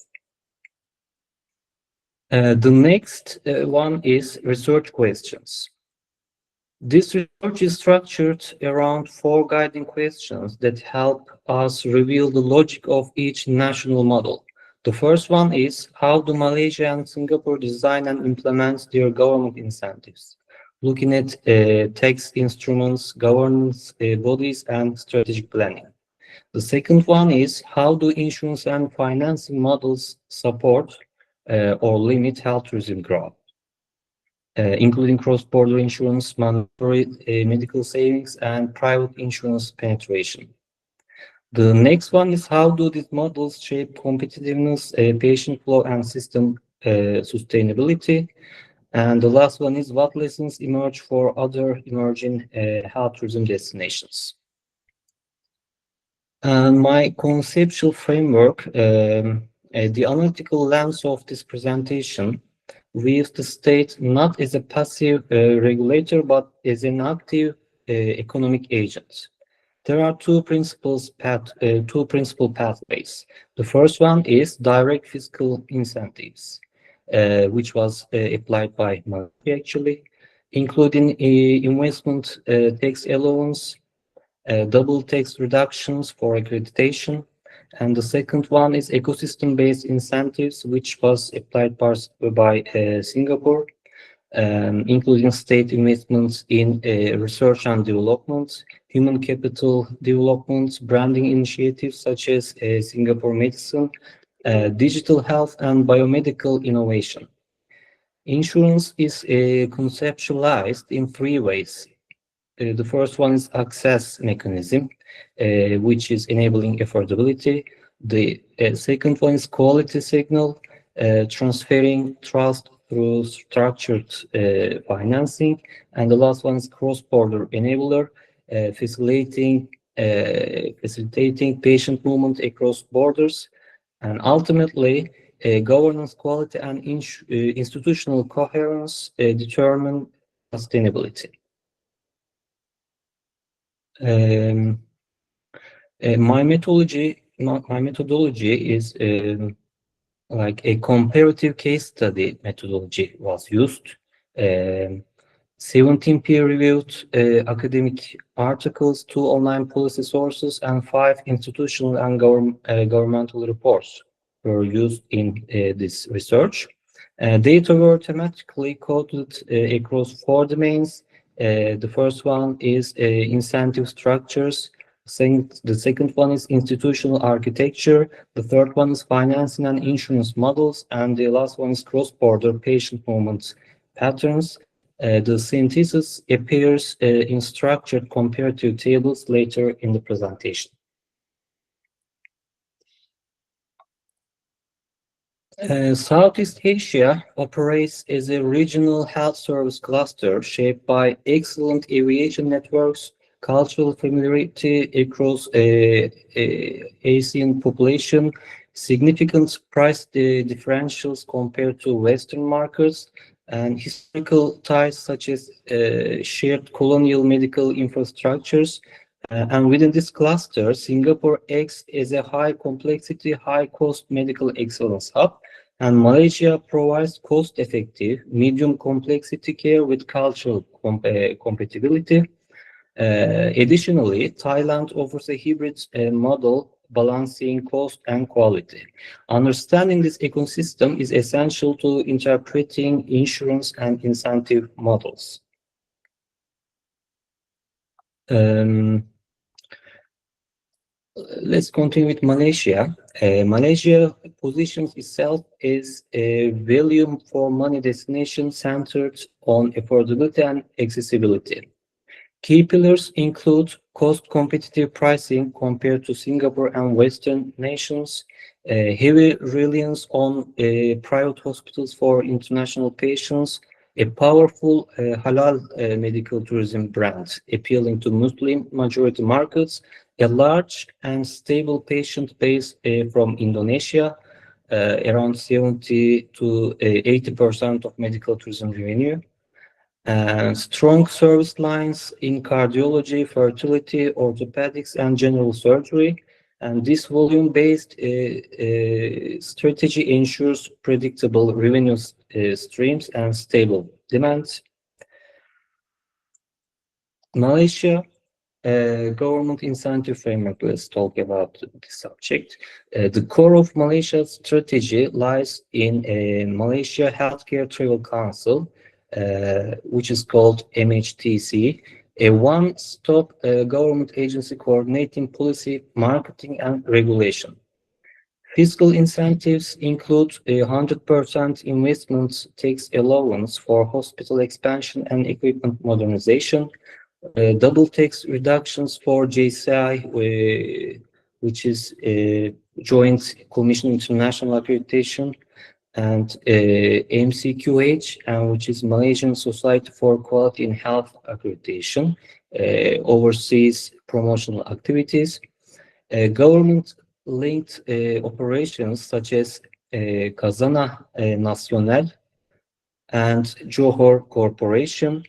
The next one is research questions. This research is structured around 4 guiding questions that help us reveal the logic of each national model. The first one is, how do Malaysia and Singapore design and implement their government incentives? Looking at tax instruments, governance bodies, and strategic planning. The second one is, how do insurance and financing models support or limit health tourism growth, including cross-border insurance, mandatory medical savings, and private insurance penetration. The next one is, how do these models shape competitiveness, patient flow, and system sustainability? And the last one is, what lessons emerge for other emerging health tourism destinations? And my conceptual framework, the analytical lens of this presentation views the state not as a passive regulator, but as an active economic agent. There are two principal pathways. The first one is direct fiscal incentives, which was applied by Malaysia actually, including investment tax allowance, double tax reductions for accreditation. And the second one is ecosystem-based incentives, which was applied by Singapore, including state investments in research and development, human capital development, branding initiatives such as Singapore Medicine, digital health, and biomedical innovation. Insurance is conceptualized in 3 ways. The first one is access mechanism, which is enabling affordability. The second one is quality signal, transferring trust through structured financing. And the last one is cross-border enabler, facilitating patient movement across borders. And ultimately, governance quality and institutional coherence determine sustainability. My methodology is like a comparative case study methodology was used. 17 peer-reviewed academic articles, 2 online policy sources, and 5 institutional and governmental reports were used in this research. Data were thematically coded across 4 domains. The first one is incentive structures. The second one is institutional architecture. The third one is financing and insurance models. And the last one is cross-border patient movement patterns. The synthesis appears in structured comparative tables later in the presentation. Southeast Asia operates as a regional health service cluster shaped by excellent aviation networks, cultural familiarity across Asian population, significant price differentials compared to Western markets, and historical ties such as shared colonial medical infrastructures. And within this cluster, Singapore acts as a high complexity, high cost medical excellence hub, And Malaysia provides cost-effective, medium complexity care with cultural compatibility. Additionally, Thailand offers a hybrid model balancing cost and quality. Understanding this ecosystem is essential to interpreting insurance and incentive models. Let's continue with Malaysia. Malaysia positions itself as a value for money destination centered on affordability and accessibility. Key pillars include cost competitive pricing compared to Singapore and Western nations, heavy reliance on private hospitals for international patients, a powerful halal medical tourism brand appealing to Muslim majority markets, a large and stable patient base from Indonesia, around 70 to 80% of medical tourism revenue, and strong service lines in cardiology, fertility, orthopedics, and general surgery. And this volume-based strategy ensures predictable revenue streams and stable demand. Malaysia government incentive framework. Let's talk about this subject. The core of Malaysia's strategy lies in Malaysia Healthcare Travel Council, which is called MHTC, a one-stop government agency coordinating policy, marketing, and regulation. Fiscal incentives include a 100% investment tax allowance for hospital expansion and equipment modernization, double tax reductions for JCI, which is a Joint Commission International Accreditation, and MCQH, which is Malaysian Society for Quality in Health Accreditation, oversees promotional activities. Government-linked operations such as Khazanah Nasional and Johor Corporation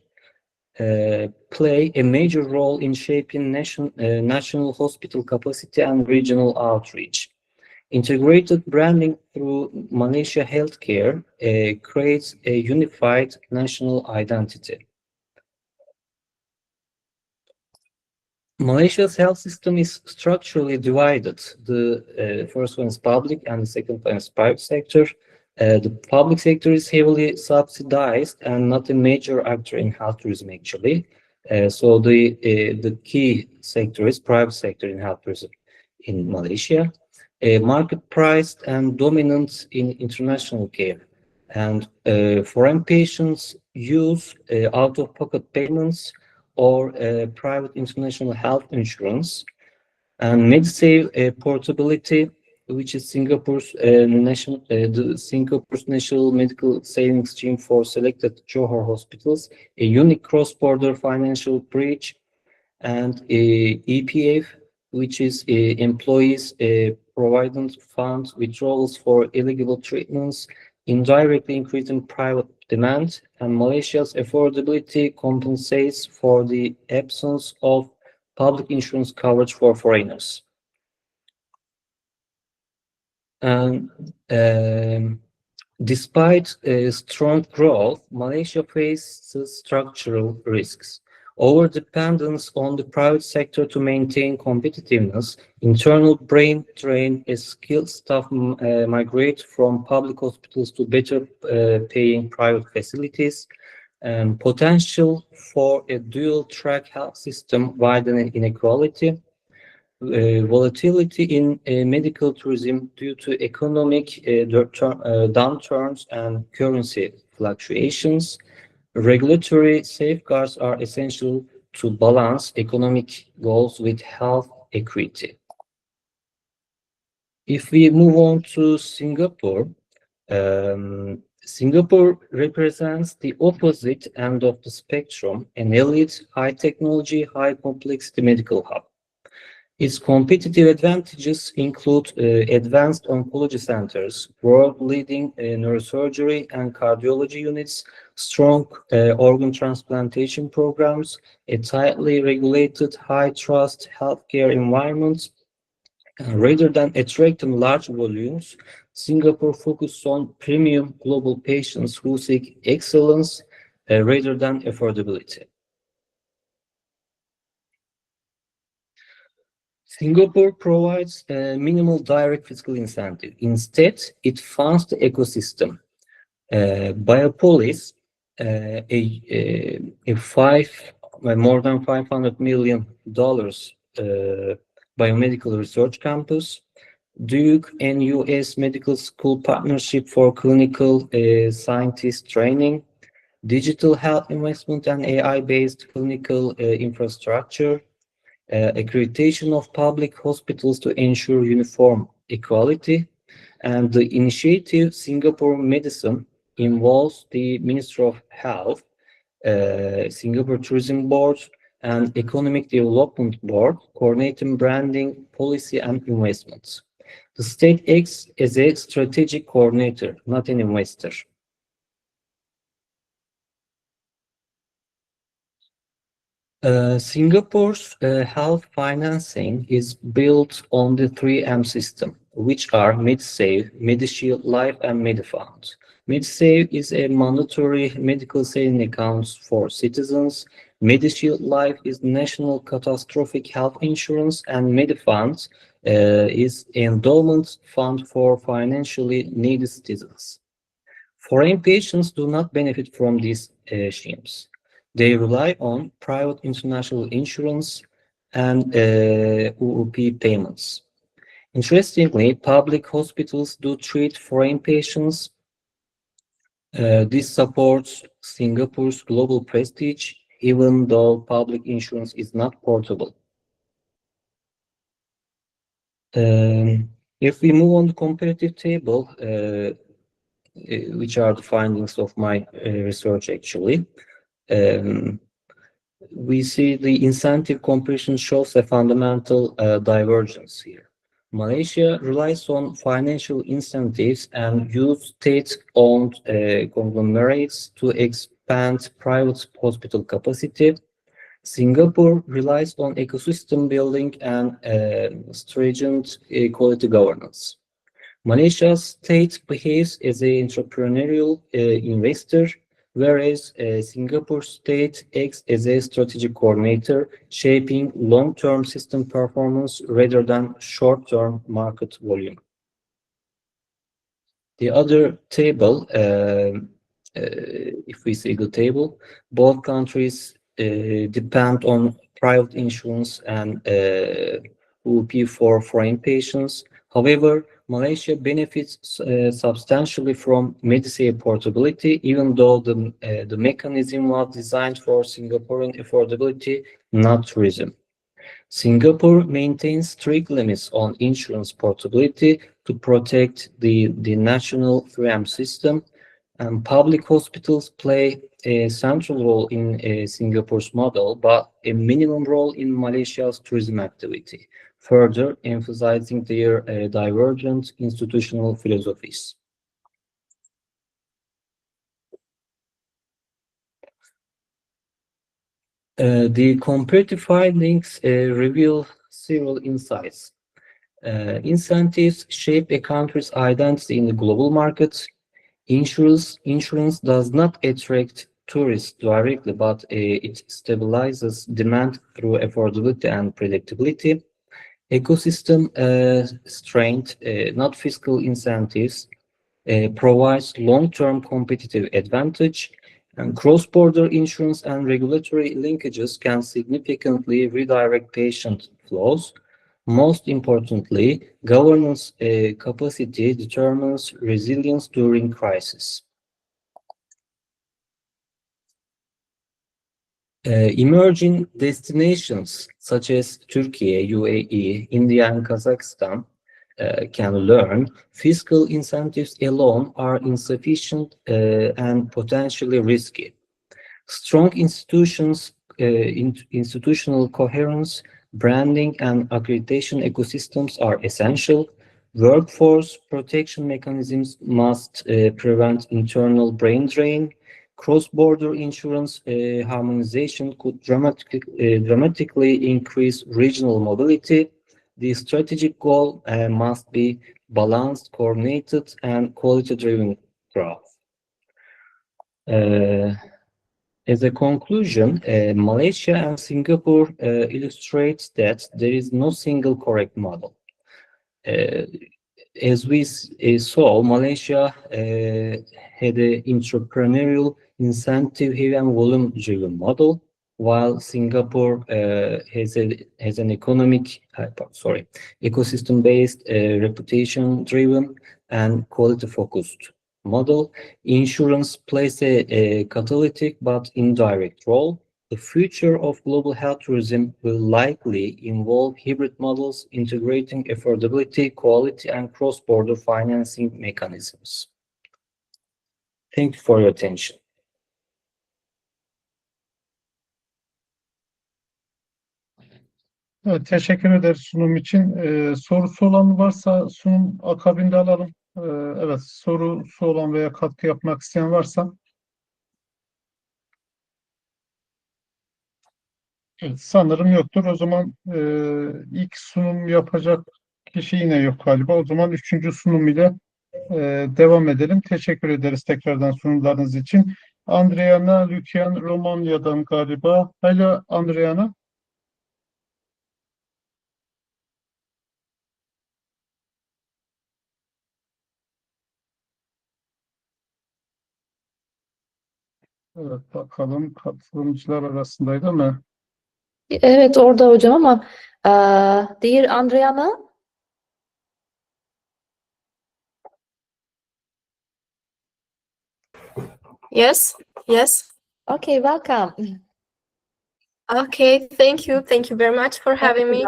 play a major role in shaping national hospital capacity and regional outreach. Integrated branding through Malaysia Healthcare creates a unified national identity. Malaysia's health system is structurally divided. The first one is public and the second one is private sector. The public sector is heavily subsidized and not a major actor in health tourism, actually. So the key sector is private sector in health tourism in Malaysia. Market priced and dominant in international care. And foreign patients use out-of-pocket payments or private international health insurance. And MedSave portability, which is Singapore's national medical savings scheme for selected Johor hospitals, a unique cross-border financial bridge, and EPF, which is employees provident fund withdrawals for eligible treatments, indirectly increasing private demand, and Malaysia's affordability compensates for the absence of public insurance coverage for foreigners. And despite strong growth, Malaysia faces structural risks. Overdependence on the private sector to maintain competitiveness, internal brain drain as skilled staff migrate from public hospitals to better paying private facilities, and potential for a dual-track health system widening inequality, volatility in medical tourism due to economic downturns and currency fluctuations. Regulatory safeguards are essential to balance economic goals with health equity. If we move on to Singapore, Singapore represents the opposite end of the spectrum, an elite, high technology, high complexity medical hub. Its competitive advantages include advanced oncology centers, world-leading neurosurgery and cardiology units, strong organ transplantation programs, a tightly regulated, high-trust healthcare environment, Rather than attracting large volumes, Singapore focuses on premium global patients who seek excellence rather than affordability. Singapore provides a minimal direct fiscal incentive. Instead, it funds the ecosystem. Biopolis, more than $500 million biomedical research campus, Duke and US Medical School Partnership for Clinical Scientist Training, digital health investment and AI-based clinical infrastructure, accreditation of public hospitals to ensure uniform equality, and the initiative Singapore Medicine involves the Ministry of Health, Singapore Tourism Board, and Economic Development Board, coordinating branding, policy, and investments. The state acts as a strategic coordinator, not an investor. Singapore's health financing is built on the 3M system, which are MedSave, MediShield Life, and MediFund. MedSave is a mandatory medical saving account for citizens. MediShield Life is national catastrophic health insurance, and MediFund is endowment fund for financially needy citizens. Foreign patients do not benefit from these schemes. They rely on private international insurance and UUP payments. Interestingly, public hospitals do treat foreign patients. This supports Singapore's global prestige, even though public insurance is not portable. If we move on to comparative table, which are the findings of my research actually, we see the incentive comparison shows a fundamental divergence here. Malaysia relies on financial incentives and use state-owned conglomerates to expand private hospital capacity. Singapore relies on ecosystem building and stringent quality governance. Malaysia's state behaves as an entrepreneurial investor, whereas Singapore state acts as a strategic coordinator, shaping long-term system performance rather than short-term market volume. The other table, if we see the table, both countries depend on private insurance and UUP for foreign patients. However, Malaysia benefits substantially from MediSave portability, even though the mechanism was designed for Singaporean affordability, not tourism. Singapore maintains strict limits on insurance portability to protect the national 3M system, and public hospitals play a central role in Singapore's model, but a minimum role in Malaysia's tourism activity, further emphasizing their divergent institutional philosophies. The comparative findings reveal several insights. Incentives shape a country's identity in the global market. Insurance does not attract tourists directly, but it stabilizes demand through affordability and predictability. Ecosystem strength, not fiscal incentives, provides long-term competitive advantage, and cross-border insurance and regulatory linkages can significantly redirect patient flows. Most importantly, governance capacity determines resilience during crisis. Emerging destinations such as Turkey, UAE, India, and Kazakhstan can learn fiscal incentives alone are insufficient and potentially risky. Strong institutions, institutional coherence, branding, and accreditation ecosystems are essential. Workforce protection mechanisms must prevent internal brain drain. Cross-border insurance harmonization could dramatically increase regional mobility, the strategic goal must be balanced, coordinated, and quality-driven growth. As a conclusion, Malaysia and Singapore illustrates that there is no single correct model. As we saw, Malaysia had an entrepreneurial, incentive-heavy and volume-driven model, while Singapore has an ecosystem-based, reputation-driven, and quality-focused model. Insurance plays a catalytic but indirect role. The future of global health tourism will likely involve hybrid models integrating affordability, quality, and cross-border financing mechanisms. Thank you for your attention. Evet, teşekkür ederiz sunum için. Sorusu olan varsa sunum akabinde alalım. Evet, sorusu olan veya katkı yapmak isteyen varsa. Evet, sanırım yoktur. O zaman ilk sunum yapacak kişi yine yok galiba. O zaman 3. sunum ile devam edelim. Teşekkür ederiz tekrardan sunumlarınız için. Andreana Lukian Romanya'dan galiba. Alo Andreana. Evet, bakalım katılımcılar arasındaydı ama. Evet orada hocam ama dear Andreana. Yes, yes. Okay, welcome. Okay, thank you. Thank you very much for having me.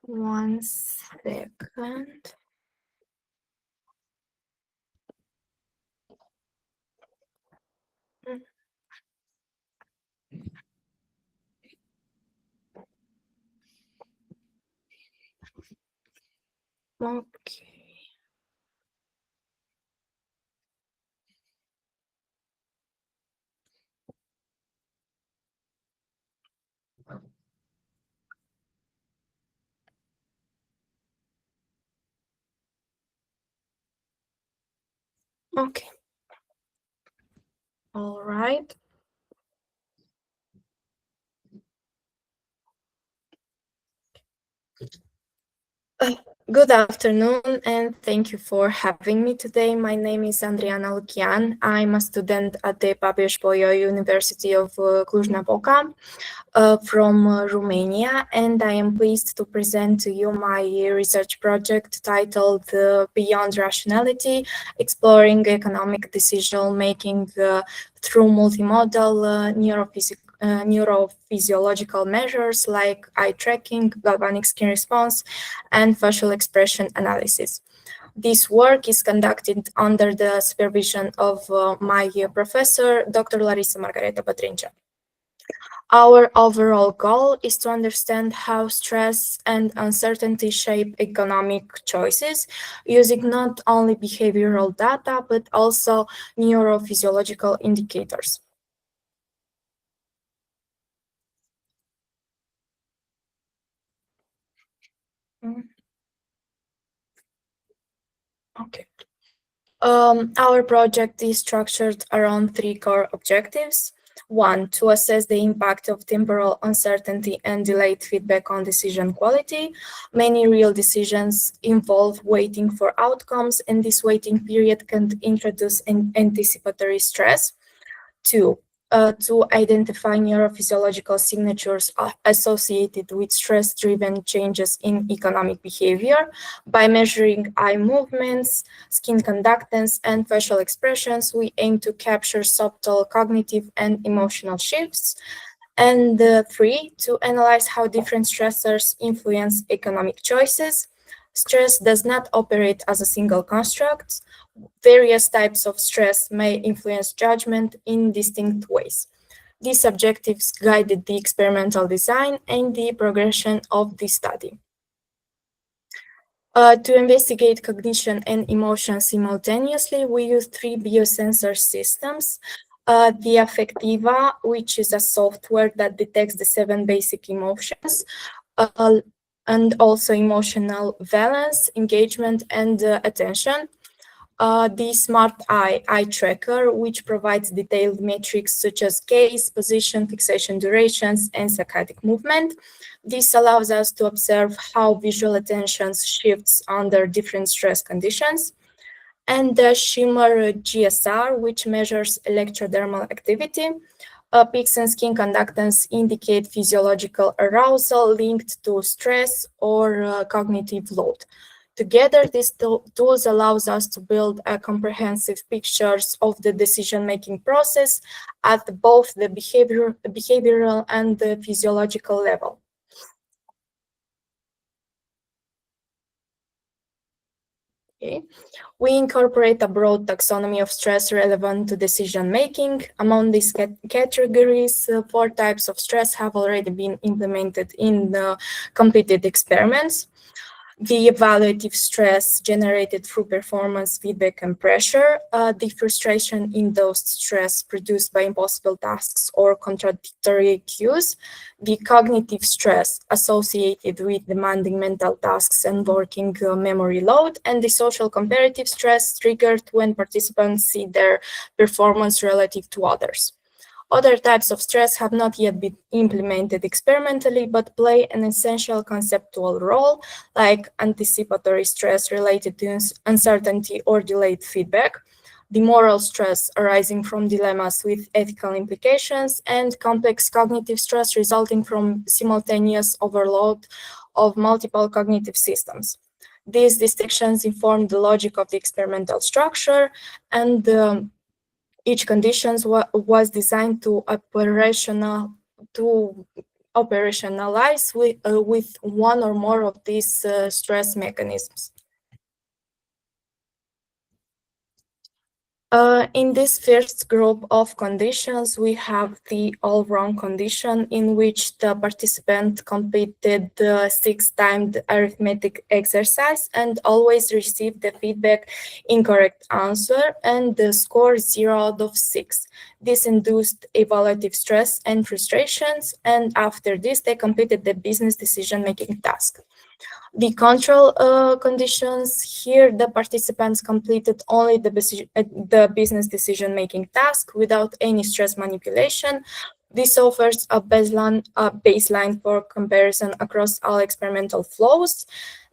One second. Okay. Okay. All right. Good afternoon, and thank you for having me today. My name is Andreana Lukian. I'm a student at the Pablo University of Cluj-Napoca from Romania, and I am pleased to present to you my research project titled Beyond Rationality, Exploring Economic Decision Making through Multimodal Neurophysiological measures like eye tracking, galvanic skin response, and facial expression analysis. This work is conducted under the supervision of my professor, Dr. Larissa Margareta Bătrâncea. Our overall goal is to understand how stress and uncertainty shape economic choices, using not only behavioral data, but also neurophysiological indicators. Okay. Our project is structured around 3 core objectives. 1, to assess the impact of temporal uncertainty and delayed feedback on decision quality. Many real decisions involve waiting for outcomes, and this waiting period can introduce an anticipatory stress. 2, to identify neurophysiological signatures associated with stress-driven changes in economic behavior. By measuring eye movements, skin conductance, and facial expressions, we aim to capture subtle cognitive and emotional shifts. And 3, to analyze how different stressors influence economic choices. Stress does not operate as a single construct. Various types of stress may influence judgment in distinct ways. These objectives guided the experimental design and the progression of the study. To investigate cognition and emotion simultaneously, we use 3 biosensor systems. the Affectiva, which is a software that detects the 7 basic emotions, and also emotional balance, engagement, and attention. The Smart Eye tracker, which provides detailed metrics such as gaze, position, fixation durations, and saccadic movement. This allows us to observe how visual attention shifts under different stress conditions. And the Shimmer GSR, which measures electrodermal activity. Peaks in skin conductance indicate physiological arousal linked to stress or cognitive load. Together, these tools allows us to build a comprehensive pictures of the decision-making process at both the behavioral and the physiological level. Okay. We incorporate a broad taxonomy of stress relevant to decision-making. Among these categories, 4 types of stress have already been implemented in the completed experiments. The evaluative stress generated through performance, feedback, and pressure, the frustration-induced stress produced by impossible tasks or contradictory cues, the cognitive stress associated with demanding mental tasks and working memory load, and the social comparative stress triggered when participants see their performance relative to others. Other types of stress have not yet been implemented experimentally, but play an essential conceptual role, like anticipatory stress related to uncertainty or delayed feedback, the moral stress arising from dilemmas with ethical implications, and complex cognitive stress resulting from simultaneous overload of multiple cognitive systems. These distinctions inform the logic of the experimental structure, and each condition was designed to operationalize with one or more of these stress mechanisms. In this first group of conditions, we have the all wrong condition, in which the participant completed the 6-timed arithmetic exercise and always received the feedback incorrect answer and the score 0 out of 6. This induced evaluative stress and frustrations, and after this, they completed the business decision-making task. The control conditions, here the participants completed only the business decision-making task without any stress manipulation. This offers a baseline for comparison across all experimental flows,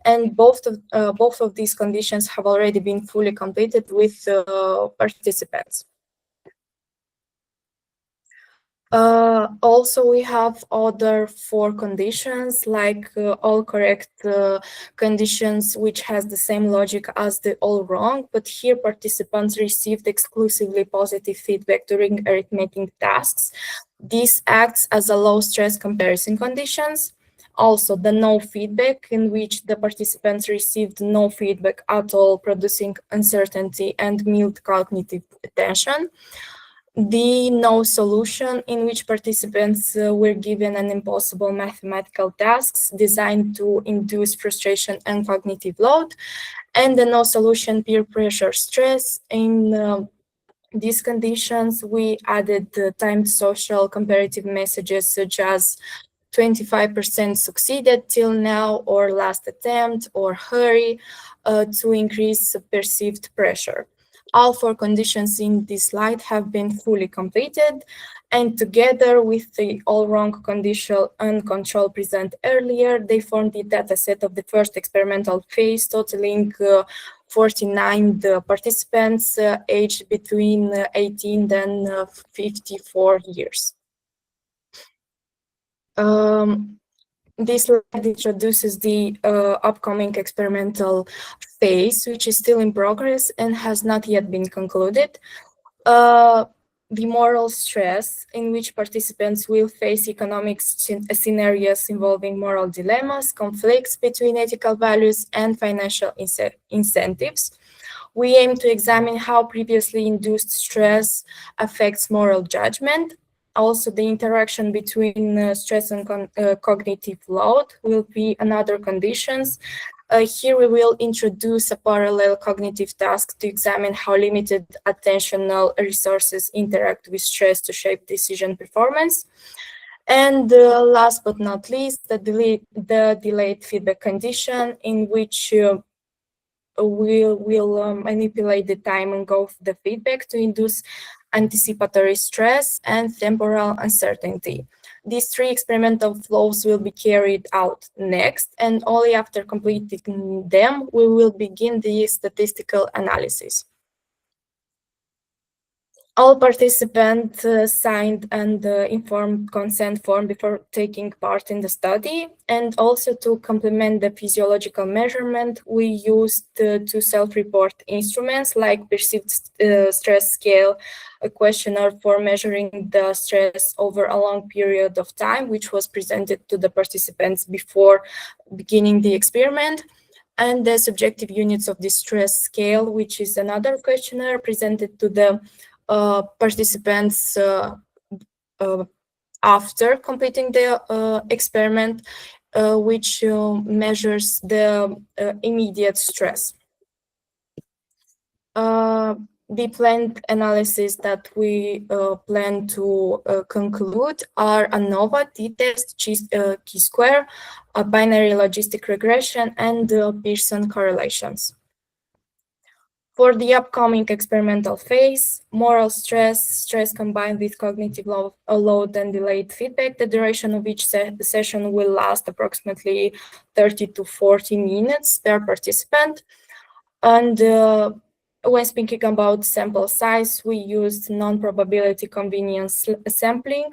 and both of these conditions have already been fully completed with participants. Also, we have other 4 conditions, like all correct conditions, which has the same logic as the all wrong, but here participants received exclusively positive feedback during arithmetic tasks. This acts as a low stress comparison conditions. Also, the no feedback, in which the participants received no feedback at all, producing uncertainty and mild cognitive tension. The no solution, in which participants were given an impossible mathematical tasks designed to induce frustration and cognitive load, and the no solution peer pressure stress. In these conditions, we added timed social comparative messages such as 25% succeeded till now, or last attempt, or hurry, to increase perceived pressure. All 4 conditions in this slide have been fully completed, and together with the all wrong condition and control present earlier, they form the dataset of the first experimental phase, totaling 49 participants aged between 18 and 54 years. This slide introduces the upcoming experimental phase, which is still in progress and has not yet been concluded. The moral stress, in which participants will face economic scenarios involving moral dilemmas, conflicts between ethical values, and financial incentives. We aim to examine how previously induced stress affects moral judgment. Also, the interaction between stress and cognitive load will be another conditions, Here we will introduce a parallel cognitive task to examine how limited attentional resources interact with stress to shape decision performance. And last but not least, the delayed feedback condition, in which we'll manipulate the timing of the feedback to induce anticipatory stress and temporal uncertainty. These three experimental flows will be carried out next, and only after completing them, we will begin the statistical analysis. All participants signed an informed consent form before taking part in the study, and also to complement the physiological measurement, we used two self-report instruments like perceived stress scale, a questionnaire for measuring the stress over a long period of time, which was presented to the participants before beginning the experiment, and the subjective units of the stress scale, which is another questionnaire presented to the participants after completing the experiment, which measures the immediate stress. The planned analysis that we plan to conclude are ANOVA, t-test, chi-square, a binary logistic regression, and Pearson correlations. For the upcoming experimental phase, moral stress combined with cognitive load and delayed feedback, the duration of each session will last approximately 30 to 40 minutes per participant. And when speaking about sample size, we used non-probability convenience sampling,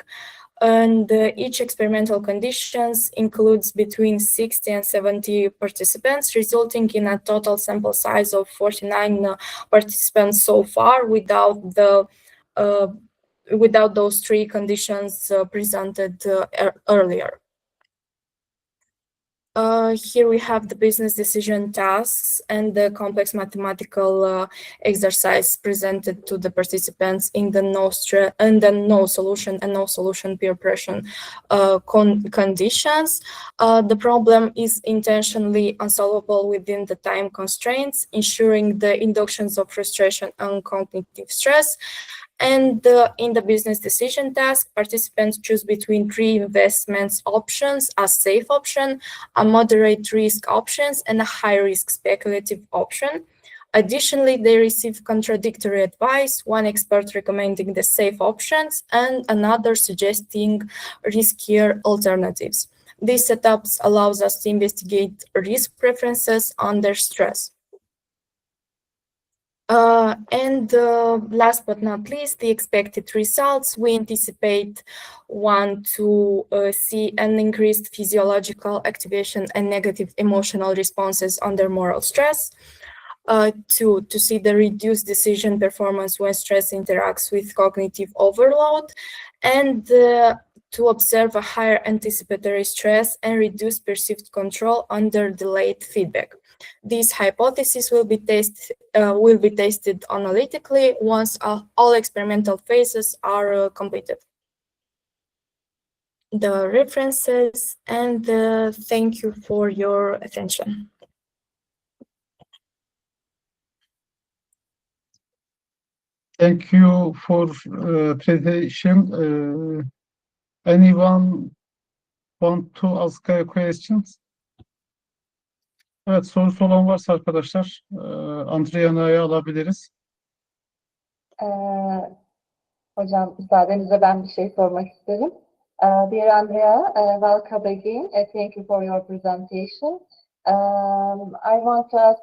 and each experimental conditions includes between 60 and 70 participants, resulting in a total sample size of 49 participants so far, without those three conditions presented earlier. Here we have the business decision tasks and the complex mathematical exercise presented to the participants in the no solution and no solution peer pressure conditions. The problem is intentionally unsolvable within the time constraints, ensuring the inductions of frustration and cognitive stress. And in the business decision task, participants choose between three investments options: a safe option, a moderate risk options, and a high risk speculative option. Additionally, they receive contradictory advice, one expert recommending the safe options and another suggesting riskier alternatives. These setups allows us to investigate risk preferences under stress. Last but not least, the expected results. We anticipate to see an increased physiological activation and negative emotional responses under moral stress. To see the reduced decision performance when stress interacts with cognitive overload, and to observe a higher anticipatory stress and reduced perceived control under delayed feedback. These hypotheses will be tested analytically once all experimental phases are completed. The references, and thank you for your attention. Thank you for presentation. Anyone want to ask a questions? Evet, sorusu olan varsa arkadaşlar, Andriana'yı alabiliriz. Hocam müsaadenizle ben bir şey sormak isterim. Dear Andrea, welcome again. Thank you for your presentation. I want to ask,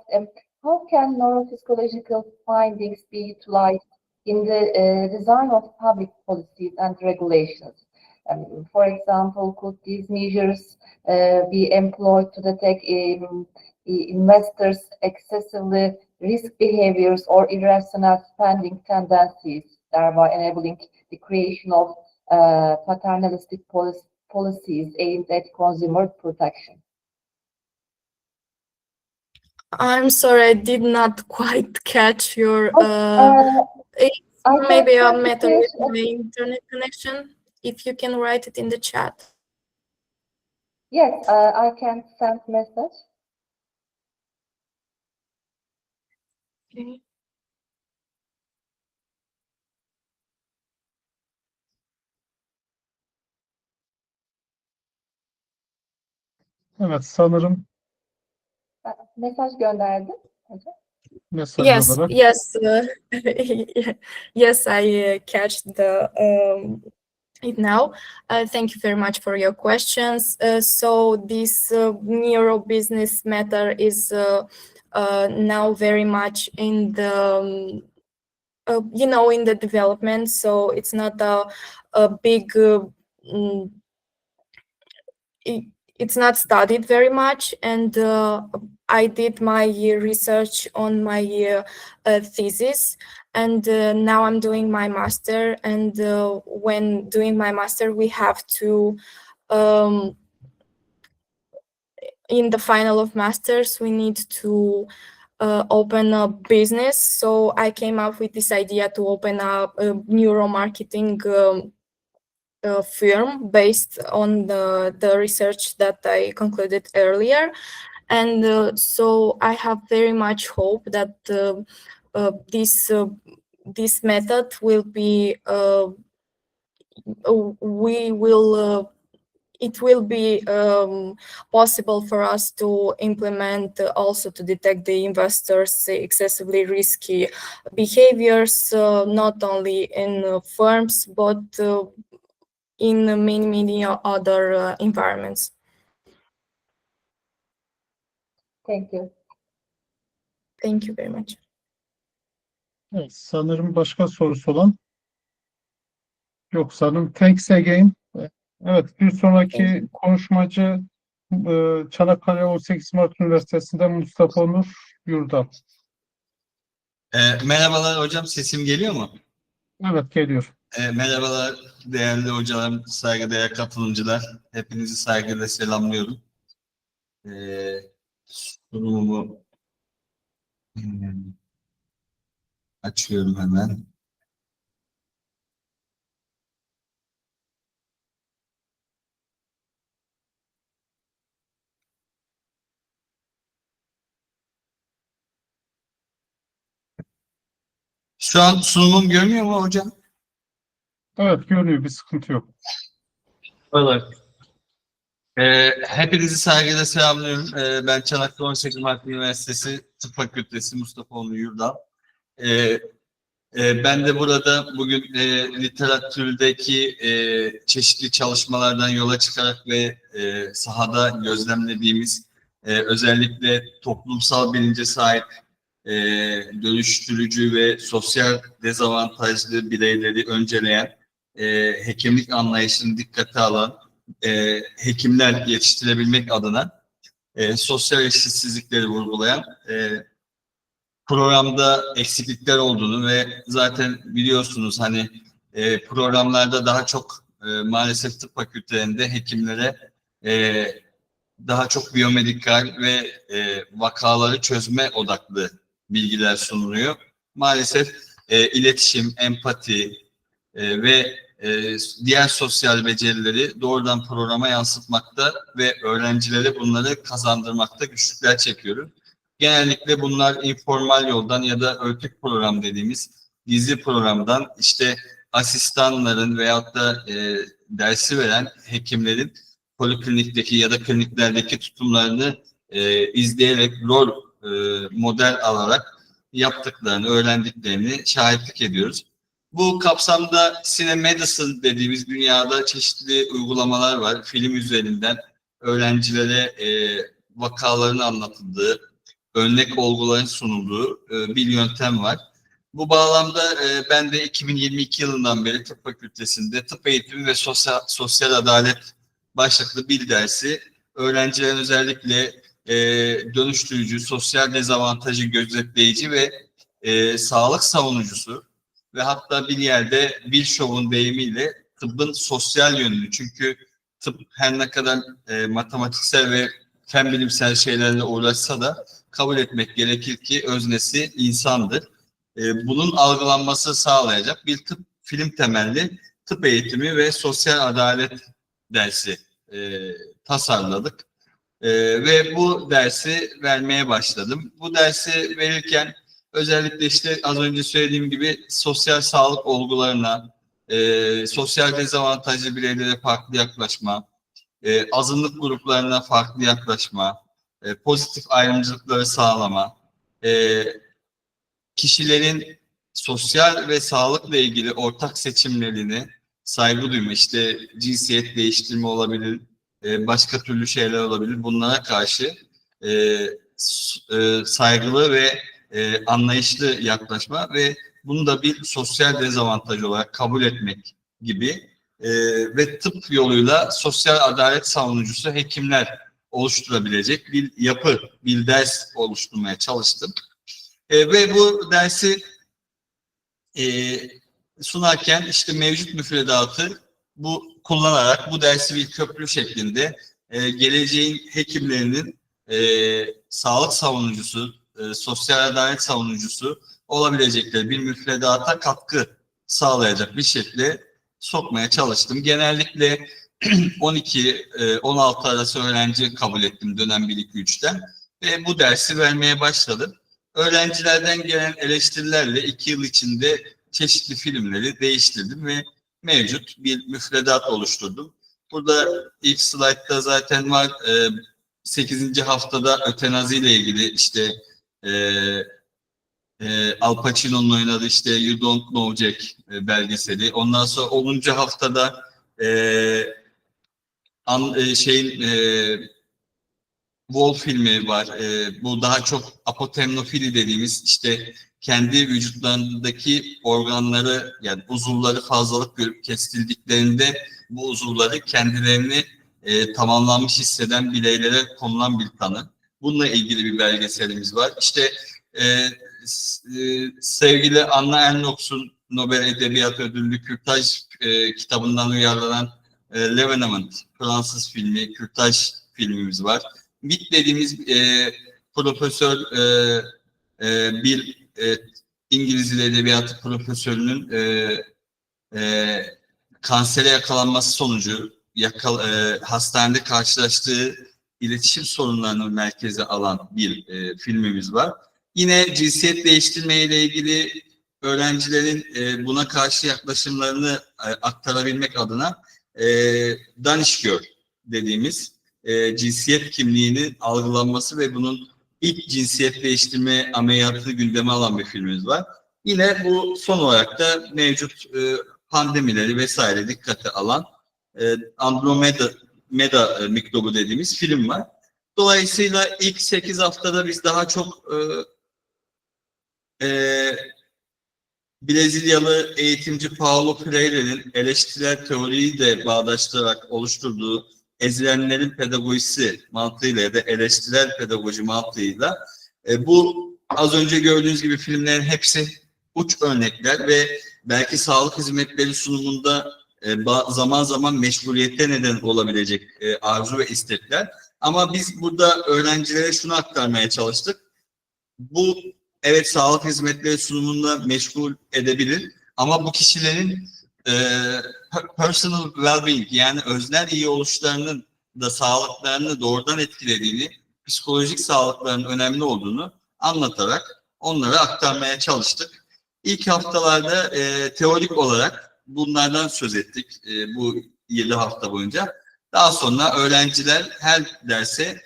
how can neurophysiological findings be utilized in the design of public policies and regulations? For example, could these measures be employed to detect investors' excessively risk behaviors or irrational spending tendencies, thereby enabling the creation of paternalistic policies aimed at consumer protection? I'm sorry, I did not quite catch your. Maybe a matter with the internet connection. If you can write it in the chat. Yes, I can send message. Okay. Evet, sanırım Mesaj gönderdim hocam. mesaj Yes, olarak. yes, yes, I catch the it now. Thank you very much for your questions. So this neuro business matter is now very much in the in the development. So it's not a big. It's not studied very much, and I did my research on my thesis, and now I'm doing my master. And when doing my master, we have to, in the final of masters, we need to open a business. So I came up with this idea to open up a neuromarketing firm based on the research that I concluded earlier. And so I have very much hope that this method will be it will be possible for us to implement, also to detect the investors' excessively risky behaviors, not only in firms but in many other environments. Thank you. Thank you very much. Evet, sanırım başka sorusu olan yok sanırım. Thanks again. Evet, bir sonraki konuşmacı Çanakkale 18 Mart Üniversitesi'nde Mustafa Onur Yurdal. Merhabalar hocam, sesim geliyor mu? Evet, geliyor. Merhabalar değerli hocalarım, saygıdeğer katılımcılar. Hepinizi saygıyla selamlıyorum. Sunumumu açıyorum hemen. Şu an sunumum görünüyor mu hocam? Evet, görünüyor. Bir sıkıntı yok. Olur. Hepinizi saygıyla selamlıyorum. Ben Çanakkale 18 Mart Üniversitesi Tıp Fakültesi Mustafa Onur Yurdal. Ben de burada bugün literatürdeki çeşitli çalışmalardan yola çıkarak ve sahada gözlemlediğimiz özellikle toplumsal bilince sahip dönüştürücü ve sosyal dezavantajlı bireyleri önceleyen hekimlik anlayışını dikkate alan hekimler yetiştirebilmek adına sosyal eşitsizlikleri vurgulayan programda eksiklikler olduğunu ve zaten biliyorsunuz hani programlarda daha çok maalesef tıp fakültelerinde hekimlere daha çok biyomedikal ve vakaları çözme odaklı bilgiler sunuluyor. Maalesef iletişim, empati ve diğer sosyal becerileri doğrudan programa yansıtmakta ve öğrencilere bunları kazandırmakta güçlükler çekiyoruz. Genellikle bunlar informal yoldan ya da örtük program dediğimiz gizli programdan işte asistanların veyahut da dersi veren hekimlerin poliklinikteki ya da kliniklerdeki tutumlarını izleyerek rol model alarak yaptıklarını, öğrendiklerini şahitlik ediyoruz. Bu kapsamda Cinemedicine dediğimiz dünyada çeşitli uygulamalar var. Film üzerinden öğrencilere vakaların anlatıldığı, örnek olguların sunulduğu bir yöntem var. Bu bağlamda ben de 2022 yılından beri tıp fakültesinde tıp eğitimi ve sosyal adalet başlıklı bir dersi öğrencilerin özellikle dönüştürücü, sosyal dezavantajı gözetleyici ve sağlık savunucusu ve hatta bir yerde Bill Shaw'un deyimiyle tıbbın sosyal yönünü, çünkü tıp her ne kadar matematiksel ve fen bilimsel şeylerle uğraşsa da kabul etmek gerekir ki öznesi insandır. Bunun algılanması sağlayacak bir tıp film temelli tıp eğitimi ve sosyal adalet dersi tasarladık. Ve bu dersi vermeye başladım. Bu dersi verirken Özellikle işte az önce söylediğim gibi sosyal sağlık olgularına, sosyal dezavantajlı bireylere farklı yaklaşma, azınlık gruplarına farklı yaklaşma, pozitif ayrımcılıkları sağlama, kişilerin sosyal ve sağlıkla ilgili ortak seçimlerini saygı duyma, işte cinsiyet değiştirme olabilir, başka türlü şeyler olabilir. Bunlara karşı saygılı ve anlayışlı yaklaşma ve bunu da bir sosyal dezavantaj olarak kabul etmek gibi ve tıp yoluyla sosyal adalet savunucusu hekimler oluşturabilecek bir yapı, bir ders oluşturmaya çalıştım. Ve bu dersi sunarken işte mevcut müfredatı kullanarak bu dersi bir köprü şeklinde geleceğin hekimlerinin sağlık savunucusu, sosyal adalet savunucusu olabilecekleri bir müfredata katkı sağlayacak bir şekilde sokmaya çalıştım. Genellikle 12-16 arası öğrenci kabul ettim dönem 1-2-3'ten ve bu dersi vermeye başladım. Öğrencilerden gelen eleştirilerle 2 yıl içinde çeşitli filmleri değiştirdim ve mevcut bir müfredat oluşturdum. Burada ilk slaytta zaten var. 8. haftada ötenazi ile ilgili işte Al Pacino'nun oynadığı işte You Don't Know Jack belgeseli. Ondan sonra 10. haftada Wolf filmi var. Bu daha çok apotemnofili dediğimiz işte kendi vücutlarındaki organları yani uzuvları fazlalık görüp kesildiklerinde bu uzuvları kendilerini tamamlanmış hisseden bireylere konulan bir tanı. Bununla ilgili bir belgeselimiz var. İşte sevgili Anna Ernaux'un Nobel Edebiyat Ödüllü Kürtaj kitabından uyarlanan Levenament Fransız filmi, Kürtaj filmimiz var. MIT dediğimiz profesör bir İngiliz Dili Edebiyatı profesörünün kansere yakalanması sonucu hastanede karşılaştığı iletişim sorunlarını merkeze alan bir filmimiz var. Yine cinsiyet değiştirme ile ilgili öğrencilerin buna karşı yaklaşımlarını aktarabilmek adına Danışgör dediğimiz cinsiyet kimliğinin algılanması ve bunun ilk cinsiyet değiştirme ameliyatını gündeme alan bir filmimiz var. Yine bu son olarak da mevcut pandemileri vesaire dikkate alan Andromeda mikrobu dediğimiz film var. Dolayısıyla ilk 8 haftada biz daha çok Brezilyalı eğitimci Paulo Freire'nin eleştirel teoriyi de bağdaştırarak oluşturduğu ezilenlerin pedagojisi mantığıyla ya da eleştirel pedagoji mantığıyla bu az önce gördüğünüz gibi filmlerin hepsi uç örnekler ve belki sağlık hizmetleri sunumunda zaman zaman meşguliyete neden olabilecek arzu ve istekler. Ama biz burada öğrencilere şunu aktarmaya çalıştık. Bu evet sağlık hizmetleri sunumunda meşgul edebilir ama bu kişilerin personal well-being yani öznel iyi oluşlarının da sağlıklarını doğrudan etkilediğini, psikolojik sağlıklarının önemli olduğunu anlatarak onlara aktarmaya çalıştık. İlk haftalarda teorik olarak bunlardan söz ettik bu 7 hafta boyunca. Daha sonra öğrenciler her derse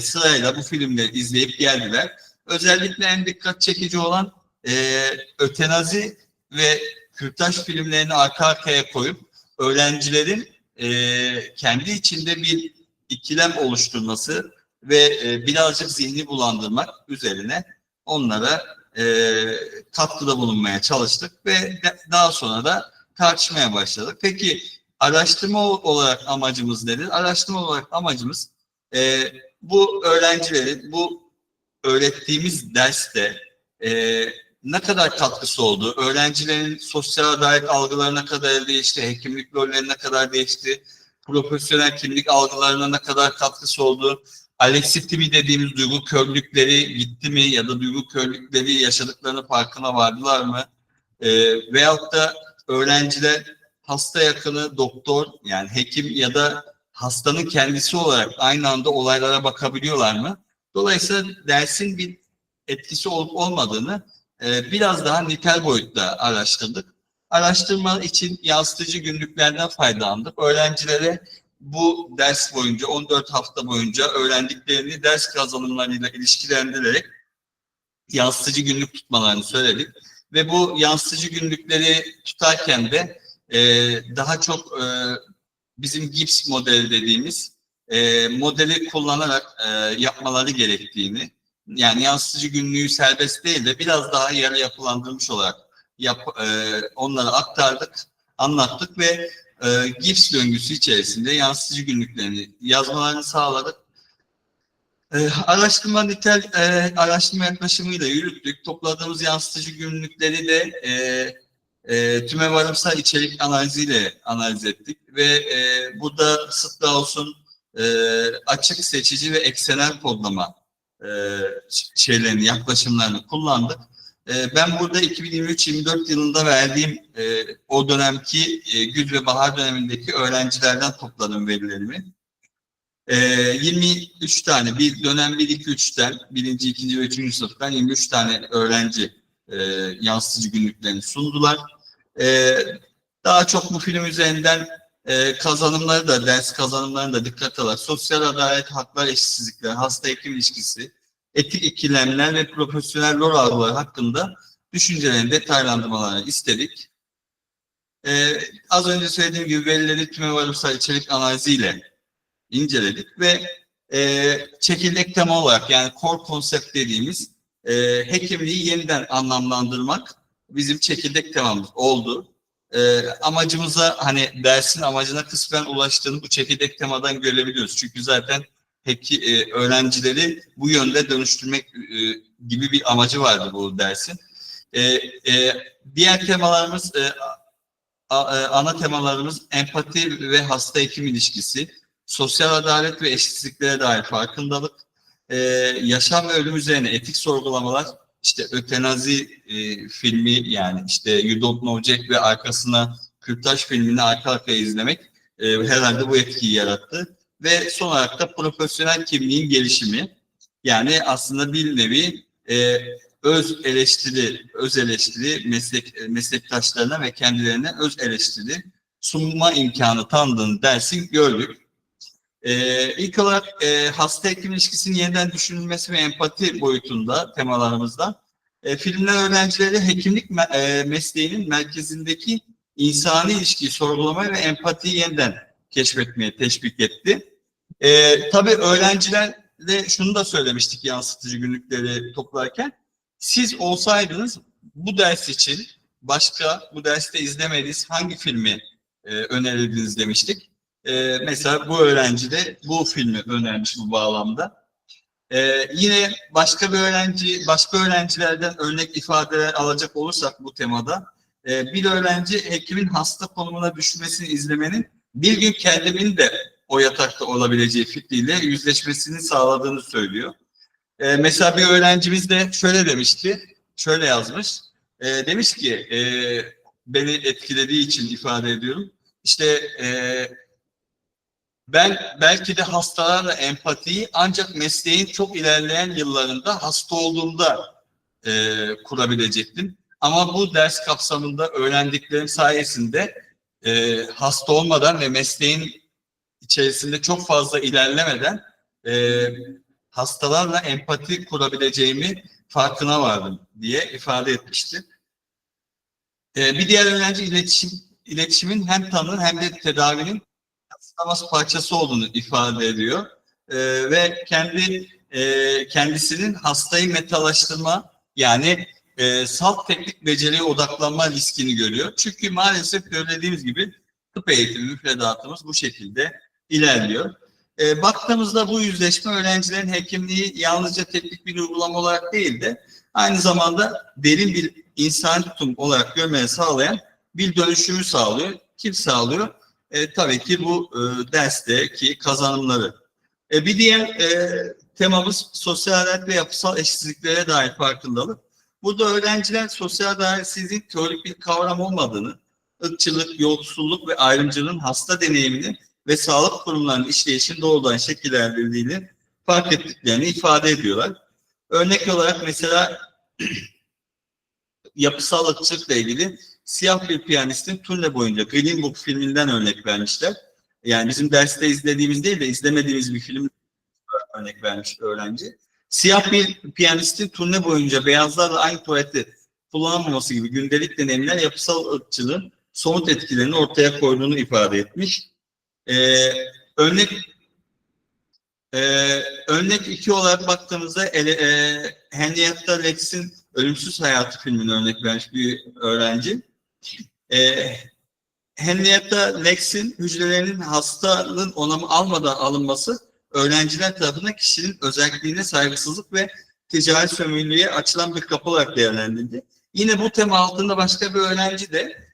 sırayla bu filmleri izleyip geldiler. Özellikle en dikkat çekici olan ötenazi ve kürtaj filmlerini arka arkaya koyup öğrencilerin kendi içinde bir ikilem oluşturması ve birazcık zihni bulandırmak üzerine onlara katkıda bulunmaya çalıştık ve daha sonra da tartışmaya başladık. Peki araştırma olarak amacımız nedir? Araştırma olarak amacımız bu öğrencilerin bu öğrettiğimiz derste ne kadar katkısı oldu, öğrencilerin sosyal adalet algılarına ne kadar değişti, hekimlik rollerine ne kadar değişti, profesyonel kimlik algılarına ne kadar katkısı oldu, alexithimi dediğimiz duygu körlükleri gitti mi ya da duygu körlükleri yaşadıklarının farkına vardılar mı? Veyahut da öğrenciler hasta yakını doktor yani hekim ya da hastanın kendisi olarak aynı anda olaylara bakabiliyorlar mı? Dolayısıyla dersin bir etkisi olup olmadığını biraz daha nitel boyutta araştırdık. Araştırma için yansıtıcı günlüklerden faydalandık. Öğrencilere bu ders boyunca, 14 hafta boyunca öğrendiklerini ders kazanımlarıyla ilişkilendirerek yansıtıcı günlük tutmalarını söyledik. Ve bu yansıtıcı günlükleri tutarken de daha çok bizim GIPS modeli dediğimiz modeli kullanarak yapmaları gerektiğini, yani yansıtıcı günlüğü serbest değil de biraz daha yarı yapılandırmış olarak onları aktardık, anlattık ve GIPS döngüsü içerisinde yansıtıcı günlüklerini yazmalarını sağladık. Araştırma yaklaşımıyla yürüttük. Topladığımız yansıtıcı günlükleri de tümevarımsal içerik analiziyle analiz ettik ve burada sıklığa olsun açık, seçici ve eksenel kodlama yaklaşımlarını kullandık. Ben burada 2023-24 yılında verdiğim o dönemki güz ve bahar dönemindeki öğrencilerden topladım verilerimi. 23 tane, bir dönem 1-2-3'ten, 1. 2. ve 3. sınıftan 23 tane öğrenci yansıtıcı günlüklerini sundular. Daha çok bu film üzerinden kazanımları da, ders kazanımlarını da dikkat alarak sosyal adalet, haklar, eşitsizlikler, hasta-hekim ilişkisi, etik ikilemler ve profesyonel rol algıları hakkında düşüncelerini detaylandırmalarını istedik. Az önce söylediğim gibi verileri tümevarımsal içerik analiziyle inceledik ve çekirdek tema olarak, yani core concept dediğimiz hekimliği yeniden anlamlandırmak bizim çekirdek temamız oldu. Amacımıza, hani dersin amacına kısmen ulaştığını bu çekirdek temadan görebiliyoruz. Çünkü zaten öğrencileri bu yönde dönüştürmek gibi bir amacı vardı bu dersin. Diğer temalarımız, ana temalarımız empati ve hasta-hekim ilişkisi, sosyal adalet ve eşitsizliklere dair farkındalık, yaşam ve ölüm üzerine etik sorgulamalar, işte ötenazi filmi, yani işte You Don't Know Jack ve arkasına Kürtaj filmini arka arkaya izlemek herhalde bu etkiyi yarattı. Ve son olarak da profesyonel kimliğin gelişimi, yani aslında bir nevi öz eleştiri meslektaşlarına ve kendilerine öz eleştiri sunma imkanı tanıdığını dersin gördük. İlk olarak hasta-hekim ilişkisinin yeniden düşünülmesi ve empati boyutunda temalarımızdan filmler öğrencileri hekimlik mesleğinin merkezindeki insani ilişkiyi sorgulamaya ve empatiyi yeniden keşfetmeye teşvik etti. Tabii öğrencilerle şunu da söylemiştik yansıtıcı günlükleri toplarken, siz olsaydınız bu ders için bu derste izlemediğiniz hangi filmi önerirdiniz demiştik. Mesela bu öğrenci de bu filmi önermiş bu bağlamda. Yine başka öğrencilerden örnek ifadeler alacak olursak bu temada, bir öğrenci hekimin hasta konumuna düşmesini izlemenin bir gün kendinin de o yatakta olabileceği fikriyle yüzleşmesini sağladığını söylüyor. Mesela bir öğrencimiz de şöyle demişti, şöyle yazmış. Demiş ki, beni etkilediği için ifade ediyorum. İşte ben belki de hastalarla empatiyi ancak mesleğin çok ilerleyen yıllarında hasta olduğumda kurabilecektim. Ama bu ders kapsamında öğrendiklerim sayesinde hasta olmadan ve mesleğin içerisinde çok fazla ilerlemeden hastalarla empati kurabileceğimi farkına vardım diye ifade etmişti. Bir diğer öğrenci iletişimin hem tanı hem de tedavinin yansıtamaz parçası olduğunu ifade ediyor. Ve kendisinin hastayı metalaştırma, yani salt teknik beceriye odaklanma riskini görüyor. Çünkü maalesef söylediğimiz gibi tıp eğitimi müfredatımız bu şekilde ilerliyor. Baktığımızda bu yüzleşme öğrencilerin hekimliği yalnızca teknik bir uygulama olarak değil de aynı zamanda derin bir insan tutum olarak görmeye sağlayan bir dönüşümü sağlıyor. Kim sağlıyor? Tabii ki bu dersteki kazanımları. Bir diğer temamız sosyal adalet ve yapısal eşitsizliklere dair farkındalık. Burada öğrenciler sosyal adaletsizliğin teorik bir kavram olmadığını, ırkçılık, yolsuzluk ve ayrımcılığın hasta deneyimini ve sağlık kurumlarının işleyişini doğrudan şekillendirdiğini fark ettiklerini ifade ediyorlar. Örnek olarak mesela yapısal ırkçılıkla ilgili siyah bir piyanistin turne boyunca Green Book filminden örnek vermişler. Yani bizim derste izlediğimiz değil de izlemediğimiz bir film örnek vermiş öğrenci. Siyah bir piyanistin turne boyunca beyazlarla aynı tuvalette kullanılmaması gibi gündelik deneyimler yapısal ırkçılığın somut etkilerini ortaya koyduğunu ifade etmiş. Örnek 2 olarak baktığımızda Henrietta Lacks'in Ölümsüz Hayatı filmini örnek vermiş bir öğrenci. Henrietta Lacks'in hücrelerinin hastanın onamı almadan alınması öğrenciler tarafından kişinin özelliğine saygısızlık ve ticari sömürülüğe açılan bir kapı olarak değerlendirildi. Yine bu tema altında başka bir öğrenci de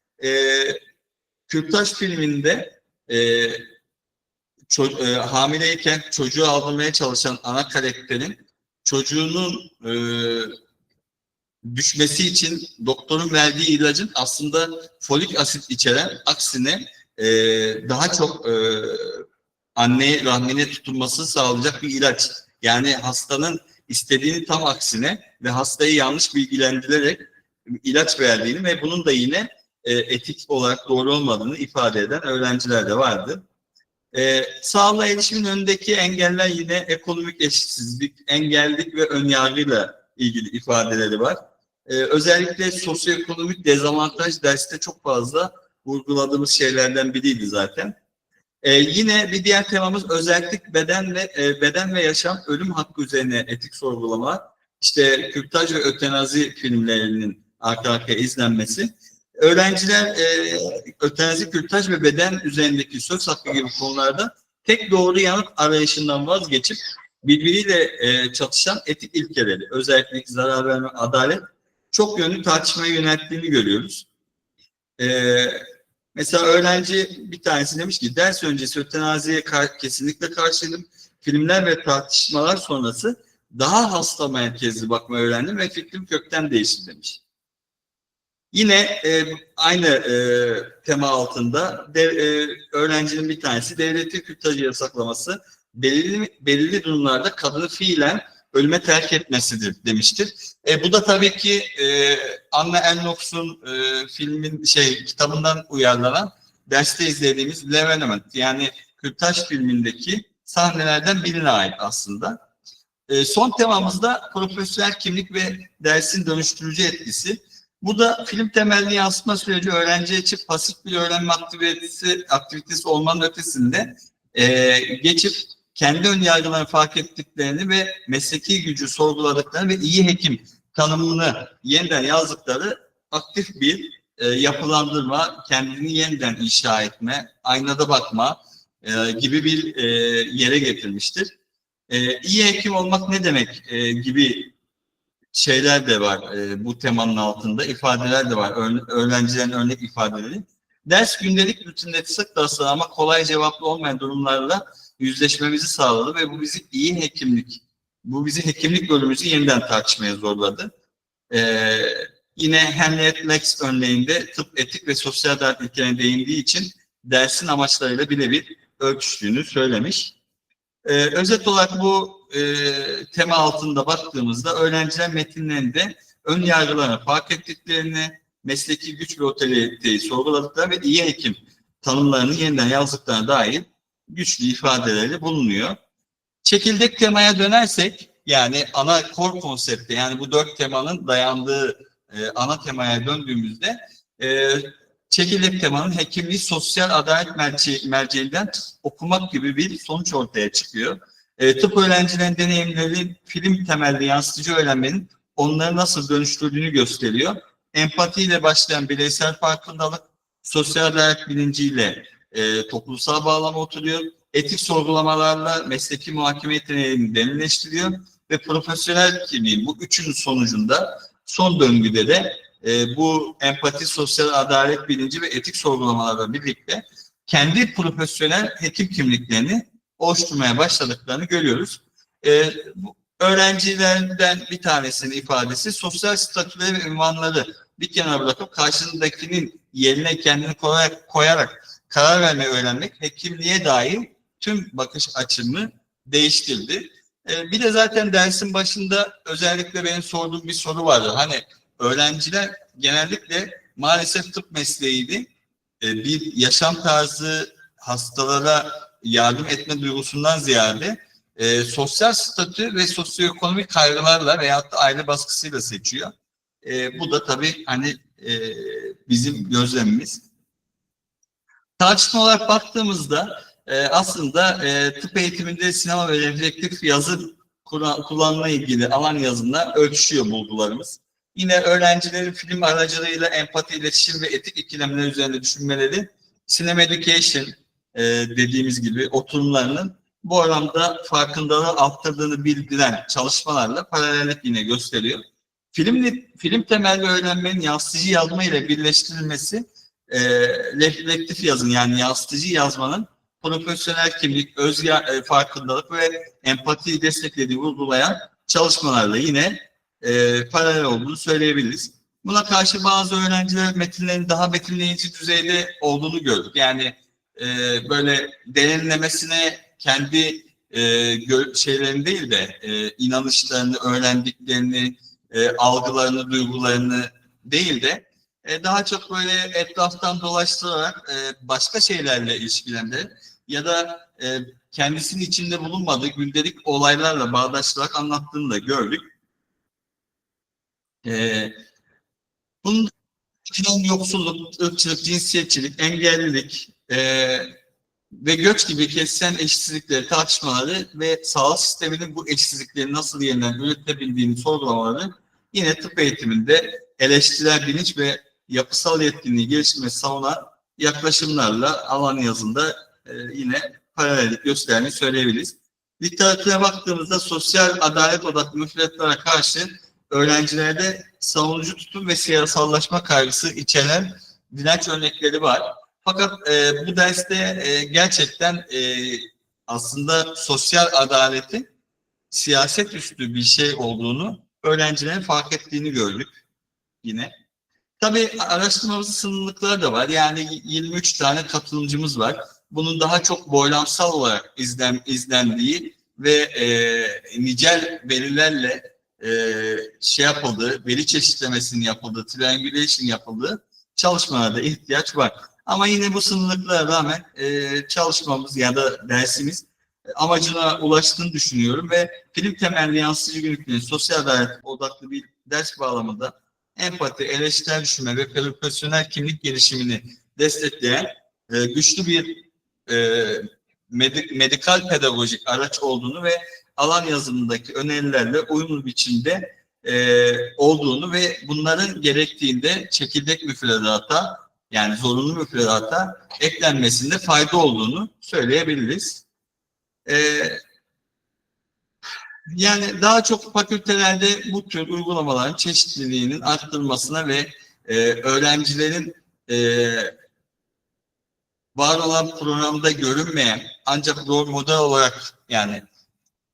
Kürtaj filminde hamileyken çocuğu aldırmaya çalışan ana karakterin çocuğunun düşmesi için doktorun verdiği ilacın aslında folik asit içeren, aksine daha çok anne rahmine tutulmasını sağlayacak bir ilaç. Yani hastanın istediğini tam aksine ve hastayı yanlış bilgilendirerek ilaç verdiğini ve bunun da yine etik olarak doğru olmadığını ifade eden öğrenciler de vardı. Sağlığa erişimin önündeki engeller yine ekonomik eşitsizlik, engellilik ve önyargıyla ilgili ifadeleri var. Özellikle sosyoekonomik dezavantaj derste çok fazla vurguladığımız şeylerden biriydi zaten. Yine bir diğer temamız özellik beden ve yaşam ölüm hakkı üzerine etik sorgulama. İşte Kürtaj ve Ötenazi filmlerinin arka arkaya izlenmesi. Öğrenciler ötenazi, kürtaj ve beden üzerindeki söz hakkı gibi konularda tek doğru yanıt arayışından vazgeçip birbiriyle çatışan etik ilkeleri, özellikle zarar verme, adalet çok yönlü tartışmaya yönelttiğini görüyoruz. Mesela öğrenci bir tanesi demiş ki ders öncesi ötenaziye kesinlikle karşıydım. Filmler ve tartışmalar sonrası daha hasta merkezli bakmayı öğrendim ve fikrim kökten değişti demiş. Yine aynı tema altında öğrencinin bir tanesi devletin kürtajı yasaklaması belirli durumlarda kadını fiilen ölüme terk etmesidir demiştir. Bu da tabii ki Anna Ernaux'un kitabından uyarlanan derste izlediğimiz Levenement, yani Kürtaj filmindeki sahnelerden birine ait aslında. Son temamızda profesyonel kimlik ve dersin dönüştürücü etkisi. Bu da film temelli yansıtma süreci öğrenciye için pasif bir öğrenme aktivitesi olmanın ötesinde geçip kendi önyargılarını fark ettiklerini ve mesleki gücü sorguladıklarını ve iyi hekim tanımını yeniden yazdıkları aktif bir yapılandırma, kendini yeniden inşa etme, aynada bakma gibi bir yere getirmiştir. İyi hekim olmak ne demek gibi şeyler de var bu temanın altında, ifadeler de var, öğrencilerin örnek ifadeleri. Ders gündelik rutinleri sık rastlanan ama kolay cevaplı olmayan durumlarla yüzleşmemizi sağladı ve bu bizi hekimlik bölümümüzü yeniden tartışmaya zorladı. Yine Henrietta Lacks örneğinde tıp, etik ve sosyal adalet ilkelerine değindiği için dersin amaçlarıyla birebir örtüştüğünü söylemiş. Özet olarak bu tema altında baktığımızda öğrenciler metinlerinde ön yargılarını fark ettiklerini, mesleki güç ve otoriteyi sorguladıkları ve iyi hekim tanımlarını yeniden yazdıklarına dair güçlü ifadeleri bulunuyor. Çekirdek temaya dönersek, yani ana core konsepte, yani bu 4 temanın dayandığı ana temaya döndüğümüzde çekirdek temanın hekimliği sosyal adalet merceğinden okumak gibi bir sonuç ortaya çıkıyor. Tıp öğrencilerin deneyimleri film temelli yansıtıcı öğrenmenin onları nasıl dönüştürdüğünü gösteriyor. Empatiyle başlayan bireysel farkındalık, sosyal adalet bilinciyle toplumsal bağlama oturuyor. Etik sorgulamalarla mesleki muhakeme yeteneğini derinleştiriyor ve profesyonel kimliğin bu üçünün sonucunda son döngüde de bu empati, sosyal adalet bilinci ve etik sorgulamalarla birlikte kendi profesyonel hekim kimliklerini oluşturmaya başladıklarını görüyoruz. Öğrencilerden bir tanesinin ifadesi sosyal statüleri ve ünvanları bir kenara bırakıp karşısındakinin yerine kendini koyarak karar vermeyi öğrenmek hekimliğe dair tüm bakış açımı değiştirdi. Bir de zaten dersin başında özellikle benim sorduğum bir soru vardı. Hani öğrenciler genellikle maalesef tıp mesleğiydi. Bir yaşam tarzı, hastalara yardım etme duygusundan ziyade sosyal statü ve sosyoekonomik kaygılarla veyahut da aile baskısıyla seçiyor. Bu da tabii hani bizim gözlemimiz. Tartışma olarak baktığımızda aslında tıp eğitiminde sinema ve reflektif yazı kullanma ilgili alan yazında örtüşüyor bulgularımız. Yine öğrencilerin film aracılığıyla empati, iletişim ve etik ikilemler üzerinde düşünmeleri Cinema Education dediğimiz gibi oturumlarının bu oranda farkındalığı arttırdığını bildiren çalışmalarla paralellik yine gösteriyor. Film temelli öğrenmenin yansıtıcı yazma ile birleştirilmesi reflektif yazın yani yansıtıcı yazmanın profesyonel kimlik, farkındalık ve empatiyi desteklediği vurgulayan çalışmalarla yine paralel olduğunu söyleyebiliriz. Buna karşı bazı öğrenciler metinlerin daha betimleyici düzeyde olduğunu gördük. Yani böyle derinlemesine kendi şeylerini değil de inanışlarını, öğrendiklerini, algılarını, duygularını değil de daha çok böyle etraftan dolaştırarak başka şeylerle ilişkilendirerek ya da kendisinin içinde bulunmadığı gündelik olaylarla bağdaştırarak anlattığını da gördük. Bunun içinden yoksulluk, ırkçılık, cinsiyetçilik, engellilik ve göç gibi kesişen eşitsizlikleri tartışmaları ve sağlık sisteminin bu eşitsizlikleri nasıl yeniden üretilebildiğini sorgulamaları yine tıp eğitiminde eleştirel bilinç ve yapısal yetkinliği geliştirmesi savunan yaklaşımlarla alan yazında yine paralellik gösterdiğini söyleyebiliriz. Literatüre baktığımızda sosyal adalet odaklı müfredatlere karşı öğrencilerde savunucu tutum ve siyasallaşma kaygısı içeren direnç örnekleri var. Fakat bu derste gerçekten aslında sosyal adaletin siyaset üstü bir şey olduğunu öğrencilerin fark ettiğini gördük yine. Tabii araştırmamızın sınırlılıkları da var. Yani 23 tane katılımcımız var. Bunun daha çok boylamsal olarak izlendiği ve nicel verilerle yapıldığı, veri çeşitlemesinin yapıldığı, triangulation yapıldığı çalışmalarda ihtiyaç var. Ama yine bu sınırlılıklara rağmen çalışmamız ya da dersimiz amacına ulaştığını düşünüyorum ve film temelli yansıtıcı günlüklerin sosyal adalet odaklı bir ders bağlamında empati, eleştirel düşünme ve profesyonel kimlik gelişimini destekleyen güçlü bir medikal pedagojik araç olduğunu ve alan yazımındaki önerilerle uyumlu biçimde olduğunu ve bunların gerektiğinde çekirdek müfredata yani zorunlu müfredata eklenmesinde fayda olduğunu söyleyebiliriz. Yani daha çok fakültelerde bu tür uygulamaların çeşitliliğinin arttırılmasına ve öğrencilerin var olan programda görünmeyen ancak rol model olarak yani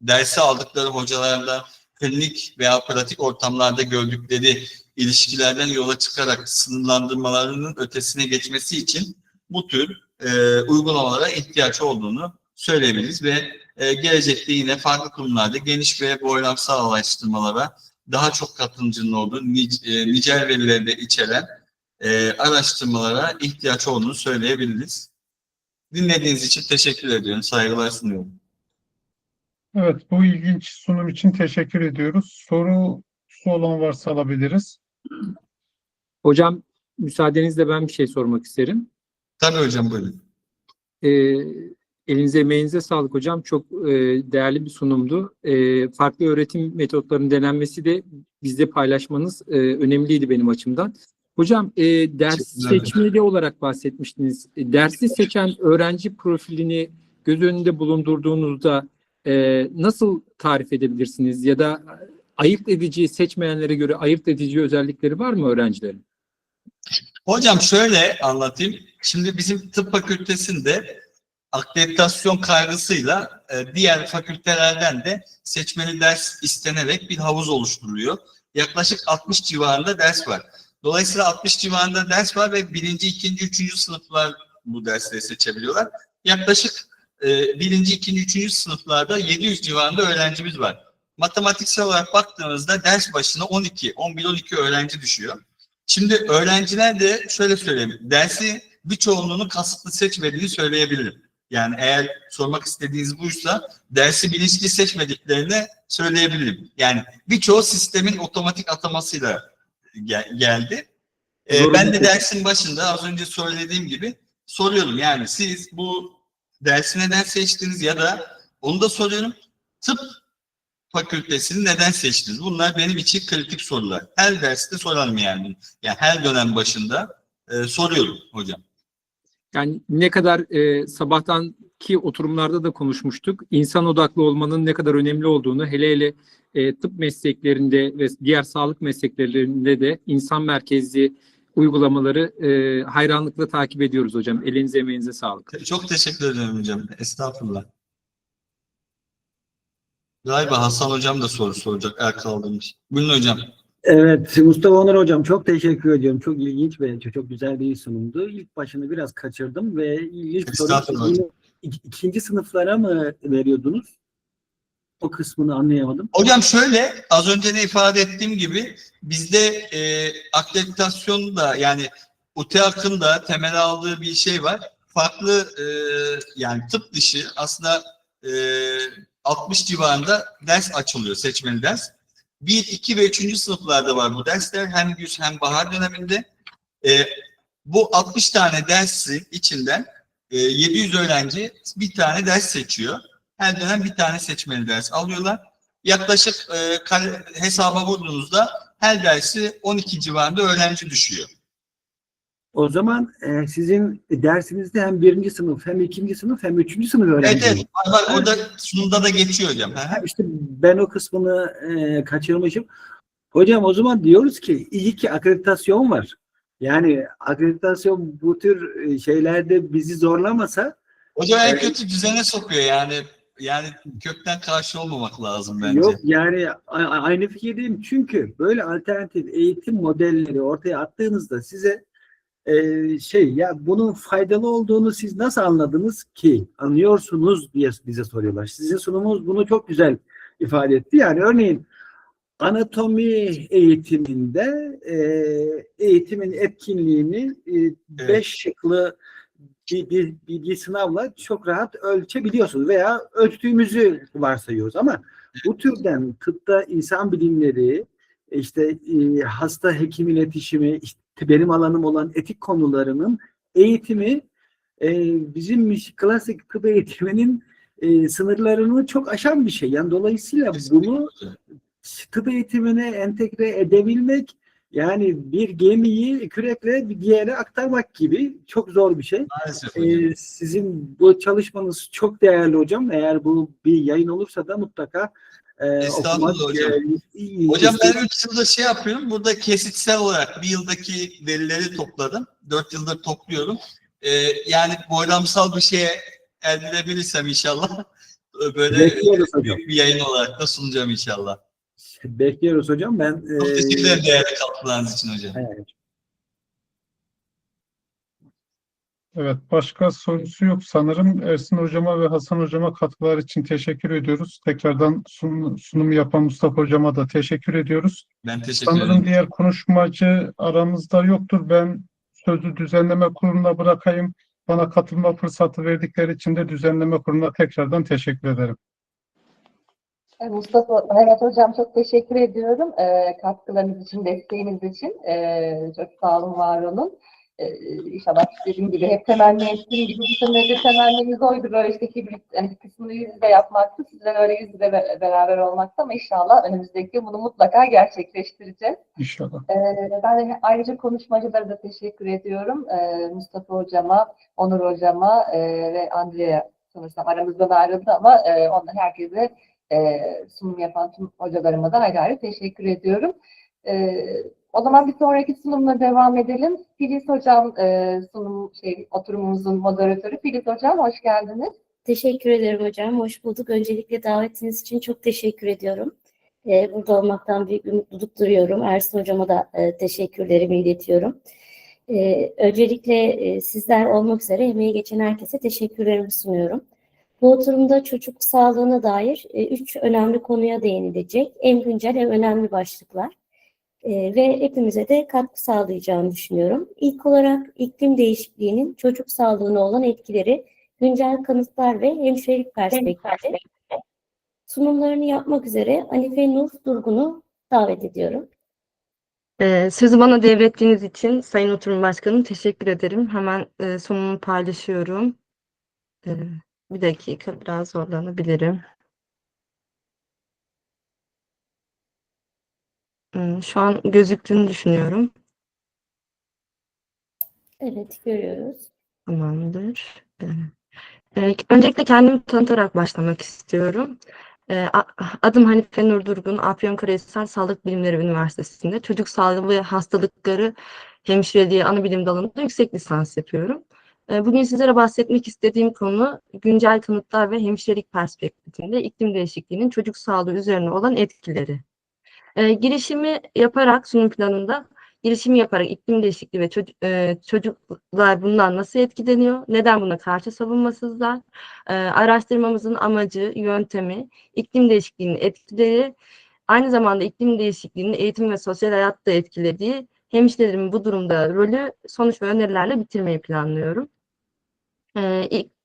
dersi aldıkları hocalarla klinik veya pratik ortamlarda gördükleri ilişkilerden yola çıkarak sınırlandırmalarının ötesine geçmesi için bu tür uygulamalara ihtiyaç olduğunu söyleyebiliriz ve gelecekte yine farklı kurumlarda geniş ve boylamsal araştırmalara daha çok katılımcının olduğu nicel verileri de içeren araştırmalara ihtiyaç olduğunu söyleyebiliriz. Dinlediğiniz için teşekkür ediyorum. Saygılar sunuyorum. Evet, bu ilginç sunum için teşekkür ediyoruz. Sorusu olan varsa alabiliriz. Hocam müsaadenizle ben bir şey sormak isterim. Tabii hocam buyurun. Elinize emeğinize sağlık hocam. Çok değerli bir sunumdu. Farklı öğretim metotlarının denenmesi de bizde paylaşmanız önemliydi benim açımdan. Hocam ders seçmeli olarak bahsetmiştiniz. Dersi seçen öğrenci profilini göz önünde bulundurduğunuzda nasıl tarif edebilirsiniz? Ya da ayırt edici, seçmeyenlere göre ayırt edici özellikleri var mı öğrencilerin? Hocam şöyle anlatayım. Şimdi bizim tıp fakültesinde akreditasyon kaygısıyla diğer fakültelerden de seçmeli ders istenerek bir havuz oluşturuluyor. Yaklaşık 60 civarında ders var. Dolayısıyla 60 civarında ders var ve 1., 2., 3. sınıflar bu dersleri seçebiliyorlar. Yaklaşık birinci, ikinci, üçüncü sınıflarda 700 civarında öğrencimiz var. Matematiksel olarak baktığımızda ders başına 12, 11, 12 öğrenci düşüyor. Şimdi öğrenciler de şöyle söyleyeyim, dersi birçoğunluğunu kasıtlı seçmediğini söyleyebilirim. Yani eğer sormak istediğiniz buysa dersi bilinçli seçmediklerini söyleyebilirim. Yani birçoğu sistemin otomatik atamasıyla geldi. Ben de dersin başında az önce söylediğim gibi soruyorum. Yani siz bu dersi neden seçtiniz ya da onu da soruyorum. Tıp fakültesini neden seçtiniz? Bunlar benim için kritik sorular. Her derste sorarım yani. Yani her dönem başında soruyorum hocam. Yani ne kadar sabahtanki oturumlarda da konuşmuştuk. İnsan odaklı olmanın ne kadar önemli olduğunu, hele tıp mesleklerinde ve diğer sağlık mesleklerinde de insan merkezli uygulamaları hayranlıkla takip ediyoruz hocam. Elinize emeğinize sağlık. Çok teşekkür ederim hocam. Estağfurullah. Galiba Hasan hocam da soru soracak. Kaldırmış. Buyurun hocam. Evet, Mustafa Onur hocam çok teşekkür ediyorum. Çok ilginç ve çok güzel bir sunumdu. İlk başını biraz kaçırdım ve ilk soru ikinci sınıflara mı veriyordunuz? O kısmını anlayamadım. Hocam şöyle, az önce ne ifade ettiğim gibi bizde akreditasyonda yani UTEAK'ın da temel aldığı bir şey var. Farklı yani tıp dışı aslında 60 civarında ders açılıyor, seçmeli ders. 1, 2 ve 3. sınıflarda var bu dersler. Hem güz hem bahar döneminde. Bu 60 tane dersin içinden 700 öğrenci bir tane ders seçiyor. Her dönem bir tane seçmeli ders alıyorlar. Yaklaşık hesaba vurduğunuzda her dersi 12 civarında öğrenci düşüyor. O zaman sizin dersinizde hem 1. sınıf, hem 2. sınıf, hem 3. sınıf öğrenci. Evet, var. Orada sunumda da geçiyor hocam. İşte ben o kısmını kaçırmışım. Hocam o zaman diyoruz ki iyi ki akreditasyon var. Yani akreditasyon bu tür şeylerde bizi zorlamasa. Hocam en kötü düzene sokuyor yani kökten karşı olmamak lazım bence. Yok yani aynı fikirdeyim. Çünkü böyle alternatif eğitim modelleri ortaya attığınızda size ya bunun faydalı olduğunu siz nasıl anladınız ki? Anlıyorsunuz diye bize soruyorlar. Sizin sunumunuz bunu çok güzel ifade etti. Yani örneğin anatomi eğitiminde eğitimin etkinliğini 5 şıklı bir sınavla çok rahat ölçebiliyorsunuz veya ölçtüğümüzü varsayıyoruz ama bu türden tıpta insan bilimleri, işte hasta hekim iletişimi, işte benim alanım olan etik konularının eğitimi bizim klasik tıp eğitiminin sınırlarını çok aşan bir şey. Yani dolayısıyla bunu tıp eğitimine entegre edebilmek yani bir gemiyi kürekle bir diğerine aktarmak gibi çok zor bir şey. Sizin bu çalışmanız çok değerli hocam. Eğer bu bir yayın olursa da mutlaka Estağfurullah hocam. Hocam ben 3 yılda şey yapıyorum. Burada kesitsel olarak bir yıldaki verileri topladım. 4 yıldır topluyorum. Yani boylamsal bir şeye elde edebilirsem inşallah böyle büyük bir yayın olarak da sunacağım inşallah. Bekliyoruz hocam. Çok teşekkür ederim değerli katkılarınız için hocam. Evet, başka sorusu yok sanırım. Ersin Hocama ve Hasan Hocama katkılar için teşekkür ediyoruz. Tekrardan sunum yapan Mustafa Hocama da teşekkür ediyoruz. Ben teşekkür ederim. Sanırım diğer konuşmacı aramızda yoktur. Ben sözü düzenleme kuruluna bırakayım. Bana katılma fırsatı verdikleri için de düzenleme kuruluna tekrardan teşekkür ederim. Mustafa, evet hocam çok teşekkür ediyorum katkılarınız için, desteğiniz için. Çok sağ olun, var olun. İnşallah dediğim gibi hep temenni ettiğim gibi bu sene de temennimiz oydu. Böyle işte hibrit kısmını yüz yüze yapmaktı. Sizler öyle yüz yüze beraber olmakta ama inşallah önümüzdeki yıl bunu mutlaka gerçekleştireceğiz. İnşallah. Ben de ayrıca konuşmacılara da teşekkür ediyorum. Mustafa hocama, Onur hocama ve Andrea sanırsam aramızdan ayrıldı ama onlar herkese sunum yapan tüm hocalarıma da ayrı ayrı teşekkür ediyorum. O zaman bir sonraki sunumla devam edelim. Filiz hocam oturumumuzun moderatörü. Filiz hocam hoş geldiniz. Teşekkür ederim hocam. Hoş bulduk. Öncelikle davetiniz için çok teşekkür ediyorum. Burada olmaktan büyük bir mutluluk duyuyorum. Ersin hocama da teşekkürlerimi iletiyorum. Öncelikle sizler olmak üzere emeği geçen herkese teşekkürlerimi sunuyorum. Bu oturumda çocuk sağlığına dair 3 önemli konuya değinilecek. Hem güncel hem önemli başlıklar. Ve hepimize de katkı sağlayacağını düşünüyorum. İlk olarak iklim değişikliğinin çocuk sağlığına olan etkileri, güncel kanıtlar ve hemşirelik perspektifi. Sunumlarını yapmak üzere Hanife Nur Durgun'u davet ediyorum. Sözü bana devrettiğiniz için Sayın Oturum Başkanım teşekkür ederim. Hemen sunumumu paylaşıyorum. Bir dakika, biraz zorlanabilirim. Şu an gözüktüğünü düşünüyorum. Evet, görüyoruz. Tamamdır. Öncelikle kendimi tanıtarak başlamak istiyorum. Adım Hanife Nur Durgun, Afyonkarahisar Sağlık Bilimleri Üniversitesi'nde çocuk sağlığı ve hastalıkları hemşireliği anabilim dalında yüksek lisans yapıyorum. Bugün sizlere bahsetmek istediğim konu güncel kanıtlar ve hemşirelik perspektifinde iklim değişikliğinin çocuk sağlığı üzerine olan etkileri. Girişimi yaparak sunum planında iklim değişikliği ve çocuklar bundan nasıl etkileniyor, neden buna karşı savunmasızlar, araştırmamızın amacı, yöntemi, iklim değişikliğinin etkileri, aynı zamanda iklim değişikliğinin eğitim ve sosyal hayatta etkilediği hemşirelerin bu durumda rolü, sonuç ve önerilerle bitirmeyi planlıyorum.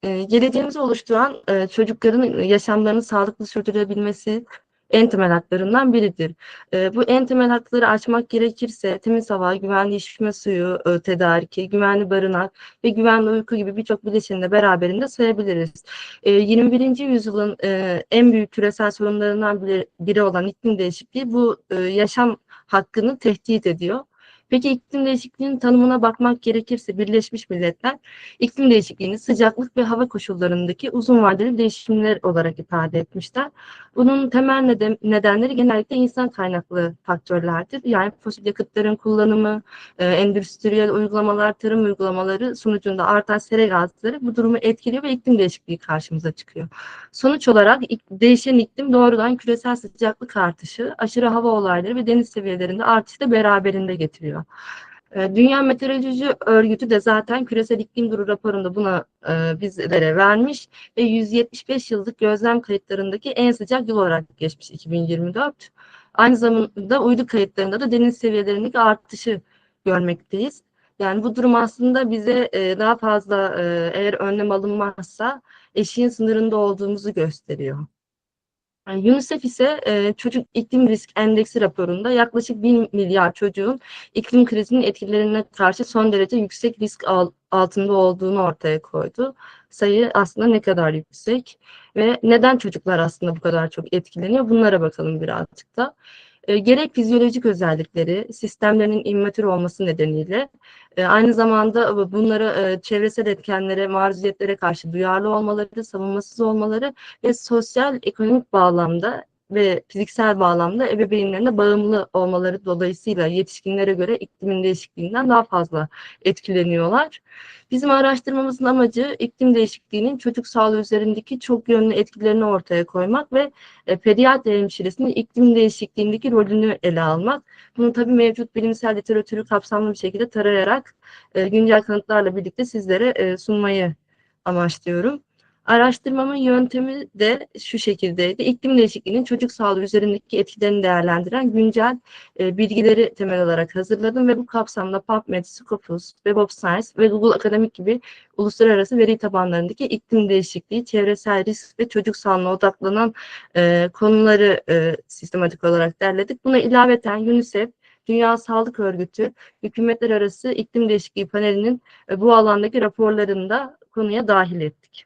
Geleceğimizi oluşturan çocukların yaşamlarını sağlıklı sürdürebilmesi en temel haklarından biridir. Bu en temel hakları açmak gerekirse temiz hava, güvenli içme suyu tedariki, güvenli barınak ve güvenli uyku gibi birçok bileşeni de beraberinde sayabiliriz. 21. yüzyılın en büyük küresel sorunlarından biri olan iklim değişikliği bu yaşam hakkını tehdit ediyor. Peki iklim değişikliğinin tanımına bakmak gerekirse Birleşmiş Milletler iklim değişikliğini sıcaklık ve hava koşullarındaki uzun vadeli değişimler olarak ifade etmişler. Bunun temel nedenleri genellikle insan kaynaklı faktörlerdir. Yani fosil yakıtların kullanımı, endüstriyel uygulamalar, tarım uygulamaları sonucunda artan sera gazları bu durumu etkiliyor ve iklim değişikliği karşımıza çıkıyor. Sonuç olarak değişen iklim doğrudan küresel sıcaklık artışı, aşırı hava olayları ve deniz seviyelerinde artışı da beraberinde getiriyor. Dünya Meteoroloji Örgütü de zaten küresel iklim durumu raporunda buna bizlere vermiş ve 175 yıllık gözlem kayıtlarındaki en sıcak yıl olarak geçmiş 2024. Aynı zamanda uydu kayıtlarında da deniz seviyelerindeki artışı görmekteyiz. Yani bu durum aslında bize daha fazla eğer önlem alınmazsa eşiğin sınırında olduğumuzu gösteriyor. Yani UNICEF ise Çocuk İklim Risk Endeksi raporunda yaklaşık 1 milyar çocuğun iklim krizinin etkilerine karşı son derece yüksek risk altında olduğunu ortaya koydu. Sayı aslında ne kadar yüksek ve neden çocuklar aslında bu kadar çok etkileniyor? Bunlara bakalım birazcık da. Gerek fizyolojik özellikleri, sistemlerinin immatür olması nedeniyle aynı zamanda bunlara çevresel etkenlere, maruziyetlere karşı duyarlı olmaları, savunmasız olmaları ve sosyal, ekonomik bağlamda ve fiziksel bağlamda ebeveynlerine bağımlı olmaları dolayısıyla yetişkinlere göre iklimin değişikliğinden daha fazla etkileniyorlar. Bizim araştırmamızın amacı iklim değişikliğinin çocuk sağlığı üzerindeki çok yönlü etkilerini ortaya koymak ve pediatri hemşiresinin iklim değişikliğindeki rolünü ele almak. Bunu tabii mevcut bilimsel literatürü kapsamlı bir şekilde tarayarak güncel kanıtlarla birlikte sizlere sunmayı amaçlıyorum. Araştırmamın yöntemi de şu şekildeydi. İklim değişikliğinin çocuk sağlığı üzerindeki etkilerini değerlendiren güncel bilgileri temel olarak hazırladım ve bu kapsamda PubMed, Scopus, Web of Science ve Google Akademik gibi uluslararası veri tabanlarındaki iklim değişikliği, çevresel risk ve çocuk sağlığına odaklanan konuları sistematik olarak derledik. Buna ilaveten UNICEF, Dünya Sağlık Örgütü, Hükümetler Arası İklim Değişikliği Paneli'nin bu alandaki raporlarını da konuya dahil ettik.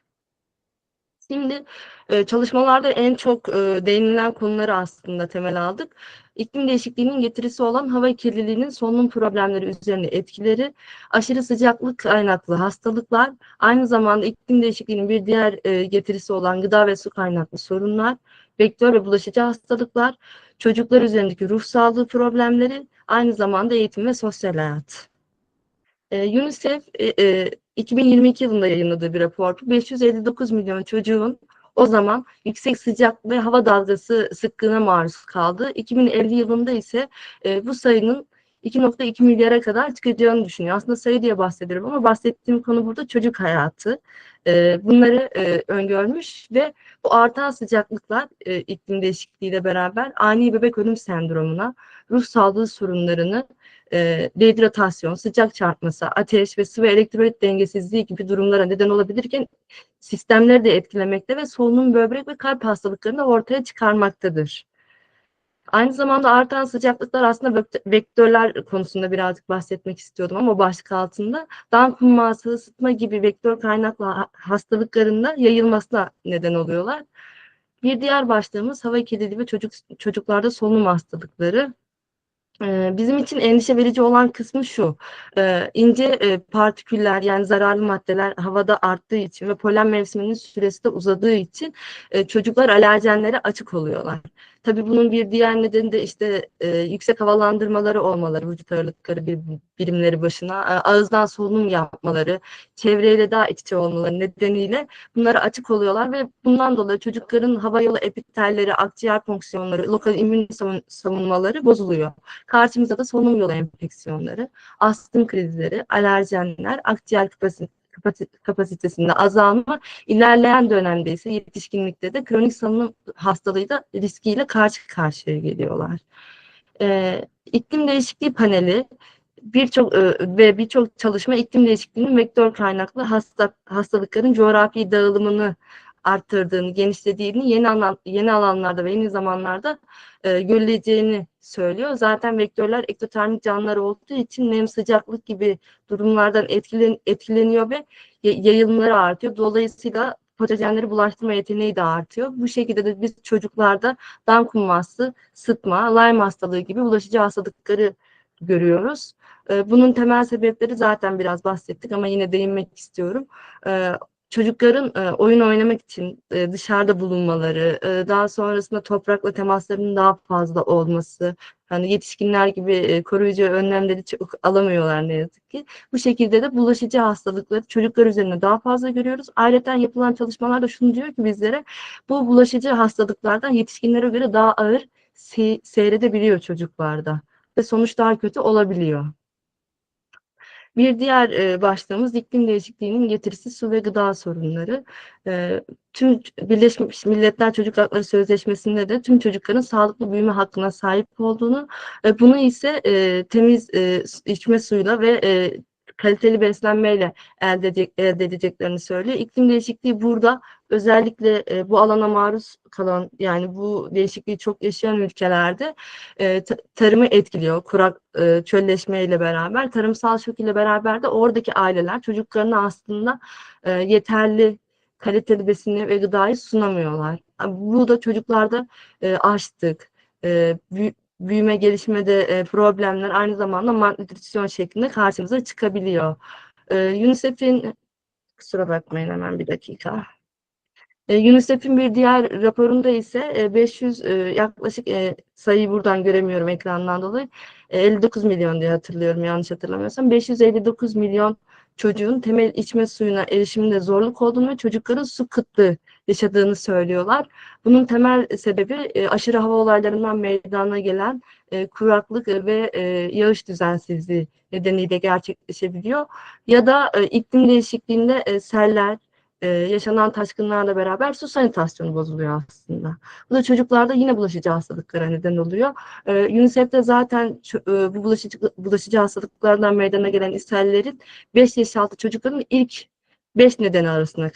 Şimdi çalışmalarda en çok değinilen konuları aslında temel aldık. İklim değişikliğinin getirisi olan hava kirliliğinin solunum problemleri üzerine etkileri, aşırı sıcaklık kaynaklı hastalıklar, aynı zamanda iklim değişikliğinin bir diğer getirisi olan gıda ve su kaynaklı sorunlar, vektör ve bulaşıcı hastalıklar, çocuklar üzerindeki ruh sağlığı problemleri, aynı zamanda eğitim ve sosyal hayat. UNICEF 2022 yılında yayınladığı bir rapor. 559 milyon çocuğun o zaman yüksek sıcak ve hava dalgası sıklığına maruz kaldı. 2050 yılında ise bu sayının 2,2 milyara kadar çıkacağını düşünüyor. Aslında sayı diye bahsediyorum ama bahsettiğim konu burada çocuk hayatı. Bunları öngörmüş ve bu artan sıcaklıklar iklim değişikliğiyle beraber ani bebek ölüm sendromuna, ruh sağlığı sorunlarını, dehidratasyon, sıcak çarpması, ateş ve sıvı elektrolit dengesizliği gibi durumlara neden olabilirken sistemleri de etkilemekte ve solunum, böbrek ve kalp hastalıklarını da ortaya çıkarmaktadır. Aynı zamanda artan sıcaklıklar aslında vektörler konusunda birazcık bahsetmek istiyordum ama başlık altında Dan kumması, ısıtma gibi vektör kaynaklı hastalıklarında yayılmasına neden oluyorlar. Bir diğer başlığımız hava kirliliği ve çocuklarda solunum hastalıkları. Bizim için endişe verici olan kısmı şu, ince partiküller yani zararlı maddeler havada arttığı için ve polen mevsiminin süresi de uzadığı için çocuklar alerjenlere açık oluyorlar. Tabii bunun bir diğer nedeni de işte yüksek havalandırmaları olmaları, vücut ağırlıkları birimleri başına, ağızdan solunum yapmaları, çevreyle daha iç içe olmaları nedeniyle bunlara açık oluyorlar ve bundan dolayı çocukların hava yolu epitelleri, akciğer fonksiyonları, lokal immün savunmaları bozuluyor. Karşımızda da solunum yolu enfeksiyonları, astım krizleri, alerjenler, akciğer kapasitesinde azalma, ilerleyen dönemde ise yetişkinlikte de kronik solunum hastalığı da riskiyle karşı karşıya geliyorlar. İklim değişikliği paneli birçok çalışma iklim değişikliğinin vektör kaynaklı hastalıkların coğrafi dağılımını arttırdığını, genişlediğini, yeni alanlarda ve yeni zamanlarda görüleceğini söylüyor. Zaten vektörler ektotermik canlılar olduğu için nem, sıcaklık gibi durumlardan etkileniyor ve yayılımları artıyor. Dolayısıyla patojenleri bulaştırma yeteneği de artıyor. Bu şekilde de biz çocuklarda Dan kumması, sıtma, Lyme hastalığı gibi bulaşıcı hastalıkları görüyoruz. Bunun temel sebepleri zaten biraz bahsettik ama yine değinmek istiyorum. Çocukların oyun oynamak için dışarıda bulunmaları, daha sonrasında toprakla temaslarının daha fazla olması, hani yetişkinler gibi koruyucu önlemleri çok alamıyorlar ne yazık ki. Bu şekilde de bulaşıcı hastalıkları çocuklar üzerinde daha fazla görüyoruz. Ayrıca yapılan çalışmalarda şunu diyor ki bizlere, bu bulaşıcı hastalıklardan yetişkinlere göre daha ağır seyredebiliyor çocuklarda ve sonuç daha kötü olabiliyor. Bir diğer başlığımız iklim değişikliğinin getirisi su ve gıda sorunları. Tüm Birleşmiş Milletler Çocuk Hakları Sözleşmesi'nde de tüm çocukların sağlıklı büyüme hakkına sahip olduğunu, bunu ise temiz içme suyuyla ve kaliteli beslenmeyle elde edeceklerini söylüyor. İklim değişikliği burada özellikle bu alana maruz kalan, yani bu değişikliği çok yaşayan ülkelerde tarımı etkiliyor. Kurak çölleşmeyle beraber, tarımsal şok ile beraber de oradaki aileler çocuklarına aslında yeterli kaliteli besini ve gıdayı sunamıyorlar. Bu da çocuklarda açlık, büyüme gelişmede problemler, aynı zamanda malnutrisyon şeklinde karşımıza çıkabiliyor. UNICEF'in, kusura bakmayın hemen bir dakika. UNICEF'in bir diğer raporunda ise 500 yaklaşık sayıyı buradan göremiyorum ekrandan dolayı. 59 milyon diye hatırlıyorum yanlış hatırlamıyorsam. 559 milyon çocuğun temel içme suyuna erişiminde zorluk olduğunu ve çocukların su kıtlığı yaşadığını söylüyorlar. Bunun temel sebebi aşırı hava olaylarından meydana gelen kuraklık ve yağış düzensizliği nedeniyle gerçekleşebiliyor. Ya da iklim değişikliğinde seller, yaşanan taşkınlarla beraber su sanitasyonu bozuluyor aslında. Bu da çocuklarda yine bulaşıcı hastalıklara neden oluyor. UNICEF'te zaten bu bulaşıcı hastalıklardan meydana gelen ishallerin 5 yaş altı çocukların ilk 5 nedeni arasında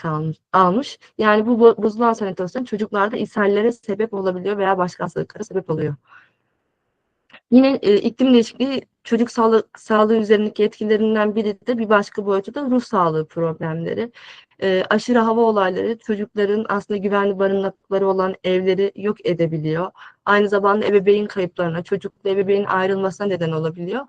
almış. Yani bu bozulan sanitasyon çocuklarda ishallere sebep olabiliyor veya başka hastalıklara sebep oluyor. Yine iklim değişikliği çocuk sağlığı üzerindeki etkilerinden biri de bir başka boyutu da ruh sağlığı problemleri. Aşırı hava olayları çocukların aslında güvenli barınakları olan evleri yok edebiliyor. Aynı zamanda ebeveyn kayıplarına, çocukla ebeveynin ayrılmasına neden olabiliyor.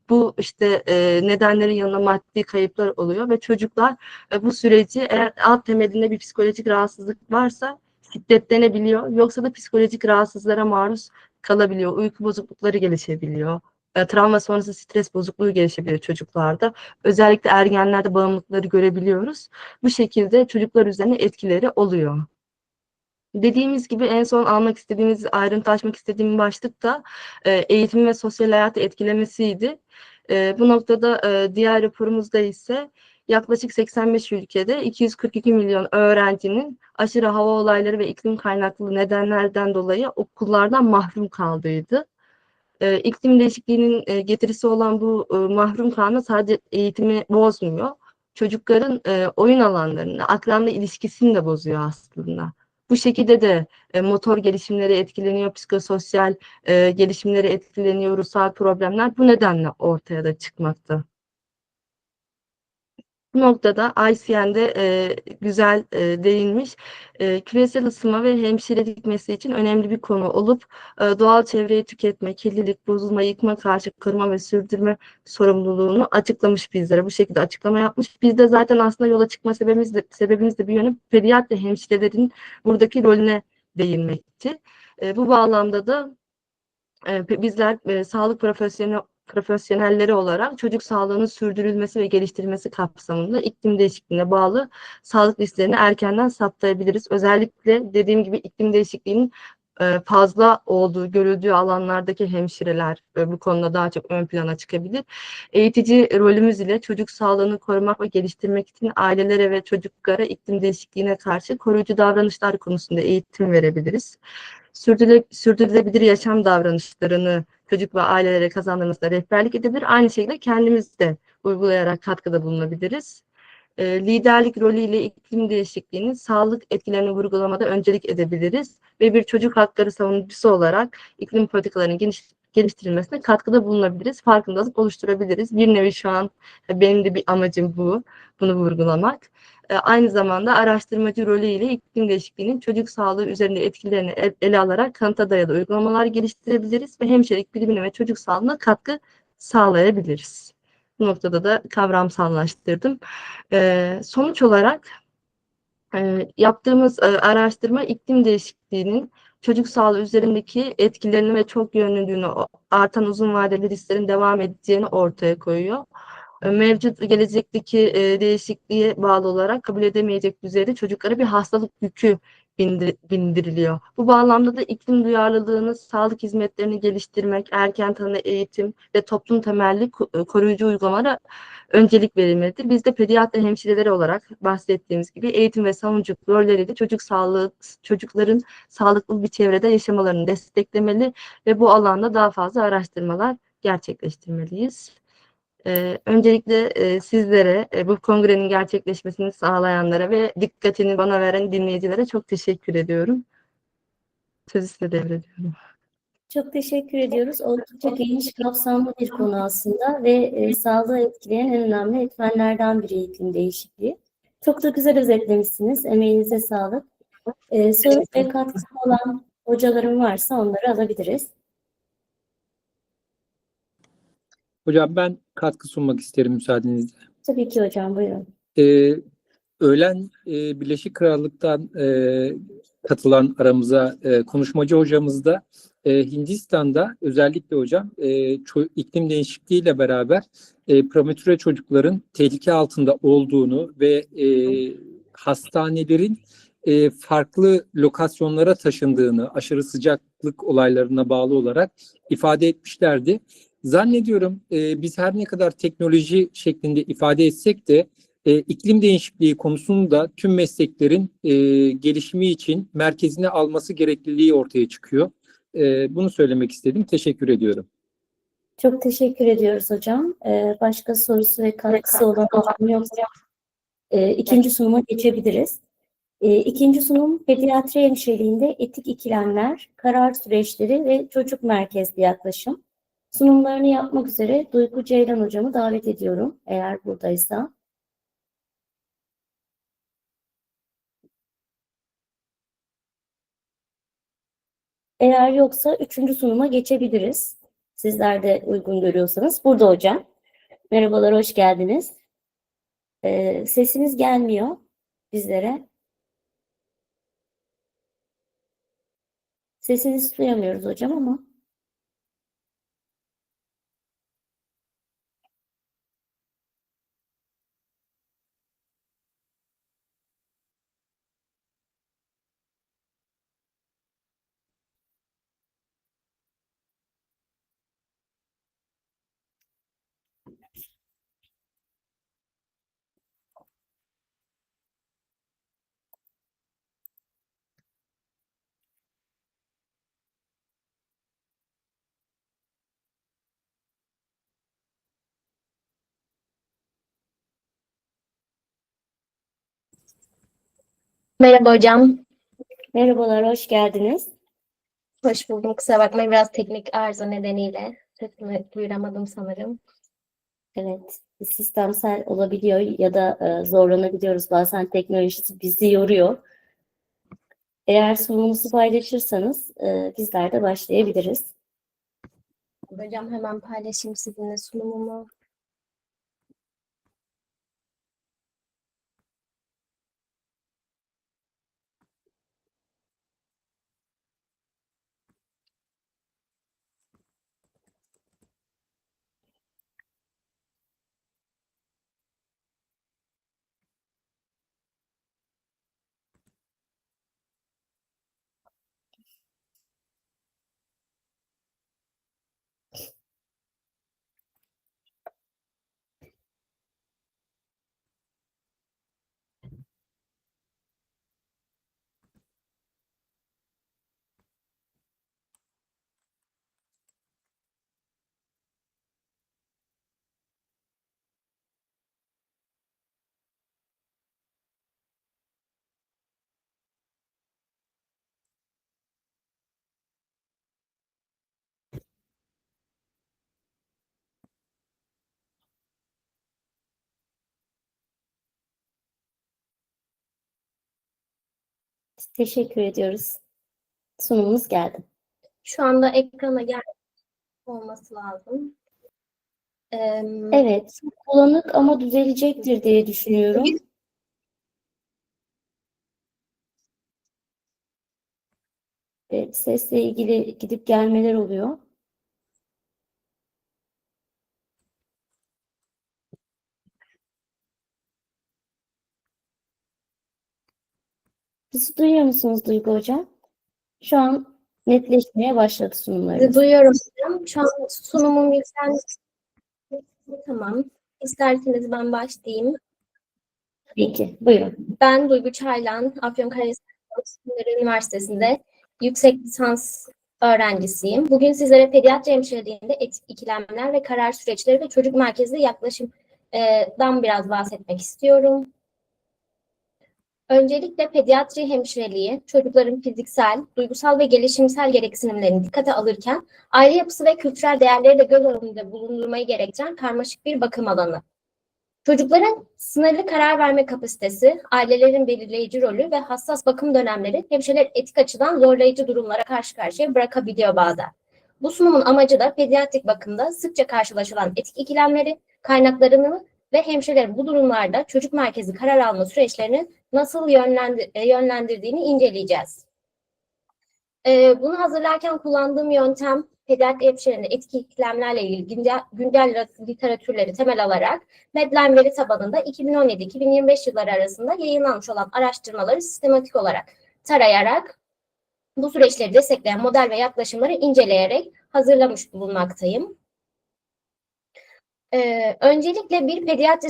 Bu işte nedenlerin yanına maddi kayıplar oluyor ve çocuklar bu süreci, eğer alt temelinde bir psikolojik rahatsızlık varsa şiddetlenebiliyor. Yoksa da psikolojik rahatsızlara maruz kalabiliyor. Uyku bozuklukları gelişebiliyor. Travma sonrası stres bozukluğu gelişebiliyor çocuklarda. Özellikle ergenlerde bağımlılıkları görebiliyoruz. Bu şekilde çocuklar üzerine etkileri oluyor. Dediğimiz gibi en son almak istediğimiz, ayrıntılaşmak istediğim başlık da eğitim ve sosyal hayatı etkilemesiydi. Bu noktada diğer raporumuzda ise yaklaşık 85 ülkede 242 milyon öğrencinin aşırı hava olayları ve iklim kaynaklı nedenlerden dolayı okullardan mahrum kaldığıydı. İklim değişikliğinin getirisi olan bu mahrum kalma sadece eğitimi bozmuyor. Çocukların oyun alanlarını, akranla ilişkisini de bozuyor aslında. Bu şekilde de motor gelişimleri etkileniyor, psikososyal gelişimleri etkileniyor, ruhsal problemler bu nedenle ortaya da çıkmakta. Bu noktada ICDAH'de güzel değinmiş. Küresel ısınma ve hemşirelik mesleği için önemli bir konu olup doğal çevreyi tüketme, kirlilik, bozulma, yıkma karşı koruma ve sürdürme sorumluluğunu açıklamış bizlere. Bu şekilde açıklama yapmış. Biz de zaten aslında yola çıkma sebebimiz de bir yönü pediatri hemşirelerin buradaki rolüne değinmekti. Bu bağlamda da bizler sağlık profesyonelleri olarak çocuk sağlığının sürdürülmesi ve geliştirilmesi kapsamında iklim değişikliğine bağlı sağlık risklerini erkenden saptayabiliriz. Özellikle dediğim gibi iklim değişikliğinin fazla olduğu, görüldüğü alanlardaki hemşireler bu konuda daha çok ön plana çıkabilir. Eğitici rolümüz ile çocuk sağlığını korumak ve geliştirmek için ailelere ve çocuklara iklim değişikliğine karşı koruyucu davranışlar konusunda eğitim verebiliriz. Sürdürülebilir yaşam davranışlarını çocuk ve ailelere kazandırmasına rehberlik edebilir. Aynı şekilde kendimiz de uygulayarak katkıda bulunabiliriz. Liderlik rolüyle iklim değişikliğinin sağlık etkilerini vurgulamada öncelik edebiliriz ve bir çocuk hakları savunucusu olarak iklim politikalarının geliştirilmesine katkıda bulunabiliriz. Farkındalık oluşturabiliriz. Bir nevi şu an benim de bir amacım bu, bunu vurgulamak. Aynı zamanda araştırmacı rolüyle iklim değişikliğinin çocuk sağlığı üzerinde etkilerini ele alarak kanıta dayalı uygulamalar geliştirebiliriz ve hemşirelik bilimine ve çocuk sağlığına katkı sağlayabiliriz. Bu noktada da kavramsallaştırdım. Sonuç olarak yaptığımız araştırma iklim değişikliğinin çocuk sağlığı üzerindeki etkilerini ve çok yönlülüğünü, artan uzun vadeli risklerin devam edeceğini ortaya koyuyor. Mevcut gelecekteki değişikliğe bağlı olarak kabul edemeyecek düzeyde çocuklara bir hastalık yükü bindiriliyor. Bu bağlamda da iklim duyarlılığını, sağlık hizmetlerini geliştirmek, erken tanı eğitim ve toplum temelli koruyucu uygulamalara öncelik verilmelidir. Biz de pediatri hemşireleri olarak bahsettiğimiz gibi eğitim ve savunuculuk rolleriyle çocukların sağlıklı bir çevrede yaşamalarını desteklemeli ve bu alanda daha fazla araştırmalar gerçekleştirmeliyiz. Öncelikle sizlere, bu kongrenin gerçekleşmesini sağlayanlara ve dikkatini bana veren dinleyicilere çok teşekkür ediyorum. Sözü size devrediyorum. Çok teşekkür ediyoruz. Oldukça geniş kapsamlı bir konu aslında ve sağlığı etkileyen en önemli etmenlerden biri iklim değişikliği. Çok da güzel özetlemişsiniz. Emeğinize sağlık. Soru ve katkısı olan hocalarım varsa onları alabiliriz. Hocam ben katkı sunmak isterim müsaadenizle. Tabii ki hocam, buyurun. Öğlen Birleşik Krallık'tan katılan aramıza konuşmacı hocamız da Hindistan'da özellikle hocam iklim değişikliğiyle beraber prematüre çocukların tehlike altında olduğunu ve hastanelerin farklı lokasyonlara taşındığını aşırı sıcaklık olaylarına bağlı olarak ifade etmişlerdi. Zannediyorum biz her ne kadar teknoloji şeklinde ifade etsek de iklim değişikliği konusunu da tüm mesleklerin gelişimi için merkezine alması gerekliliği ortaya çıkıyor. Bunu söylemek istedim. Teşekkür ediyorum. Çok teşekkür ediyoruz hocam. Başka sorusu ve katkısı olan hocam yoksa ikinci sunuma geçebiliriz. İkinci sunum pediatri hemşireliğinde etik ikilemler, karar süreçleri ve çocuk merkezli yaklaşım. Sunumlarını yapmak üzere Duygu Ceylan hocamı davet ediyorum eğer buradaysa. Eğer yoksa üçüncü sunuma geçebiliriz. Sizler de uygun görüyorsanız. Burada hocam. Merhabalar, hoş geldiniz. Sesiniz gelmiyor bizlere. Sesinizi duyamıyoruz hocam ama. Merhaba hocam. Merhabalar, hoş geldiniz. Hoş buldum. Kusura bakmayın, biraz teknik arıza nedeniyle sesimi duyuramadım sanırım. Evet, sistemsel olabiliyor ya da zorlanabiliyoruz. Bazen teknolojisi bizi yoruyor. Eğer sunumunuzu paylaşırsanız bizler de başlayabiliriz. Hocam hemen paylaşayım sizinle sunumumu. Teşekkür ediyoruz. Sunumunuz geldi. Şu anda ekrana olması lazım. Evet, bulanık ama düzelecektir diye düşünüyorum. Sesle ilgili gidip gelmeler oluyor. Bizi duyuyor musunuz Duygu Hocam? Şu an netleşmeye başladı sunumlarınız. Duyuyorum hocam. Şu an sunumum yükseldi. Tamam. İsterseniz ben başlayayım. Peki, buyurun. Ben Duygu Çaylan, Afyonkarahisar Üniversitesi'nde yüksek lisans öğrencisiyim. Bugün sizlere pediatri hemşireliğinde etik ikilemler ve karar süreçleri ve çocuk merkezli yaklaşımdan biraz bahsetmek istiyorum. Öncelikle pediatri hemşireliği, çocukların fiziksel, duygusal ve gelişimsel gereksinimlerini dikkate alırken aile yapısı ve kültürel değerleri de göz önünde bulundurmayı gerektiren karmaşık bir bakım alanı. Çocukların sınırlı karar verme kapasitesi, ailelerin belirleyici rolü ve hassas bakım dönemleri hemşireleri etik açıdan zorlayıcı durumlara karşı karşıya bırakabiliyor bazen. Bu sunumun amacı da pediatrik bakımda sıkça karşılaşılan etik ikilemleri, kaynaklarını ve hemşirelerin bu durumlarda çocuk merkezli karar alma süreçlerini nasıl yönlendirdiğini inceleyeceğiz. Bunu hazırlarken kullandığım yöntem pediatri hemşirelerinde etik ikilemlerle ilgili güncel literatürleri temel alarak Medline veri tabanında 2017-2025 yılları arasında yayınlanmış olan araştırmaları sistematik olarak tarayarak bu süreçleri destekleyen model ve yaklaşımları inceleyerek hazırlamış bulunmaktayım. Öncelikle bir pediatri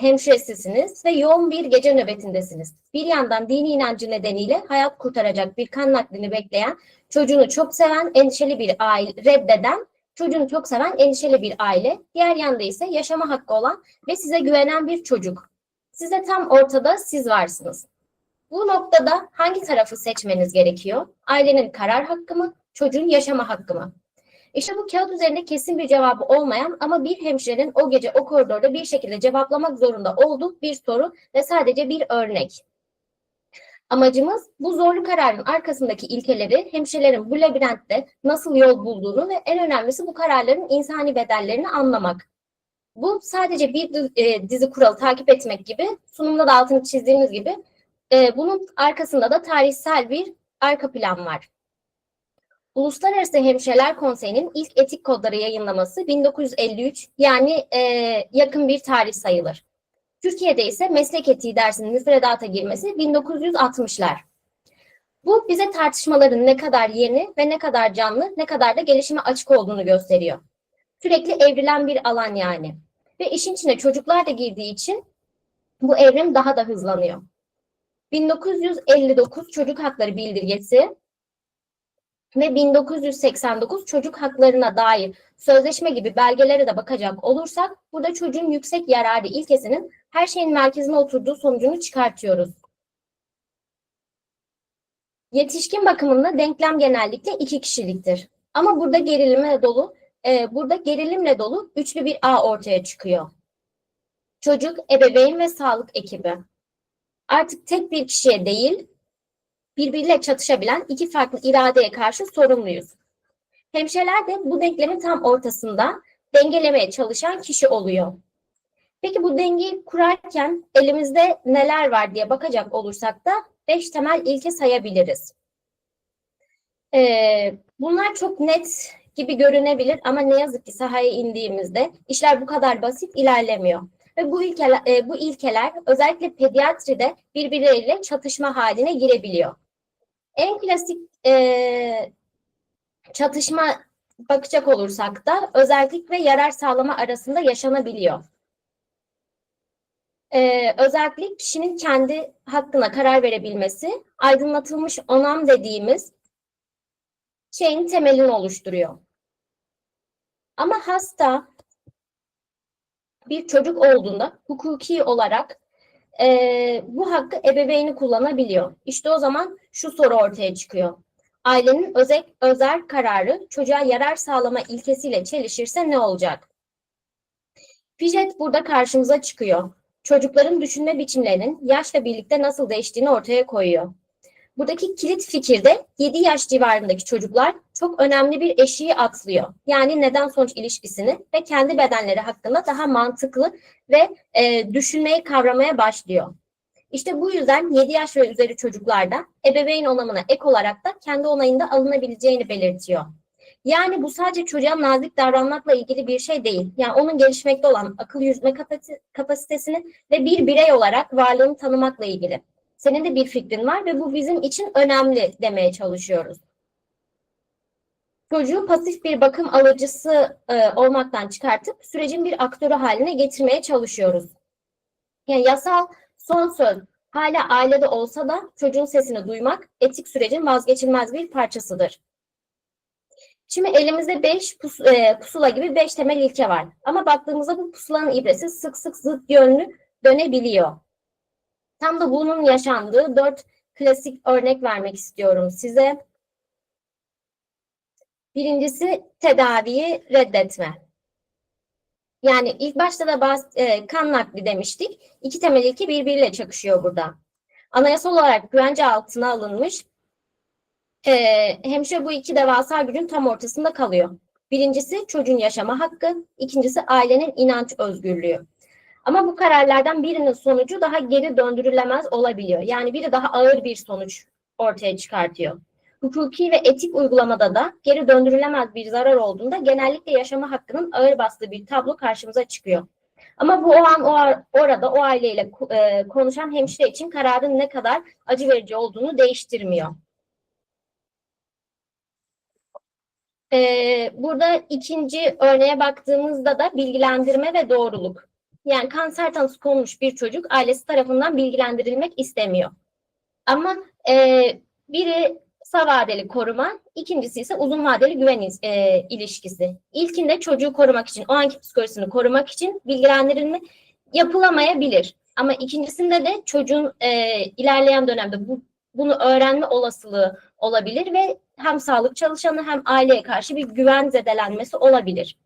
hemşiresisiniz ve yoğun bir gece nöbetindesiniz. Bir yandan dini inancı nedeniyle hayat kurtaracak bir kan naklini bekleyen, çocuğunu çok seven, endişeli bir aile, reddeden, çocuğunu çok seven, endişeli bir aile. Diğer yanda ise yaşama hakkı olan ve size güvenen bir çocuk. Size tam ortada siz varsınız. Bu noktada hangi tarafı seçmeniz gerekiyor? Ailenin karar hakkı mı, çocuğun yaşama hakkı mı? İşte bu kağıt üzerinde kesin bir cevabı olmayan ama bir hemşirenin o gece o koridorda bir şekilde cevaplamak zorunda olduğu bir soru ve sadece bir örnek. Amacımız bu zorlu kararın arkasındaki ilkeleri, hemşirelerin bu labirentte nasıl yol bulduğunu ve en önemlisi bu kararların insani bedellerini anlamak. Bu sadece bir dizi kuralı takip etmek gibi, sunumda da altını çizdiğimiz gibi bunun arkasında da tarihsel bir arka plan var. Uluslararası Hemşireler Konseyi'nin ilk etik kodları yayınlaması 1953, yani yakın bir tarih sayılır. Türkiye'de ise meslek etiği dersinin müfredata girmesi 1960'lar. Bu bize tartışmaların ne kadar yeni ve ne kadar canlı, ne kadar da gelişime açık olduğunu gösteriyor. Sürekli evrilen bir alan yani. Ve işin içine çocuklar da girdiği için bu evrim daha da hızlanıyor. 1959 Çocuk Hakları Bildirgesi ve 1989 çocuk haklarına dair sözleşme gibi belgelere de bakacak olursak burada çocuğun yüksek yararı ilkesinin her şeyin merkezine oturduğu sonucunu çıkartıyoruz. Yetişkin bakımında denklem genellikle 2 kişiliktir. Ama burada gerilimle dolu üçlü bir ağ ortaya çıkıyor. Çocuk, ebeveyn ve sağlık ekibi. Artık tek bir kişiye değil, birbiriyle çatışabilen 2 farklı iradeye karşı sorumluyuz. Hemşireler de bu denklemin tam ortasında dengelemeye çalışan kişi oluyor. Peki bu dengeyi kurarken elimizde neler var diye bakacak olursak da 5 temel ilke sayabiliriz. Bunlar çok net gibi görünebilir ama ne yazık ki sahaya indiğimizde işler bu kadar basit ilerlemiyor. Ve bu ilkeler özellikle pediatride birbirleriyle çatışma haline girebiliyor. En klasik çatışma bakacak olursak da özellik ve yarar sağlama arasında yaşanabiliyor. Özellik kişinin kendi hakkına karar verebilmesi, aydınlatılmış onam dediğimiz şeyin temelini oluşturuyor. Ama hasta bir çocuk olduğunda hukuki olarak bu hakkı ebeveyni kullanabiliyor. İşte o zaman şu soru ortaya çıkıyor. Ailenin özel kararı çocuğa yarar sağlama ilkesiyle çelişirse ne olacak? Piaget burada karşımıza çıkıyor. Çocukların düşünme biçimlerinin yaşla birlikte nasıl değiştiğini ortaya koyuyor. Buradaki kilit fikirde 7 yaş civarındaki çocuklar çok önemli bir eşiği atlıyor. Yani neden-sonuç ilişkisini ve kendi bedenleri hakkında daha mantıklı ve düşünmeyi kavramaya başlıyor. İşte bu yüzden 7 yaş ve üzeri çocuklarda ebeveyn onamına ek olarak da kendi onayında alınabileceğini belirtiyor. Yani bu sadece çocuğa nazik davranmakla ilgili bir şey değil. Yani onun gelişmekte olan akıl yürütme kapasitesini ve bir birey olarak varlığını tanımakla ilgili. Senin de bir fikrin var ve bu bizim için önemli demeye çalışıyoruz. Çocuğu pasif bir bakım alıcısı olmaktan çıkartıp sürecin bir aktörü haline getirmeye çalışıyoruz. Yani yasal son söz hala ailede olsa da çocuğun sesini duymak etik sürecin vazgeçilmez bir parçasıdır. Şimdi elimizde 5 pusula gibi 5 temel ilke var. Ama baktığımızda bu pusulanın ibresi sık sık zıt yönlü dönebiliyor. Tam da bunun yaşandığı 4 klasik örnek vermek istiyorum size. Birincisi tedaviyi reddetme. Yani ilk başta da kan nakli demiştik. 2 temel ilke birbiriyle çakışıyor burada. Anayasal olarak güvence altına alınmış hemşire bu 2 devasa gücün tam ortasında kalıyor. Birincisi çocuğun yaşama hakkı, ikincisi ailenin inanç özgürlüğü. Ama bu kararlardan birinin sonucu daha geri döndürülemez olabiliyor. Yani biri daha ağır bir sonuç ortaya çıkartıyor. Hukuki ve etik uygulamada da geri döndürülemez bir zarar olduğunda genellikle yaşama hakkının ağır bastığı bir tablo karşımıza çıkıyor. Ama bu orada o aileyle konuşan hemşire için kararın ne kadar acı verici olduğunu değiştirmiyor. Burada ikinci örneğe baktığımızda da bilgilendirme ve doğruluk. Yani kanser tanısı konmuş bir çocuk ailesi tarafından bilgilendirilmek istemiyor. Ama biri kısa vadeli koruma, ikincisi ise uzun vadeli güven ilişkisi. İlkinde çocuğu korumak için, o anki psikolojisini korumak için bilgilendirilme yapılamayabilir. Ama ikincisinde de çocuğun ilerleyen dönemde bunu öğrenme olasılığı olabilir ve hem sağlık çalışanı hem aileye karşı bir güven zedelenmesi olabilir.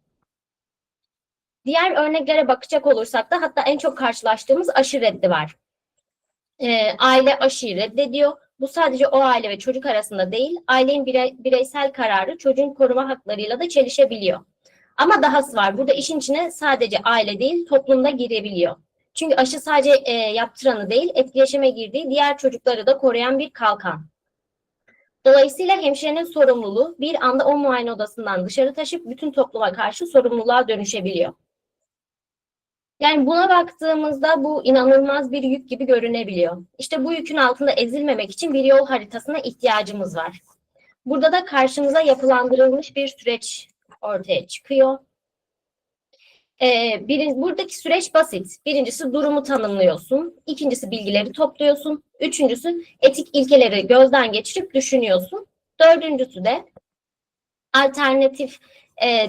Diğer örneklere bakacak olursak da hatta en çok karşılaştığımız aşı reddi var. Aile aşıyı reddediyor. Bu sadece o aile ve çocuk arasında değil, ailenin bireysel kararı çocuğun koruma haklarıyla da çelişebiliyor. Ama dahası var. Burada işin içine sadece aile değil, toplumda girebiliyor. Çünkü aşı sadece yaptıranı değil, etkileşime girdiği diğer çocukları da koruyan bir kalkan. Dolayısıyla hemşirenin sorumluluğu bir anda o muayene odasından dışarı taşıp bütün topluma karşı sorumluluğa dönüşebiliyor. Yani buna baktığımızda bu inanılmaz bir yük gibi görünebiliyor. İşte bu yükün altında ezilmemek için bir yol haritasına ihtiyacımız var. Burada da karşımıza yapılandırılmış bir süreç ortaya çıkıyor. Buradaki süreç basit. Birincisi durumu tanımlıyorsun. İkincisi bilgileri topluyorsun. Üçüncüsü etik ilkeleri gözden geçirip düşünüyorsun. Dördüncüsü de alternatif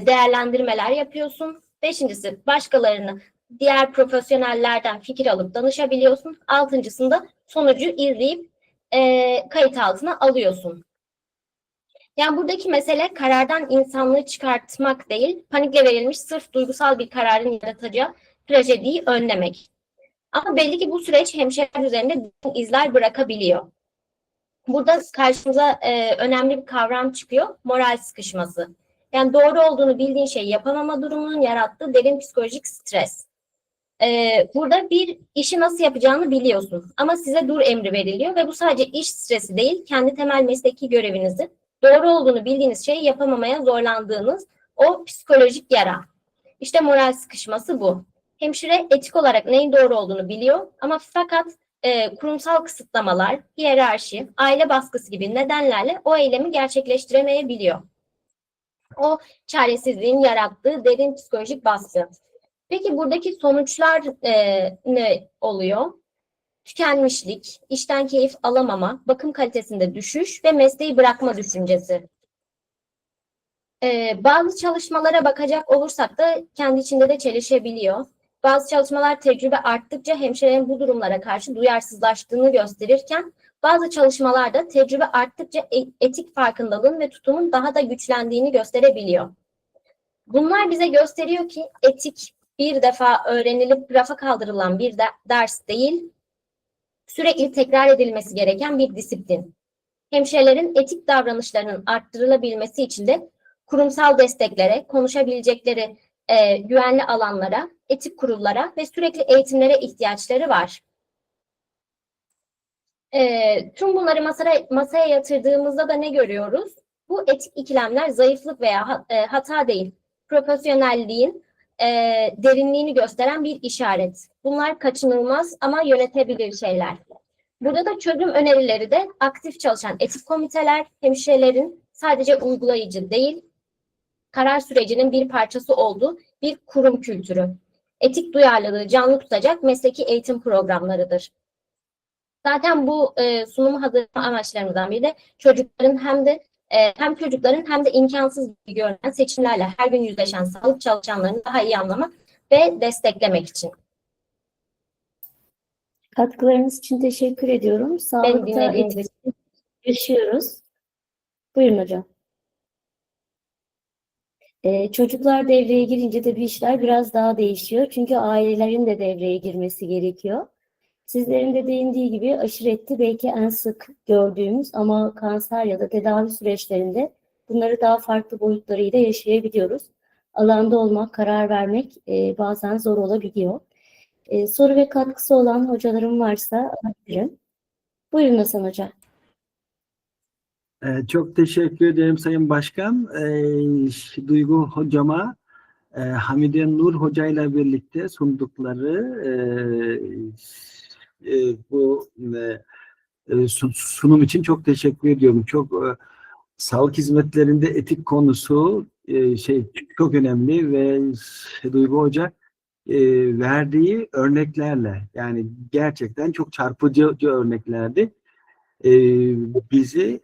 değerlendirmeler yapıyorsun. Beşincisi başkalarını, diğer profesyonellerden fikir alıp danışabiliyorsun. Altıncısında sonucu izleyip kayıt altına alıyorsun. Yani buradaki mesele karardan insanlığı çıkartmak değil, panikle verilmiş sırf duygusal bir kararın yaratacağı trajediyi önlemek. Ama belli ki bu süreç hemşireler üzerinde izler bırakabiliyor. Burada karşımıza önemli bir kavram çıkıyor, moral sıkışması. Yani doğru olduğunu bildiğin şeyi yapamama durumunun yarattığı derin psikolojik stres. Burada bir işi nasıl yapacağını biliyorsun ama size dur emri veriliyor ve bu sadece iş stresi değil, kendi temel mesleki görevinizi, doğru olduğunu bildiğiniz şeyi yapamamaya zorlandığınız o psikolojik yara. İşte moral sıkışması bu. Hemşire etik olarak neyin doğru olduğunu biliyor ama fakat kurumsal kısıtlamalar, hiyerarşi, aile baskısı gibi nedenlerle o eylemi gerçekleştiremeyebiliyor. O çaresizliğin yarattığı derin psikolojik baskı. Peki buradaki sonuçlar ne oluyor? Tükenmişlik, işten keyif alamama, bakım kalitesinde düşüş ve mesleği bırakma düşüncesi. Bazı çalışmalara bakacak olursak da kendi içinde de çelişebiliyor. Bazı çalışmalar tecrübe arttıkça hemşirelerin bu durumlara karşı duyarsızlaştığını gösterirken, bazı çalışmalarda tecrübe arttıkça etik farkındalığın ve tutumun daha da güçlendiğini gösterebiliyor. Bunlar bize gösteriyor ki etik bir defa öğrenilip rafa kaldırılan bir ders değil, sürekli tekrar edilmesi gereken bir disiplin. Hemşirelerin etik davranışlarının arttırılabilmesi için de kurumsal desteklere, konuşabilecekleri güvenli alanlara, etik kurullara ve sürekli eğitimlere ihtiyaçları var. Tüm bunları masaya yatırdığımızda da ne görüyoruz? Bu etik ikilemler zayıflık veya hata değil, profesyonelliğin derinliğini gösteren bir işaret. Bunlar kaçınılmaz ama yönetebilir şeyler. Burada da çözüm önerileri de aktif çalışan etik komiteler, hemşirelerin sadece uygulayıcı değil, karar sürecinin bir parçası olduğu bir kurum kültürü. Etik duyarlılığı canlı tutacak mesleki eğitim programlarıdır. Zaten bu sunumu hazırlama amaçlarımızdan biri de çocukların hem çocukların hem de imkansız gibi görünen seçimlerle her gün yüzleşen sağlık çalışanlarını daha iyi anlamak ve desteklemek için. Katkılarınız için teşekkür ediyorum. Sağlıkta etik yaşıyoruz. Buyurun hocam. Çocuklar devreye girince de bir işler biraz daha değişiyor. Çünkü ailelerin de devreye girmesi gerekiyor. Sizlerin de değindiği gibi aşırı etki belki en sık gördüğümüz ama kanser ya da tedavi süreçlerinde bunları daha farklı boyutlarıyla yaşayabiliyoruz. Alanda olmak, karar vermek bazen zor olabiliyor. Soru ve katkısı olan hocalarım varsa alabilirim. Buyurun Hasan Hocam. Çok teşekkür ederim Sayın Başkan. Duygu Hocama, Hamide Nur Hoca ile birlikte sundukları bu sunum için çok teşekkür ediyorum. Çok sağlık hizmetlerinde etik konusu çok önemli ve Duygu Hoca verdiği örneklerle, yani gerçekten çok çarpıcı örneklerdi. Bizi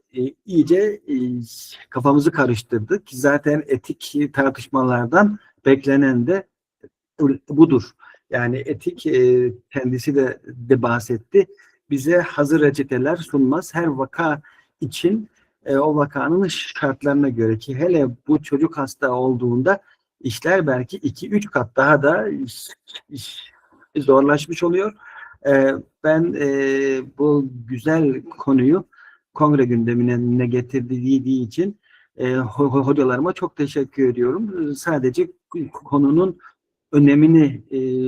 iyice kafamızı karıştırdık. Zaten etik tartışmalardan beklenen de budur. Yani etik kendisi de bahsetti. Bize hazır reçeteler sunmaz. Her vaka için o vakanın şartlarına göre, ki hele bu çocuk hasta olduğunda işler belki 2-3 kat daha da zorlaşmış oluyor. Ben bu güzel konuyu kongre gündemine getirdiği için hocalarıma çok teşekkür ediyorum. Sadece konunun önemini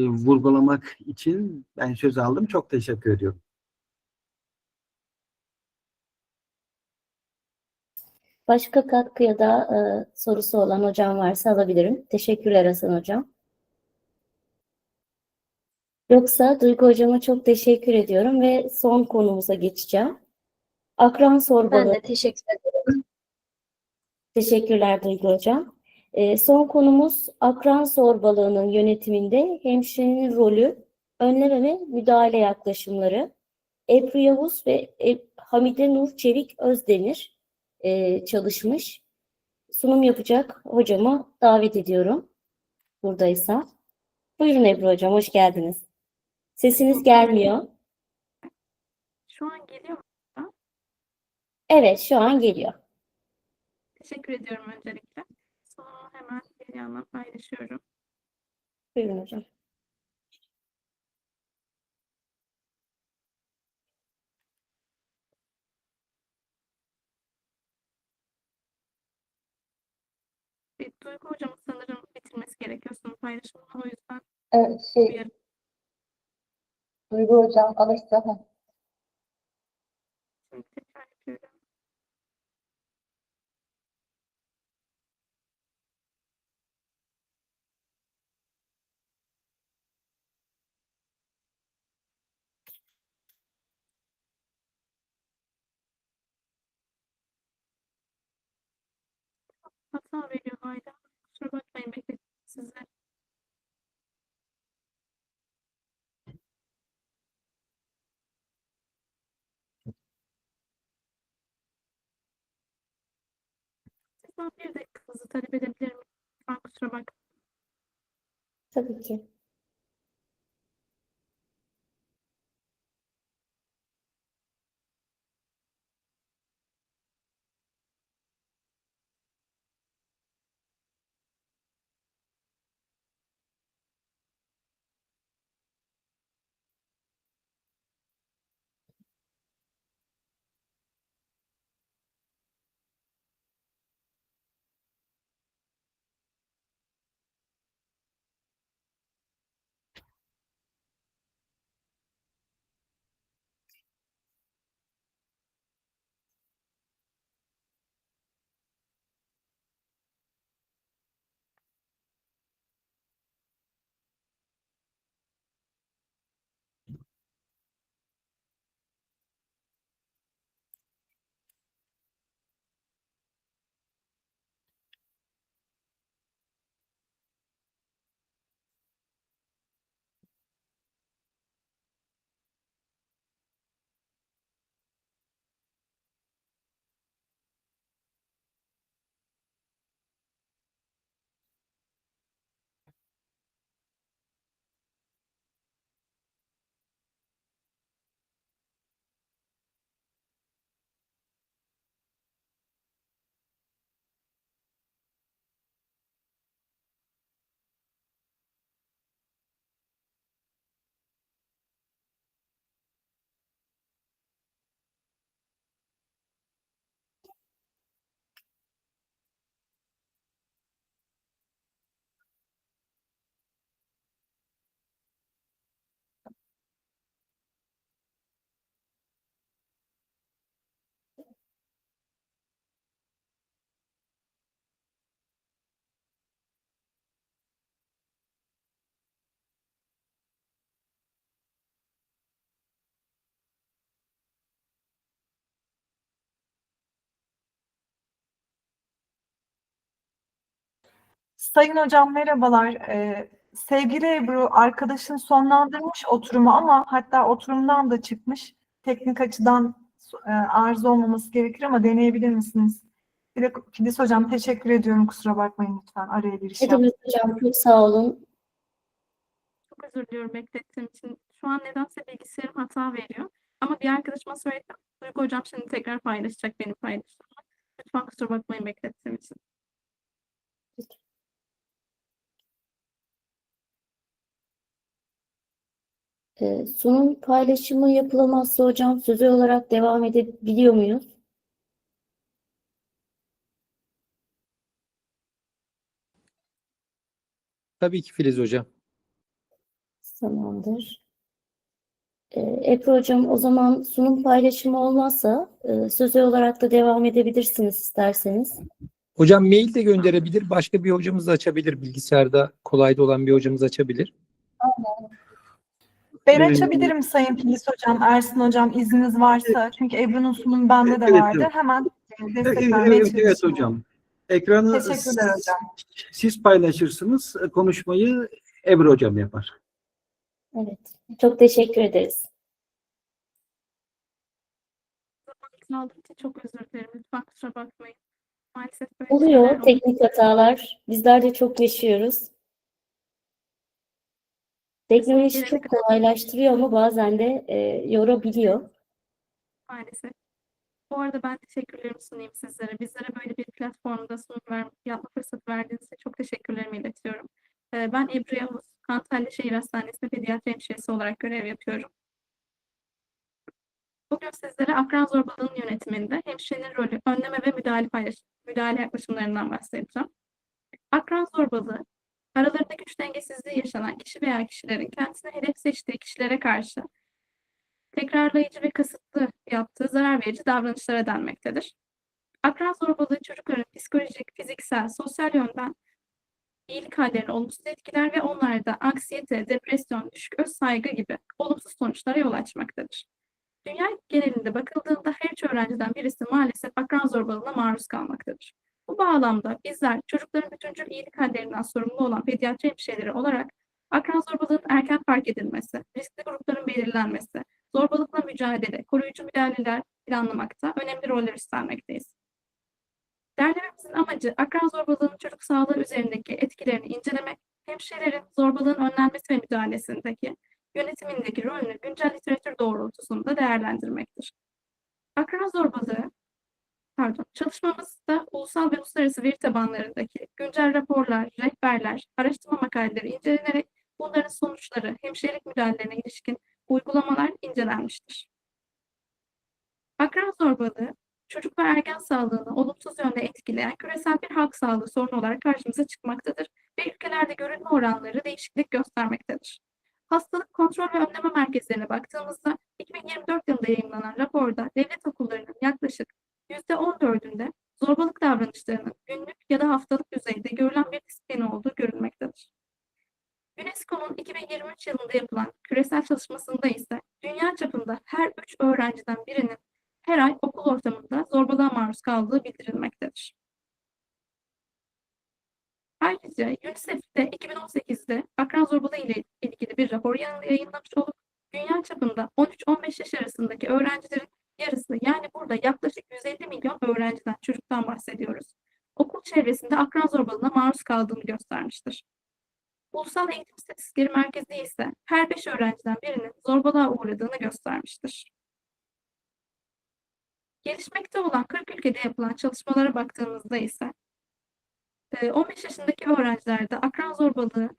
vurgulamak için ben söz aldım. Çok teşekkür ediyorum. Başka katkı ya da sorusu olan hocam varsa alabilirim. Teşekkürler Hasan Hocam. Yoksa Duygu Hocama çok teşekkür ediyorum ve son konumuza geçeceğim. Akran sorbalığı. Ben de teşekkür ederim. Teşekkürler Duygu Hocam. Son konumuz akran sorbalığının yönetiminde hemşirenin rolü, önleme ve müdahale yaklaşımları. Ebru Yavuz ve Hamide Nur Çevik Özdemir çalışmış. Sunum yapacak hocama davet ediyorum. Buradaysa. Buyurun Ebru Hocam, hoş geldiniz. Sesiniz gelmiyor. Şu an geliyor mu? Evet, şu an geliyor. Teşekkür ediyorum öncelikle. Sonra hemen bir yandan paylaşıyorum. Buyurun hocam. Duygu hocam sanırım bitirmesi gerekiyor sunum paylaşımını. O yüzden Evet, Duygu hocam alırsa. şimdi tekrar yapıyorum. Hata veriyor hala. Kusura bakmayın, bekletin sizi. Sizden bir dakikanızı talep edebilir miyim? Lütfen kusura bakmayın. Tabii ki. Sayın hocam merhabalar. Sevgili Ebru, arkadaşın sonlandırmış oturumu ama hatta oturumdan da çıkmış. Teknik açıdan arıza olmaması gerekir ama deneyebilir misiniz? Bir de Filiz hocam teşekkür ediyorum. Kusura bakmayın lütfen araya giriş Ne yaptım. demek hocam, çok sağ olun. Çok özür diliyorum beklettiğim için. Şu an nedense bilgisayarım hata veriyor. Ama bir arkadaşıma söyledim. Duygu hocam şimdi tekrar paylaşacak benim paylaşımımı. Lütfen kusura bakmayın beklettiğim için. Sunum paylaşımı yapılamazsa hocam sözlü olarak devam edebiliyor muyuz? Tabii ki Filiz hocam. Tamamdır. Ebru hocam, o zaman sunum paylaşımı olmazsa sözlü olarak da devam edebilirsiniz isterseniz. Hocam mail de gönderebilir. Başka bir hocamız da açabilir. Bilgisayarda kolay da olan bir hocamız açabilir. Ben açabilirim Sayın Filiz hocam, Ersin hocam izniniz varsa. Çünkü Ebru'nun sunumu bende de Evet, vardı. evet. Hemen destek vermeye Evet çalışıyorum. hocam. Ekranı Teşekkürler hocam. siz paylaşırsınız. Konuşmayı Ebru hocam yapar. Evet. Çok teşekkür ederiz. Aldığım için çok özür dilerim. Lütfen kusura bakmayın. Maalesef böyle şeyler Oluyor oluyor. teknik hatalar. Bizler de çok yaşıyoruz. Teknoloji çok kolaylaştırıyor ama bazen de yorabiliyor. Maalesef. Bu arada ben teşekkürlerimi sunayım sizlere. Bizlere böyle bir platformda sunum yapma fırsatı verdiğiniz için çok teşekkürlerimi iletiyorum. Ben Ebru Yavuz, Antalya Şehir Hastanesi'nde pediatri hemşiresi olarak görev yapıyorum. Bugün sizlere akran zorbalığının yönetiminde hemşirenin rolü, önleme ve müdahale yaklaşımlarından bahsedeceğim. Akran zorbalığı, aralarında güç dengesizliği yaşanan kişi veya kişilerin kendisine hedef seçtiği kişilere karşı tekrarlayıcı ve kasıtlı yaptığı zarar verici davranışlara denmektedir. Akran zorbalığı çocukların psikolojik, fiziksel, sosyal yönden iyilik hallerini olumsuz etkiler ve onlarda anksiyete, depresyon, düşük öz saygı gibi olumsuz sonuçlara yol açmaktadır. Dünya genelinde bakıldığında her üç öğrenciden birisi maalesef akran zorbalığına maruz kalmaktadır. Bu bağlamda bizler çocukların bütüncül iyilik hallerinden sorumlu olan pediatri hemşireleri olarak akran zorbalığının erken fark edilmesi, riskli grupların belirlenmesi, zorbalıkla mücadele, koruyucu müdahaleler planlamakta önemli roller üstlenmekteyiz. Derlememizin amacı akran zorbalığının çocuk sağlığı üzerindeki etkilerini incelemek, hemşirelerin zorbalığın önlenmesi ve müdahalesindeki yönetimindeki rolünü güncel literatür doğrultusunda değerlendirmektir. Akran zorbalığı, çalışmamızda ulusal ve uluslararası veri tabanlarındaki güncel raporlar, rehberler, araştırma makaleleri incelenerek bunların sonuçları, hemşirelik müdahalelerine ilişkin uygulamalar incelenmiştir. Akran zorbalığı, çocuk ve ergen sağlığını olumsuz yönde etkileyen küresel bir halk sağlığı sorunu olarak karşımıza çıkmaktadır ve ülkelerde görülme oranları değişiklik göstermektedir. Hastalık Kontrol ve Önleme Merkezlerine baktığımızda 2024 yılında yayınlanan raporda devlet okullarının yaklaşık %14'ünde zorbalık davranışlarının günlük ya da haftalık düzeyde görülen bir disiplin olduğu görülmektedir. UNESCO'nun 2023 yılında yapılan küresel çalışmasında ise dünya çapında her 3 öğrenciden birinin her ay okul ortamında zorbalığa maruz kaldığı bildirilmektedir. Ayrıca UNICEF'te 2018'de akran zorbalığı ile ilgili bir rapor yayınlamış olup dünya çapında 13-15 yaş arasındaki öğrencilerin yarısı, yani burada yaklaşık 150 milyon öğrenciden, çocuktan bahsediyoruz, okul çevresinde akran zorbalığına maruz kaldığını göstermiştir. Ulusal Eğitim İstatistikleri Merkezi ise her 5 öğrenciden birinin zorbalığa uğradığını göstermiştir. Gelişmekte olan 40 ülkede yapılan çalışmalara baktığımızda ise 15 yaşındaki öğrencilerde akran zorbalığı,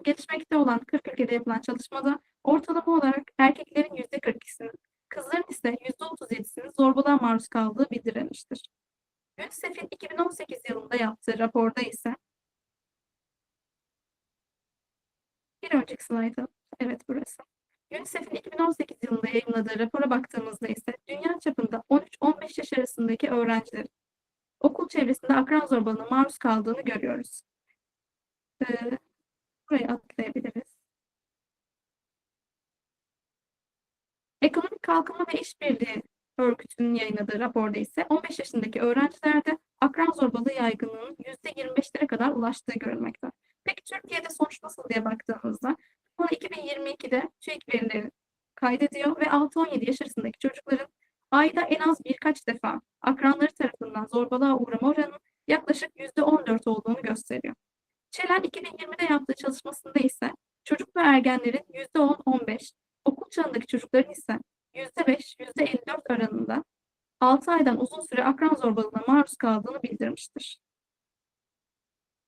gelişmekte olan 40 ülkede yapılan çalışmada ortalama olarak erkeklerin %42'sinin, kızların ise %37'sinin zorbalığa maruz kaldığı bildirilmiştir. UNICEF'in 2018 yılında yaptığı raporda ise, bir önceki slayda, evet burası. UNICEF'in 2018 yılında yayınladığı rapora baktığımızda ise dünya çapında 13-15 yaş arasındaki öğrencilerin okul çevresinde akran zorbalığına maruz kaldığını görüyoruz. Burayı atlayabiliriz. Ekonomik Kalkınma ve İşbirliği Örgütü'nün yayınladığı raporda ise 15 yaşındaki öğrencilerde akran zorbalığı yaygınlığının %25'lere kadar ulaştığı görülmekte. Peki Türkiye'de sonuç nasıl diye baktığımızda, bunu 2022'de TÜİK verileri kaydediyor ve 6-17 yaş arasındaki çocukların ayda en az birkaç defa akranları tarafından zorbalığa uğrama oranının yaklaşık %14 olduğunu gösteriyor. Çelen 2020'de yaptığı çalışmasında ise çocuk ve ergenlerin %10-15, okul çağındaki çocukların ise %5-%54 oranında 6 aydan uzun süre akran zorbalığına maruz kaldığını bildirmiştir.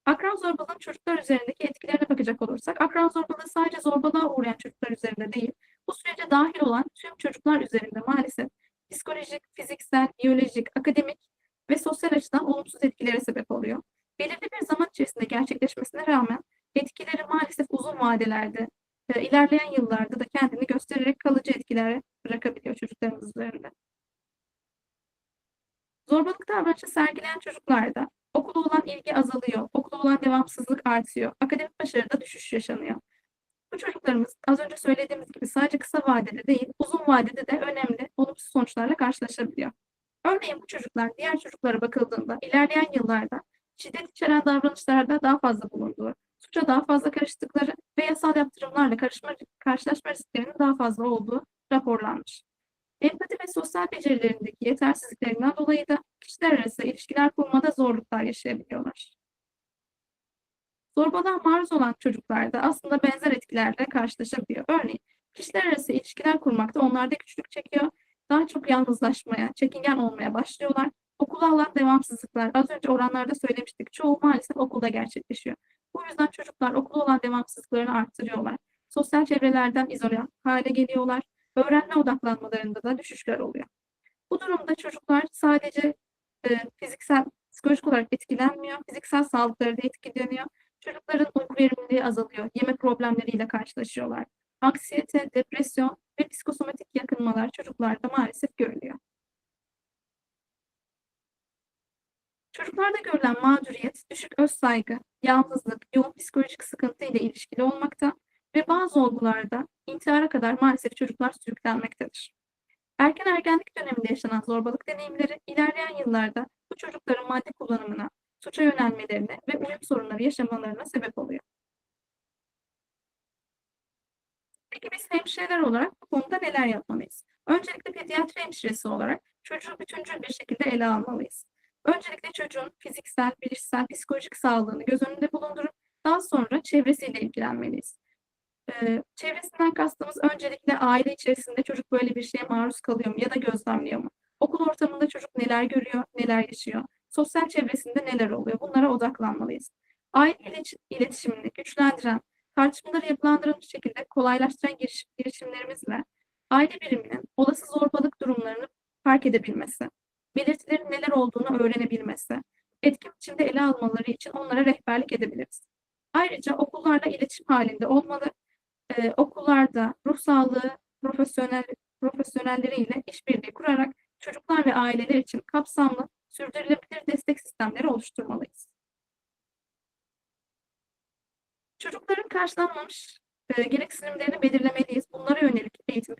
Akran zorbalığının çocuklar üzerindeki etkilerine bakacak olursak, akran zorbalığı sadece zorbalığa uğrayan çocuklar üzerinde değil, bu sürece dahil olan tüm çocuklar üzerinde maalesef psikolojik, fiziksel, biyolojik, akademik ve sosyal açıdan olumsuz etkilere sebep oluyor. Belirli bir zaman içerisinde gerçekleşmesine rağmen etkileri maalesef uzun vadelerde, ilerleyen yıllarda da kendini göstererek kalıcı etkiler bırakabiliyor çocuklarımız üzerinde. Zorbalık davranışı sergileyen çocuklarda okula olan ilgi azalıyor, okula olan devamsızlık artıyor, akademik başarıda düşüş yaşanıyor. Bu çocuklarımız az önce söylediğimiz gibi sadece kısa vadede değil, uzun vadede de önemli olumsuz sonuçlarla karşılaşabiliyor. Örneğin bu çocuklar diğer çocuklara bakıldığında ilerleyen yıllarda şiddet içeren davranışlarda daha fazla bulunduğu, suça daha fazla karıştıkları ve yasal yaptırımlarla karşılaşma risklerinin daha fazla olduğu raporlanmış. Empati ve sosyal becerilerindeki yetersizliklerinden dolayı da kişiler arası ilişkiler kurmada zorluklar yaşayabiliyorlar. Zorbalığa maruz olan çocuklar da aslında benzer etkilerle karşılaşabiliyor. Örneğin kişiler arası ilişkiler kurmakta onlarda güçlük çekiyor, daha çok yalnızlaşmaya, çekingen olmaya başlıyorlar. Okula alan devamsızlıklar, az önce oranlarda söylemiştik, çoğu maalesef okulda gerçekleşiyor. Bu yüzden çocuklar okula olan devamsızlıklarını arttırıyorlar. Sosyal çevrelerden izole hale geliyorlar. Öğrenme odaklanmalarında da düşüşler oluyor. Bu durumda çocuklar sadece fiziksel, psikolojik olarak etkilenmiyor, fiziksel sağlıkları da etkileniyor. Çocukların uyku verimliliği azalıyor, yeme problemleriyle karşılaşıyorlar. Anksiyete, depresyon ve psikosomatik yakınmalar çocuklarda maalesef görülüyor. Çocuklarda görülen mağduriyet, düşük özsaygı, yalnızlık, yoğun psikolojik sıkıntı ile ilişkili olmakta ve bazı olgularda intihara kadar maalesef çocuklar sürüklenmektedir. Erken ergenlik döneminde yaşanan zorbalık deneyimleri ilerleyen yıllarda bu çocukların madde kullanımına, suça yönelmelerine ve uyum sorunları yaşamalarına sebep oluyor. Peki biz hemşireler olarak bu konuda neler yapmalıyız? Öncelikle pediatri hemşiresi olarak çocuğu bütüncül bir şekilde ele almalıyız. Öncelikle çocuğun fiziksel, bilişsel, psikolojik sağlığını göz önünde bulundurup daha sonra çevresiyle ilgilenmeliyiz. Çevresinden kastımız öncelikle aile içerisinde çocuk böyle bir şeye maruz kalıyor mu ya da gözlemliyor mu? Okul ortamında çocuk neler görüyor, neler yaşıyor? Sosyal çevresinde neler oluyor? Bunlara odaklanmalıyız. Aile iletişimini güçlendiren, tartışmaları yapılandırılmış şekilde kolaylaştıran girişimlerimizle aile biriminin olası zorbalık durumlarını fark edebilmesi, belirtilerin neler olduğunu öğrenebilmesi, etkin biçimde ele almaları için onlara rehberlik edebiliriz. Ayrıca okullarla iletişim halinde olmalı, okullarda ruh sağlığı profesyonelleriyle işbirliği kurarak çocuklar ve aileler için kapsamlı, sürdürülebilir destek sistemleri oluşturmalıyız. Çocukların karşılanmamış gereksinimlerini belirlemeliyiz. Bunlara yönelik eğitim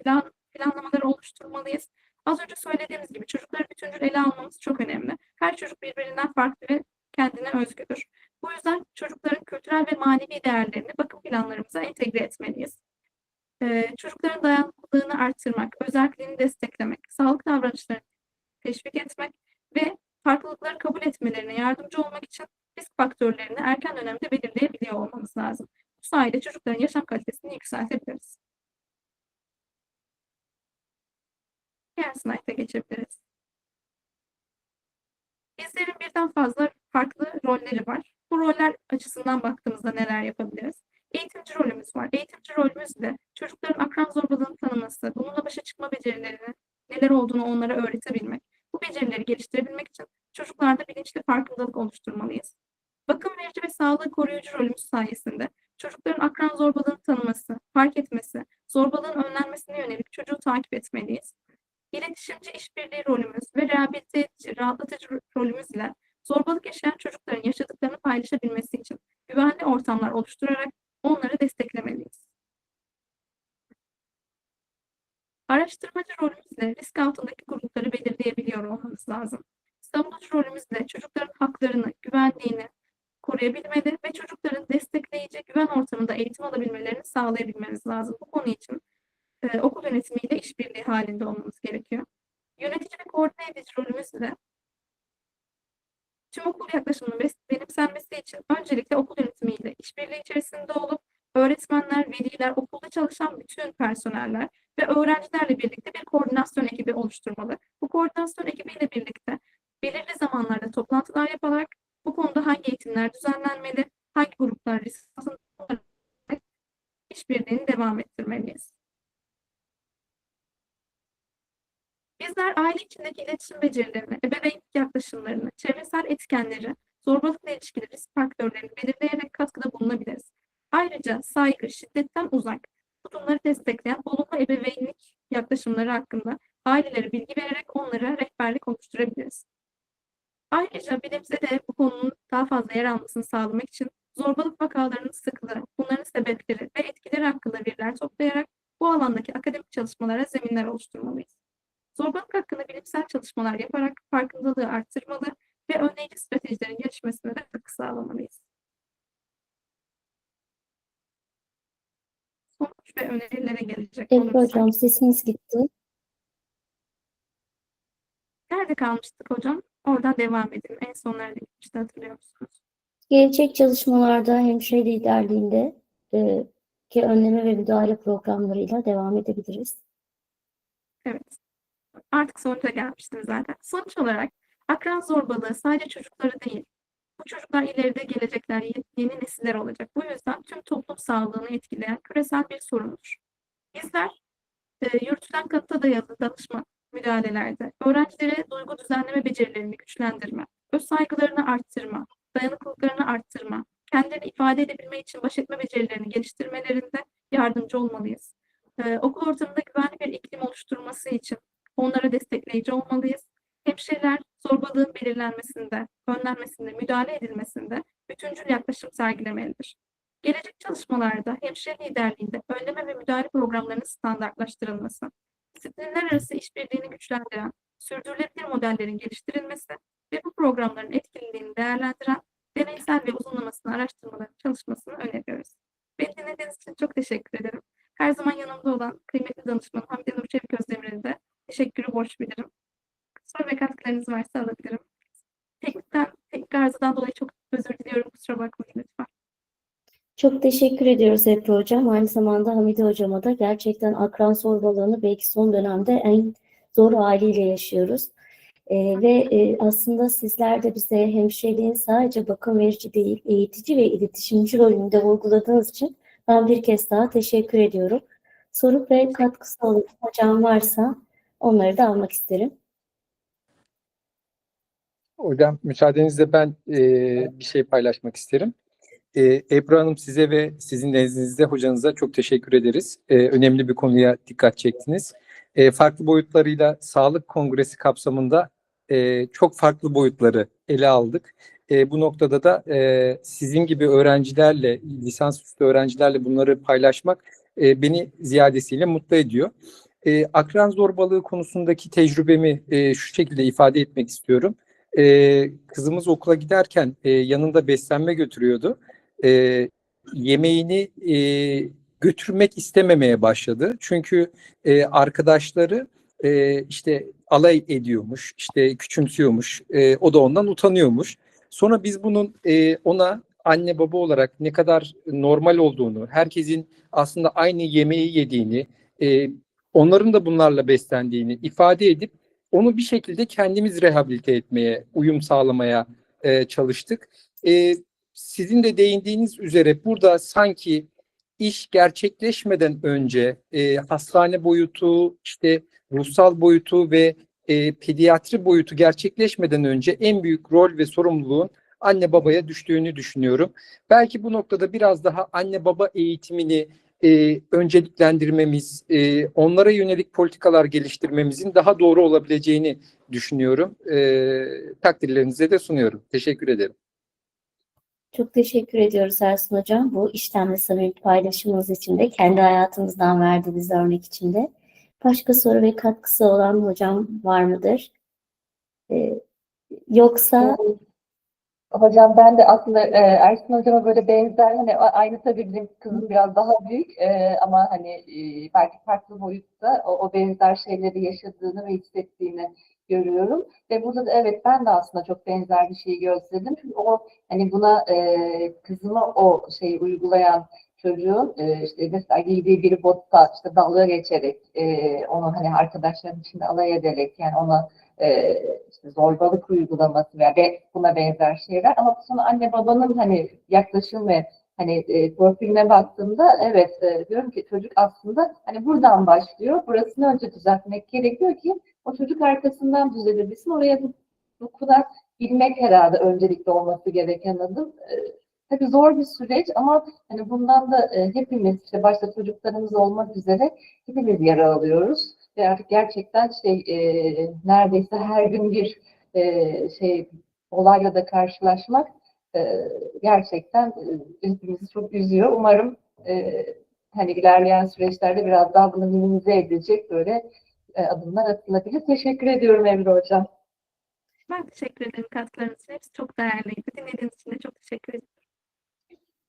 planlamaları oluşturmalıyız. Az önce söylediğimiz gibi çocukları bütüncül ele almamız çok önemli. Her çocuk birbirinden farklı ve kendine özgüdür. Bu yüzden çocukların kültürel ve manevi değerlerini bakım planlarımıza entegre etmeliyiz. Çocukların dayanıklılığını artırmak, özelliğini desteklemek, sağlık davranışlarını teşvik etmek ve farklılıkları kabul etmelerine yardımcı olmak için risk faktörlerini erken dönemde belirleyebiliyor olmamız lazım. Bu sayede çocukların yaşam kalitesini yükseltebiliriz. Diğer slayta geçebiliriz. Bizlerin birden fazla farklı rolleri var. Bu roller açısından baktığımızda neler yapabiliriz? Eğitimci rolümüz var. Eğitimci rolümüzde çocukların akran zorbalığını tanıması, bununla başa çıkma becerilerini, neler olduğunu onlara öğretebilmek, bu becerileri geliştirebilmek için çocuklarda bilinçli farkındalık oluşturmalıyız. Bakım verici ve sağlığı koruyucu rolümüz sayesinde çocukların akran zorbalığını tanıması, fark etmesi, zorbalığın önlenmesine yönelik çocuğu takip etmeliyiz. İletişimci işbirliği rolümüz ve rehabilite edici, rahatlatıcı rolümüz ile zorbalık yaşayan çocukların yaşadıklarını paylaşabilmesi için güvenli ortamlar oluşturarak onları desteklemeliyiz. Araştırmacı rolümüzle risk altındaki grupları belirleyebiliyor olmamız lazım. Savunucu rolümüzle çocukların haklarını, güvenliğini koruyabilmeli ve çocukların destekleyici, güven ortamında eğitim alabilmelerini sağlayabilmemiz lazım. Bu konu için okul yönetimiyle işbirliği halinde olmamız gerekiyor. Yönetici ve koordine edici rolümüzle tüm okul yaklaşımının benimsenmesi için öncelikle okul yönetimiyle işbirliği içerisinde olup öğretmenler, veliler, okulda çalışan bütün personeller ve öğrencilerle birlikte bir koordinasyon ekibi oluşturmalı. Bu koordinasyon ekibiyle birlikte belirli zamanlarda toplantılar yaparak bu konuda hangi eğitimler düzenlenmeli, hangi gruplar risk altında işbirliğini devam ettirmeliyiz. Bizler aile içindeki iletişim becerilerini, ebeveynlik yaklaşımlarını, çevresel etkenleri, zorbalıkla ilişkili risk faktörlerini belirleyerek katkıda bulunabiliriz. Ayrıca saygı, şiddetten uzak, tutumları destekleyen olumlu ebeveynlik yaklaşımları hakkında ailelere bilgi vererek onlara rehberlik oluşturabiliriz. Ayrıca bilimse de bu konunun daha fazla yer almasını sağlamak için zorbalık vakalarının sıklığı, bunların sebepleri ve etkileri hakkında veriler toplayarak bu alandaki akademik çalışmalara zeminler oluşturmalıyız. Zorbalık hakkında bilimsel çalışmalar yaparak farkındalığı arttırmalı ve önleyici stratejilerin gelişmesine de katkı sağlamalıyız. Sonuç ve önerilere gelecek Evet hocam, sesiniz gitti. Nerede kalmıştık hocam? Oradan devam edelim. En sonlara gitmişti, hatırlıyor musunuz? Gelecek çalışmalarda hemşire liderliğinde ki önleme ve müdahale programlarıyla devam edebiliriz. Evet. Artık sonuca gelmiştim zaten. Sonuç olarak akran zorbalığı sadece çocukları değil, bu çocuklar ileride gelecekler, yeni nesiller olacak. Bu yüzden tüm toplum sağlığını etkileyen küresel bir sorundur. Bizler yürütülen kanıta dayalı danışma müdahalelerde öğrencilere duygu düzenleme becerilerini güçlendirme, öz saygılarını arttırma, dayanıklılıklarını arttırma, kendilerini ifade edebilme için baş etme becerilerini geliştirmelerinde yardımcı olmalıyız. Okul ortamında güvenli bir iklim oluşturması için onlara destekleyici olmalıyız. Hemşireler zorbalığın belirlenmesinde, önlenmesinde, müdahale edilmesinde bütüncül yaklaşım sergilemelidir. Gelecek çalışmalarda hemşire liderliğinde önleme ve müdahale programlarının standartlaştırılması, disiplinler arası işbirliğini güçlendiren, sürdürülebilir modellerin geliştirilmesi ve bu programların etkililiğini değerlendiren deneysel ve uzunlamasını araştırmaların çalışmasını öneriyoruz. Beni dinlediğiniz için çok teşekkür ederim. Her zaman yanımda olan kıymetli danışmanım Hamide Nur Çevik Özdemir'e de teşekkürü borç bilirim. Soru ve katkılarınız varsa alabilirim. Teknik arızadan dolayı çok özür diliyorum. Kusura bakmayın lütfen. Çok teşekkür ediyoruz Ebru Hocam. Aynı zamanda Hamide Hocama da gerçekten akran zorbalığını belki son dönemde en zor haliyle yaşıyoruz. Aslında sizler de bize hemşireliğin sadece bakım verici değil, eğitici ve iletişimci rolünde vurguladığınız için ben bir kez daha teşekkür ediyorum. Soru ve katkısı olan hocam varsa onları da almak isterim. Hocam müsaadenizle ben bir şey paylaşmak isterim. Ebru Hanım, size ve sizin nezdinizde hocanıza çok teşekkür ederiz. Önemli bir konuya dikkat çektiniz. Farklı boyutlarıyla Sağlık Kongresi kapsamında çok farklı boyutları ele aldık. Bu noktada da sizin gibi öğrencilerle, lisansüstü öğrencilerle bunları paylaşmak beni ziyadesiyle mutlu ediyor. Akran zorbalığı konusundaki tecrübemi şu şekilde ifade etmek istiyorum. Kızımız okula giderken yanında beslenme götürüyordu. Yemeğini götürmek istememeye başladı. Çünkü arkadaşları işte alay ediyormuş, işte küçümsüyormuş, o da ondan utanıyormuş. Sonra biz bunun ona anne baba olarak ne kadar normal olduğunu, herkesin aslında aynı yemeği yediğini, onların da bunlarla beslendiğini ifade edip onu bir şekilde kendimiz rehabilite etmeye, uyum sağlamaya çalıştık. Sizin de değindiğiniz üzere burada sanki iş gerçekleşmeden önce hastane boyutu, işte ruhsal boyutu ve pediatri boyutu gerçekleşmeden önce en büyük rol ve sorumluluğun anne babaya düştüğünü düşünüyorum. Belki bu noktada biraz daha anne baba eğitimini önceliklendirmemiz, onlara yönelik politikalar geliştirmemizin daha doğru olabileceğini düşünüyorum. Takdirlerinize de sunuyorum. Teşekkür ederim. Çok teşekkür ediyoruz Ersin Hocam. Bu içten ve samimi paylaşımınız için de kendi hayatımızdan verdiğiniz örnek için de. Başka soru ve katkısı olan hocam var mıdır? Yoksa... Hocam ben de aslında Ersin Hocam'a böyle benzer, hani aynı tabii bizim kızım biraz daha büyük ama hani belki farklı boyutta o benzer şeyleri yaşadığını ve hissettiğini görüyorum. Ve burada da evet ben de aslında çok benzer bir şeyi gözledim. Çünkü o hani buna kızıma o şeyi uygulayan çocuğun işte mesela giydiği bir botta işte dalga geçerek onu hani arkadaşların içinde alay ederek yani ona işte zorbalık uygulaması veya buna benzer şeyler ama sonra anne babanın hani yaklaşım ve hani profiline baktığımda evet diyorum ki çocuk aslında hani buradan başlıyor. Burasını önce düzeltmek gerekiyor ki o çocuk arkasından düzelebilsin. Oraya dokunabilmek herhalde öncelikli olması gereken adım. Tabii zor bir süreç ama hani bundan da hepimiz işte başta çocuklarımız olmak üzere hepimiz yara alıyoruz. Ve artık gerçekten neredeyse her gün bir olayla da karşılaşmak gerçekten hepimizi çok üzüyor. Umarım hani ilerleyen süreçlerde biraz daha bunu minimize edecek böyle adımlar atılabilir. Teşekkür ediyorum Emre Hocam. Ben teşekkür ederim katkılarınız için. Hepsi çok değerliydi. Dinlediğiniz için de çok teşekkür ederim.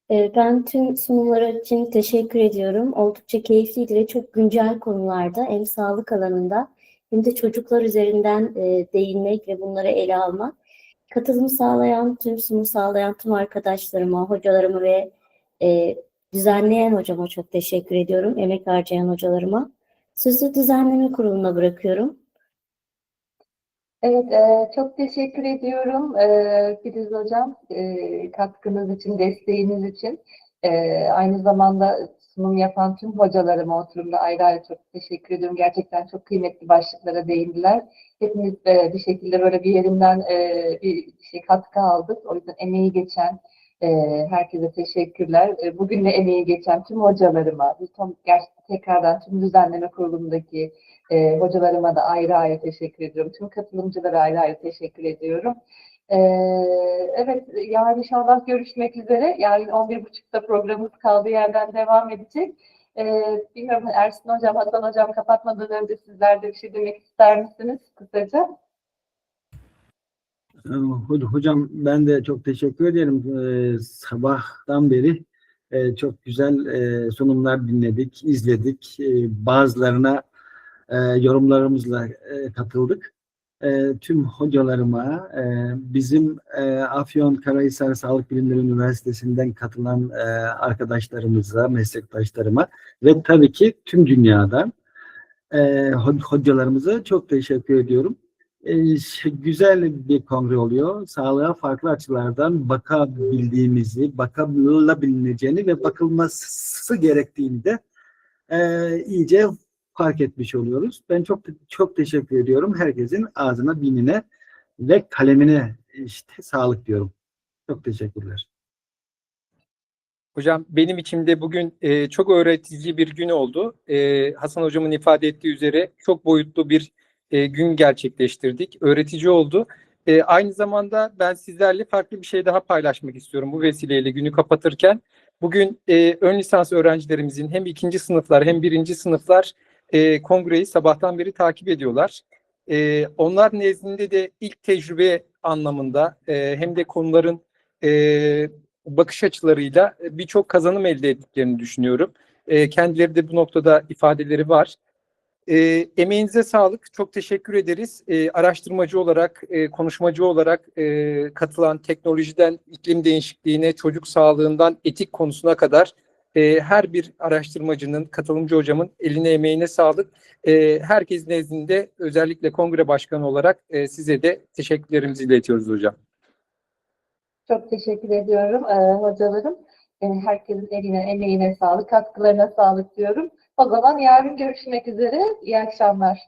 Ben tüm sunumlar için teşekkür ediyorum. Oldukça keyifliydi ve çok güncel konularda hem sağlık alanında hem de çocuklar üzerinden değinmek ve bunları ele almak. Katılım sağlayan, sunum sağlayan tüm arkadaşlarıma, hocalarıma ve düzenleyen hocama çok teşekkür ediyorum. Emek harcayan hocalarıma. Sözü düzenleme kuruluna bırakıyorum. Evet, çok teşekkür ediyorum Filiz Hocam, katkınız için, desteğiniz için. Aynı zamanda sunum yapan tüm hocalarıma oturumda ayrı ayrı çok teşekkür ediyorum. Gerçekten çok kıymetli başlıklara değindiler. Hepimiz bir şekilde böyle bir yerinden bir katkı aldık. O yüzden emeği geçen herkese teşekkürler. Bugün de emeği geçen tüm hocalarıma, tekrardan tüm düzenleme kurulundaki hocalarıma da ayrı ayrı teşekkür ediyorum. Tüm katılımcılara ayrı ayrı teşekkür ediyorum. Evet, yarın inşallah görüşmek üzere. Yarın 11.30'da programımız kaldığı yerden devam edecek. Bilmiyorum Ersin Hocam, Hasan Hocam kapatmadan önce sizler de bir şey demek ister misiniz kısaca? Hocam ben de çok teşekkür ederim. Sabahtan beri çok güzel sunumlar dinledik, izledik. Bazılarına yorumlarımızla katıldık. Tüm hocalarıma, bizim Afyonkarahisar Sağlık Bilimleri Üniversitesi'nden katılan arkadaşlarımıza, meslektaşlarıma ve tabii ki tüm dünyadan hocalarımıza çok teşekkür ediyorum. Güzel bir kongre oluyor. Sağlığa farklı açılardan bakabildiğimizi, bakılabileceğini ve bakılması gerektiğini de iyice fark etmiş oluyoruz. Ben çok teşekkür ediyorum. Herkesin ağzına, dinine ve kalemine sağlık diyorum. Çok teşekkürler. Hocam benim için de bugün çok öğretici bir gün oldu. Hasan Hocam'ın ifade ettiği üzere çok boyutlu bir gün gerçekleştirdik. Öğretici oldu. Aynı zamanda ben sizlerle farklı bir şey daha paylaşmak istiyorum bu vesileyle günü kapatırken. Bugün ön lisans öğrencilerimizin hem 2. sınıflar hem 1. sınıflar kongreyi sabahtan beri takip ediyorlar. Onlar nezdinde de ilk tecrübe anlamında hem de konuların bakış açılarıyla birçok kazanım elde ettiklerini düşünüyorum. Kendileri de bu noktada ifadeleri var. Emeğinize sağlık. Çok teşekkür ederiz. Araştırmacı olarak, konuşmacı olarak katılan teknolojiden iklim değişikliğine, çocuk sağlığından etik konusuna kadar her bir araştırmacının, katılımcı hocamın eline emeğine sağlık. Herkes nezdinde özellikle kongre başkanı olarak size de teşekkürlerimizi iletiyoruz hocam. Çok teşekkür ediyorum hocalarım. Herkesin eline, emeğine sağlık, katkılarına sağlık diyorum. O zaman yarın görüşmek üzere. İyi akşamlar.